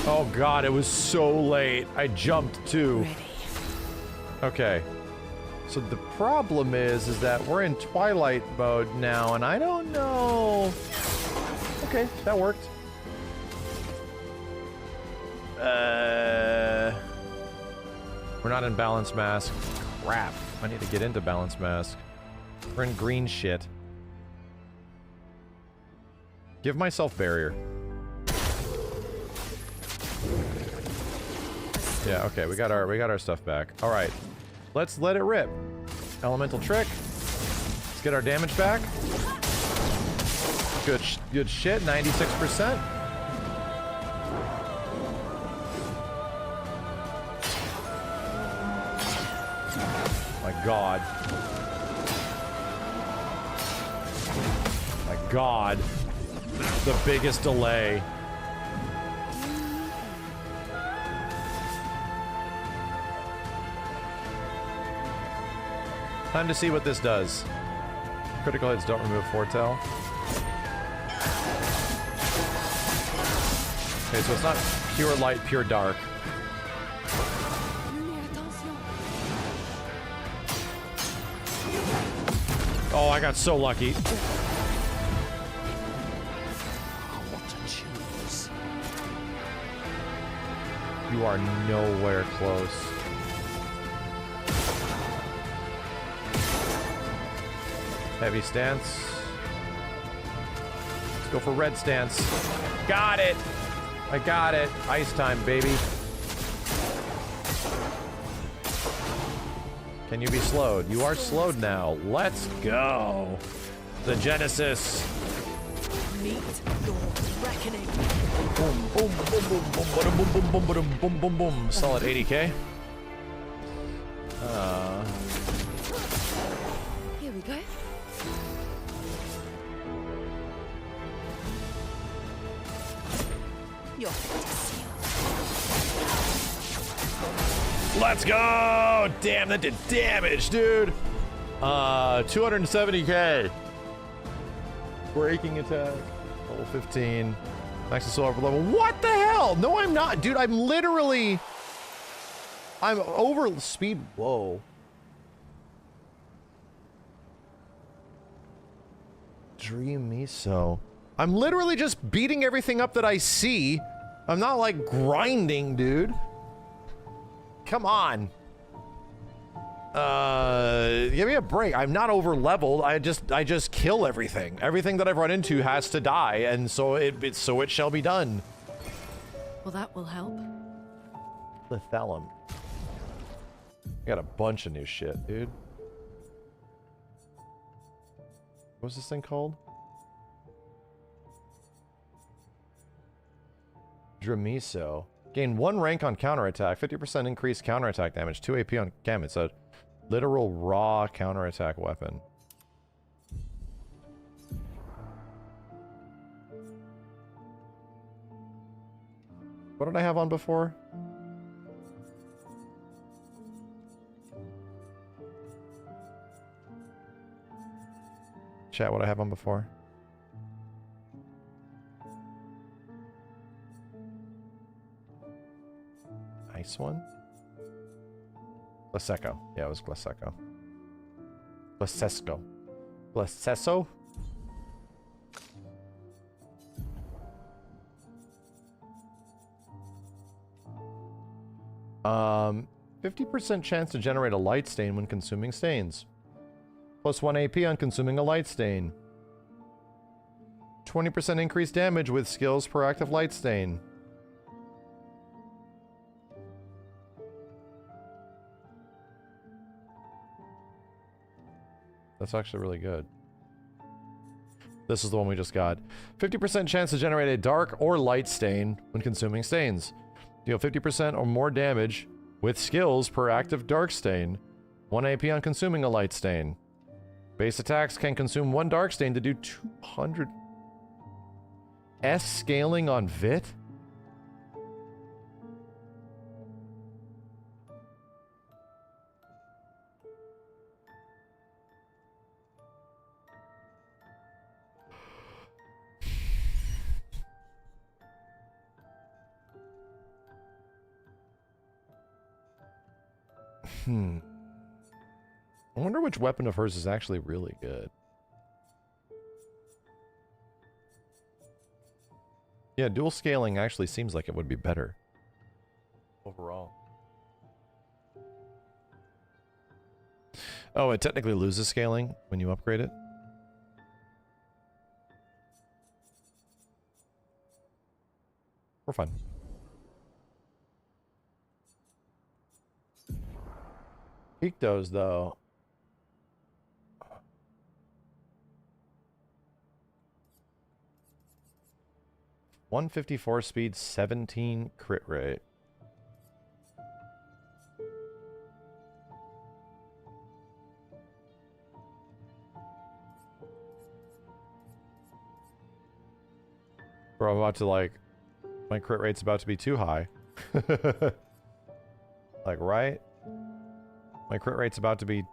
Oh god, it was so late. I jumped too. Ready. Okay. So the problem is that we're in Twilight mode now, and I don't know. Okay, that worked. We're not in Balance Mask. Crap. I need to get into Balance Mask. We're in green shit. Give myself barrier. Yeah, okay, we got our stuff back. All right. Let's let it rip. Elemental trick. Let's get our damage back. Good shit, 96%. My god. My god. The biggest delay. Time to see what this does. Critical hits don't remove foretell. Okay, so it's not pure light, pure dark. Oh, I got so lucky. What a choose. You are nowhere close. Heavy stance. Let's go for red stance. Got it! I got it. Ice time, baby. Can you be slowed? You are slowed now. Let's go. The Genesis. Meet your reckoning. Boom, boom, boom, boom, boom, boom, boom, boom, boom, boom, boom, boom, boom. Solid 80k. Here we go. Your fate is sealed. Let's go! Damn, that did damage, dude. 270k. Breaking attack. Level 15. Max soul over level. What the hell? No, I'm not. Dude, I'm literally... I'm over speed. Whoa. Dream me so. I'm literally just beating everything up that I see. I'm not like grinding, dude. Come on. Give me a break. I'm not over leveled. I just kill everything. Everything that I've run into has to die, and so it shall be done. Well, that will help. Lethalum. I got a bunch of new shit, dude. What's this thing called? Dramiso. Gain 1 rank on counterattack, 50% increased counterattack damage, 2 AP on cam. It's a literal raw counterattack weapon. What did I have on before? Chat, what I have on before? Nice one. Glaseco. Yeah, it was Glaseco. Glasesco. Glaseso? 50% chance to generate a light stain when consuming stains. Plus 1 AP on consuming a light stain. 20% increased damage with skills per active light stain. That's actually really good. This is the one we just got. 50% chance to generate a dark or light stain when consuming stains. Deal 50% or more damage with skills per active dark stain. 1 AP on consuming a light stain. Base attacks can consume 1 dark stain to do 200 S scaling on Vit? I wonder which weapon of hers is actually really good. Yeah, dual scaling actually seems like it would be better overall. Oh, it technically loses scaling when you upgrade it? We're fine. Pictos, though. .154 speed, 17 crit rate. Bro, I'm about to, like... My crit rate's about to be too high. Like, right? My crit rate's about to be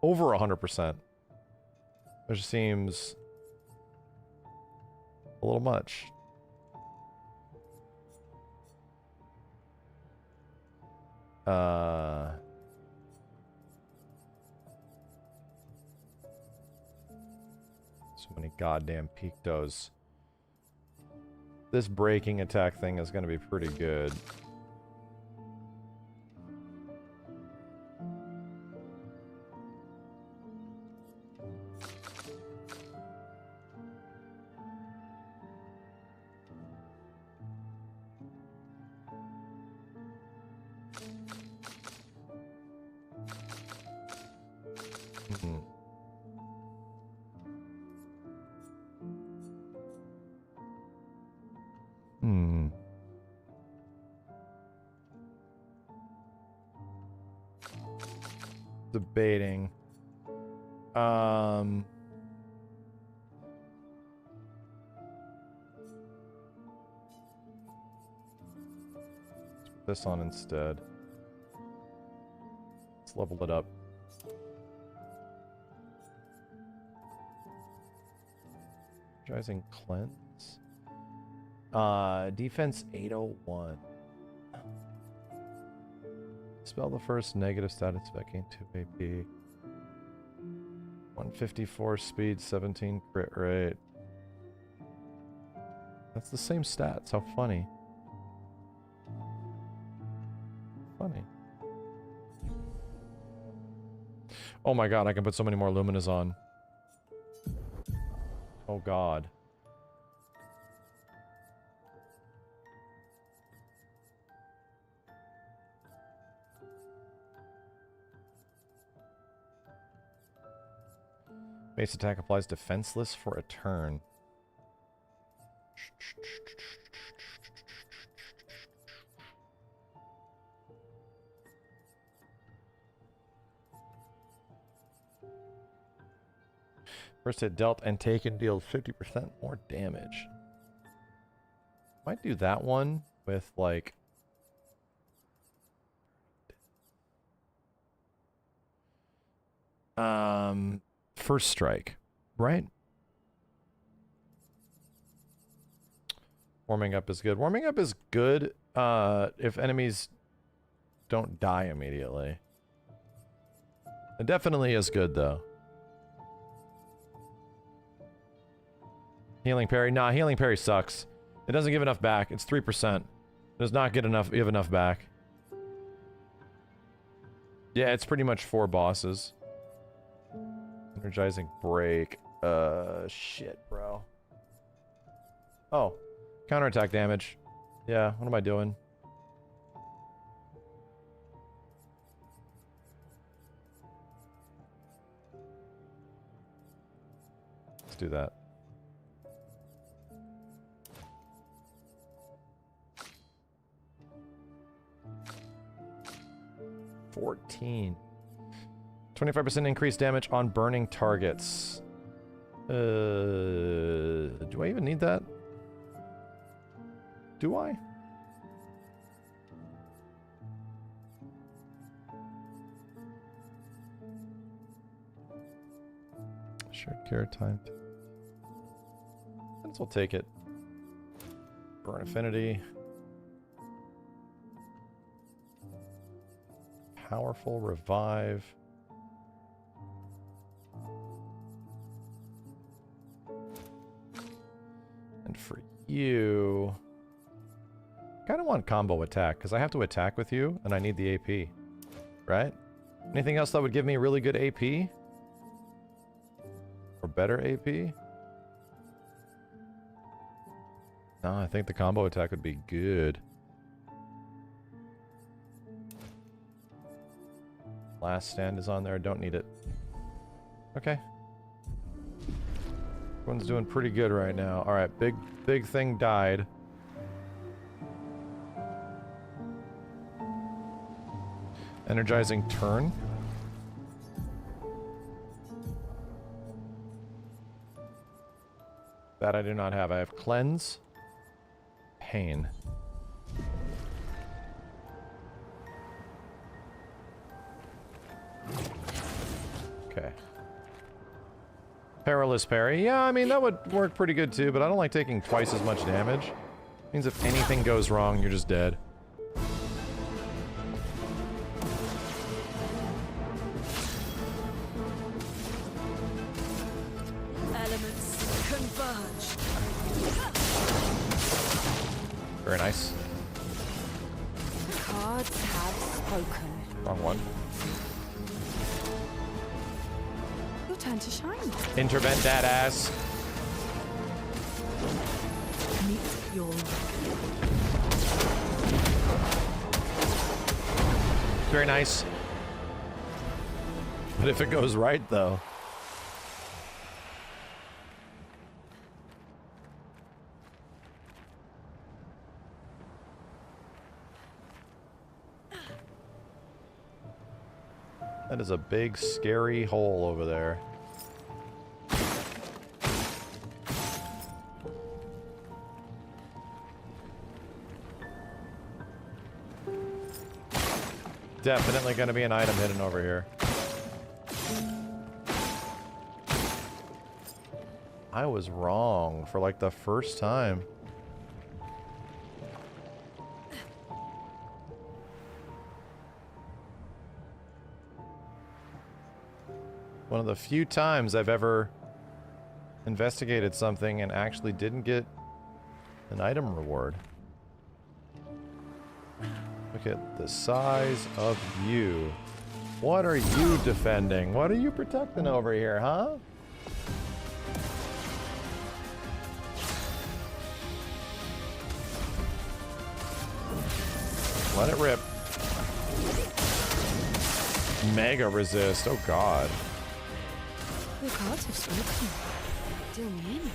over 100%. Which seems... a little much. So many goddamn Pictos. This breaking attack thing is going to be pretty good. Debating. Let's put this on instead. Let's level it up. Energizing cleanse. Defense 801. Spell the first negative status effect, gain 2 AP. 154 speed, 17 crit rate. That's the same stats. How funny. Funny. Oh my god, I can put so many more Luminas on. Oh god. Base attack applies defenseless for a turn. First hit dealt and taken deals 50% more damage. Might do that one with like... First strike, right? Warming up is good. Warming up is good if enemies don't die immediately. It definitely is good though. Healing parry. Nah, healing parry sucks. It doesn't give enough back. It's 3%. It does not give enough back. Yeah, it's pretty much 4 bosses. Energizing break. Shit, bro. Oh. Counterattack damage. Yeah, what am I doing? Let's do that. $14. 25% increased damage on burning targets. Do I even need that? Do I? Shared care time. Might as well take it. Burn affinity. powerful revive. And for you, I kind of want combo attack because I have to attack with you and I need the AP, right? Anything else that would give me really good AP? Or better AP? No, I think the combo attack would be good. Last stand is on there. Don't need it. Okay. Everyone's doing pretty good right now. Alright, big thing died. Energizing turn. That I do not have. I have cleanse. Pain. Okay. Perilous parry. Yeah, I mean, that would work pretty good too, but I don't like taking twice as much damage. Means if anything goes wrong, you're just dead. Elements converge. Very nice. The cards have spoken. Wrong one. Your turn to shine. Intervent that ass. Meet your Very nice. But if it goes right, though. That is a big, scary hole over there. Definitely going to be an item hidden over here. I was wrong for like the first time. One of the few times I've ever investigated something and actually didn't get an item reward. Look at the size of you. What are you defending? What are you protecting over here, huh? Let it rip. Mega resist. Oh god. Your cards have spoken. Deal me in.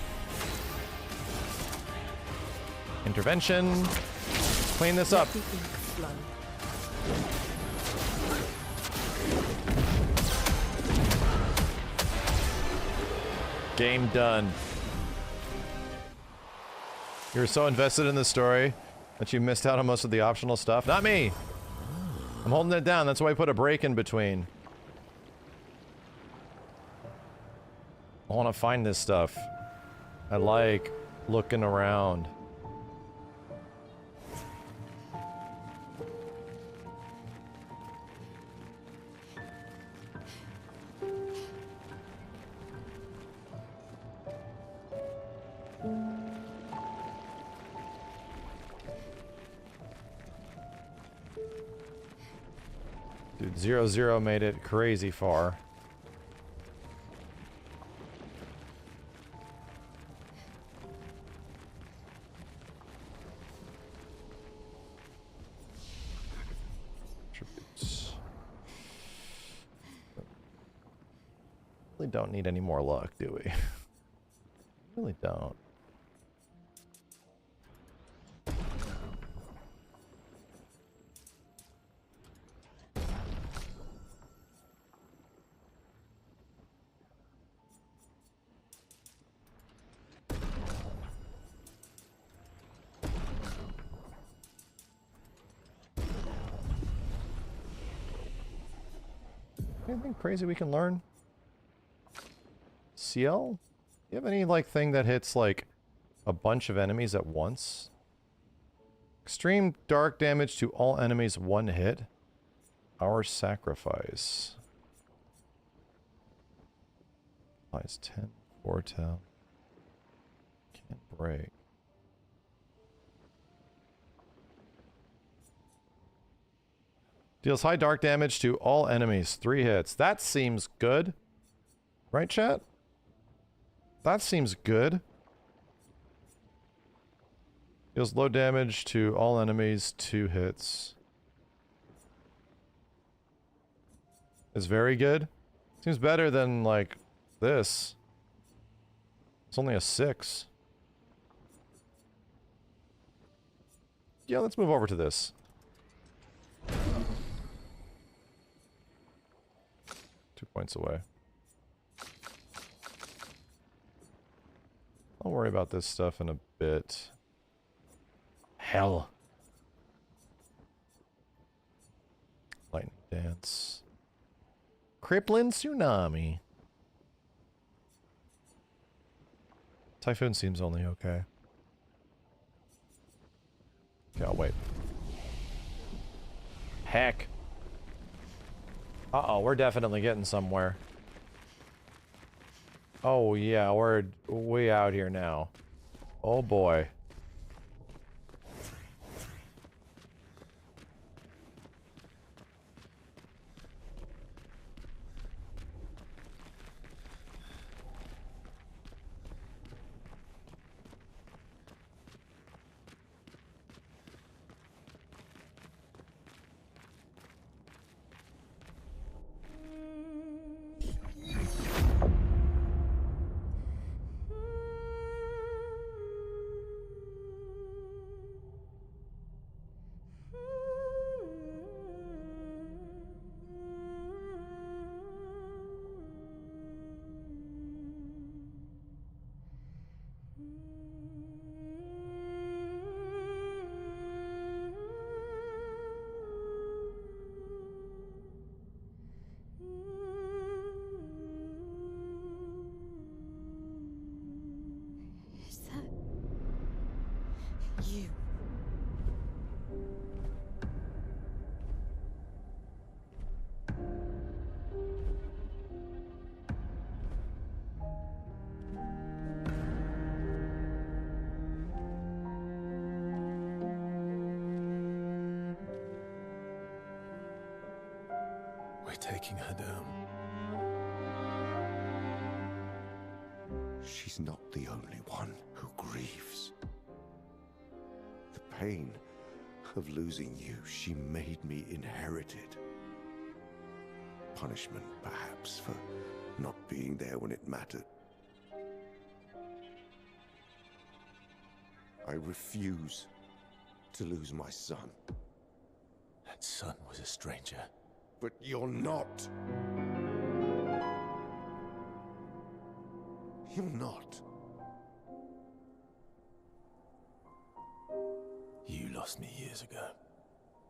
Intervention. Clean this up. The ink flow. Game done. You were so invested in the story that you missed out on most of the optional stuff. Not me! I'm holding it down. That's why I put a break in between. I want to find this stuff. I like looking around. Dude, 0-0 made it crazy far. Attributes. Really don't need any more luck, do we? Really don't. Anything crazy we can learn? CL? You have any, like, thing that hits, like, a bunch of enemies at once? Extreme dark damage to all enemies, one hit. Our sacrifice. Applies 10, foretell. Can't break. Deals high dark damage to all enemies. 3 hits. That seems good. Right, chat? That seems good. Deals low damage to all enemies. 2 hits. Is very good. Seems better than, like, this. It's only a 6. Yeah, let's move over to this. 2 points away. I'll worry about this stuff in a bit. Hell. Lightning Dance. Crippling Tsunami. Typhoon seems only okay. Okay, I'll wait. Heck. Uh-oh, we're definitely getting somewhere. Oh yeah, we're way out here now. Oh boy. You. We're taking her down. She's not the only one who grieves. The pain of losing you, she made me inherited. Punishment, perhaps, for not being there when it mattered. I refuse to lose my son. That son was a stranger. But you're not. You're not. You lost me years ago,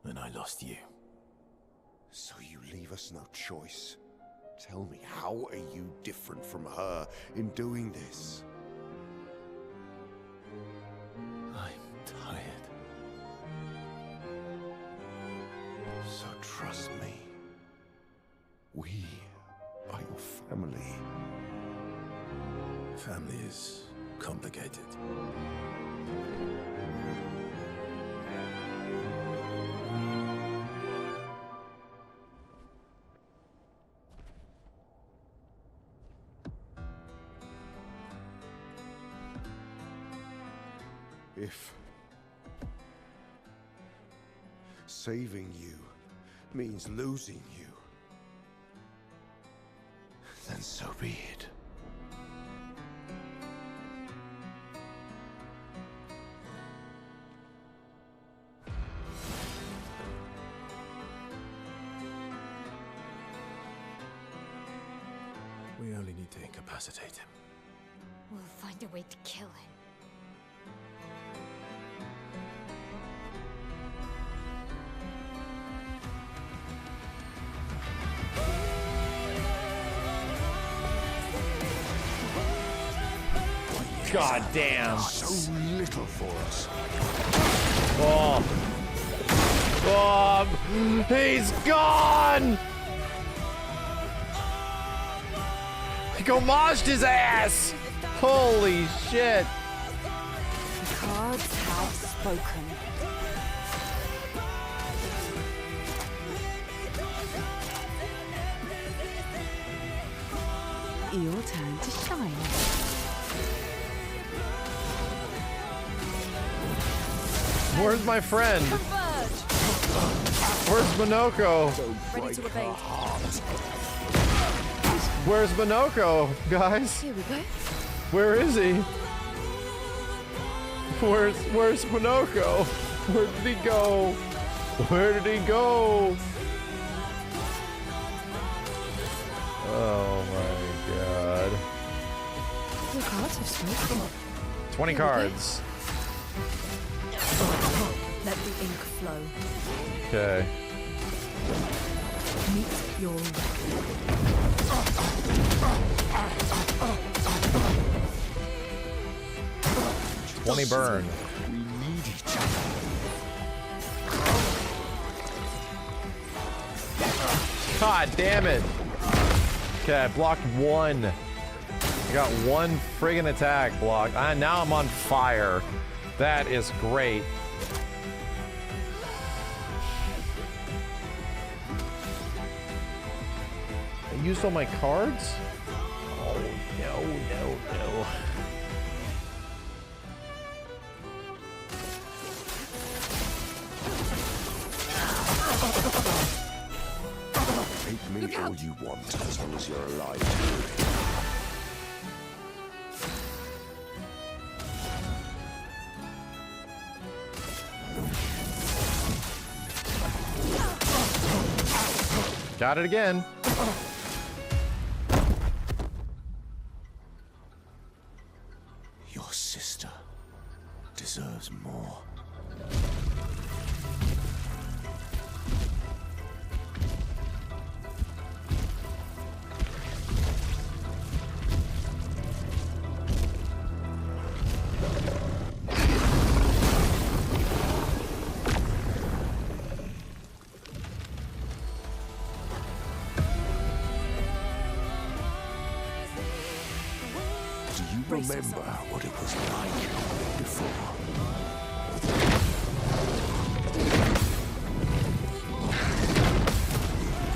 and I lost you. So you leave us no choice. Tell me, how are you different from her in doing this? I'm tired. So trust me. We are your family. Family is complicated. If saving you means losing you, then so be it. We only need to incapacitate him. We'll find a way to kill him. God damn. So little for us. Oh. Oh. He's gone! He homaged his ass! Holy shit! The cards have spoken. Your turn to shine. Where's my friend? Where's Minoko? Ready to evade. Where's Minoko, guys? Here we go. Where is he? Where's Minoko? Where did he go? Where did he go? Oh my god. Your cards have spoken. 20 cards. Let the ink flow. Okay. Meet your 20 burn. We need each other. God damn it. Okay, I blocked one. I got one friggin' attack blocked. Now I'm on fire. That is great. I used all my cards? Oh, no. Hate me all you want, as long as you're alive. Got it again. Your sister deserves more. Remember what it was like before.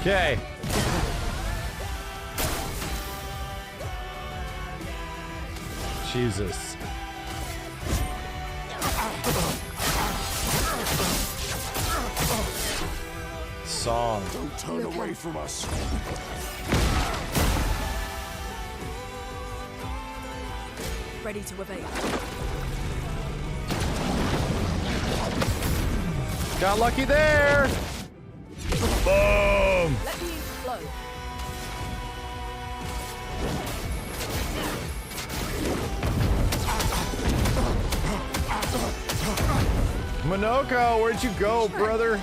Okay. Jesus. Song. Don't turn away from us. ready to evade. Got lucky there. Boom. Let the ink flow. Minoko, where'd you go, brother?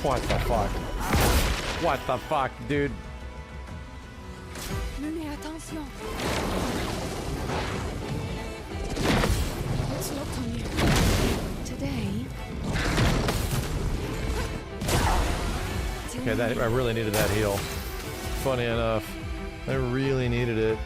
What the fuck? What the fuck, dude? Menez attention. What's locked on you? Today. Okay, that I really needed that heal. Funny enough, I really needed it.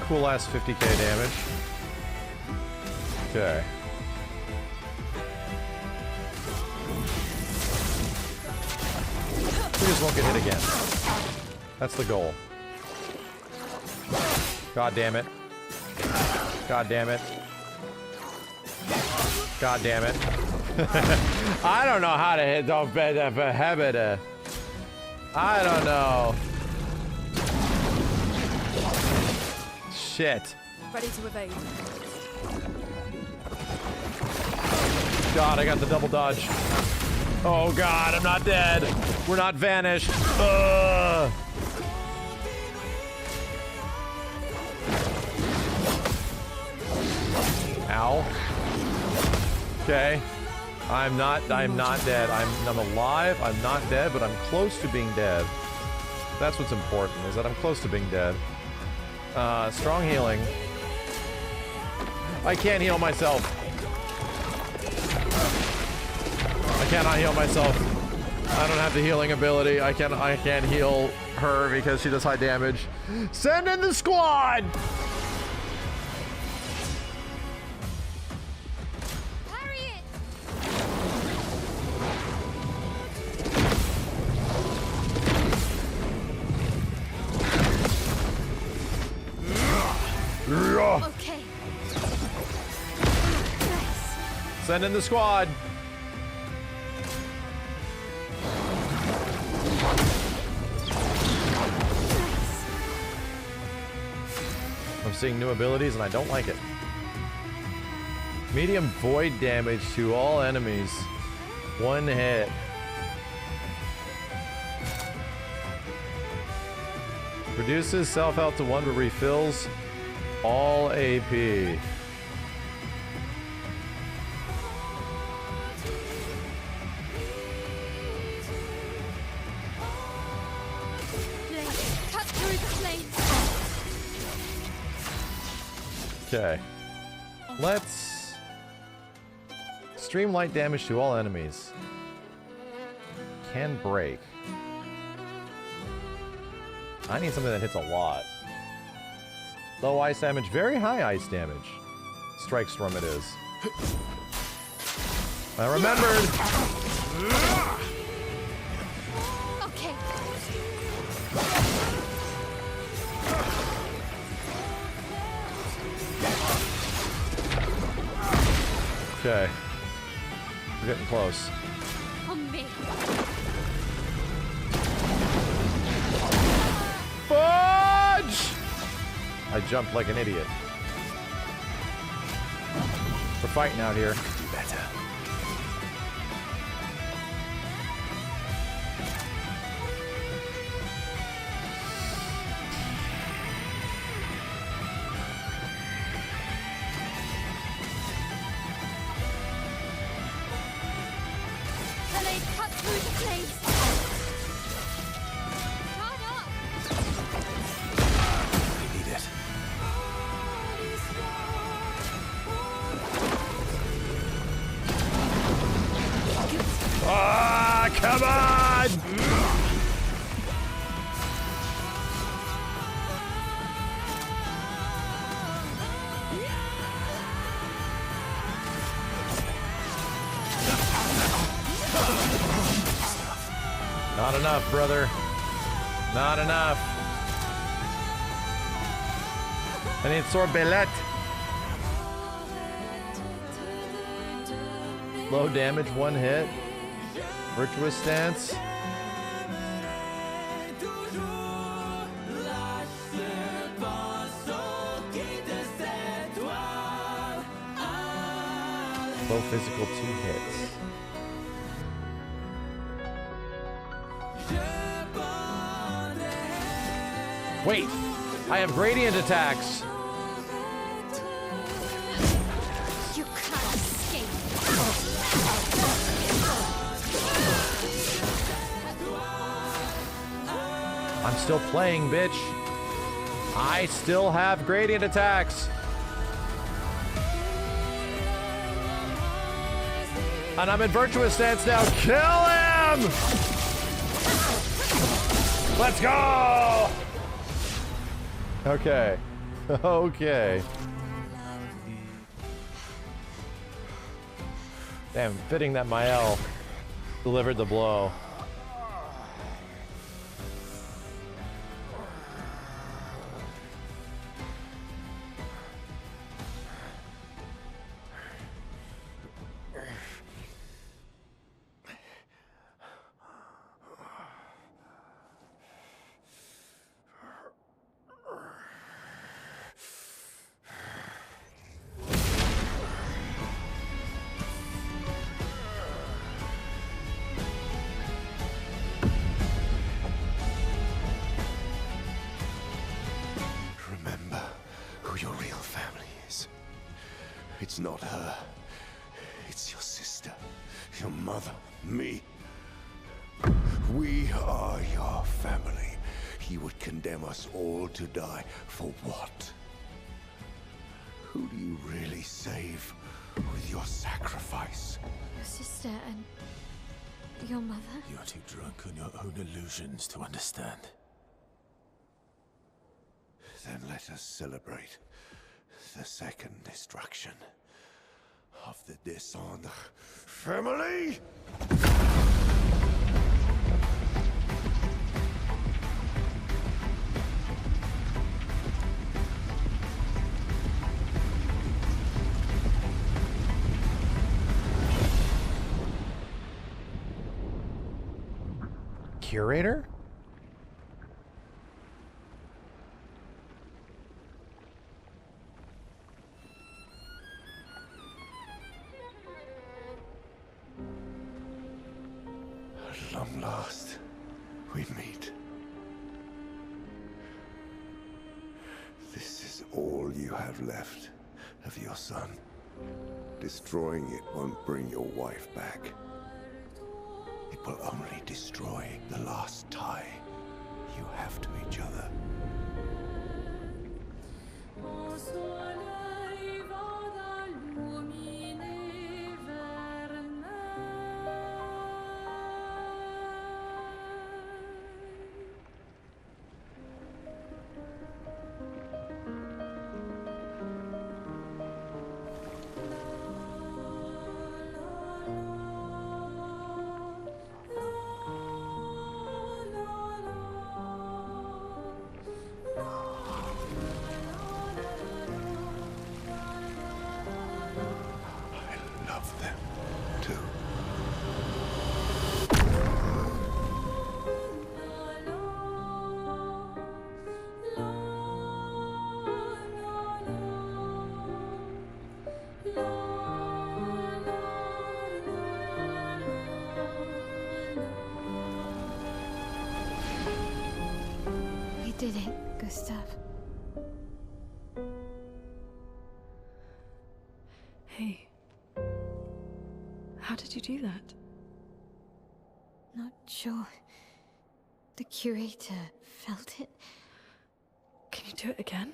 Cool ass 50k damage. Okay. We just won't get hit again. That's the goal. God damn it. God damn it. God damn it. I don't know how to hit those habit. I don't know. Shit. Ready to evade. God, I got the double dodge. Oh God, I'm not dead. We're not vanished. Ugh. Ow. Okay. I'm not dead. I'm alive. I'm not dead, but I'm close to being dead. That's what's important, is that I'm close to being dead. Strong healing. I can't heal myself. I cannot heal myself. I don't have the healing ability. I can't heal her because she does high damage. Send in the squad! Okay. Send in the squad. I'm seeing new abilities and I don't like it. Medium void damage to all enemies. 1 hit. Reduces self-health to 1 but refills all AP. Cut through the flames. Okay. Let's stream light damage to all enemies. Can break. I need something that hits a lot. Low ice damage, very high ice damage. Strike Storm it is. I remembered! Okay. Okay. We're getting close. On me. Fudge! I jumped like an idiot. We're fighting out here. Do better. Blade cut through the flames. Shut up. I need it. Ah, come on! Not enough, brother. Not enough. I need sorbet. Low damage, 1 hit. Virtuous stance. Low physical, 2 hits. Wait! I have gradient attacks! You can't escape. I'm still playing, bitch. I still have gradient attacks. And I'm in virtuous stance now. Kill him! Let's go! Okay. Okay. Damn, fitting that Mael delivered the blow. It's not her. It's your sister, your mother, me. We are your family. You would condemn us all to die for what? Who do you really save with your sacrifice? Your sister and your mother? You're too drunk on your own illusions to understand. Then let us celebrate the second destruction of the Descendre family! Curator? At long last, we meet. This is all you have left of your son. Destroying it won't bring your wife back. It will only destroy the last tie you have to each other. Did it, Gustav? Hey. How did you do that? Not sure. The curator felt it. Can you do it again?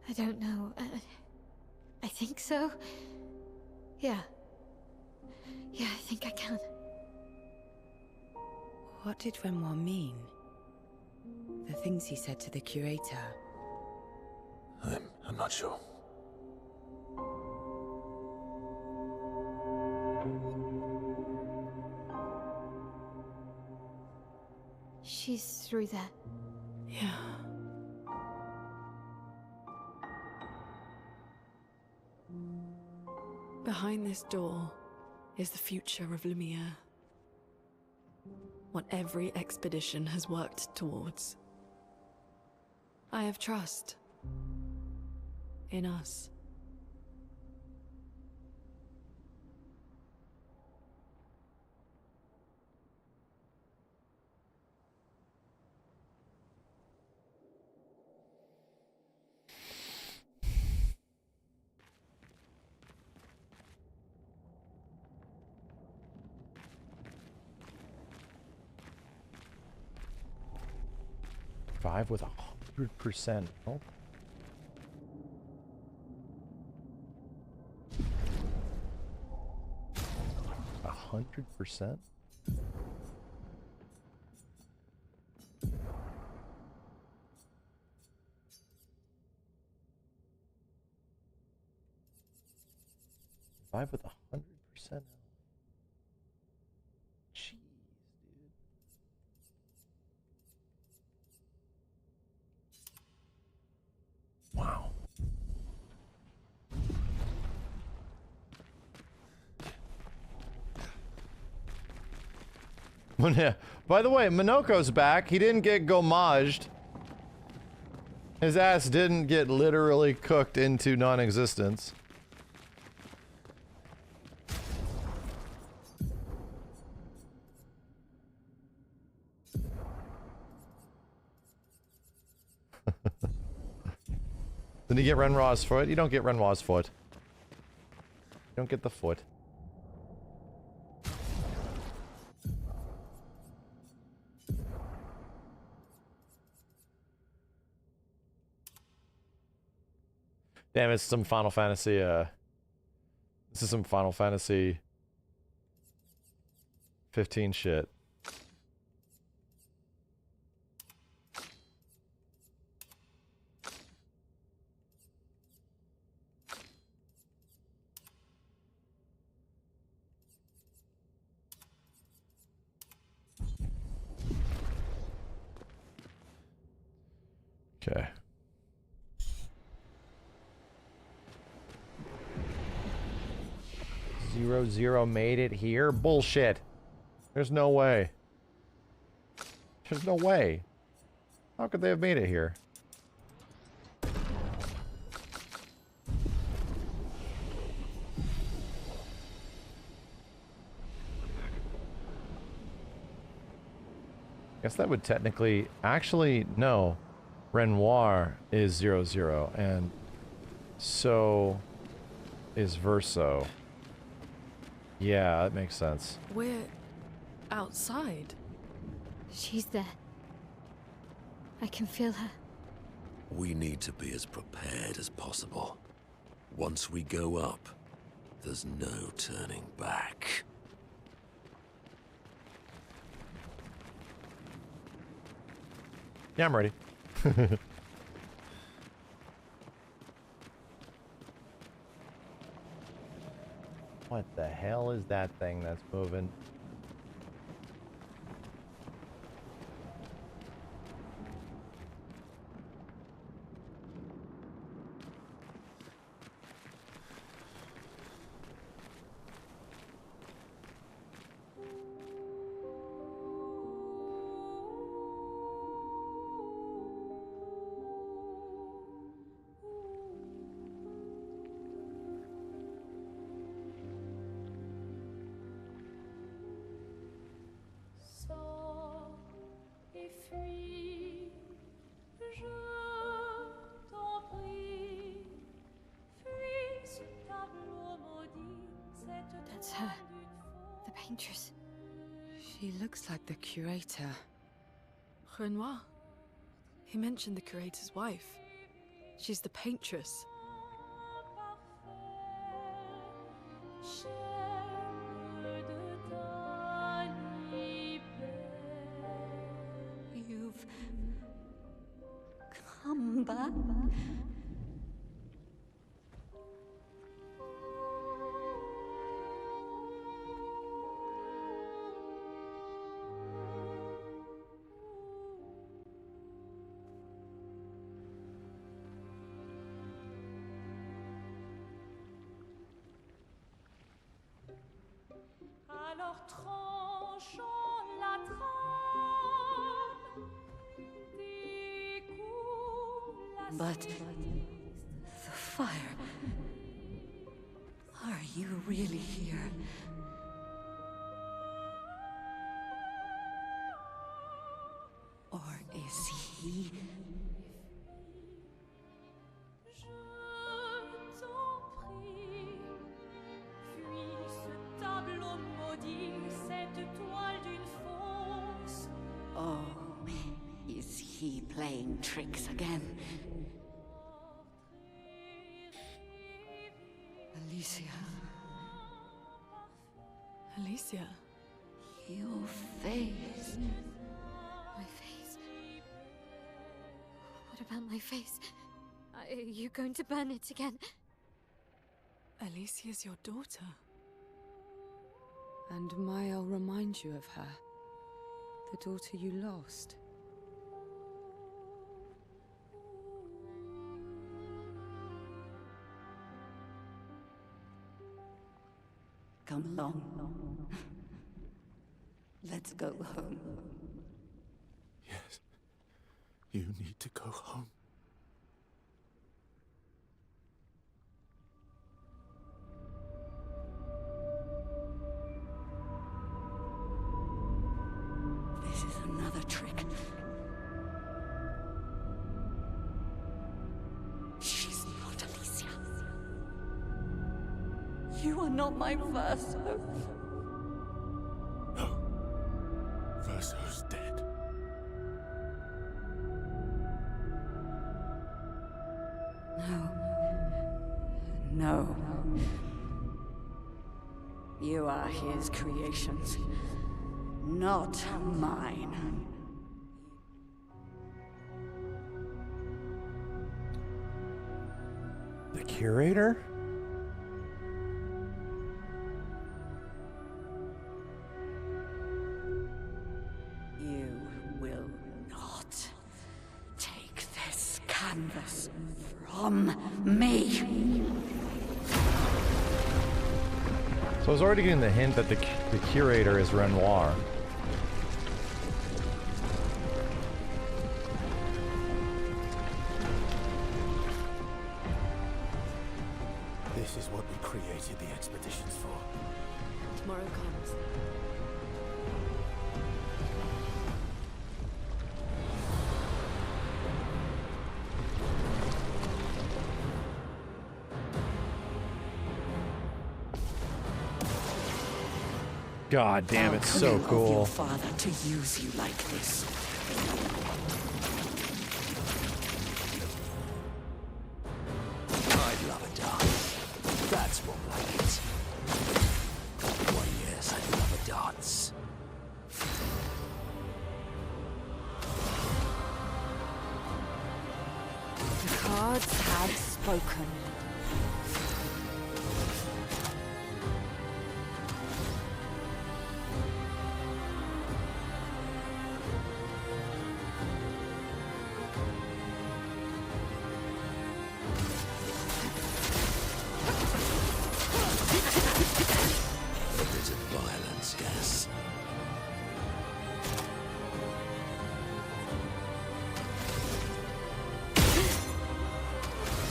I don't know. I think so. Yeah. Yeah, I think I can. What did Renoir mean? The things he said to the curator. I'm not sure. She's through there. Yeah. Behind this door is the future of Lumiere. What every expedition has worked towards. I have trust in us. Five with 100%. Oh. A 100%? Five with 100%. Jeez, dude. Wow. By the way, Minoko's back. He didn't get gomaged. His ass didn't get literally cooked into non-existence. Did he get Renraw's foot? You don't get Renraw's foot. don't get the foot. Damn, it's some Final Fantasy, this is some Final Fantasy 15 shit. Okay. Zero made it here? Bullshit. There's no way. There's no way. How could they have made it here? Guess that would technically... Actually, no. Renoir is 00, and so is Verso. Yeah, that makes sense. We're outside. She's there. I can feel her. We need to be as prepared as possible. Once we go up, there's no turning back. Yeah, I'm ready. What the hell is that thing that's moving? That's her. The paintress. She looks like the curator. Renoir. He mentioned the curator's wife. She's the paintress. You've come back. Alors tranchons la trame, découle But the fire. Are you really here? Or is he? Oh, is he playing tricks again? Alicia. Alicia. Your face. My face. What about my face? Are you going to burn it again? Alicia's your daughter. And May'll remind you of her. The daughter you lost. Come along. Let's go home. Yes. You need to go home. This is another trick. She's not Alicia. You are not my Verso. No. Verso's dead. No. No. You are his creations, not mine. The curator? You will not take this canvas from me. So I was already getting the hint that the curator is Renoir. This is what we created the expeditions for. Tomorrow comes. God damn, it's so cool. Your father to use you like this. I'd love a dance. That's more like it. Why, yes, I'd love a dance. The cards have spoken.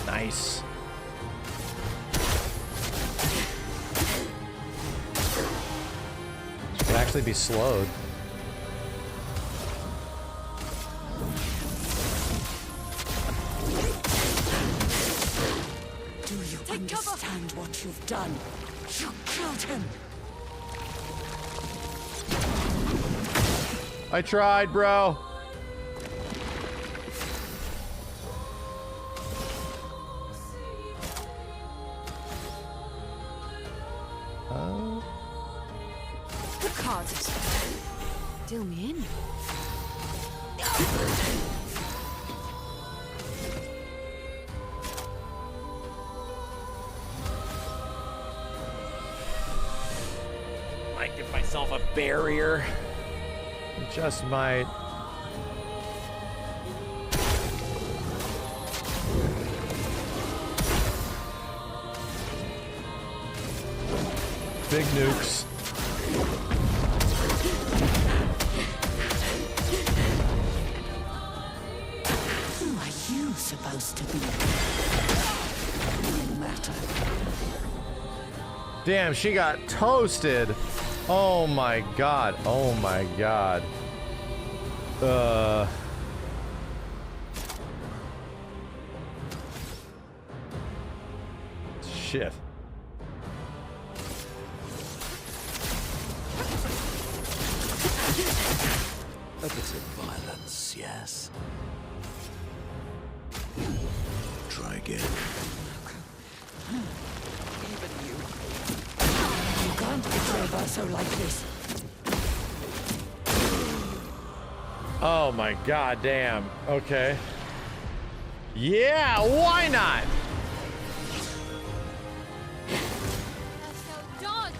Nice. It could actually be slowed. Do you understand what you've done? You killed him. I tried, bro. The cards have spoken. Deal me in. Might give myself a barrier. Just might. Big nukes. Who are you supposed to be? No matter. Damn, she got toasted. Oh my god. Oh my god. Shit. A bit of violence, yes. Try again. Even you. You can't betray Verso like this. Oh my god damn. Okay. Yeah, why not? Dodge!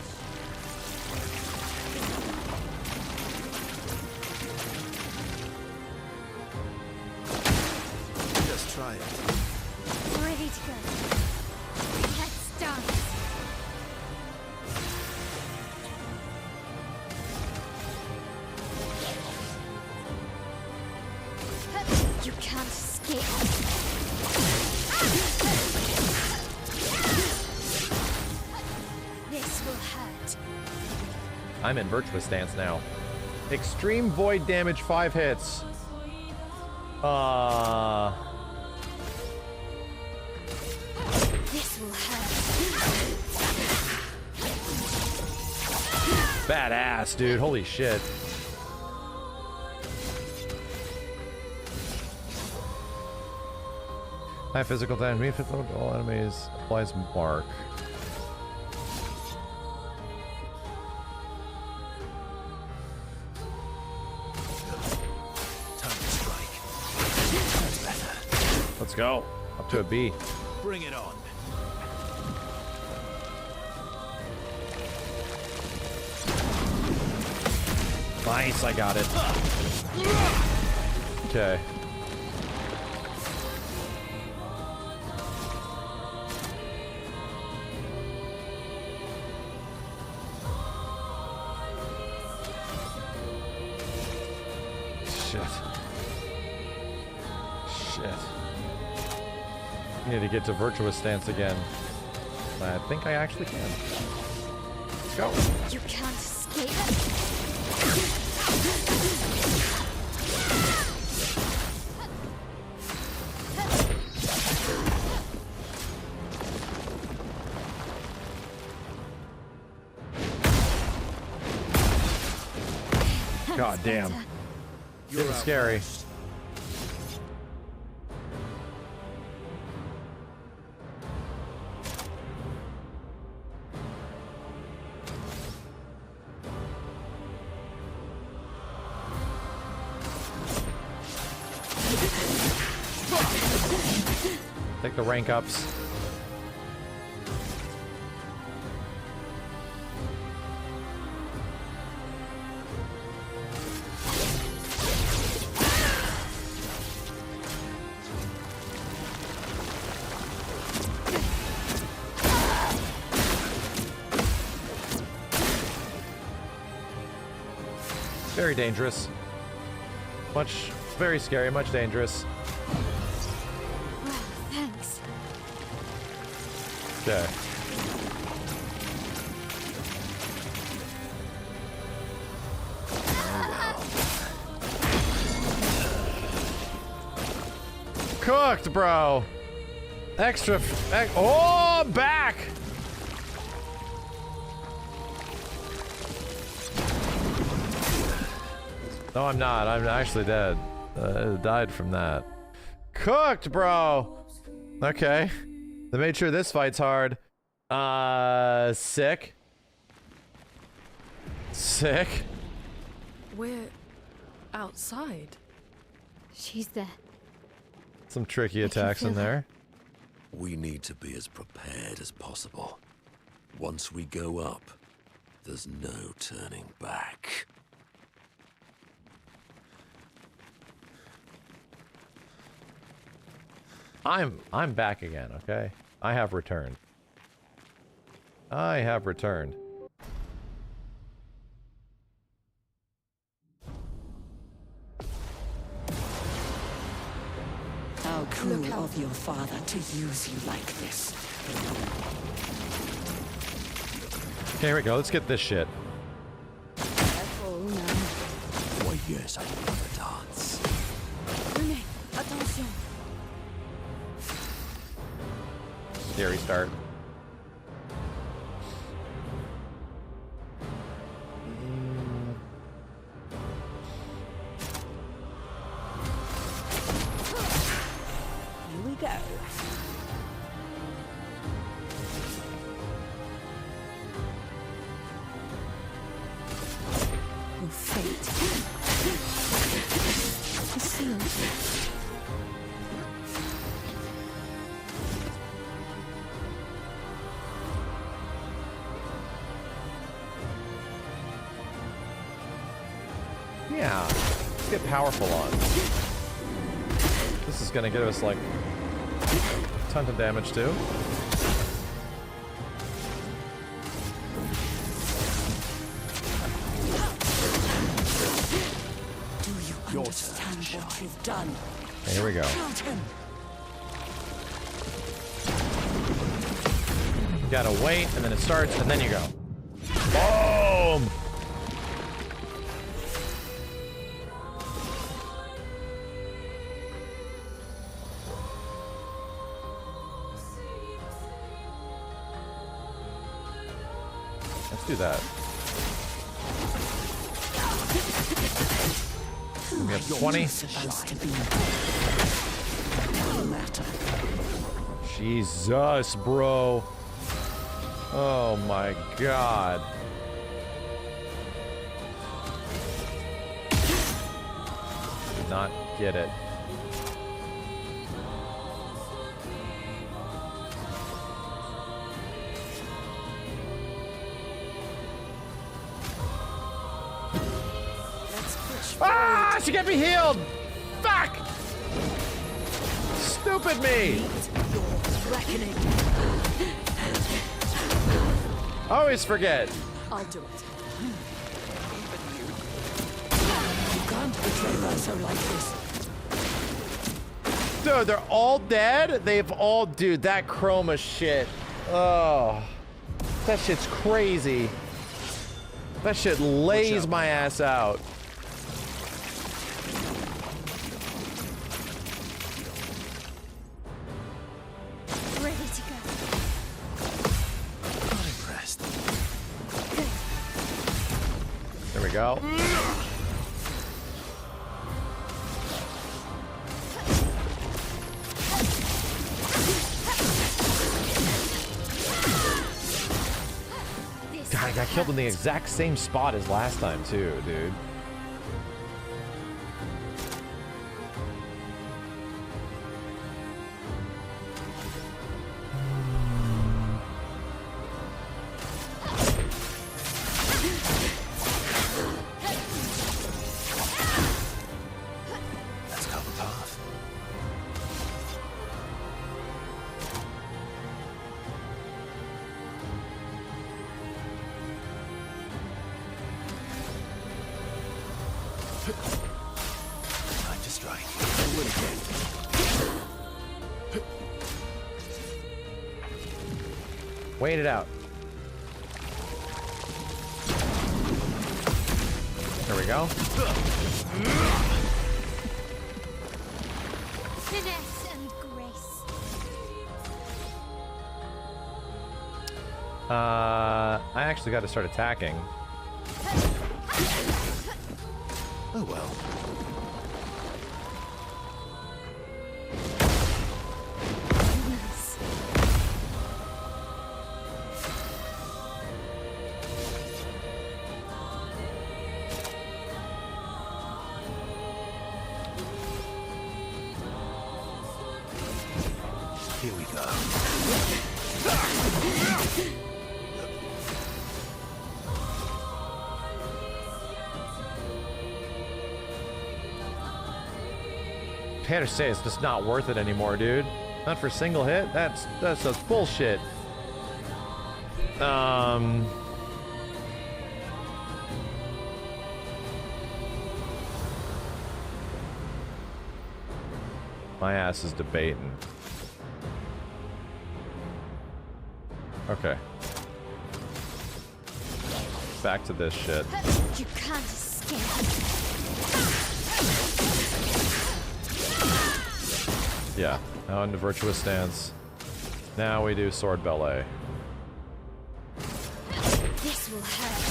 Just try it. Ready to go. Let's dance. You can't escape. This will hurt. I'm in virtuous stance now. Extreme void damage 5 hits. This will hurt. Badass, dude. Holy shit. High physical damage. Physical all enemies applies mark. Time to strike. That's better. Let's go. Up to a B. Bring it on. Nice, I got it. Okay. Shit. Shit. I need to get to virtuous stance again. I think I actually can. Let's go. You can't escape it. God damn. It was scary. Take the rank ups. Very dangerous. Very scary, much dangerous. Thanks. Okay. Cooked, bro. Extra. Oh, I'm back. No, I'm not. I'm actually dead. Died from that. Cooked, bro. Okay. They made sure this fight's hard. Sick. Sick. We're outside. She's there. Some tricky attacks in there. We need to be as prepared as possible. Once we go up, there's no turning back. I'm back again, okay? I have returned. I have returned. How cruel of your father to use you like this. Okay, here we go. Let's get this shit. Careful now. Why, yes, I love a dance. Renee, attention. Scary start. Here we go. Your fate is sealed. Yeah. Let's get powerful on. This is gonna give us like a ton of damage too. Do you understand what you've done? Okay, here we go. Killed him. You gotta wait, and then it starts, and then you go. Boom! Let's do that. We have 20. Supposed to be no matter. Jesus, bro. Oh my god. Did not get it. Ah, she can't be healed. Fuck. Stupid me. Always forget. I'll do it. You can't betray her so like this. Dude, they're all dead? They've all... Dude, that chroma shit. Oh. That shit's crazy. That shit lays my ass out. Ready to go. Not impressed. There we go. God, I got killed in the exact same spot as last time too, dude. Let's cut the path. Time to strike. Forward again. Wait it out. There we go. Finesse and grace. I actually got to start attacking. Oh well. Nice. Here we go. I had to say it's just not worth it anymore, dude. Not for a single hit. That's a bullshit. My ass is debating. Okay. Back to this shit. You can't escape. Yeah. Now into virtuous stance. Now we do sword ballet. This will hurt.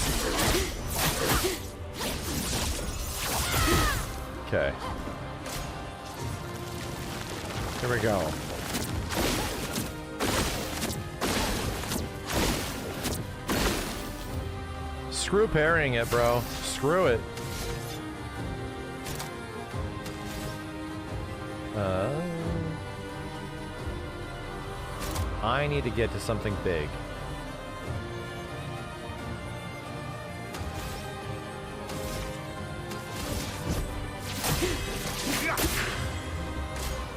Okay. Here we go. Screw parrying it, bro. Screw it. I need to get to something big.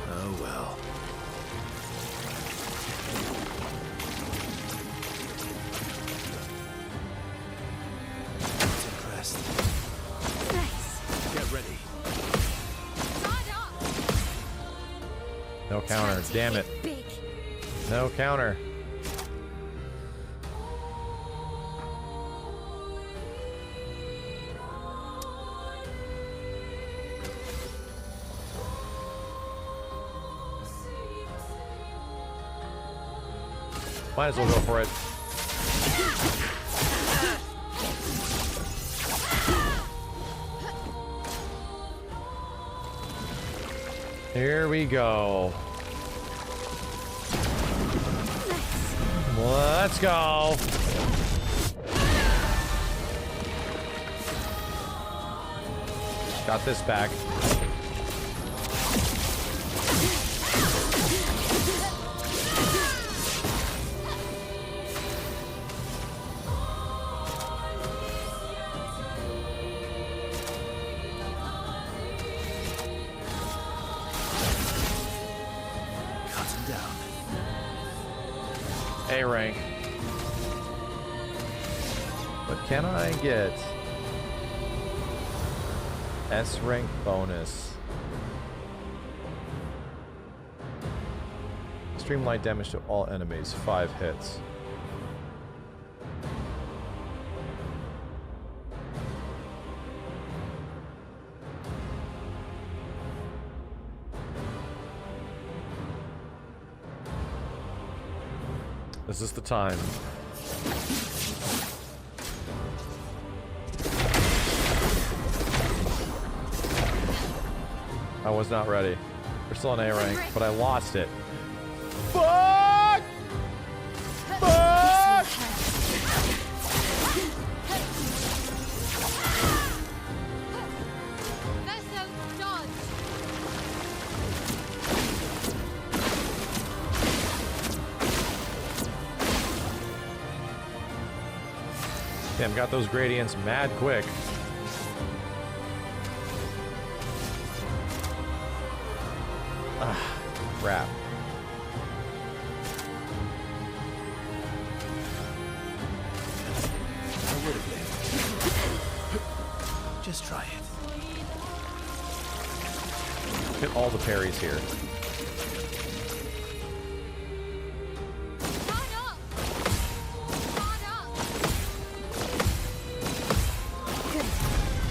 Oh well. Not impressed. Nice. Get ready. No counter. Damn it. Big. No counter. Might as well go for it. Here we go. Let's go. Got this back. A rank. What can I get? S rank bonus. Extreme light damage to all enemies. 5 hits. Is this the time? I was not ready. We're still on A rank, but I lost it. Fuck! Fuck! Damn, got those gradients mad quick. Ah, crap. Just try it. Hit all the parries here.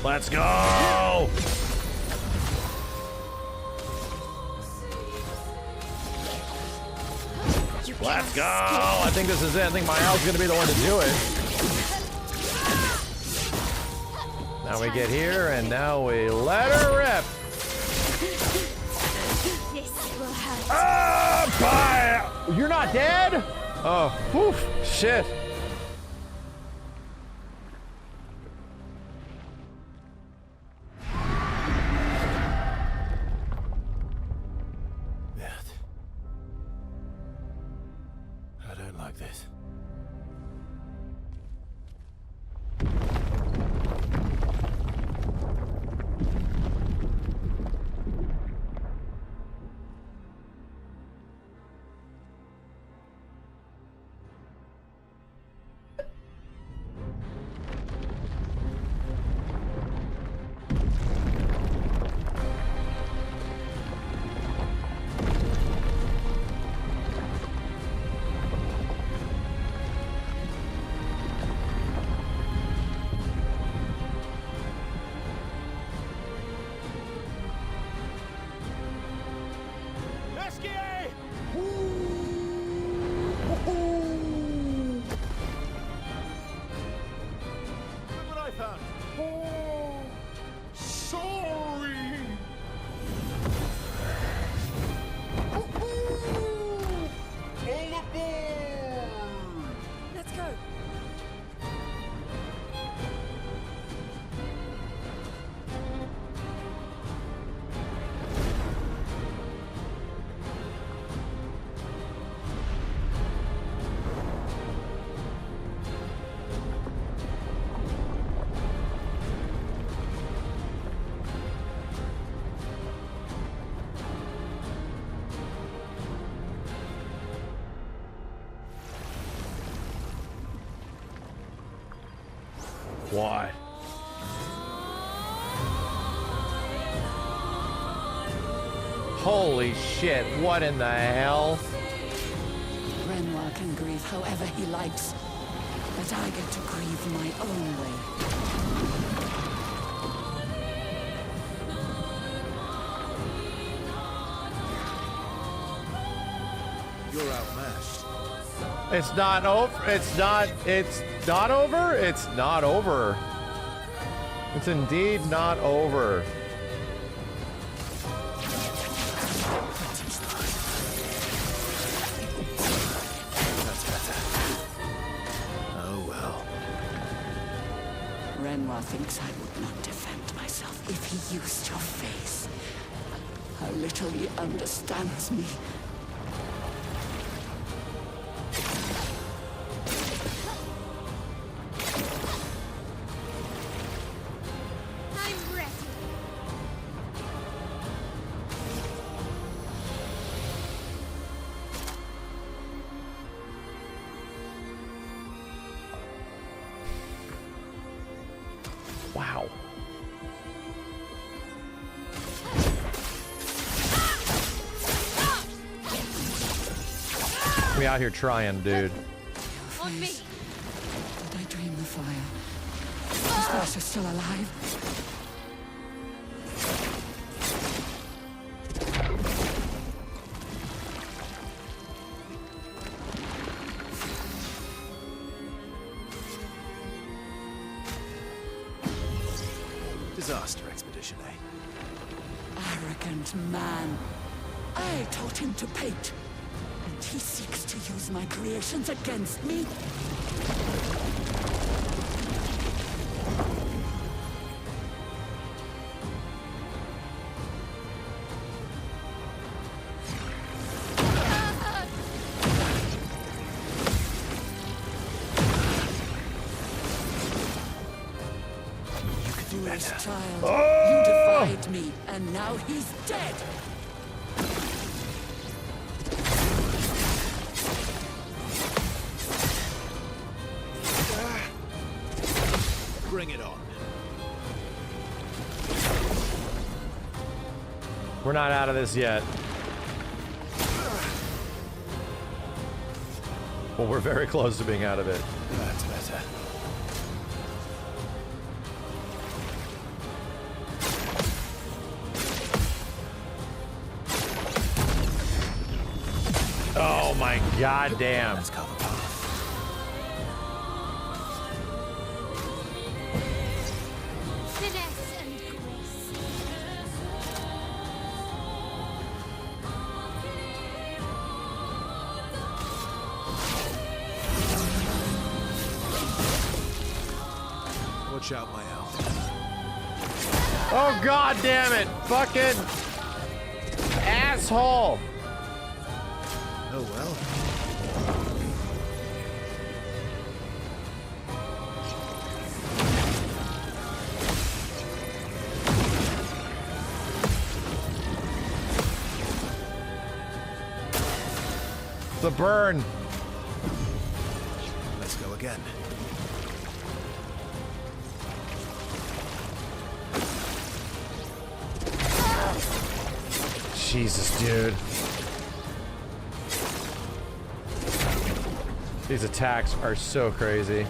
Let's go! Let's go! I think this is it. I think my Al's gonna be the one to do it. Now we get here, and now we let her rip. Ah, bye! You're not dead? Oh, whew, shit. Why? Holy shit, what in the hell? Renoir can grieve however he likes, but I get to grieve my own way. You're outmatched. It's not over. It's not over. It's not over. It's indeed not over. Renoir thinks I would not defend myself if he used your face. How little he understands me. I'm ready. Wow. We out here trying, dude. On me. Did I dream the fire? Is Masha still alive? Disaster expedition, eh? Arrogant man. I taught him to paint. And he seeks to use my creations against me? Foolish child, you defied me, and now he's dead. Bring it on. We're not out of this yet. Well, we're very close to being out of it. That's better. Oh my god damn. Let's cover path. Finesse and grace. Watch out, my elf. Oh god damn it! Fucking asshole! Oh well. The burn. Let's go again. Jesus, dude. These attacks are so crazy.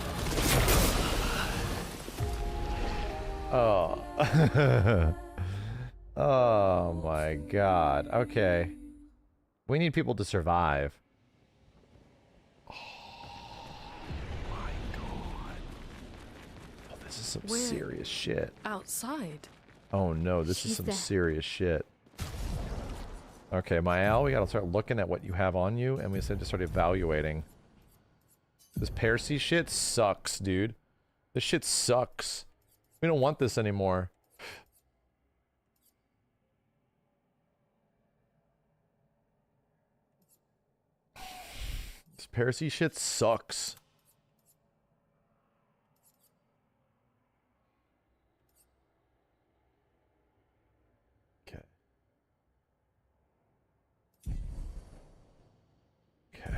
Oh. Oh my god. Okay. We need people to survive. Oh my god. Oh, this is some We're serious shit. outside. Oh no, this is She's some there. serious shit. Okay, Mael, we gotta start looking at what you have on you, and we have to start evaluating. This Percy shit sucks, dude. This shit sucks. We don't want this anymore. This Percy shit sucks. Okay. Okay.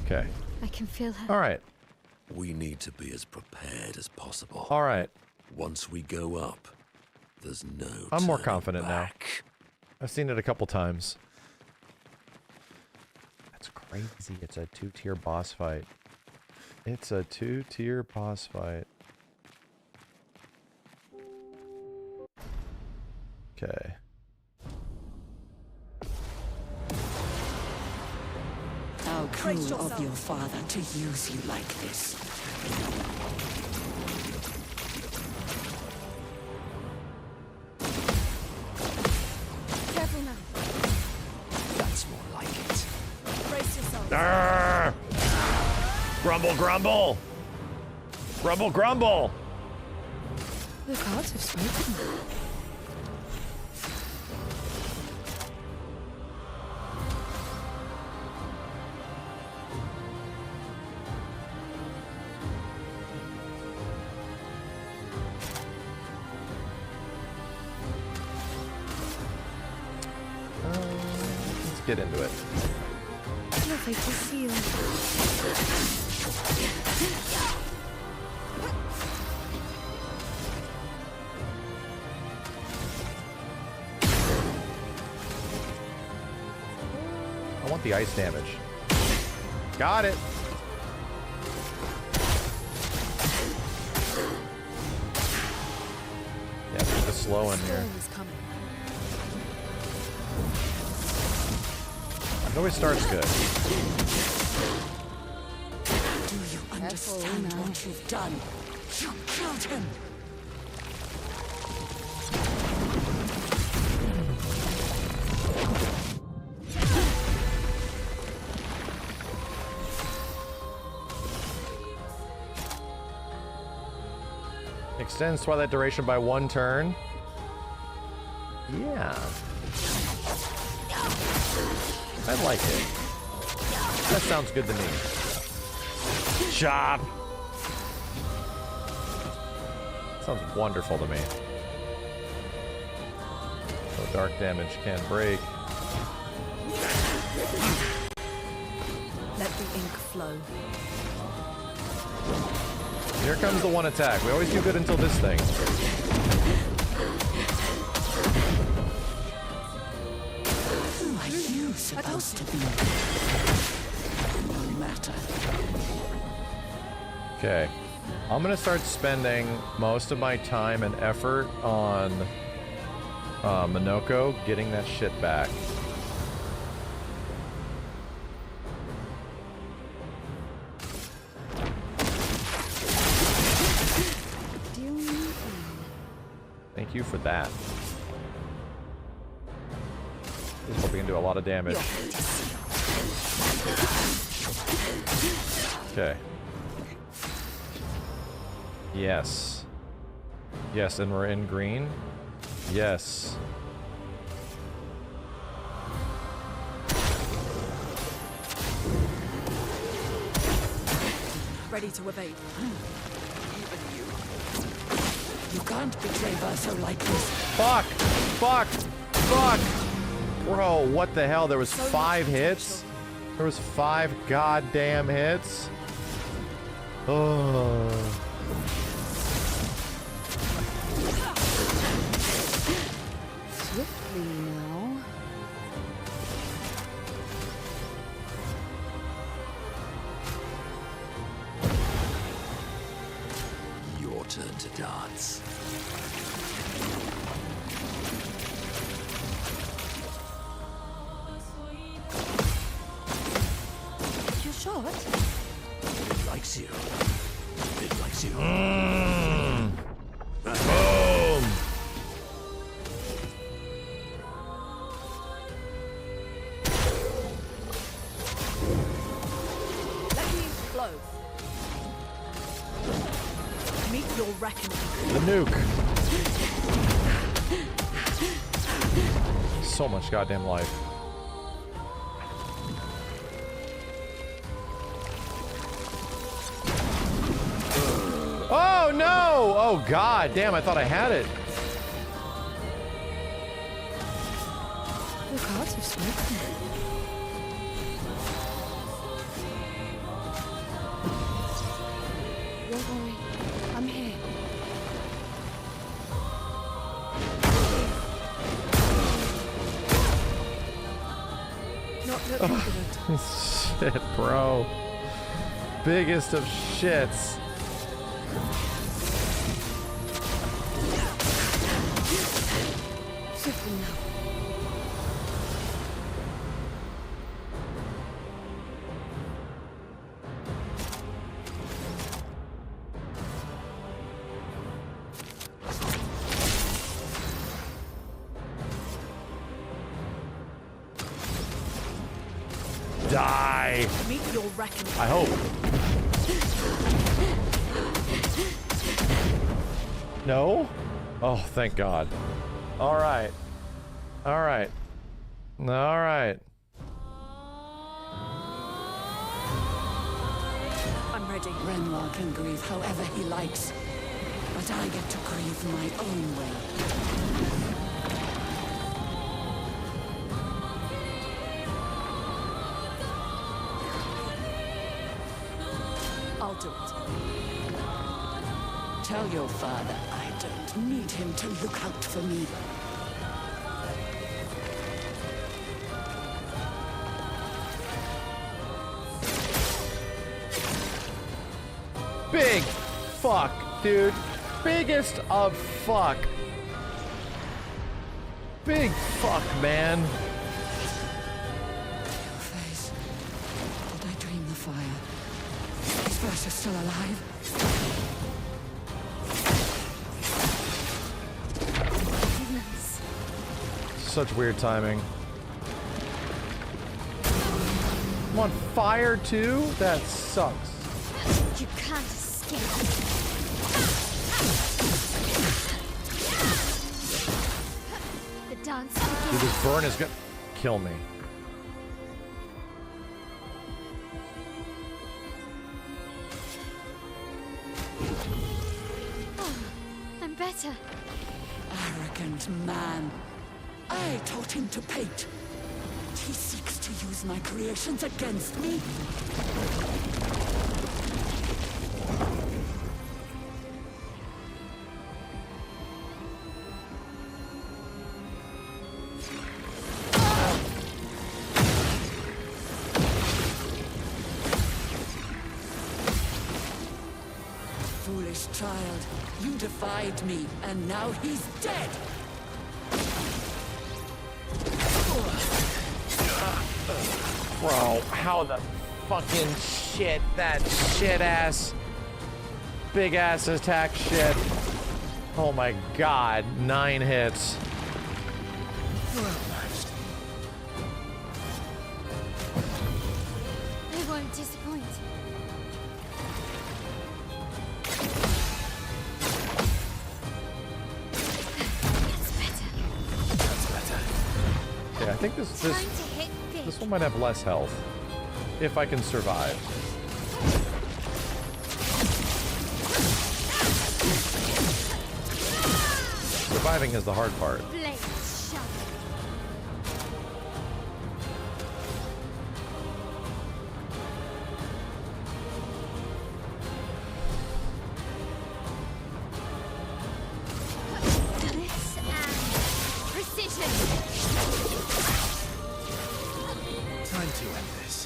Okay. I can feel her. All right. We need to be as prepared as possible. All right. Once we go up, there's no I'm more turning confident back. now. I've seen it a couple times. That's crazy. It's a 2-tier boss fight. It's a 2-tier boss fight. Okay. How cruel of your father to use you like this. Grumble, grumble! Grumble, grumble! The cards have spoken. Let's get into it. Your fate is sealed. I want the ice damage. Got it. Yeah, put the slow in here. It always starts good. Do you understand what you've done? You killed him! Extends Twilight duration by 1 turn. Yeah. I like it. That sounds good to me. Chop! Sounds wonderful to me. So dark damage can break. Let the ink flow. Here comes the one attack. We always do good until this thing. Who are you supposed to be? No matter. Okay. I'm gonna start spending most of my time and effort on Minoko getting that shit back. Thank you for that. Just hope we can do a lot of damage. Okay. Yes. Yes, and we're in green. Yes. Ready to evade. You can't betray Verso like this. Fuck! Fuck! Fuck! Bro, what the hell? There was 5 hits? There was 5 goddamn hits? Oh. Swiftly now. Your turn to dance. You're short? It likes you. It likes you. Boom! Let the ink flow. Meet your reckoning. The nuke. So much goddamn life. Oh no! Oh god damn, I thought I had it. Your cards have spoken. Don't worry, I'm here. Not looking good. Shit, bro. Biggest of shits. Swiftly now. Die. Meet your reckoning. I hope. No? Oh, thank God. All right. All right. All right. I'm ready. Renoir can grieve however he likes, but I get to grieve my own way. I'll do it. Tell your father I don't need him to look out for me. Big fuck, dude. Biggest of fuck. Big fuck, man. Face. Did I dream the fire? Is Bertha still alive? Such weird timing. I'm on fire too? That sucks. You can't escape. The dance begins. Dude, this burn is gonna kill me. Oh, I'm better. Arrogant man. I taught him to paint. And he seeks to use my creations against me. Foolish child, you defied me, and now he's dead! Bro, how the fucking shit, that shit ass, big ass attack shit. Oh my God, 9 hits. I won't disappoint. Yeah, I think this one might have less health. If I can survive. Surviving is the hard part. Blades sharp. Bliss and precision. Time to end this.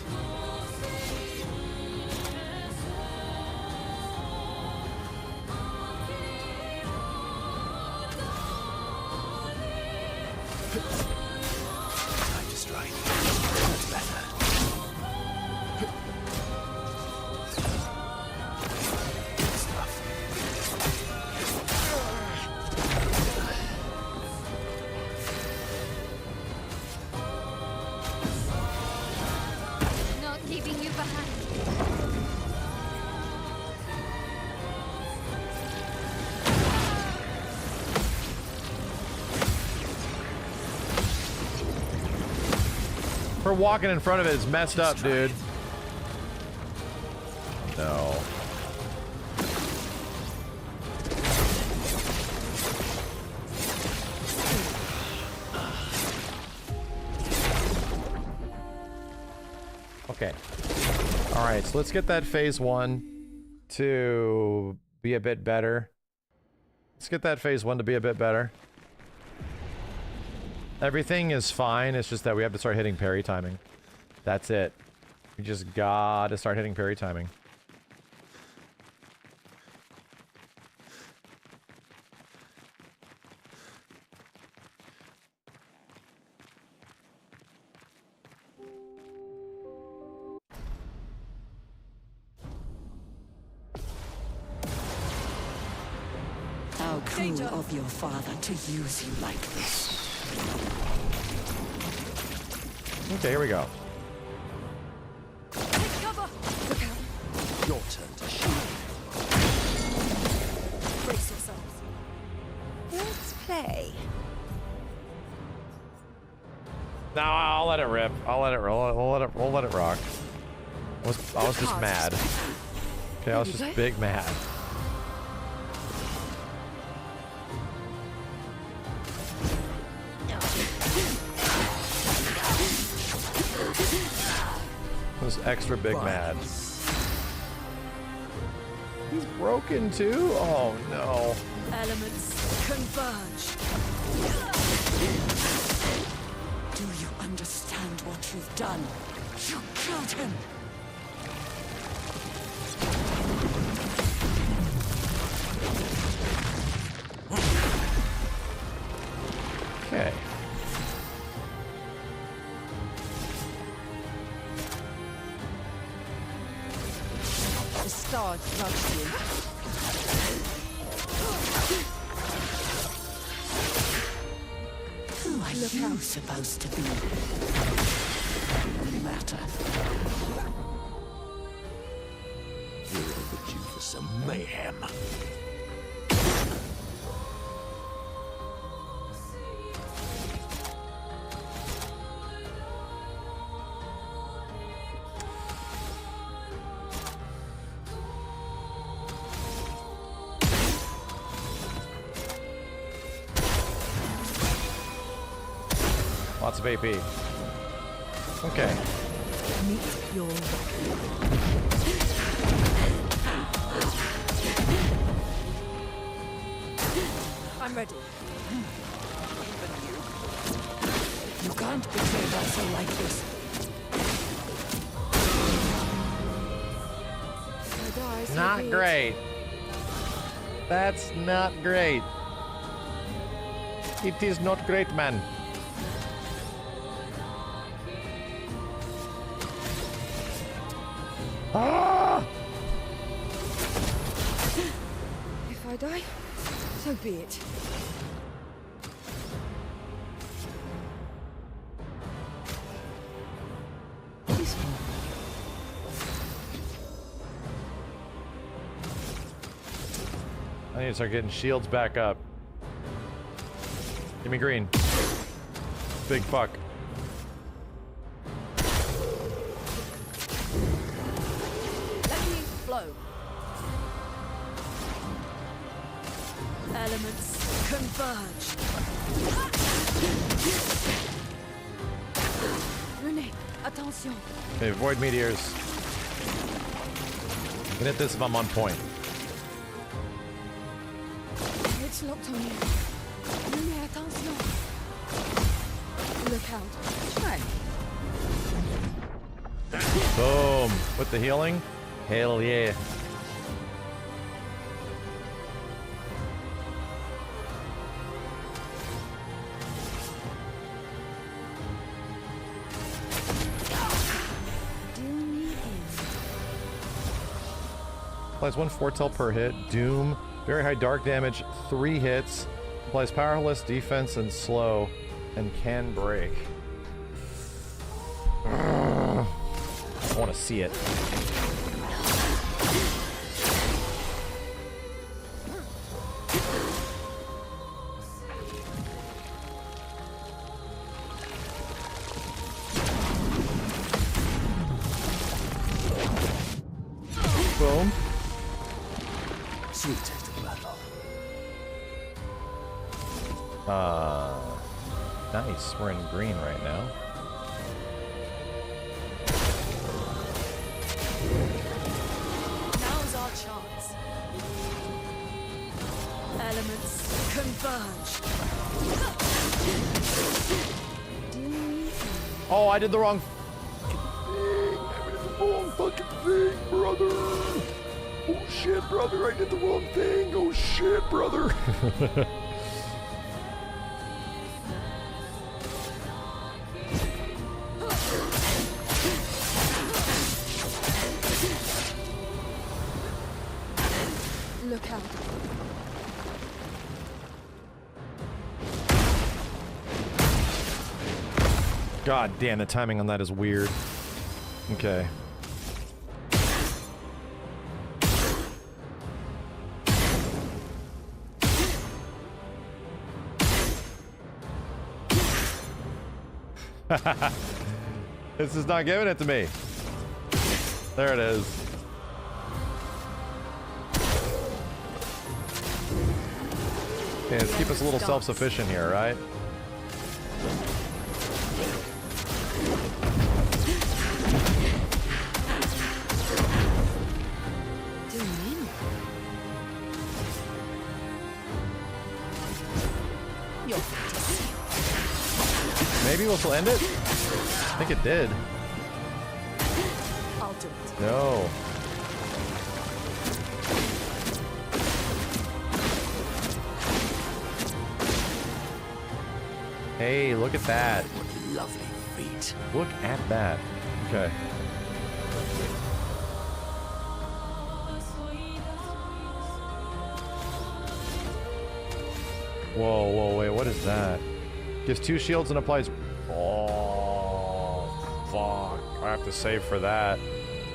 Time to strike. That's better. Good stuff. Not leaving you behind. Her walking in front of it is messed up, dude. No. Okay. All right, so let's get that phase 1 to be a bit better. Let's get that phase 1 to be a bit better. Everything is fine, it's just that we have to start hitting parry timing. That's it. We just gotta start hitting parry timing. How cruel of your father to use you like this. Okay, here we go. Take cover! Look out! Your turn to shine. Brace yourselves. Let's play. No, I'll let it rip. I'll let it roll. We'll let it rock. I was just mad. Okay, I was just big mad. I was extra big mad. He's broken too? Oh no. Elements converge. Do you understand what you've done? You killed him! Okay. The stars judge you. Who are you supposed to be? No matter. We're overdue for some mayhem. Lots of AP. Okay. Meet your I'm ready. You can't betray Vassal like this. Not great. That's not great. It is not great, man. Ah! If I die, so be it. I need to start getting shields back up. Give me green. Big fuck. Let me flow. Elements converge. Renee, attention. Okay, avoid meteors. I can hit this if I'm on point. It's locked on you. Renee, attention. Look out. Try. Boom. With the healing? Hell yeah. Applies 1 foretell per hit. Doom. Very high dark damage. 3 hits. Applies powerless, defense, and slow. And can break. I want to see it. Boom. Sweet taste of battle. Nice. We're in green right now. Now's our chance. Elements converge. Oh, I did the wrong thing. I did the wrong fucking thing, brother. Oh shit, brother. I did the wrong thing. Oh shit, brother. Look out. God damn, the timing on that is weird. Okay. This is not giving it to me. There it is. Okay, let's keep us a little self-sufficient here, right? Maybe this will end it? I think it did. I'll do it. No. Hey, look at that. What lovely feet. Look at that. Okay. Whoa, whoa, wait, what is that? Gives 2 shields and applies... Oh, fuck. I have to save for that.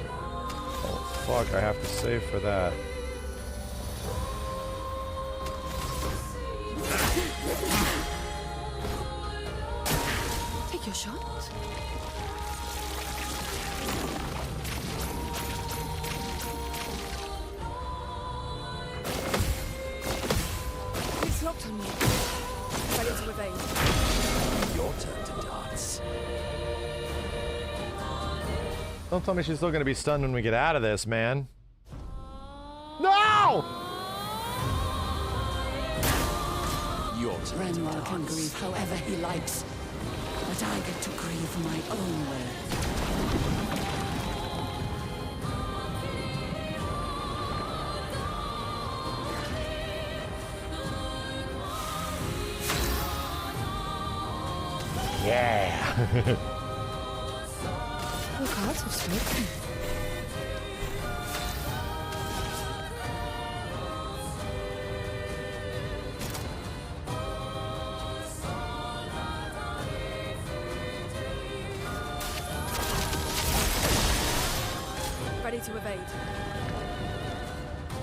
Oh, fuck, I have to save for that. Take your shot. It's locked on me. Ready to evade. Your turn to dance. Don't tell me she's still gonna be stunned when we get out of this, man. No! Your turn to Renoir dance. can grieve however he likes, but I get to grieve my own way. Yeah. Your cards have spoken. Ready to evade.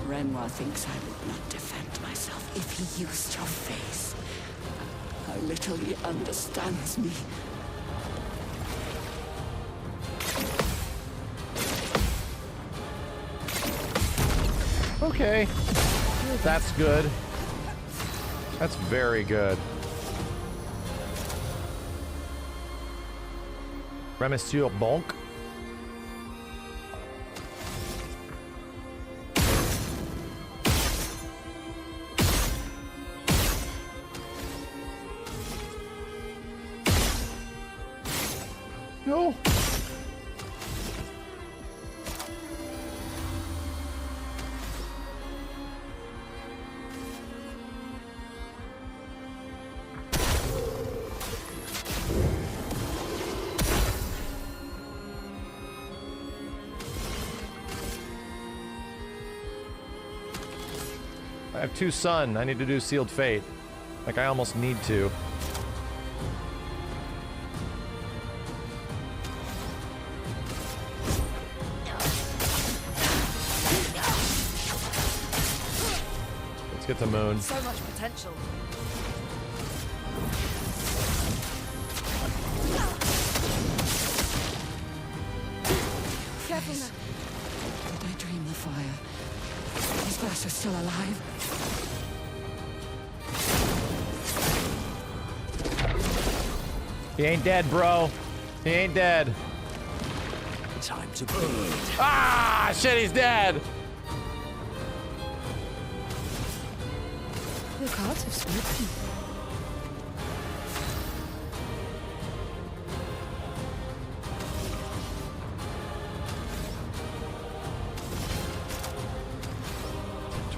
Renoir thinks I would not defend myself if he used your face. How little he understands me. Okay. That's good. That's very good. Monsieur Bonk. No. I have 2 sun. I need to do Sealed Fate. Like, I almost need to. Let's get the moon. So much potential. Careful now. Did I dream the fire? Is Bertha still alive? He ain't dead, bro. He ain't dead. Time to bleed. Ah, shit, he's dead. Your cards have spoken.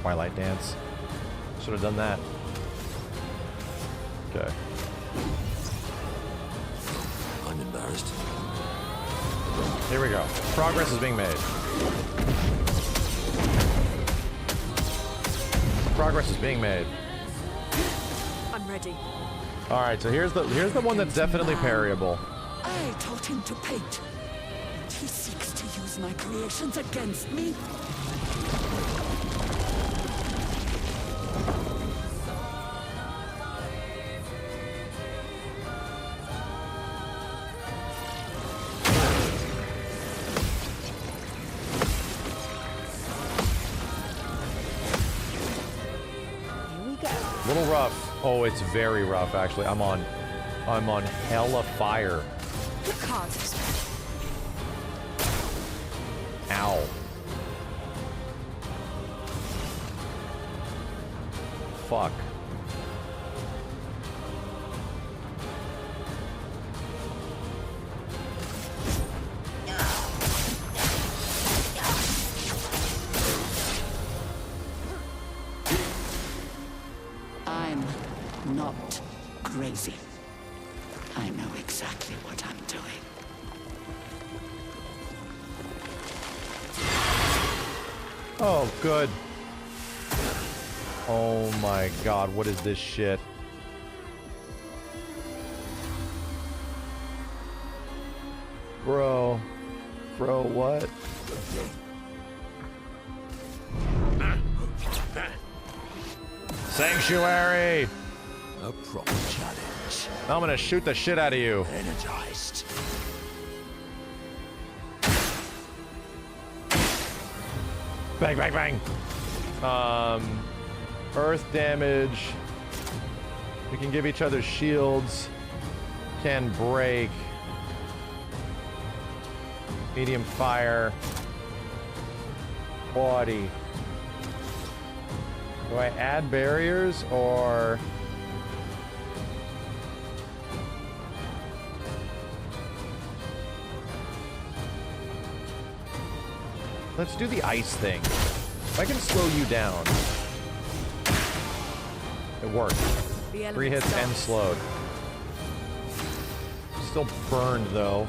Twilight Dance. Should have done that. Okay. I'm embarrassed. Here we go. Progress is being made. Progress is being made. I'm ready. All right, so here's the one that's definitely parryable. I taught him to paint, and he seeks to use my creations against me. little rough. Oh, it's very rough, actually. I'm on hella fire. The cards is ready. Ow. Fuck. I'm not crazy. I know exactly what I'm doing. Oh, good. Oh my god, what is this shit? Bro. Bro, what? Sanctuary! A proper challenge. I'm gonna shoot the shit out of you. Energized. Bang, bang, bang. Earth damage. We can give each other shields. Can break. Medium fire. Body. Do I add barriers or... Let's do the ice thing. If I can slow you down. It worked. 3 hits and slowed. Still burned though.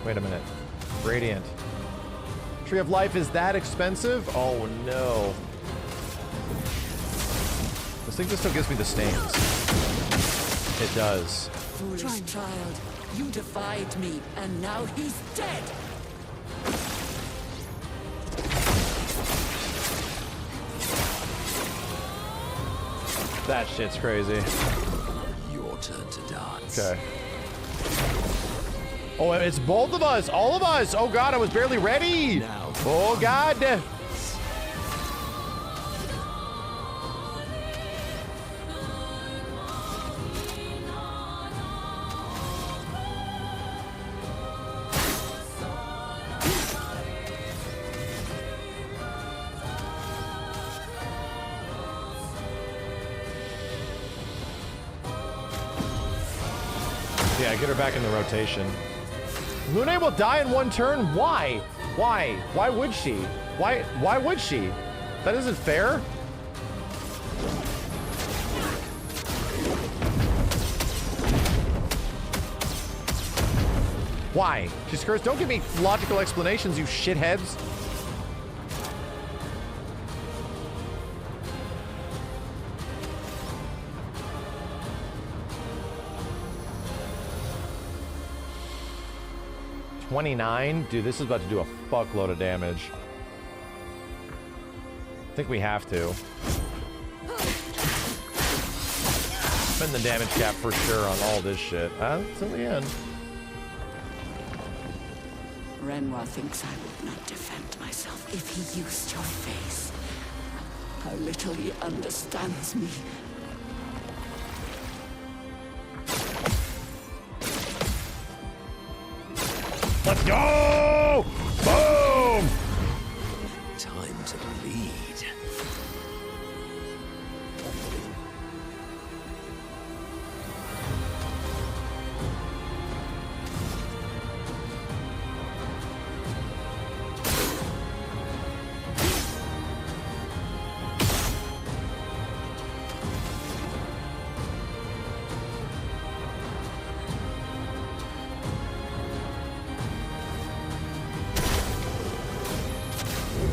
Wait a minute. Radiant. Tree of Life is that expensive? Oh no. This thing just still gives me the stains. It does. Foolish child, you defied me, and now he's dead! That shit's crazy. Your turn to dance. Okay. Oh, it's both of us! All of us! Oh god, I was barely ready! Now. Oh god! Yeah, get her back in the rotation. Lune will die in 1 turn? Why? Why? Why would she? Why would she? That isn't fair. Why? She's cursed. Don't give me logical explanations, you shitheads. $29? Dude, this is about to do a fuckload of damage. I think we have to. Spend the damage cap for sure on all this shit. Till the end. Renoir thinks I would not defend myself if he used your face. How little he understands me. Let's go! Boom! Time to bleed.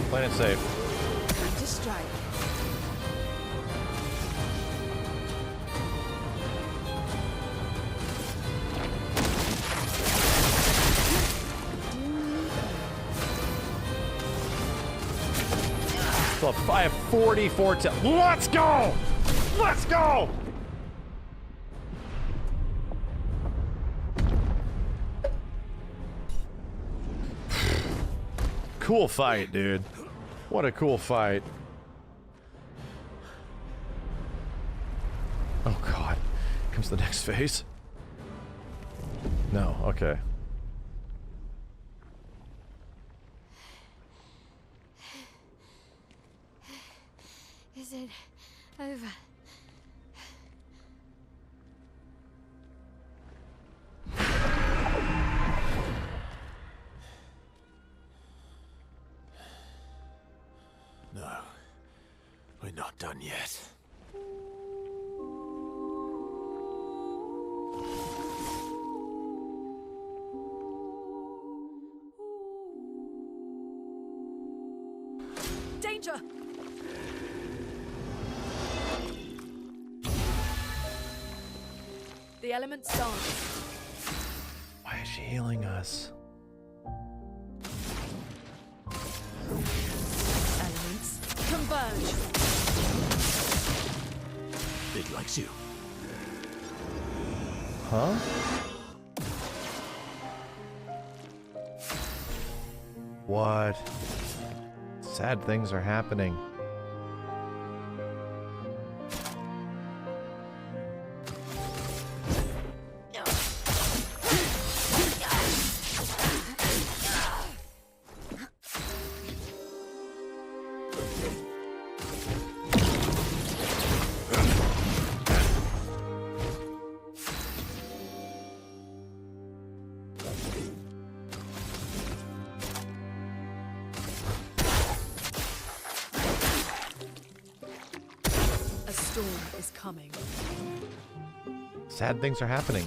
Playing it safe. Time to strike. So I have 44 to... Let's go! Let's go! Cool fight, dude. What a cool fight. Oh god. Comes the next phase. No, okay. Is it over? No. We're not done yet. Danger! The elements dance. Why is she healing us? Elements converge. It likes you. Huh? What? Sad things are happening. A storm is coming. Sad things are happening.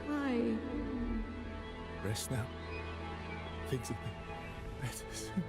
Why? Rest now. Things will be better soon.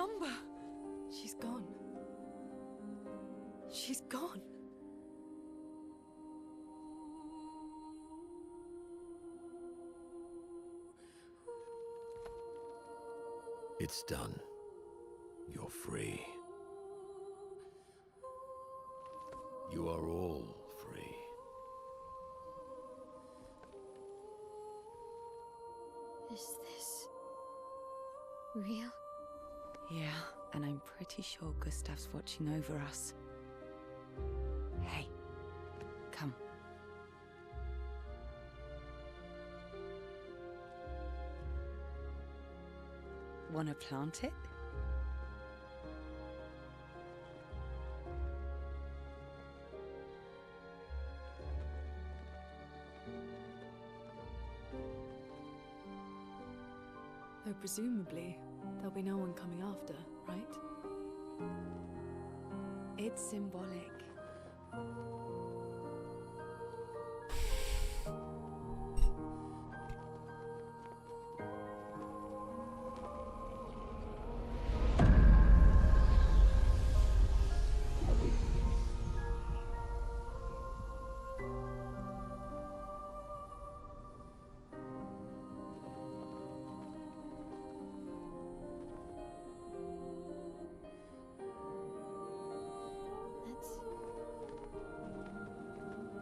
Umber! She's gone. She's gone. It's done. You're free. You are all free. Is this real? Yeah, and I'm pretty sure Gustav's watching over us. Hey, come. Wanna plant it? Though presumably, there'll be no one coming after, right? It's symbolic.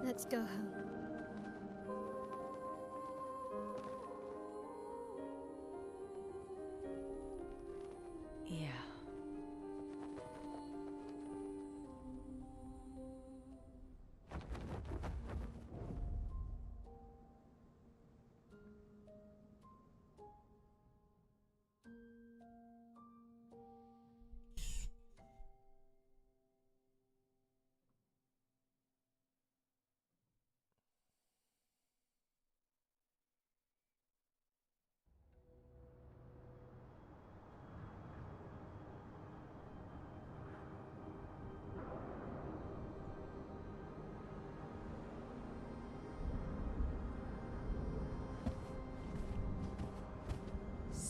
Let's go home. Yeah.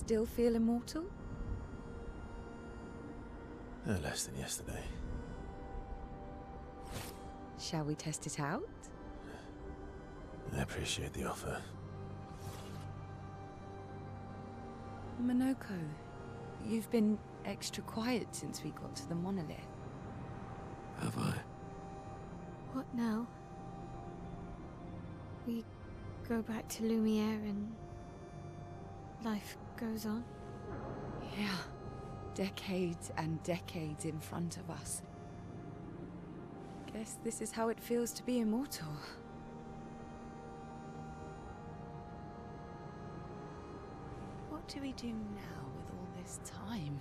Still feel immortal? No less than yesterday. Shall we test it out? I appreciate the offer. Monoko, you've been extra quiet since we got to the monolith. Have I? What now? We go back to Lumiere and life goes on? Yeah. Decades and decades in front of us. Guess this is how it feels to be immortal. What do we do now with all this time?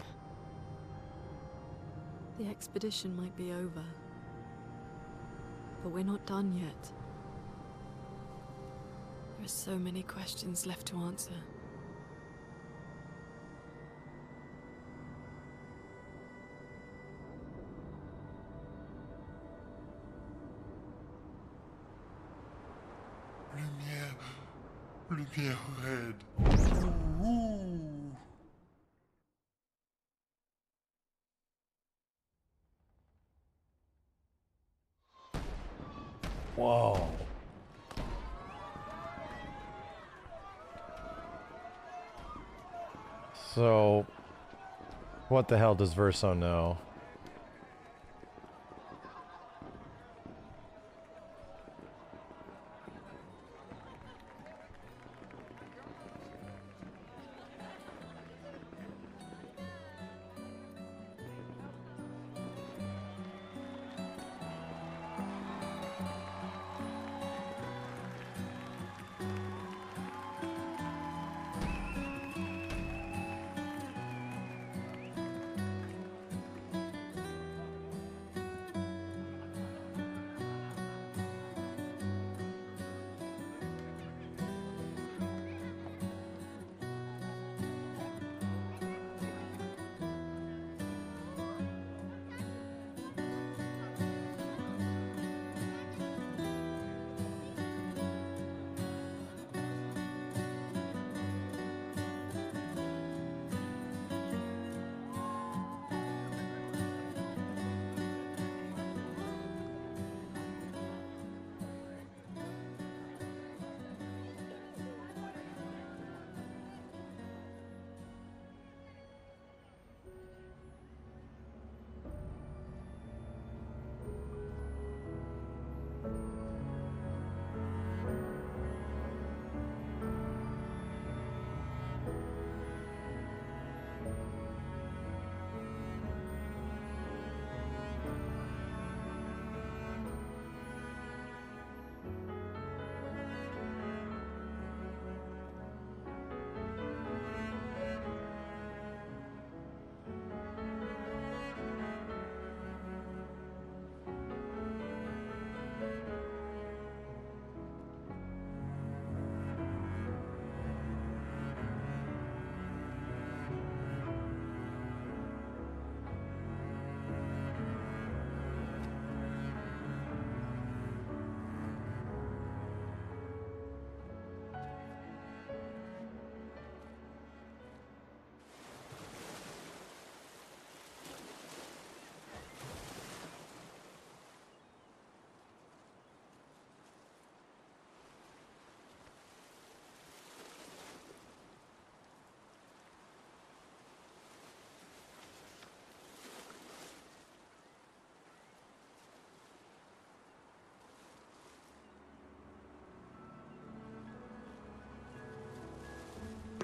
The expedition might be over. But we're not done yet. There are so many questions left to answer. Lumiere red. Whoa. So, what the hell does Verso know?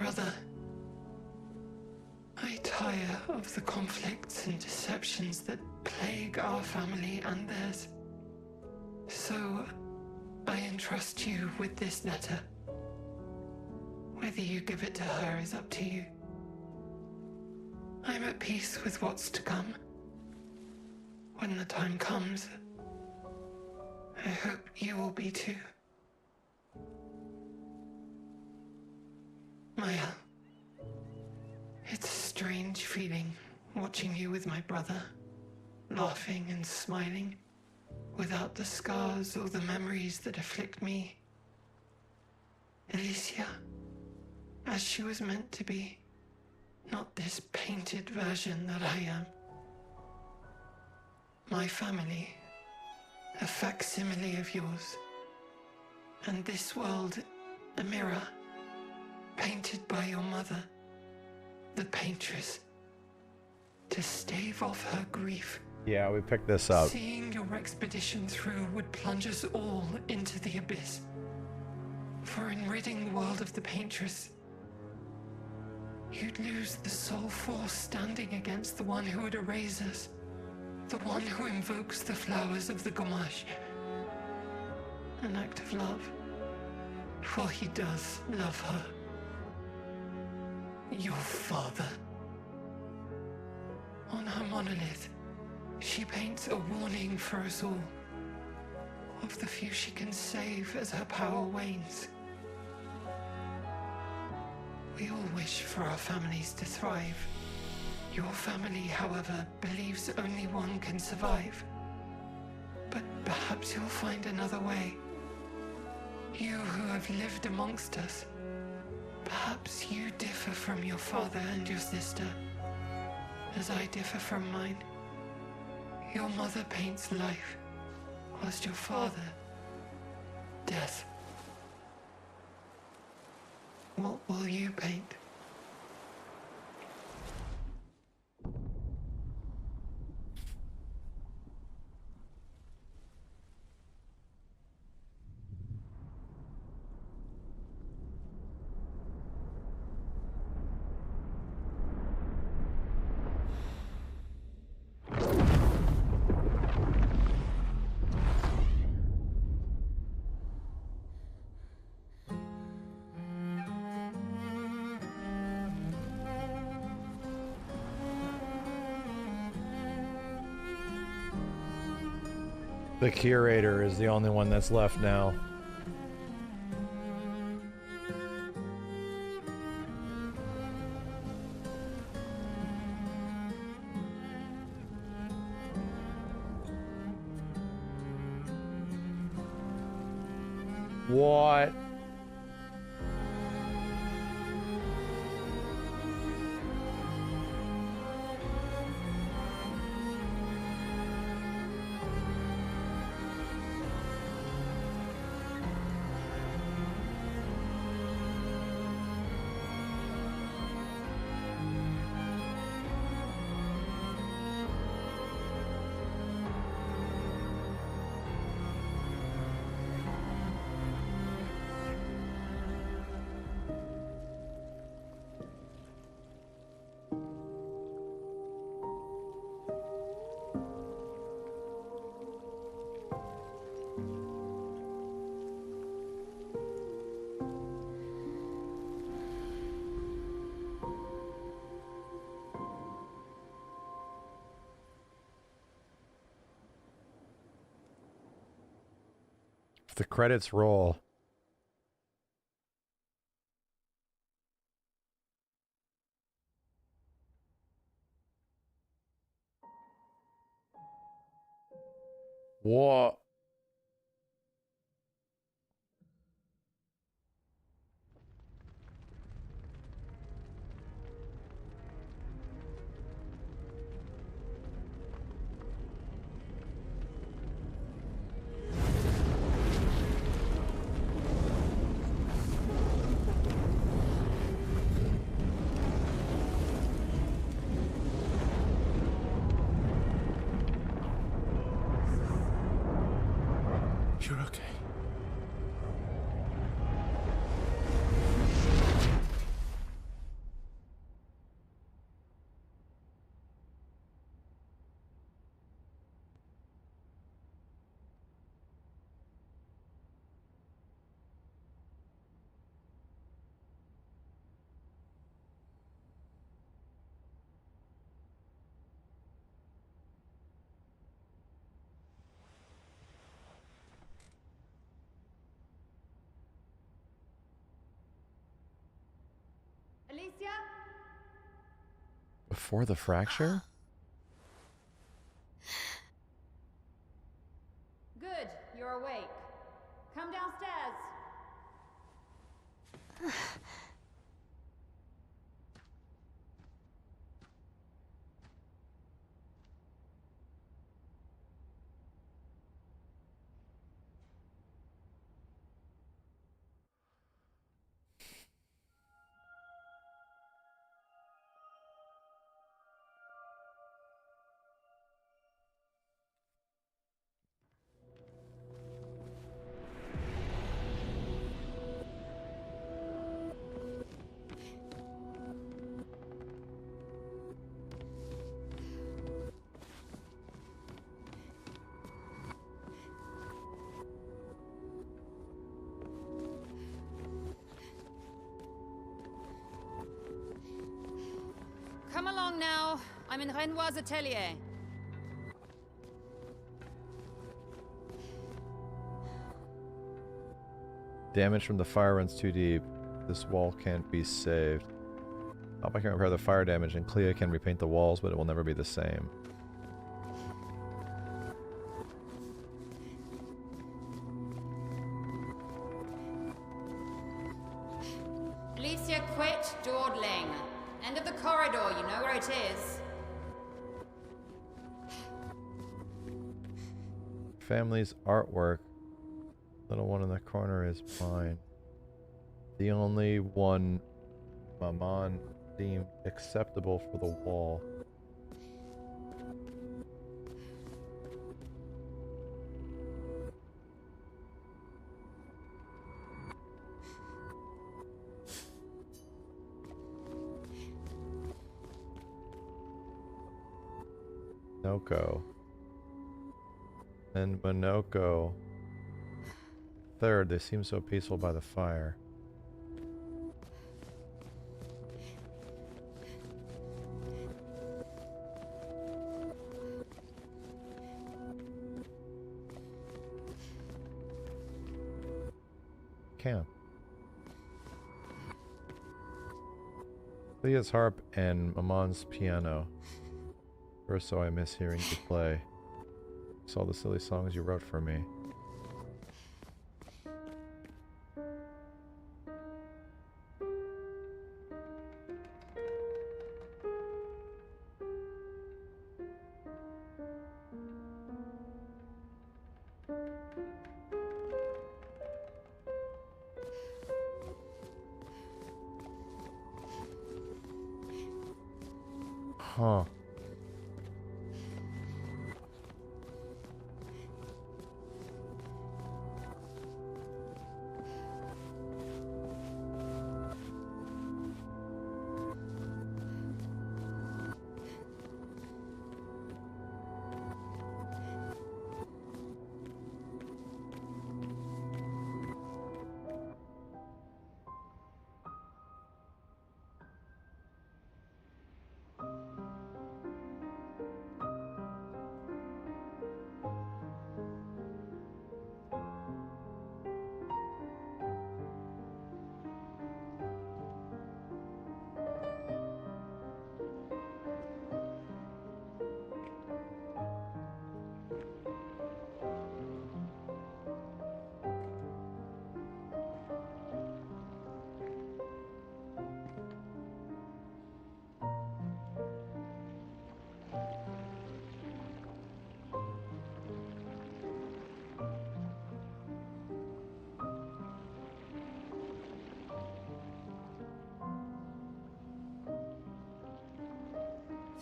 Brother, I tire of the conflicts and deceptions that plague our family and theirs. So, I entrust you with this letter. Whether you give it to her is up to you. I'm at peace with what's to come. When the time comes, I hope you will be too. Maya, it's a strange feeling watching you with my brother, laughing and smiling, without the scars or the memories that afflict me. Alicia, as she was meant to be, not this painted version that I am. My family, a facsimile of yours, and this world, a mirror, painted by your mother, the paintress, to stave off her grief. Yeah, we picked this up. Seeing your expedition through would plunge us all into the abyss. For in ridding the world of the paintress, you'd lose the sole force standing against the one who would erase us, the one who invokes the flowers of the Gamash. An act of love, for he does love her. Your father. On her monolith, she paints a warning for us all, of the few she can save as her power wanes. We all wish for our families to thrive. Your family, however, believes only one can survive. But perhaps you'll find another way. You who have lived amongst us, perhaps you differ from your father and your sister, as I differ from mine. Your mother paints life, whilst your father, death. What will you paint? The curator is the only one that's left now. What? If the credits roll. What? You're okay. Before the fracture? Good, you're awake. Come downstairs. Come along now. I'm in Renoir's atelier. Damage from the fire runs too deep. This wall can't be saved. Papa can repair the fire damage, and Clea can repaint the walls, but it will never be the same. Alicia, quit dawdling. End of the corridor, you know where it is. Family's artwork. Little one in the corner is mine. The only one Maman deemed acceptable for the wall. Noko. And Monoko. Third, they seem so peaceful by the fire. Camp. Leah's harp and Maman's piano. First, so I miss hearing you play. It's all the silly songs you wrote for me. Huh.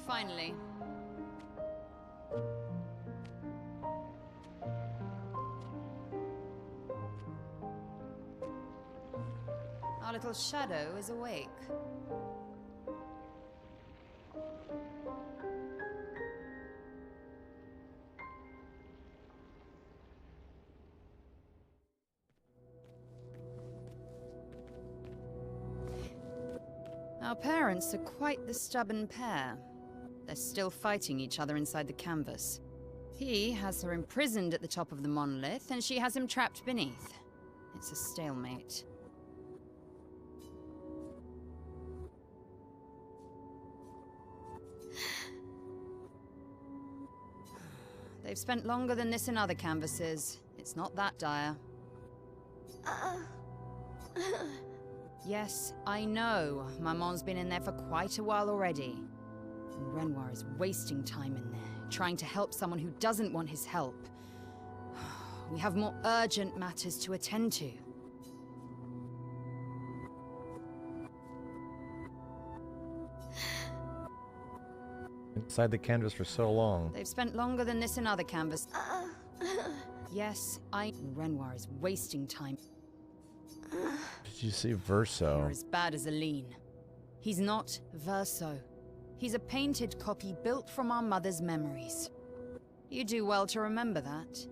Finally. Our little shadow is awake. Our parents are quite the stubborn pair. They're still fighting each other inside the canvas. He has her imprisoned at the top of the monolith, and she has him trapped beneath. It's a stalemate. They've spent longer than this in other canvases. It's not that dire. Yes, I know. Maman's been in there for quite a while already. And Renoir is wasting time in there, trying to help someone who doesn't want his help. We have more urgent matters to attend to. Inside the canvas for so long. They've spent longer than this in other canvas. Yes, Renoir is wasting time. Did you see Verso? You're as bad as Aline. He's not Verso. He's a painted copy built from our mother's memories. You do well to remember that.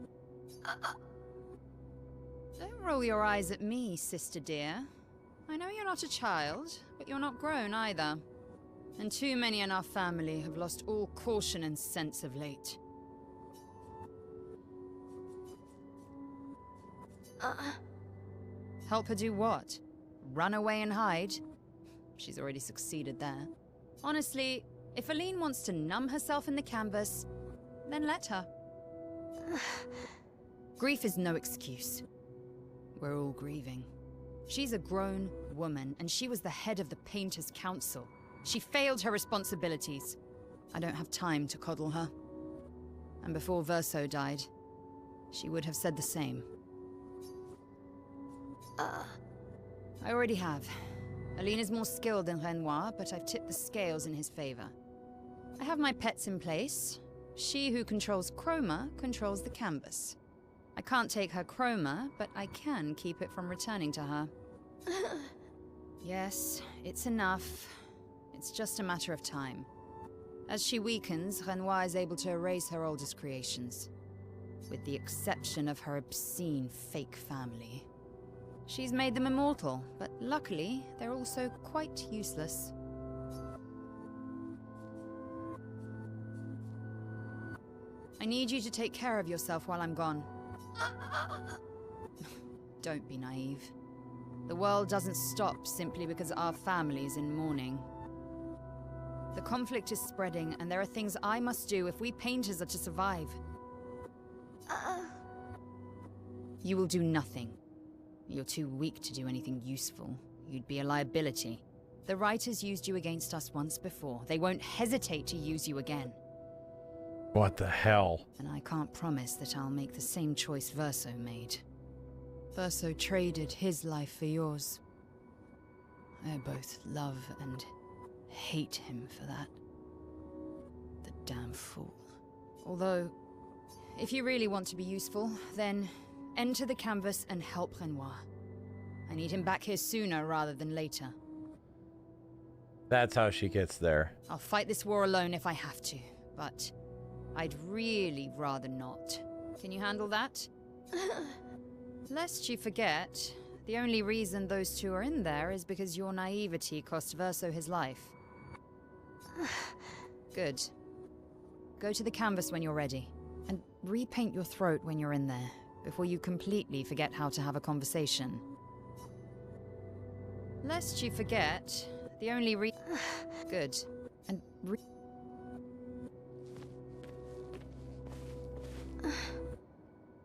Don't roll your eyes at me, sister dear. I know you're not a child, but you're not grown either. And too many in our family have lost all caution and sense of late. Help her do what? Run away and hide? She's already succeeded there. Honestly, if Aline wants to numb herself in the canvas, then let her. Grief is no excuse. We're all grieving. She's a grown woman, and she was the head of the Painters' Council. She failed her responsibilities. I don't have time to coddle her. And before Verso died, she would have said the same. I already have. Aline is more skilled than Renoir, but I've tipped the scales in his favor. I have my pets in place. She who controls chroma controls the canvas. I can't take her chroma, but I can keep it from returning to her. Yes, it's enough. It's just a matter of time. As she weakens, Renoir is able to erase her oldest creations. With the exception of her obscene fake family. She's made them immortal, but luckily, they're also quite useless. I need you to take care of yourself while I'm gone. Don't be naive. The world doesn't stop simply because our family is in mourning. The conflict is spreading, and there are things I must do if we painters are to survive. You will do nothing. You're too weak to do anything useful. You'd be a liability. The writers used you against us once before. They won't hesitate to use you again. What the hell? And I can't promise that I'll make the same choice Verso made. Verso traded his life for yours. I both love and hate him for that. The damn fool. Although, if you really want to be useful, then enter the canvas and help Renoir. I need him back here sooner rather than later. That's how she gets there. I'll fight this war alone if I have to, but I'd really rather not. Can you handle that? Lest you forget, the only reason those two are in there is because your naivety cost Verso his life. Good. Go to the canvas when you're ready, and repaint your throat when you're in there, before you completely forget how to have a conversation. Lest you forget, the only Good. And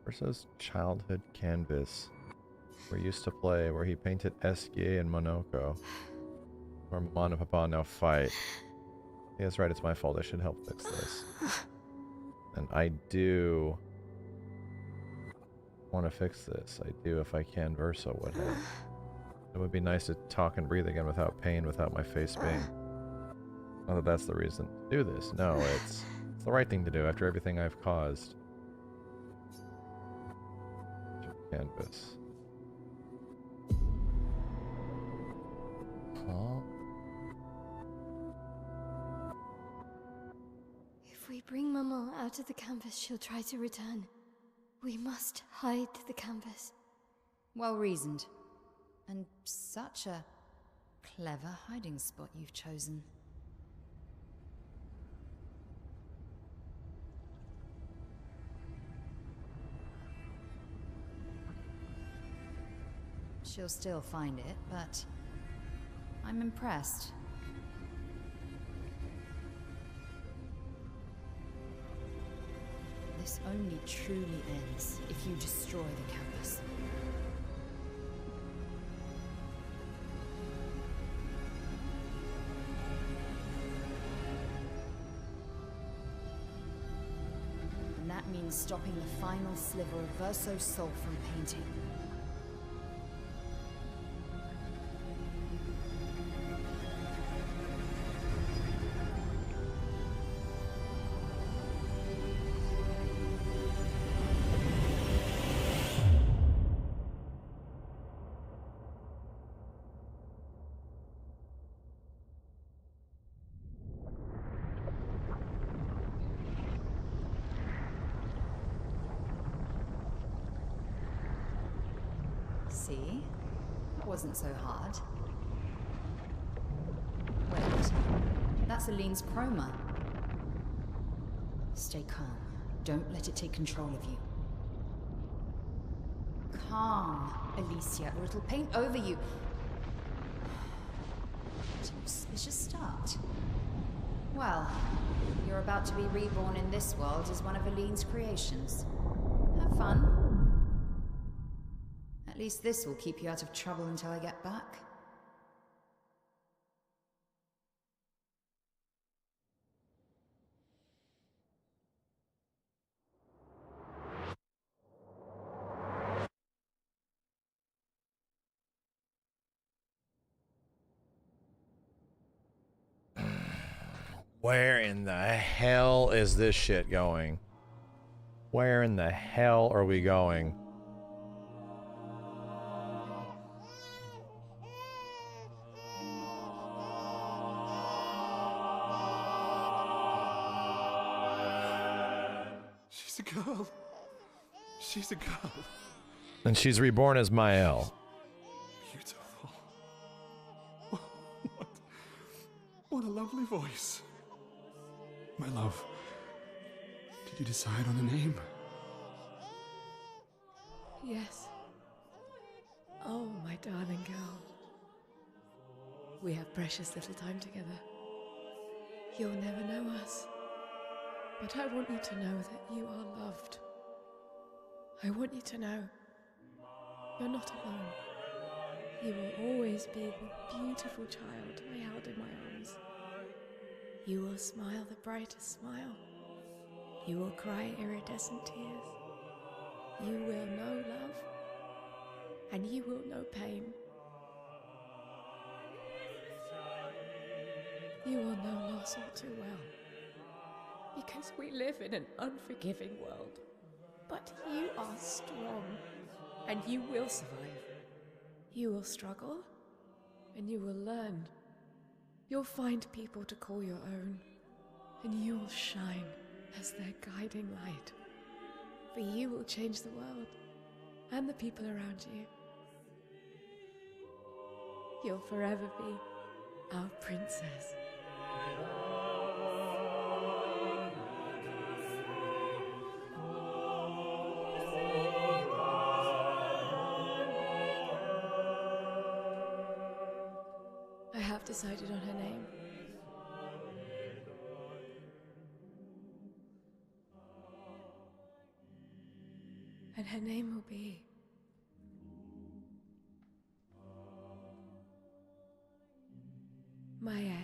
Verso's childhood canvas. We used to play, where he painted Esquier and Monoko. Where Maman and Papa now fight. Yeah, that's right, it's my fault. I should help fix this. And I do want to fix this. I do, if I can, Verso would have. It would be nice to talk and breathe again without pain, without my face being... Not that that's the reason to do this. No, it's the right thing to do after everything I've caused. Canvas. Huh? If we bring Maman out of the canvas, she'll try to return. We must hide the canvas. well reasoned. And such a clever hiding spot you've chosen. She'll still find it, but I'm impressed. this only truly ends if you destroy the campus. And that means stopping the final sliver of Verso's soul from painting. See? That wasn't so hard. Wait. That's Aline's chroma. Stay calm. Don't let it take control of you. Calm, Alicia, or it'll paint over you. What an auspicious start. Well, you're about to be reborn in this world as one of Aline's creations. Have fun. At least this will keep you out of trouble until I get back. Where in the hell is this shit going? Where in the hell are we going? She's a girl. She's a girl. And she's reborn as Mael. Beautiful. What a lovely voice. My love, did you decide on a name? Yes. Oh, my darling girl. We have precious little time together. You'll never know us. But I want you to know that you are loved. I want you to know you're not alone. You will always be the beautiful child I held in my arms. You will smile the brightest smile. You will cry iridescent tears. You will know love, and you will know pain. You will know loss all too well, because we live in an unforgiving world. But you are strong, and you will survive. You will struggle, and you will learn. You'll find people to call your own, and you will shine as their guiding light. For you will change the world, and the people around you. You'll forever be our princess. I have decided on her name. And her name will be Mael.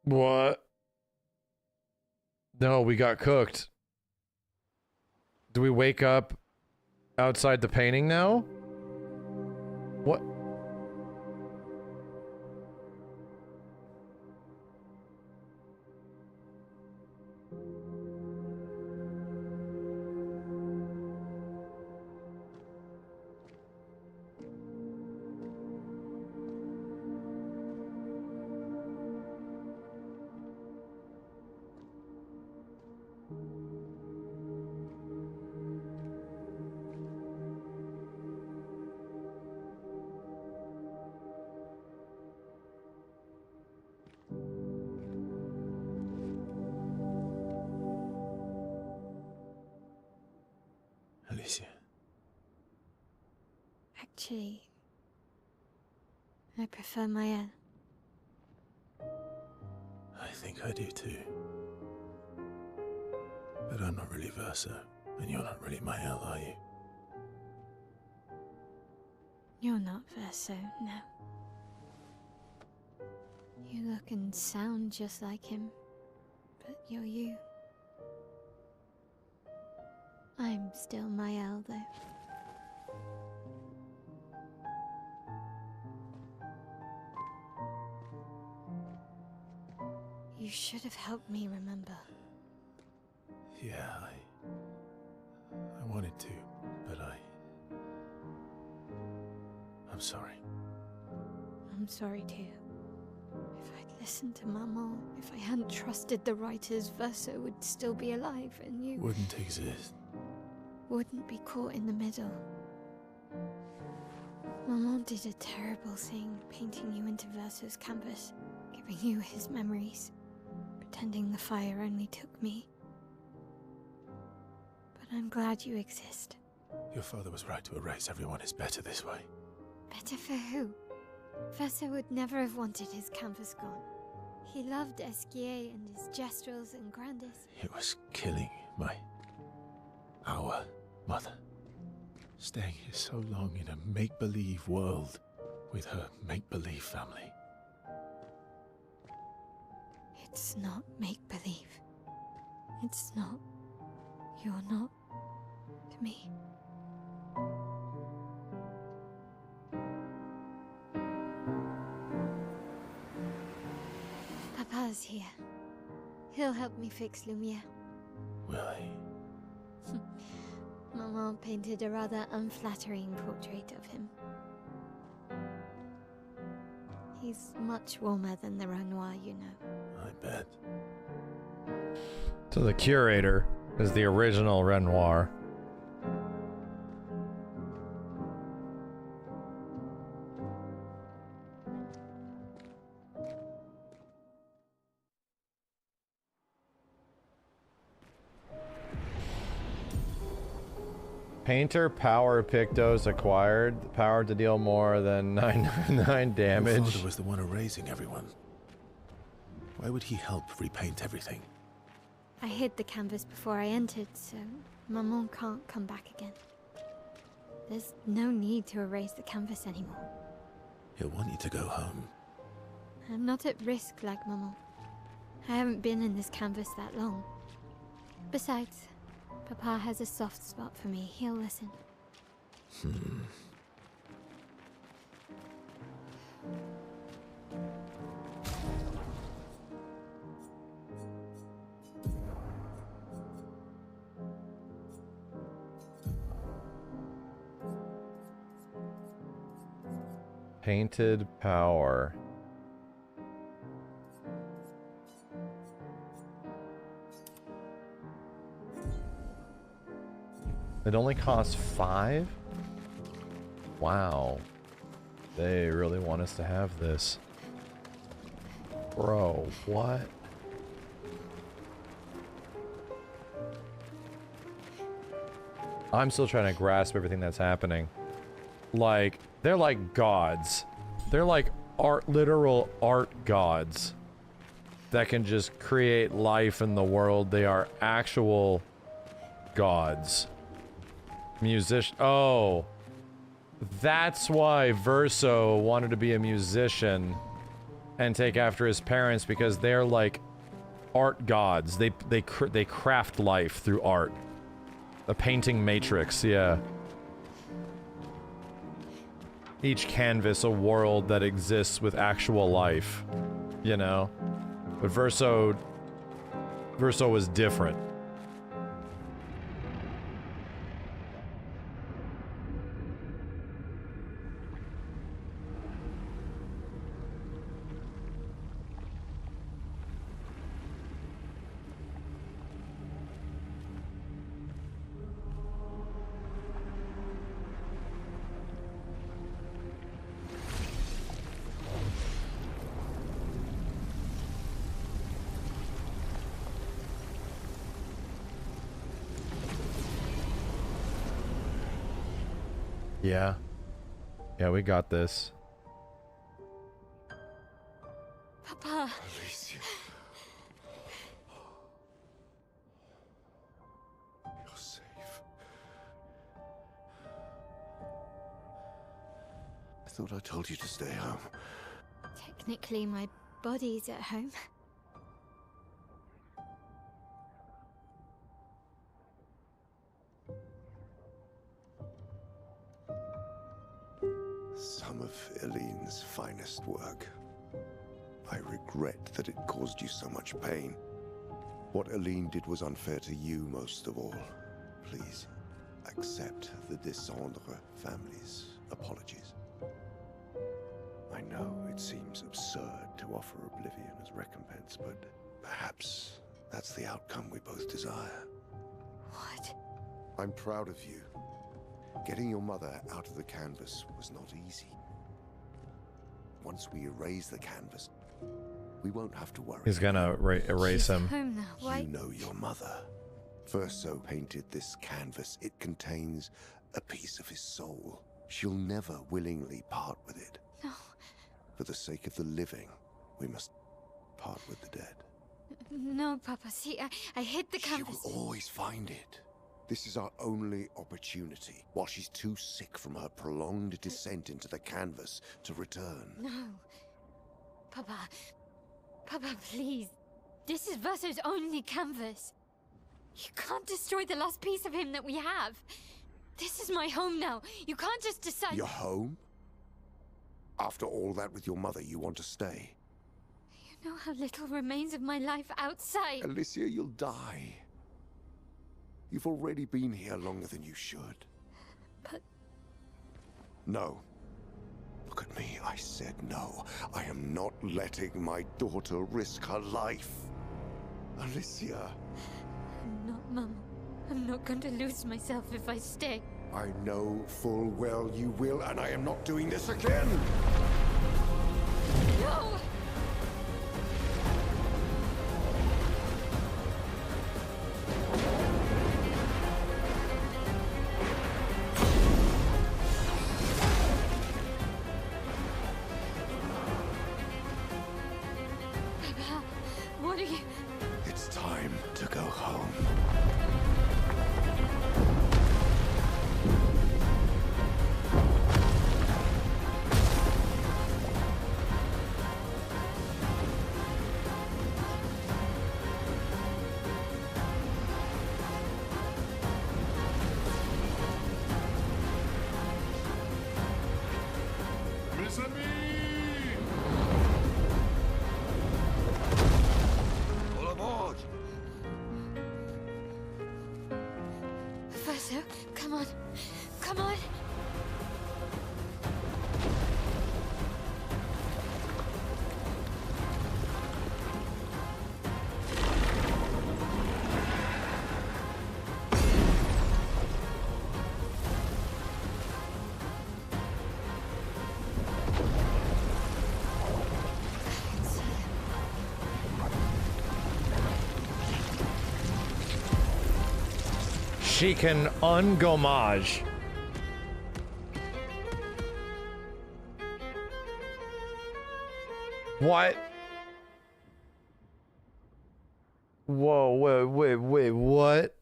What? No, we got cooked. Do we wake up outside the painting now? What? Actually, I prefer Mael. I think I do too. But I'm not really Verso, and you're not really Mael, are you? You're not Verso, no. You look and sound just like him, but you're you. I'm still Mael, though. You should have helped me remember. Yeah, I wanted to, but I'm sorry. I'm sorry too. If I'd listened to Maman, if I hadn't trusted the writers, Verso would still be alive and you... Wouldn't exist. Wouldn't be caught in the middle. Maman did a terrible thing, painting you into Verso's canvas, giving you his memories, pretending the fire only took me. But I'm glad you exist. Your father was right to erase everyone. It's better this way. Better for who? Verso would never have wanted his canvas gone. He loved Esquier and his gestrels and grandes. It was killing our mother. Staying here so long in a make-believe world with her make-believe family. It's not make-believe. It's not. You're not to me. Papa's here. He'll help me fix Lumiere. Will he? Maman painted a rather unflattering portrait of him. He's much warmer than the Renoir, you know. I bet. So the curator is the original Renoir. Painter power Pictos acquired. The power to deal more than 999 damage. Your father was the one erasing everyone. Why would he help repaint everything? I hid the canvas before I entered, so Maman can't come back again. There's no need to erase the canvas anymore. He'll want you to go home. I'm not at risk like Maman. I haven't been in this canvas that long. Besides, Papa has a soft spot for me. He'll listen. Painted power. It only costs 5? Wow. They really want us to have this. Bro, what? I'm still trying to grasp everything that's happening. Like, they're like gods. They're like literal art gods that can just create life in the world. They are actual gods. Musician. Oh, that's why Verso wanted to be a musician and take after his parents, because they're like art gods. They craft life through art. A painting matrix, yeah. Each canvas a world that exists with actual life, you know. But Verso was different. Yeah. Yeah, we got this. Papa. Alicia. You're safe. I thought I told you to stay home. Technically, my body's at home. Some of Eileen's finest work. I regret that it caused you so much pain. What Eileen did was unfair to you most of all. Please, accept the Descendre family's apologies. I know it seems absurd to offer oblivion as recompense, but perhaps that's the outcome we both desire. What? I'm proud of you. Getting your mother out of the canvas was not easy. Once we erase the canvas, we won't have to worry. He's gonna erase him. Home now. Why? You know your mother. Verso painted this canvas. It contains a piece of his soul. She'll never willingly part with it. No. For the sake of the living, we must part with the dead. No, Papa. See, I hid the canvas. She will always find it. This is our only opportunity, while she's too sick from her prolonged descent into the canvas to return. No. Papa. Papa, please. This is Verso's only canvas. You can't destroy the last piece of him that we have. This is my home now. You can't just decide... Your home? After all that with your mother, you want to stay? You know how little remains of my life outside. Alicia, you'll die. You've already been here longer than you should. But... No. Look at me, I said no. I am not letting my daughter risk her life. Alicia. I'm not, Mum. I'm not going to lose myself if I stay. I know full well you will, and I am not doing this again! No! What are you... It's time to go home. Mes amis! All aboard! Verso, come on. Come on. She can ungommage. What? Whoa, wait, what?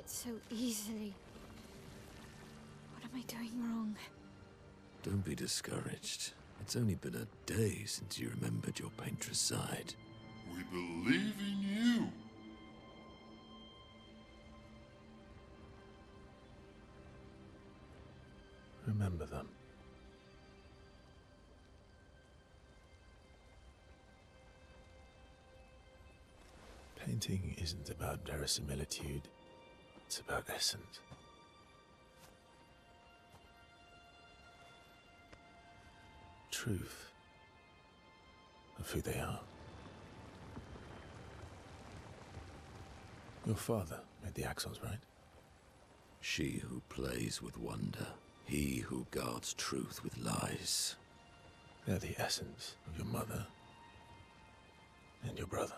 So easily. What am I doing wrong? Don't be discouraged. It's only been a day since you remembered your painter's side. We believe in you. remember them. Painting isn't about verisimilitude, it's about essence. Truth of who they are. Your father made the axles, right? She who plays with wonder, he who guards truth with lies. They're the essence of your mother and your brother.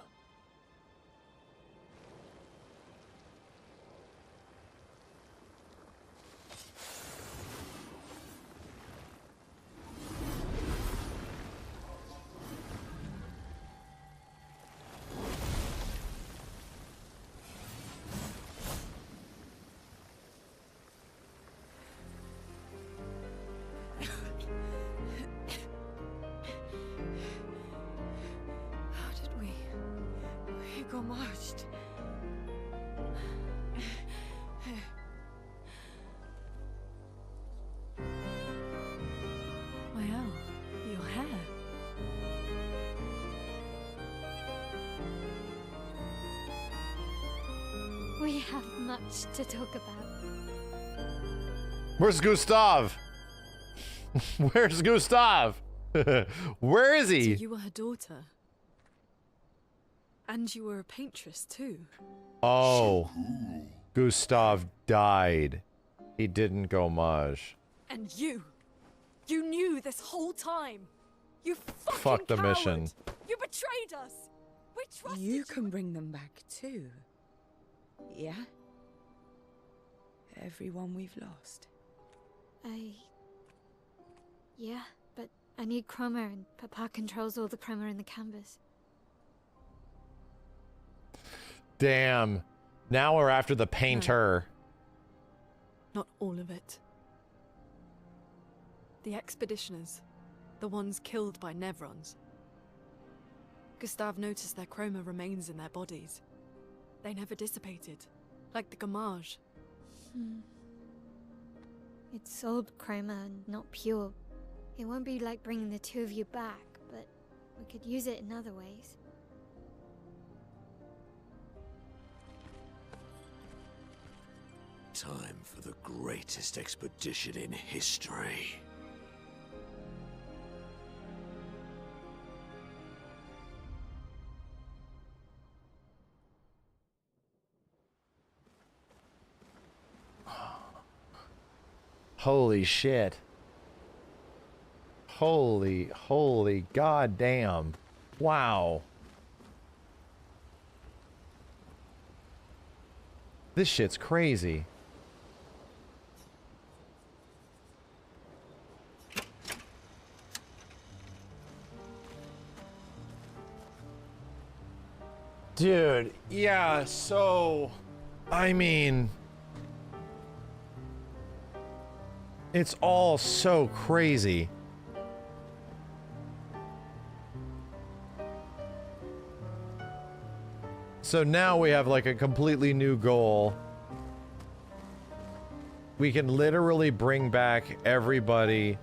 Marched. Well, your hair. We have much to talk about. Where's Gustav? Where's Gustav? Where is he? So you were her daughter. And you were a paintress, too. Oh. Gustav died. He didn't go maj. And you knew this whole time. You fucking Fuck the coward. mission. You betrayed us. We trusted You can bring them back, too. Yeah? Everyone we've lost. Yeah, but I need chroma and Papa controls all the chroma in the canvas. Damn. Now we're after the painter. Not all of it. The expeditioners. The ones killed by Nevrons. Gustav noticed their chroma remains in their bodies. They never dissipated. Like the Gamage. It's old chroma and not pure. It won't be like bringing the two of you back, but we could use it in other ways. Time for the greatest expedition in history. Holy shit. Holy goddamn. Wow. This shit's crazy. Dude, yeah, so, I mean, it's all so crazy. So now we have like a completely new goal. We can literally bring back everybody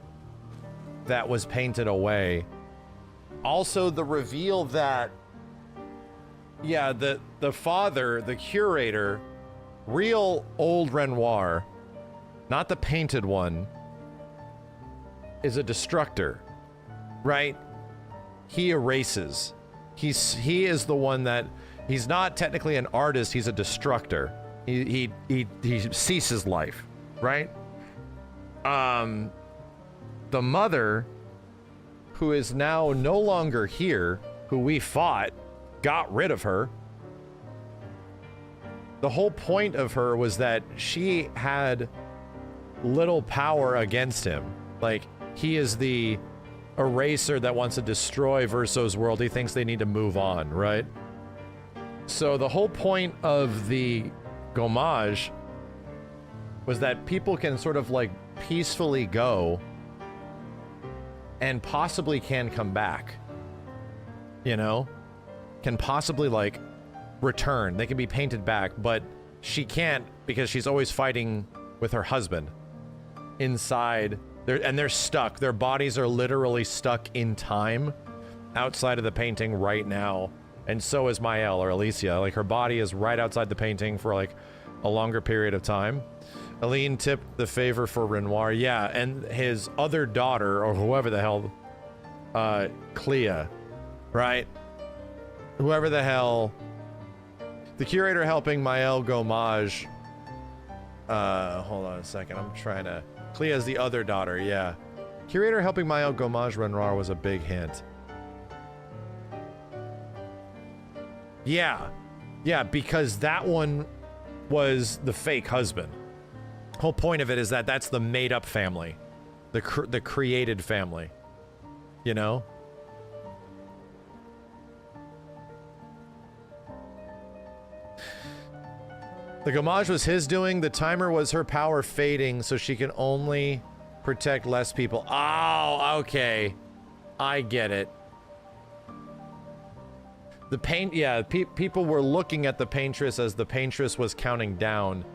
that was painted away. Also, the reveal that yeah, the father, the curator, real old Renoir, not the painted one, is a destructor, right? He erases. He is the one that, he's not technically an artist, he's a destructor. He ceases life, right? The mother, who is now no longer here, who we fought, got rid of her. The whole point of her was that she had little power against him. Like, he is the eraser that wants to destroy Verso's world. He thinks they need to move on, right? So the whole point of the Gommage was that people can sort of like peacefully go and possibly can come back, you know? Can possibly like return. They can be painted back, but she can't because she's always fighting with her husband. inside. They're stuck. Their bodies are literally stuck in time outside of the painting right now. And so is Mael, or Alicia. Like, her body is right outside the painting for, like, a longer period of time. Aline tipped the favor for Renoir. Yeah, and his other daughter, or whoever the hell, Clea, right? Whoever the hell, the curator helping Mael Gomage. Hold on a second. I'm trying to. Clea's the other daughter, yeah. Curator helping Mael Gomage Renoir was a big hint. Yeah. Yeah, because that one was the fake husband. Whole point of it is that that's the made-up family. The created family. You know? The Gomage was his doing. The timer was her power fading, so she can only protect less people. Oh, okay. I get it. The paint, yeah, people were looking at the paintress as the paintress was counting down.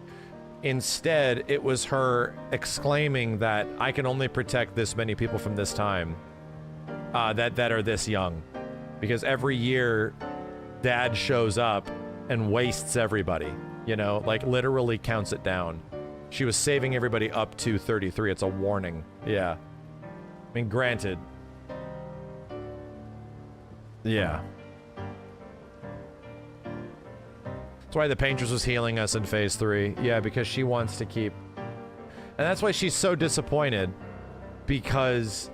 Instead, it was her exclaiming that I can only protect this many people from this time, that are this young. Because every year, Dad shows up and wastes everybody. You know, like literally counts it down. She was saving everybody up to 33. It's a warning. Yeah. I mean, granted. Yeah. That's why the paintress was healing us in phase 3. Yeah, because she wants to keep... And that's why she's so disappointed. Because...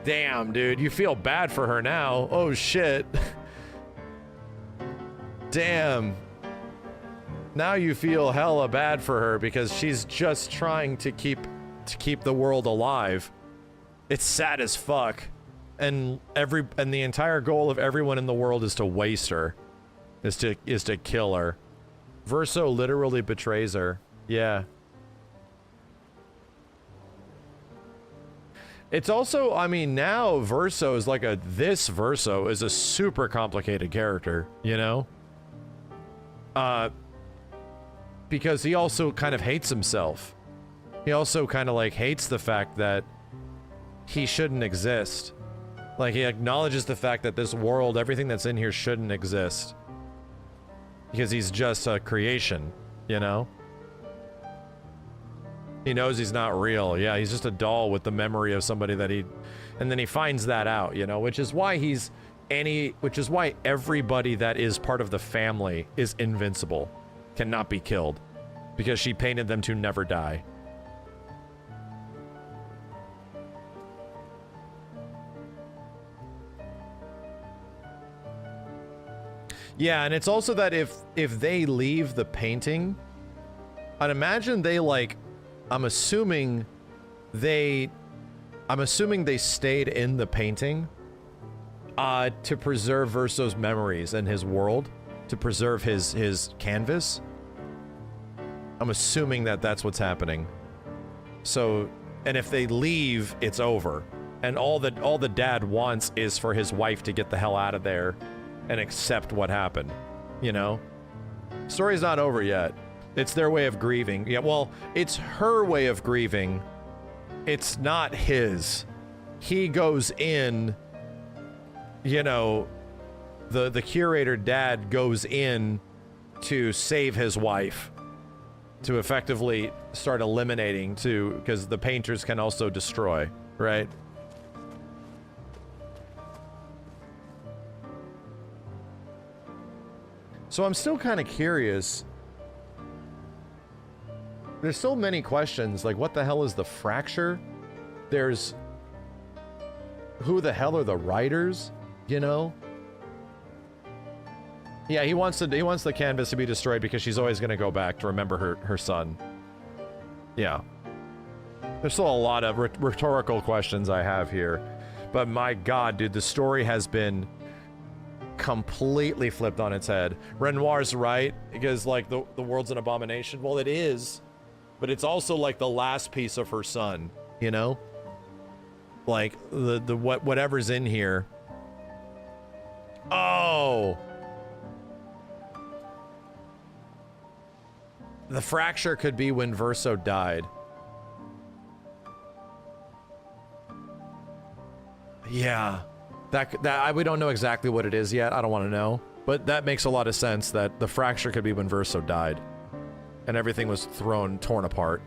Damn, dude. You feel bad for her now. Oh, shit. Damn. Now you feel hella bad for her because she's just trying to keep the world alive. It's sad as fuck. And the entire goal of everyone in the world is to waste her. Is to kill her. Verso literally betrays her. Yeah. It's also, I mean, now Verso is like this Verso is a super complicated character, you know? Because he also kind of hates himself. He also kind of like hates the fact that he shouldn't exist. Like, he acknowledges the fact that this world, everything that's in here shouldn't exist. Because he's just a creation, you know? He knows he's not real. Yeah, he's just a doll with the memory of somebody that he... And then he finds that out, you know? Which is why which is why everybody that is part of the family is invincible. Cannot be killed. Because she painted them to never die. Yeah, and it's also that if they leave the painting, I'd imagine they like... I'm assuming they stayed in the painting to preserve Verso's memories and his world, to preserve his canvas. I'm assuming that that's what's happening. So, and if they leave, it's over. And all the dad wants is for his wife to get the hell out of there and accept what happened, you know? Story's not over yet. It's their way of grieving. Yeah, well, it's her way of grieving. It's not his. He goes in, you know, the curator dad goes in to save his wife, to effectively start eliminating, because the painters can also destroy, right? So I'm still kind of curious. There's so many questions, like what the hell is the fracture? There's who the hell are the writers, you know? Yeah, he wants the canvas to be destroyed because she's always going to go back to remember her son. Yeah. There's still a lot of rhetorical questions I have here. But my god, dude, the story has been completely flipped on its head. Renoir's right, because like the world's an abomination. Well, it is. But it's also like the last piece of her son, you know? Like whatever's in here. Oh. The fracture could be when Verso died. Yeah, we don't know exactly what it is yet. I don't want to know, but that makes a lot of sense that the fracture could be when Verso died, and everything was torn apart.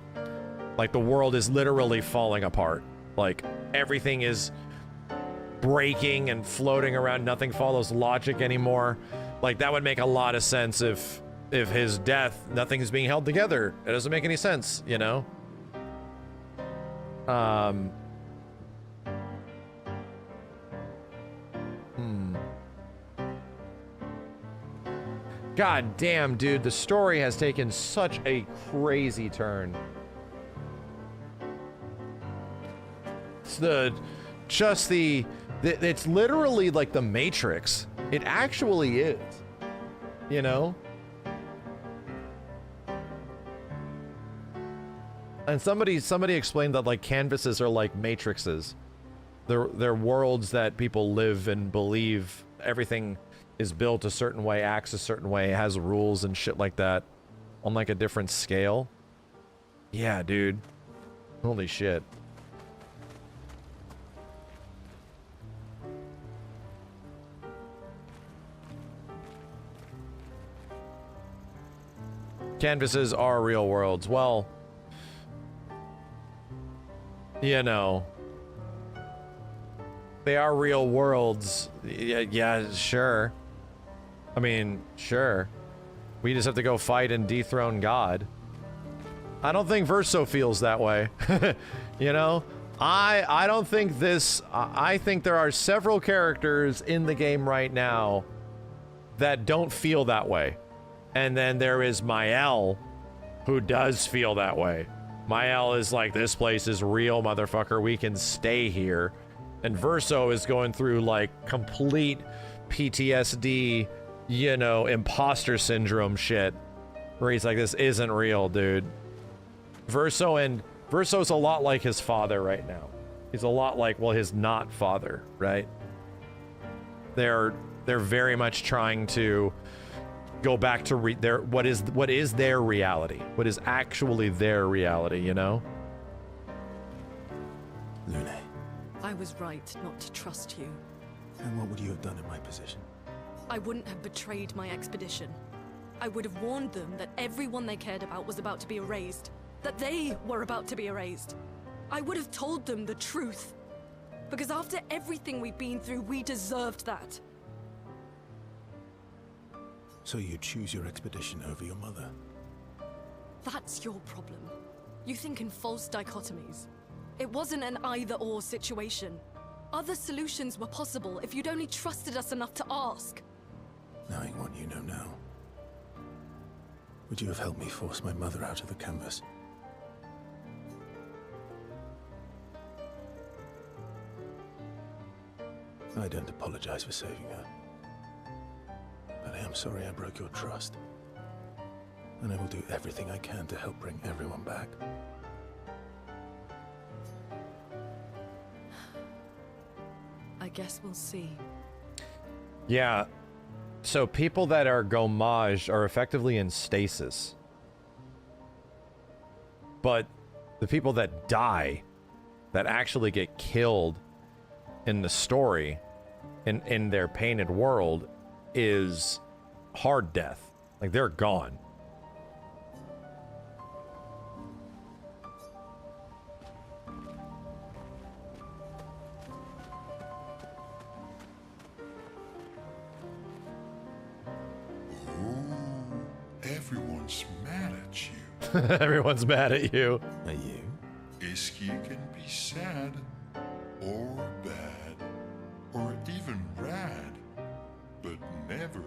Like the world is literally falling apart. Like everything is breaking and floating around. Nothing follows logic anymore. Like that would make a lot of sense if his death, nothing is being held together. It doesn't make any sense, you know? God damn, dude, the story has taken such a crazy turn. It's it's literally like the Matrix. It actually is, you know? And somebody explained that like canvases are like matrices. They're worlds that people live and believe everything is built a certain way, acts a certain way, has rules and shit like that on like a different scale. Yeah, dude. Holy shit. Canvases are real worlds. Well, you know, they are real worlds. Yeah, sure. I mean, sure. We just have to go fight and dethrone God. I don't think Verso feels that way. You know? I don't think this... I think there are several characters in the game right now that don't feel that way. And then there is Mael, who does feel that way. Mael is like, this place is real, motherfucker. We can stay here. And Verso is going through, like, complete PTSD, you know, imposter syndrome shit. Where he's like, this isn't real, dude. Verso's a lot like his father right now. He's a lot like, well, his not father, right? They're very much trying to go back to what is their reality. What is actually their reality, you know? Lune. I was right not to trust you. And what would you have done in my position? I wouldn't have betrayed my expedition. I would have warned them that everyone they cared about was about to be erased. That they were about to be erased. I would have told them the truth. Because after everything we've been through, we deserved that. So you choose your expedition over your mother? That's your problem. You think in false dichotomies. It wasn't an either-or situation. Other solutions were possible if you'd only trusted us enough to ask. Knowing what you know now, would you have helped me force my mother out of the canvas? I don't apologize for saving her. But I am sorry I broke your trust. And I will do everything I can to help bring everyone back. I guess we'll see. Yeah. So people that are gommaged are effectively in stasis. But the people that die, that actually get killed in the story, in their painted world, is hard death. Like, they're gone. Everyone's mad at you. Everyone's mad at you. Are you? Iski can be sad, or bad, or even rad, but never,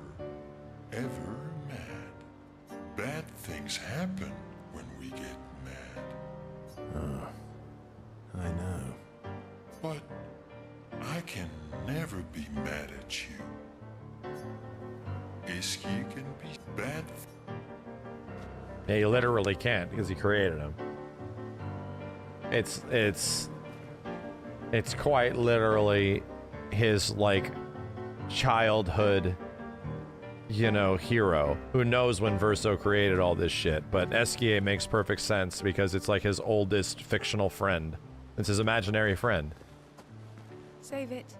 ever mad. Bad things happen when we get mad. Oh, I know. But I can never be mad at you. Iski can be bad. Yeah, you literally can't because he created him. It's quite literally his, like, childhood, you know, hero who knows when Verso created all this shit. But Esquier makes perfect sense because it's like his oldest fictional friend. It's his imaginary friend. Save it.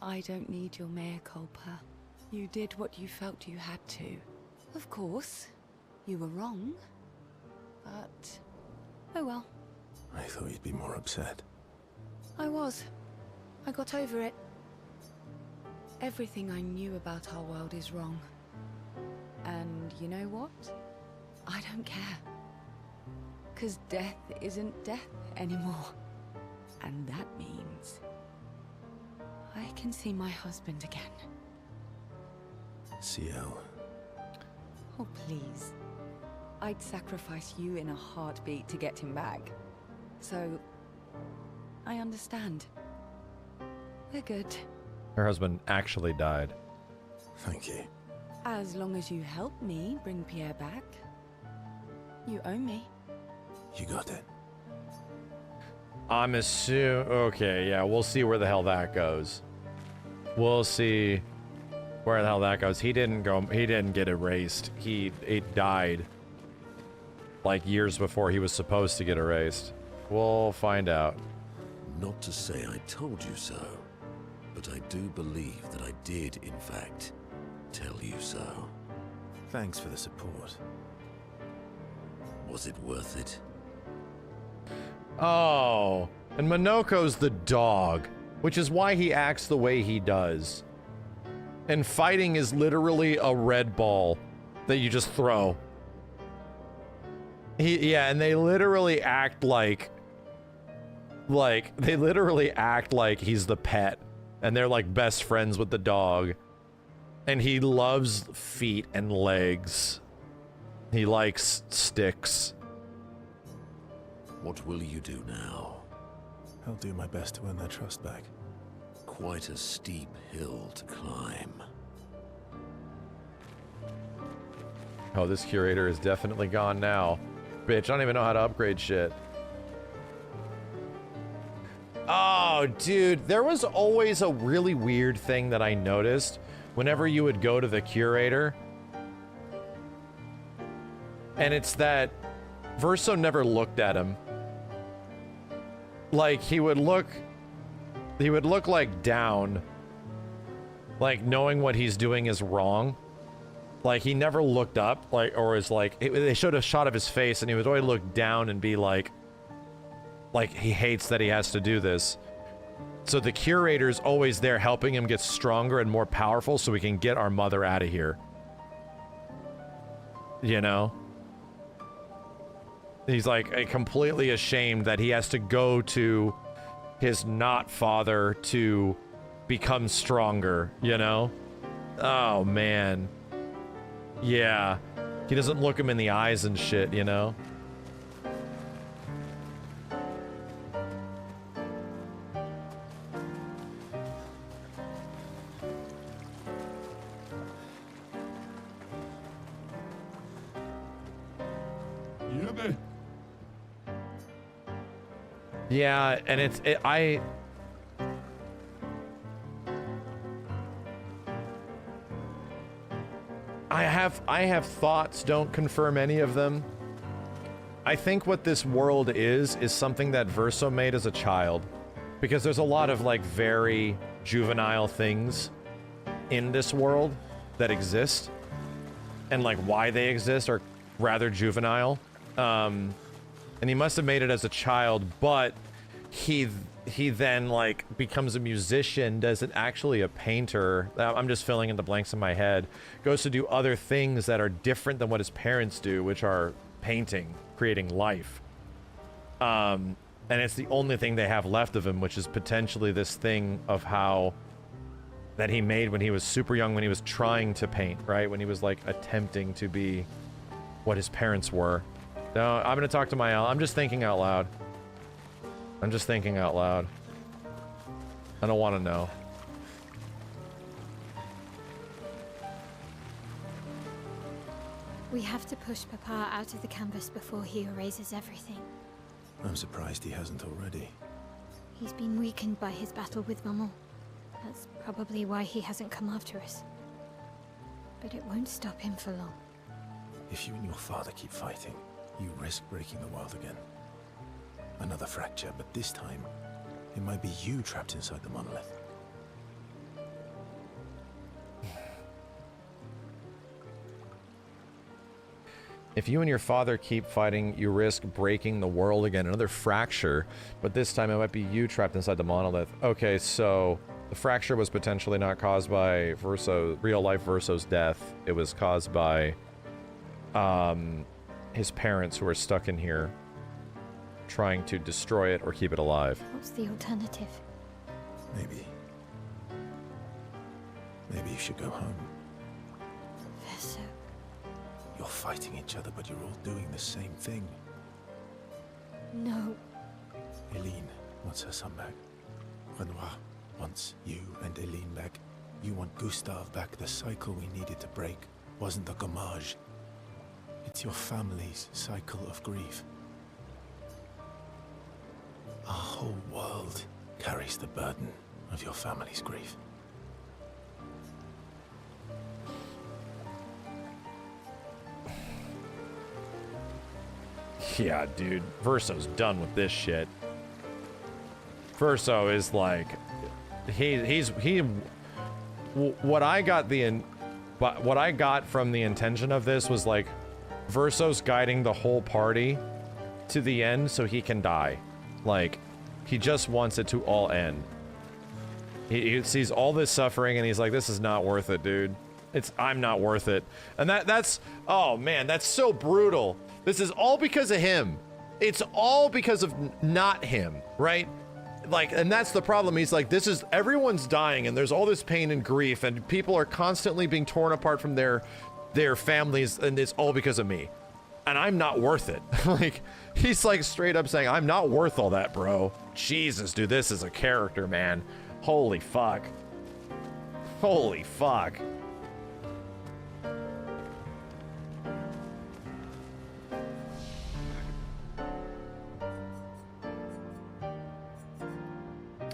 I don't need your mea culpa. You did what you felt you had to. Of course, you were wrong. But, oh well. I thought you'd be more upset. I was. I got over it. Everything I knew about our world is wrong. And you know what? I don't care. 'Cause death isn't death anymore. And that means I can see my husband again. CL. Oh, please. I'd sacrifice you in a heartbeat to get him back. So, I understand. We're good. Her husband actually died. Thank you. As long as you help me bring Pierre back. You owe me. You got it. I'm assuming... Okay, yeah, we'll see where the hell that goes. We'll see where the hell that goes. He didn't get erased. He died like years before he was supposed to get erased. We'll find out. Not to say I told you so, but I do believe that I did, in fact, tell you so. Thanks for the support. Was it worth it? Oh, and Monoko's the dog, which is why he acts the way he does. And fighting is literally a red ball that you just throw. And they literally act like he's the pet, and they're like best friends with the dog. And he loves feet and legs. He likes sticks. What will you do now? I'll do my best to earn their trust back. Quite a steep hill to climb. Oh, this curator is definitely gone now. Bitch, I don't even know how to upgrade shit. Oh, dude, there was always a really weird thing that I noticed whenever you would go to the curator. And it's that Verso never looked at him. Like, he would look like down. Like, knowing what he's doing is wrong. Like, he never looked up, like, or is like, they showed a shot of his face and he would always look down and be like he hates that he has to do this. So the curator's always there helping him get stronger and more powerful so we can get our mother out of here. You know? He's like completely ashamed that he has to go to his not father to become stronger, you know? Oh, man. Yeah. He doesn't look him in the eyes and shit, you know? Yeah, and I have thoughts, don't confirm any of them. I think what this world is something that Verso made as a child, because there's a lot of like very juvenile things in this world that exist, and like why they exist are rather juvenile. And he must have made it as a child, but he then like becomes a musician, doesn't actually a painter. I'm just filling in the blanks in my head. Goes to do other things that are different than what his parents do, which are painting, creating life. And it's the only thing they have left of him, which is potentially this thing of how that he made when he was super young, when he was trying to paint, right? When he was like attempting to be what his parents were. No, I'm gonna talk to my Al. I'm just thinking out loud. I'm just thinking out loud. I don't want to know. We have to push Papa out of the canvas before he erases everything. I'm surprised he hasn't already. He's been weakened by his battle with Maman. That's probably why he hasn't come after us. But it won't stop him for long. If you and your father keep fighting, you risk breaking the world again. Another fracture, but this time, it might be you trapped inside the monolith. If you and your father keep fighting, you risk breaking the world again. Another fracture, but this time it might be you trapped inside the monolith. Okay, so the fracture was potentially not caused by real-life Verso's death. It was caused by his parents who are stuck in here trying to destroy it or keep it alive. What's the alternative? Maybe you should go home. Verso. You're fighting each other, but you're all doing the same thing. No. Eileen wants her son back. Renoir wants you and Eileen back. You want Gustave back. The cycle we needed to break wasn't the gommage. It's your family's cycle of grief. Our whole world carries the burden of your family's grief. Yeah, dude. Verso's done with this shit. Verso is like, what I got from the intention of this was like, Verso's guiding the whole party to the end so he can die. Like, he just wants it to all end. He sees all this suffering and he's like, this is not worth it, dude. I'm not worth it. And that's, oh man, that's so brutal. This is all because of him. It's all because of not him, right? Like, and that's the problem. He's like, everyone's dying and there's all this pain and grief and people are constantly being torn apart from their families and it's all because of me. And I'm not worth it. Like, he's like straight up saying, I'm not worth all that, bro. Jesus, dude, this is a character, man. Holy fuck. Holy fuck.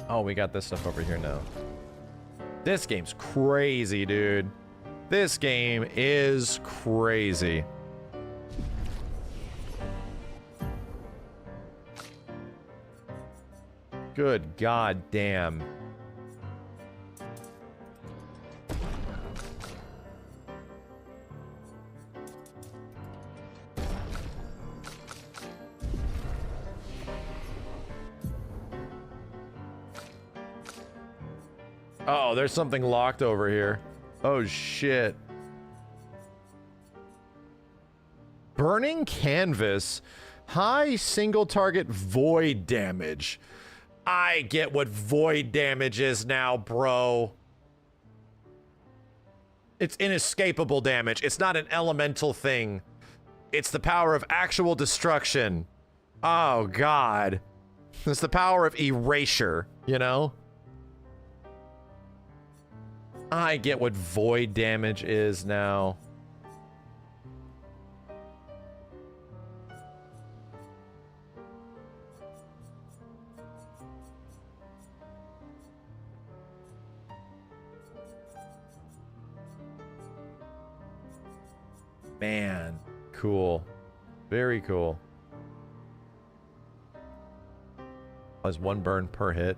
Oh, we got this stuff over here now. This game's crazy, dude. This game is crazy. Good god damn. Oh, there's something locked over here. Oh, shit. Burning canvas. High single target void damage. I get what void damage is now, bro. It's inescapable damage. It's not an elemental thing. It's the power of actual destruction. Oh, God. It's the power of erasure, you know? I get what void damage is now. Man, cool. Very cool. Has one burn per hit.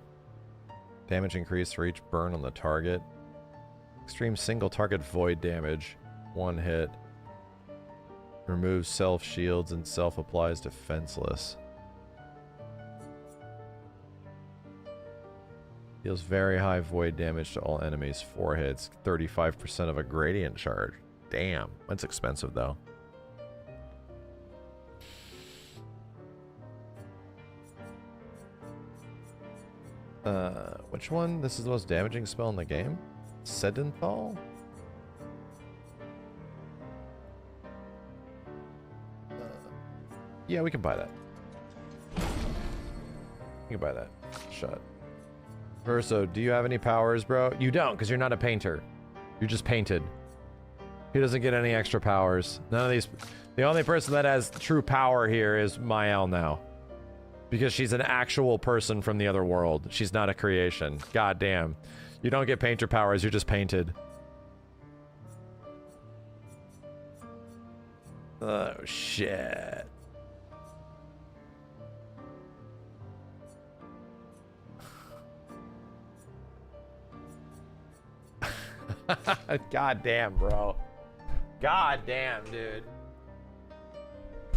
Damage increase for each burn on the target. Extreme single target void damage. One hit. Removes self shields and self applies defenseless. Deals very high void damage to all enemies. 4 hits. 35% of a gradient charge. Damn. That's expensive though. Which one? This is the most damaging spell in the game? Sedenthal? Yeah, we can buy that. You can buy that. Shut. Verso, do you have any powers, bro? You don't, because you're not a painter. You're just painted. He doesn't get any extra powers. None of these... The only person that has true power here is Mael now. Because she's an actual person from the other world. She's not a creation. God damn. You don't get painter powers, you're just painted. Oh, shit. God damn, bro. God damn, dude.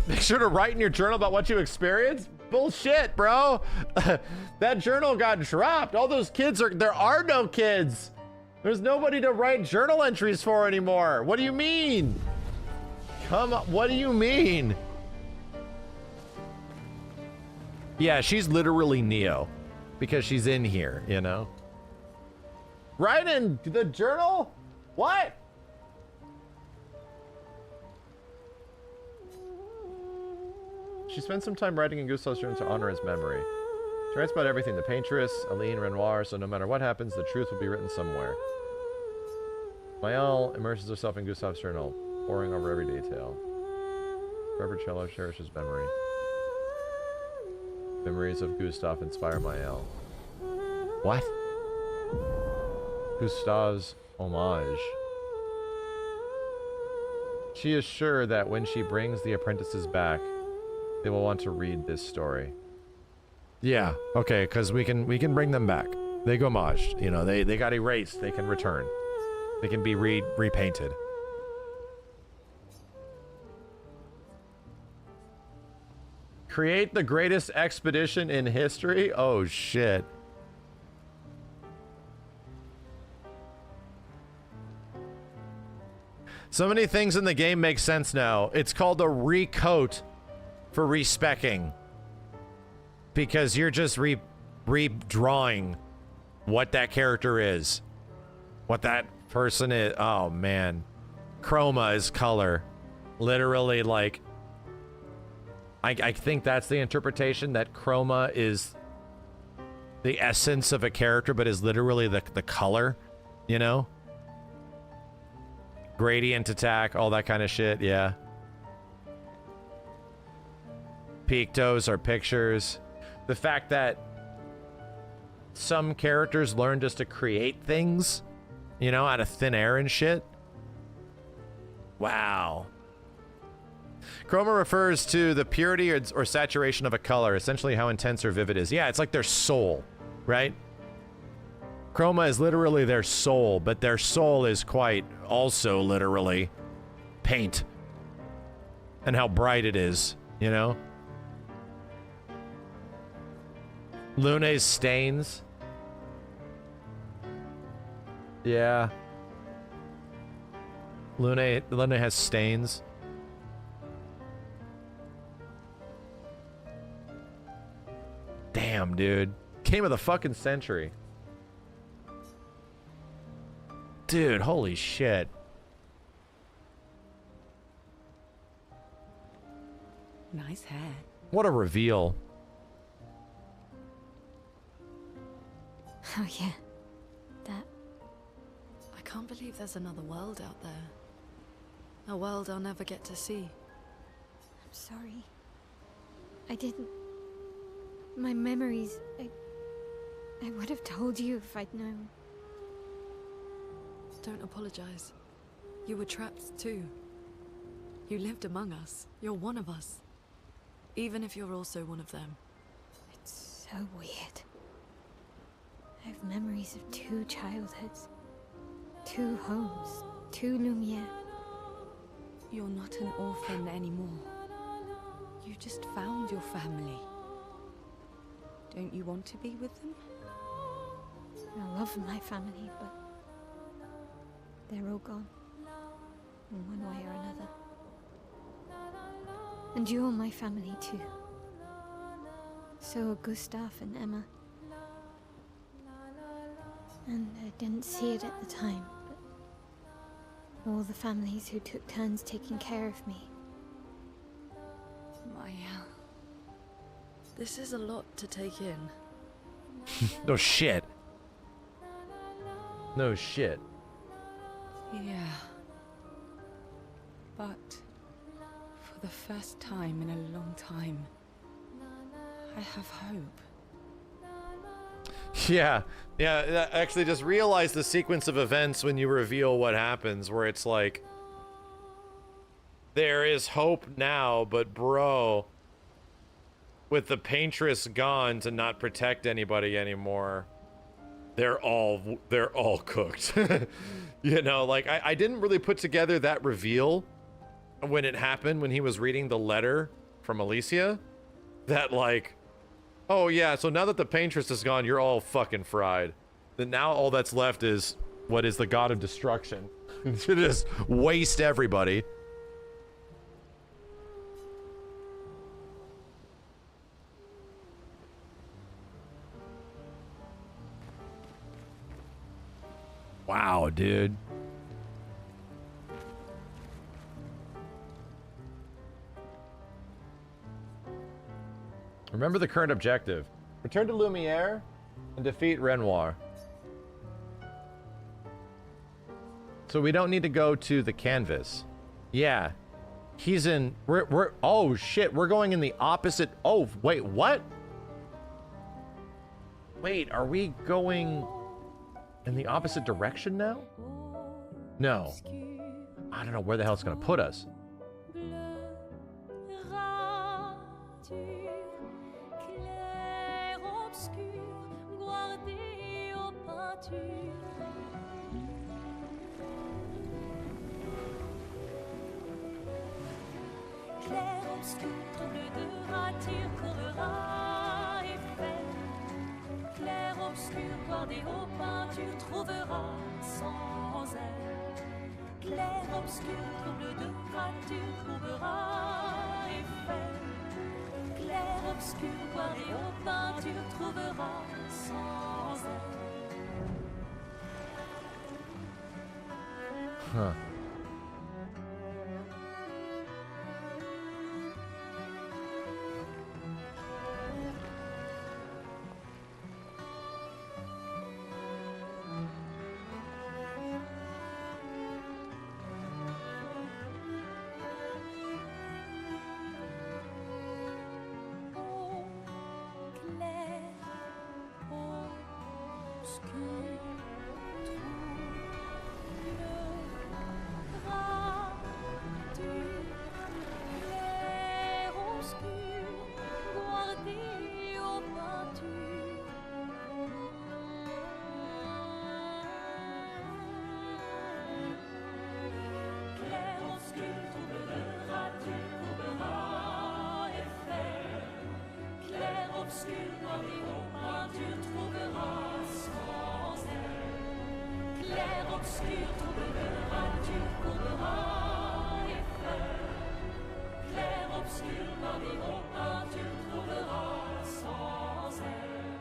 Make sure to write in your journal about what you experienced? Bullshit, bro. That journal got dropped. All those kids there are no kids. There's nobody to write journal entries for anymore. What do you mean? Come on, what do you mean? Yeah, she's literally Neo because she's in here, you know? Write in the journal? What? She spent some time writing in Gustav's journal to honor his memory. She writes about everything, the paintress, Aline, Renoir, so no matter what happens, the truth will be written somewhere. Maëlle immerses herself in Gustav's journal, poring over every detail. Forever Cello cherishes memory. Memories of Gustav inspire Maëlle. What? Gustav's homage. She is sure that when she brings the apprentices back, they will want to read this story. Yeah, okay, because we can bring them back. They go homaged. You know, they got erased. They can return. They can be repainted. Create the greatest expedition in history? Oh, shit. So many things in the game make sense now. It's called a recoat for respecking. Because you're just redrawing what that character is. What that person is. Oh, man. Chroma is color. Literally, like... I think that's the interpretation, that chroma is the essence of a character, but is literally the color, you know? Gradient attack, all that kind of shit, yeah. Pictos are pictures. The fact that some characters learn just to create things, you know, out of thin air and shit. Wow. Chroma refers to the purity or saturation of a color, essentially how intense or vivid it is. Yeah, it's like their soul, right? Chroma is literally their soul, but their soul is quite also literally paint. And how bright it is, you know? Lune's stains. Yeah. Lune has stains. Damn, dude. Game of the fucking century. Dude, holy shit. Nice hair. What a reveal. Oh, yeah. That. I can't believe there's another world out there. A world I'll never get to see. I'm sorry. I didn't. My memories. I would have told you if I'd known. Don't apologize. You were trapped too. You lived among us. You're one of us. Even if you're also one of them. It's so weird. I have memories of 2 childhoods. 2 homes. 2 Lumiere. You're not an orphan anymore. You just found your family. Don't you want to be with them? I love my family, but they're all gone. In one way or another. And you're my family too. So are Gustav and Emma. And I didn't see it at the time, but all the families who took turns taking care of me. Maya. This is a lot to take in. No shit. No shit. Yeah. But for the first time in a long time, I have hope. Yeah, actually just realize the sequence of events when you reveal what happens, where it's like There is hope now, but bro, with the paintress gone to not protect anybody anymore, they're all cooked. You know, like I didn't really put together that reveal when it happened, when he was reading the letter from Alicia, that like, oh yeah, so now that the paintress is gone, you're all fucking fried. Then now all that's left is what is the god of destruction to just waste everybody. Wow, dude. Remember the current objective. Return to Lumiere and defeat Renoir. So we don't need to go to the canvas. Yeah. He's in... We're oh, shit. We're going in the opposite... Oh, wait, what? Wait, are we going in the opposite direction now? No. I don't know where the hell it's going to put us. Huh.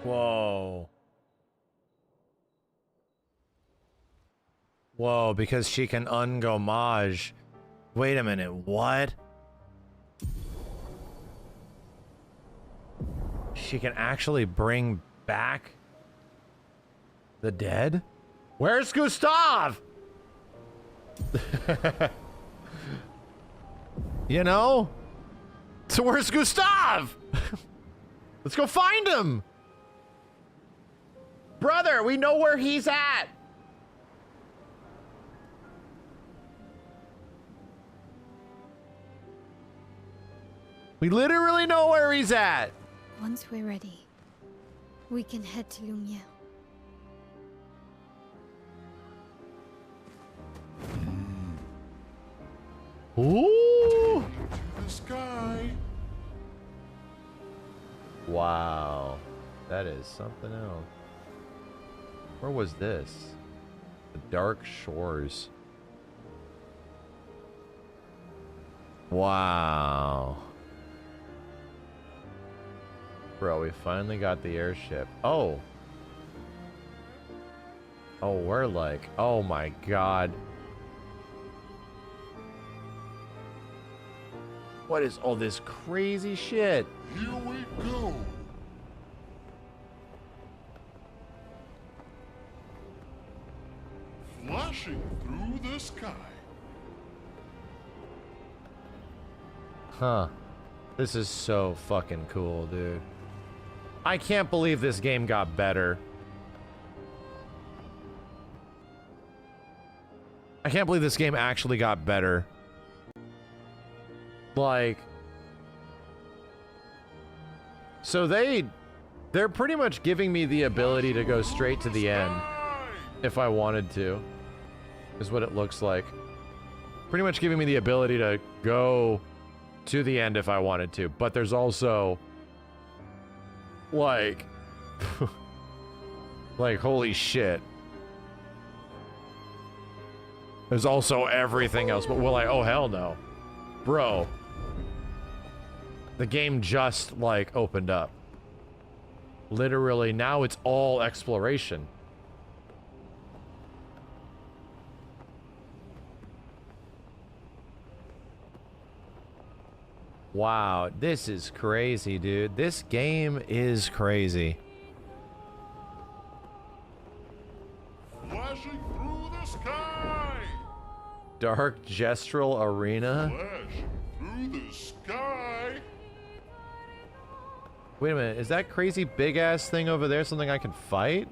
Whoa. Whoa, because she can ungommage. Wait a minute, what? She can actually bring back the dead? Where's Gustav? You know? So where's Gustav? Let's go find him. Brother, we know where he's at. We literally know where he's at. Once we're ready, we can head to Lumiere. Ooh! The sky. Wow. That is something else. Where was this? The Dark Shores. Wow. Bro, we finally got the airship. Oh. Oh, we're like, oh my god. What is all this crazy shit? Here we go. Flashing through the sky. Huh. This is so fucking cool, dude. I can't believe this game got better. I can't believe this game actually got better. Like, so they're pretty much giving me the ability to go straight to the end if I wanted to, is what it looks like. Pretty much giving me the ability to go to the end if I wanted to, but there's also like like holy shit. There's also everything else, but will I? Oh hell no. Bro. The game just like opened up. Literally now it's all exploration. Wow, this is crazy, dude. This game is crazy. Flashing through the sky! Dark Gestural Arena? Flash through the sky! Wait a minute, is that crazy big ass thing over there something I can fight?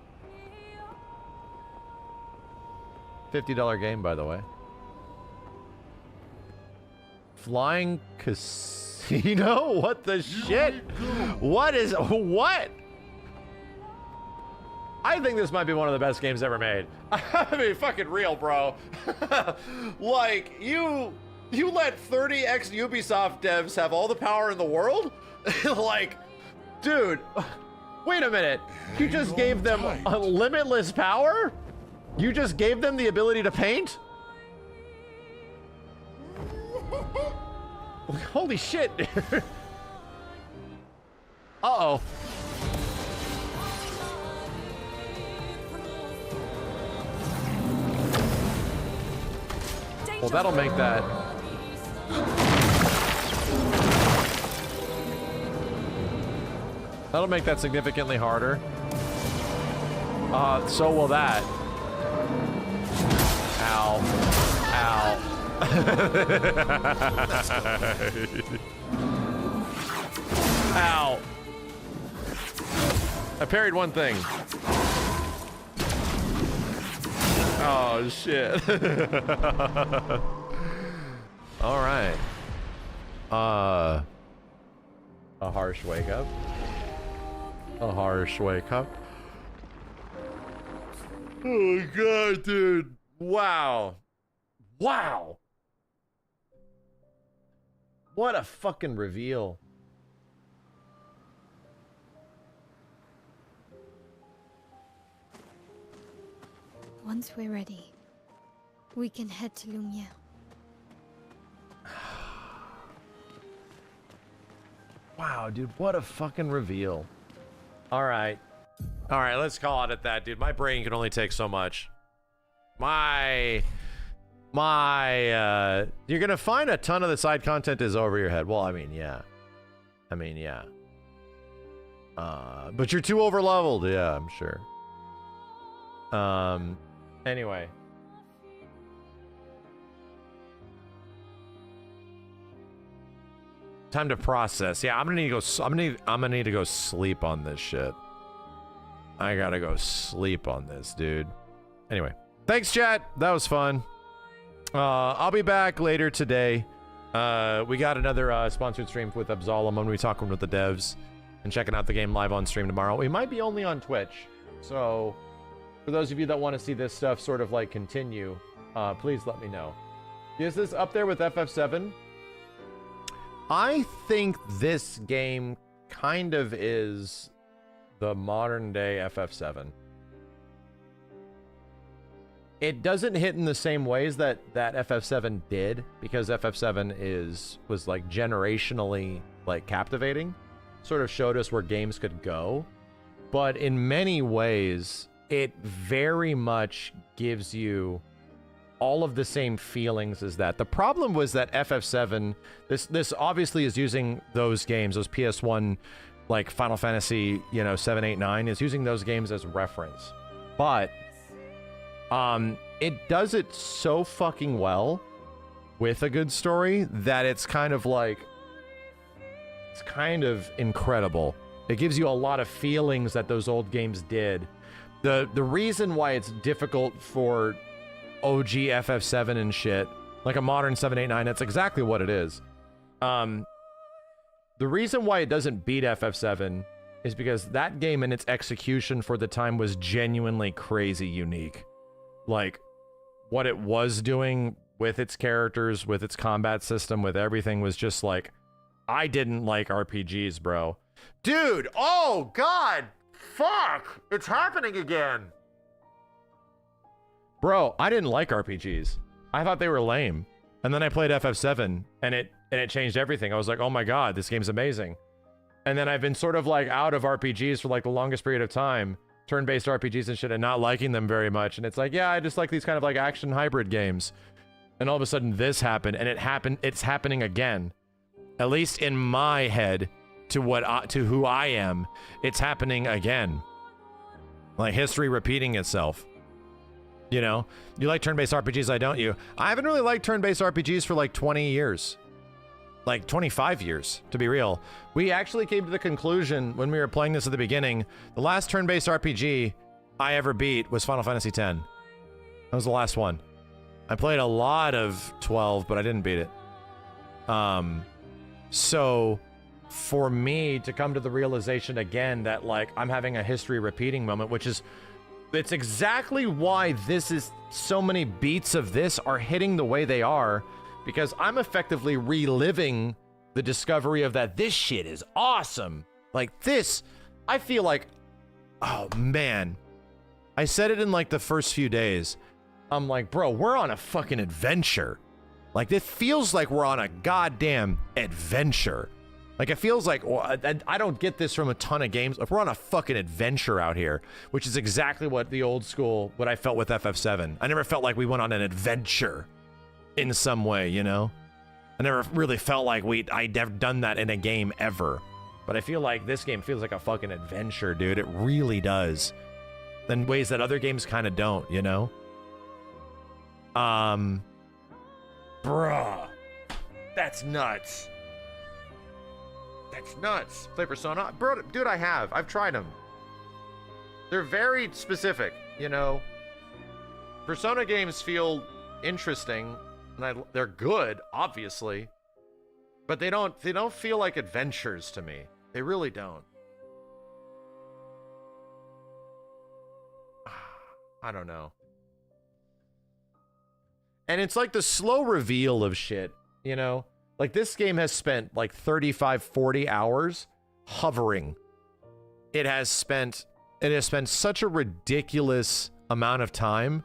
$50 game, by the way. Flying Casino? What the shit? What is... What? I think this might be one of the best games ever made. I mean, fucking real, bro. Like, you let 30 ex-Ubisoft devs have all the power in the world? Like, dude, wait a minute. You just gave them limitless power? You just gave them the ability to paint? Holy shit. Uh-oh. Well, that'll make that. That'll make that significantly harder. So will that. Ow. Ow. Ow. I parried one thing. Oh, shit. All right. A harsh wake up. A harsh wake up. Oh, God, dude. Wow. Wow. What a fucking reveal. Once we're ready, we can head to Lumiere. Wow, dude, what a fucking reveal. All right. All right, let's call it at that, dude. My brain can only take so much. You're gonna find a ton of the side content is over your head. Well, I mean, yeah. But you're too over-leveled. Yeah, I'm sure. Anyway. Time to process. Yeah, I'm gonna need to go sleep on this shit. I gotta go sleep on this, dude. Anyway. Thanks, chat. That was fun. I'll be back later today. We got another sponsored stream with Absalom. I'm gonna be talking with the devs and checking out the game live on stream tomorrow. We might be only on Twitch. So for those of you that want to see this stuff sort of like continue, please let me know. Is this up there with FF7? I think this game kind of is the modern day FF7. It doesn't hit in the same ways that FF7 did, because FF7 was like generationally like captivating, sort of showed us where games could go, but in many ways it very much gives you all of the same feelings as that. The problem was that FF7, this obviously is using those games, those PS1 like Final Fantasy, 7, 8, 9 is using those games as reference, but it does it so fucking well with a good story that it's kind of incredible. It gives you a lot of feelings that those old games did. The reason why it's difficult for OG FF7 and shit, like a modern 7, 8, 9, that's exactly what it is. The reason why it doesn't beat FF7 is because that game and its execution for the time was genuinely crazy unique. Like, what it was doing with its characters, with its combat system, with everything was just like, I didn't like RPGs, bro. Dude, oh god, fuck, it's happening again. Bro, I didn't like RPGs. I thought they were lame. And then I played FF7 and it changed everything. I was like, oh my god, this game's amazing. And then I've been sort of like out of RPGs for like the longest period of time, turn-based RPGs and shit, and not liking them very much. And it's like, yeah, I just like these kind of like action hybrid games. And all of a sudden this happened, and it's happening again. At least in my head, to who I am, it's happening again. Like history repeating itself. You know, you like turn-based RPGs, I don't you? I haven't really liked turn-based RPGs for like 20 years. Like 25 years, to be real. We actually came to the conclusion when we were playing this at the beginning, the last turn-based RPG I ever beat was Final Fantasy X. That was the last one. I played a lot of 12, but I didn't beat it. So for me to come to the realization again that like I'm having a history repeating moment, which is, it's exactly why this is, so many beats of this are hitting the way they are, because I'm effectively reliving the discovery of that this shit is awesome. Like this, I feel like, oh man. I said it in like the first few days. I'm like, bro, we're on a fucking adventure. Like it feels like we're on a goddamn adventure. Like, it feels like, I don't get this from a ton of games. If we're on a fucking adventure out here, which is exactly what the old school, what I felt with FF7. I never felt like we went on an adventure in some way, you know? I never really felt like I'd never done that in a game ever. But I feel like this game feels like a fucking adventure, dude. It really does. In ways that other games kind of don't, you know? Bruh. That's nuts. That's nuts. Play Persona? Bro, dude, I've tried them. They're very specific, you know? Persona games feel interesting, and they're good, obviously. But they don't feel like adventures to me. They really don't. I don't know. And it's like the slow reveal of shit, you know? Like, this game has spent like 35, 40 hours hovering. It has spent such a ridiculous amount of time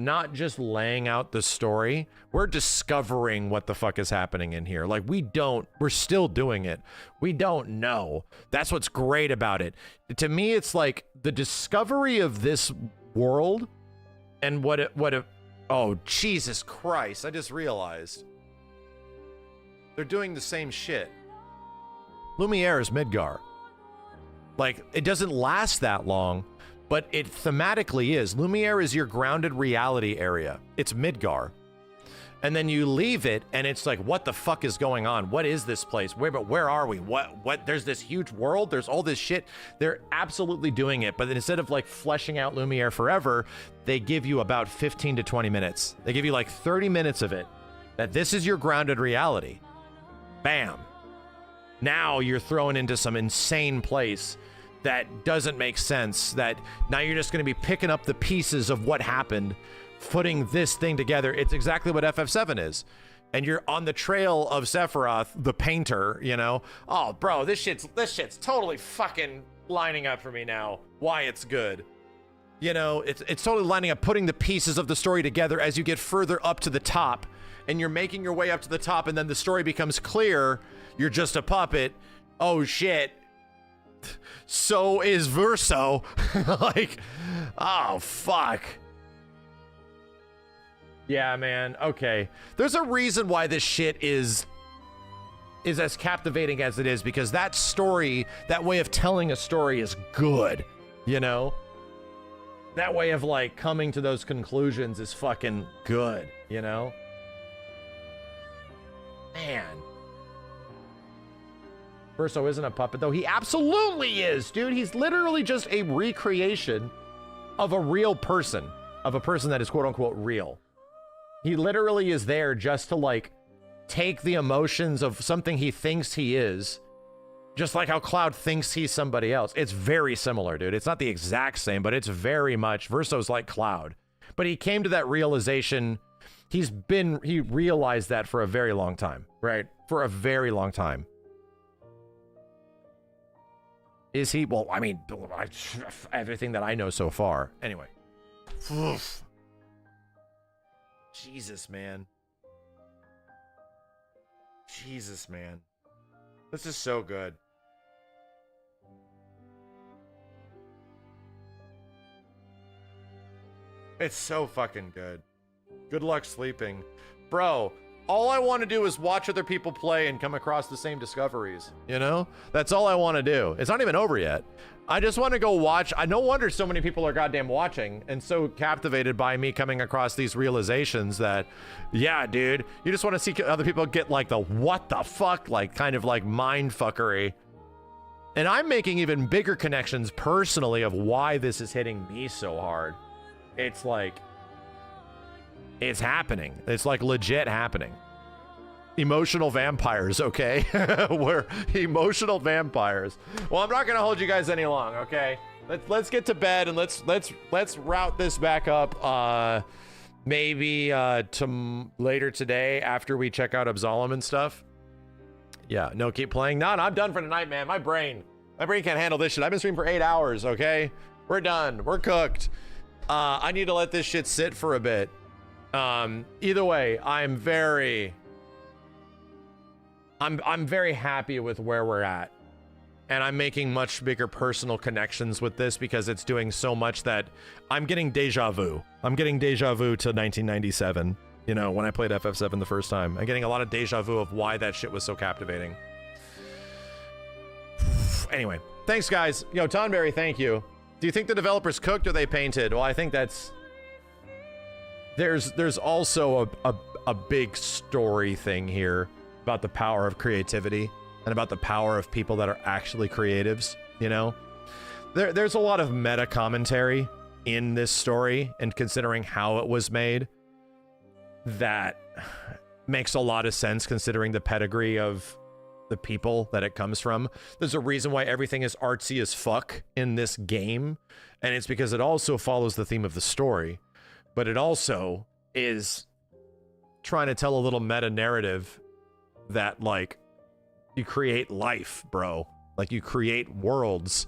not just laying out the story. We're discovering what the fuck is happening in here. Like, we're still doing it. We don't know. That's what's great about it. To me, it's like the discovery of this world and oh, Jesus Christ. I just realized. They're doing the same shit. Lumiere is Midgar. Like, it doesn't last that long, but it thematically is. Lumiere is your grounded reality area. It's Midgar. And then you leave it, and it's like, what the fuck is going on? What is this place? Where are we? What? There's this huge world. There's all this shit. They're absolutely doing it. But instead of like fleshing out Lumiere forever, they give you about 15 to 20 minutes. They give you like 30 minutes of it. That this is your grounded reality. Bam. Now you're thrown into some insane place that doesn't make sense, that now you're just going to be picking up the pieces of what happened, putting this thing together. It's exactly what FF7 is. And you're on the trail of Sephiroth, the painter, you know? Oh, bro, this shit's totally fucking lining up for me now. Why it's good. You know, it's totally lining up, putting the pieces of the story together as you get further up to the top. And you're making your way up to the top, and then the story becomes clear. You're just a puppet. Oh, shit. So is Verso. Like, oh, fuck. Yeah, man. Okay. There's a reason why this shit is as captivating as it is, because that story, that way of telling a story is good, you know? That way of, like, coming to those conclusions is fucking good, you know? Man. Verso isn't a puppet, though. He absolutely is, dude. He's literally just a recreation of a real person, of a person that is quote-unquote real. He literally is there just to, like, take the emotions of something he thinks he is, just like how Cloud thinks he's somebody else. It's very similar, dude. It's not the exact same, but it's very much. Verso's like Cloud. But he came to that realization. He realized that for a very long time, right? For a very long time. Is he? Well, I mean, everything that I know so far. Anyway. Oof. Jesus, man. Jesus, man. This is so good. It's so fucking good. Good luck sleeping. Bro, all I want to do is watch other people play and come across the same discoveries, you know? That's all I want to do. It's not even over yet. I just want to go watch. No wonder so many people are goddamn watching and so captivated by me coming across these realizations that, yeah, dude, you just want to see other people get like the what the fuck, like kind of like mind fuckery. And I'm making even bigger connections personally of why this is hitting me so hard. It's like, it's happening. It's like legit happening. Emotional vampires, okay? We're emotional vampires. Well, I'm not gonna hold you guys any long, okay? Let's get to bed and let's route this back up. Maybe later today after we check out Absalom and stuff. Yeah, no, keep playing. No, I'm done for tonight, man. My brain can't handle this shit. I've been streaming for 8 hours, okay? We're done. We're cooked. I need to let this shit sit for a bit. Either way, I'm very happy with where we're at. And I'm making much bigger personal connections with this because it's doing so much that I'm getting deja vu. I'm getting deja vu to 1997, you know, when I played FF7 the first time. I'm getting a lot of deja vu of why that shit was so captivating. Anyway, thanks guys. Yo, Tonberry, thank you. Do you think the developers cooked or they painted? Well, I think that's... There's also a big story thing here about the power of creativity and about the power of people that are actually creatives, you know? There's a lot of meta commentary in this story, and considering how it was made, that makes a lot of sense considering the pedigree of the people that it comes from. There's a reason why everything is artsy as fuck in this game, and it's because it also follows the theme of the story, but it also is trying to tell a little meta narrative that, like, you create life, bro. Like, you create worlds.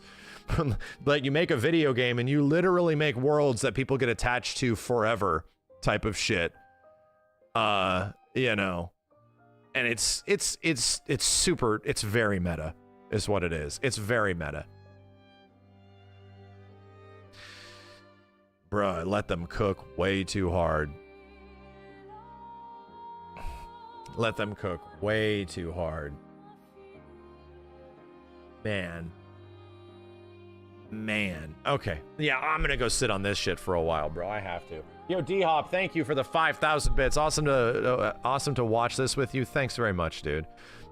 Like, you make a video game and you literally make worlds that people get attached to forever type of shit. You know. And it's very meta is what it is. It's very meta. Bruh, I let them cook way too hard. Let them cook way too hard. Man. Okay. Yeah, I'm gonna go sit on this shit for a while, bro. I have to. Yo, D-Hop, thank you for the 5,000 bits. Awesome to watch this with you. Thanks very much, dude.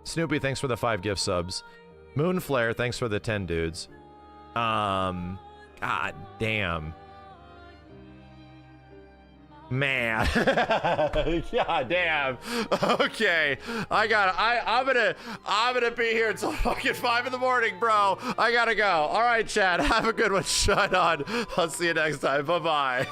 Snoopy, thanks for the 5 gift subs. Moonflare, thanks for the 10 dudes. God damn. Man. God damn. Okay. I'm gonna be here until fucking 5 in the morning, bro. I gotta go. All right, Chad. Have a good one. Shut on. I'll see you next time. Bye-bye.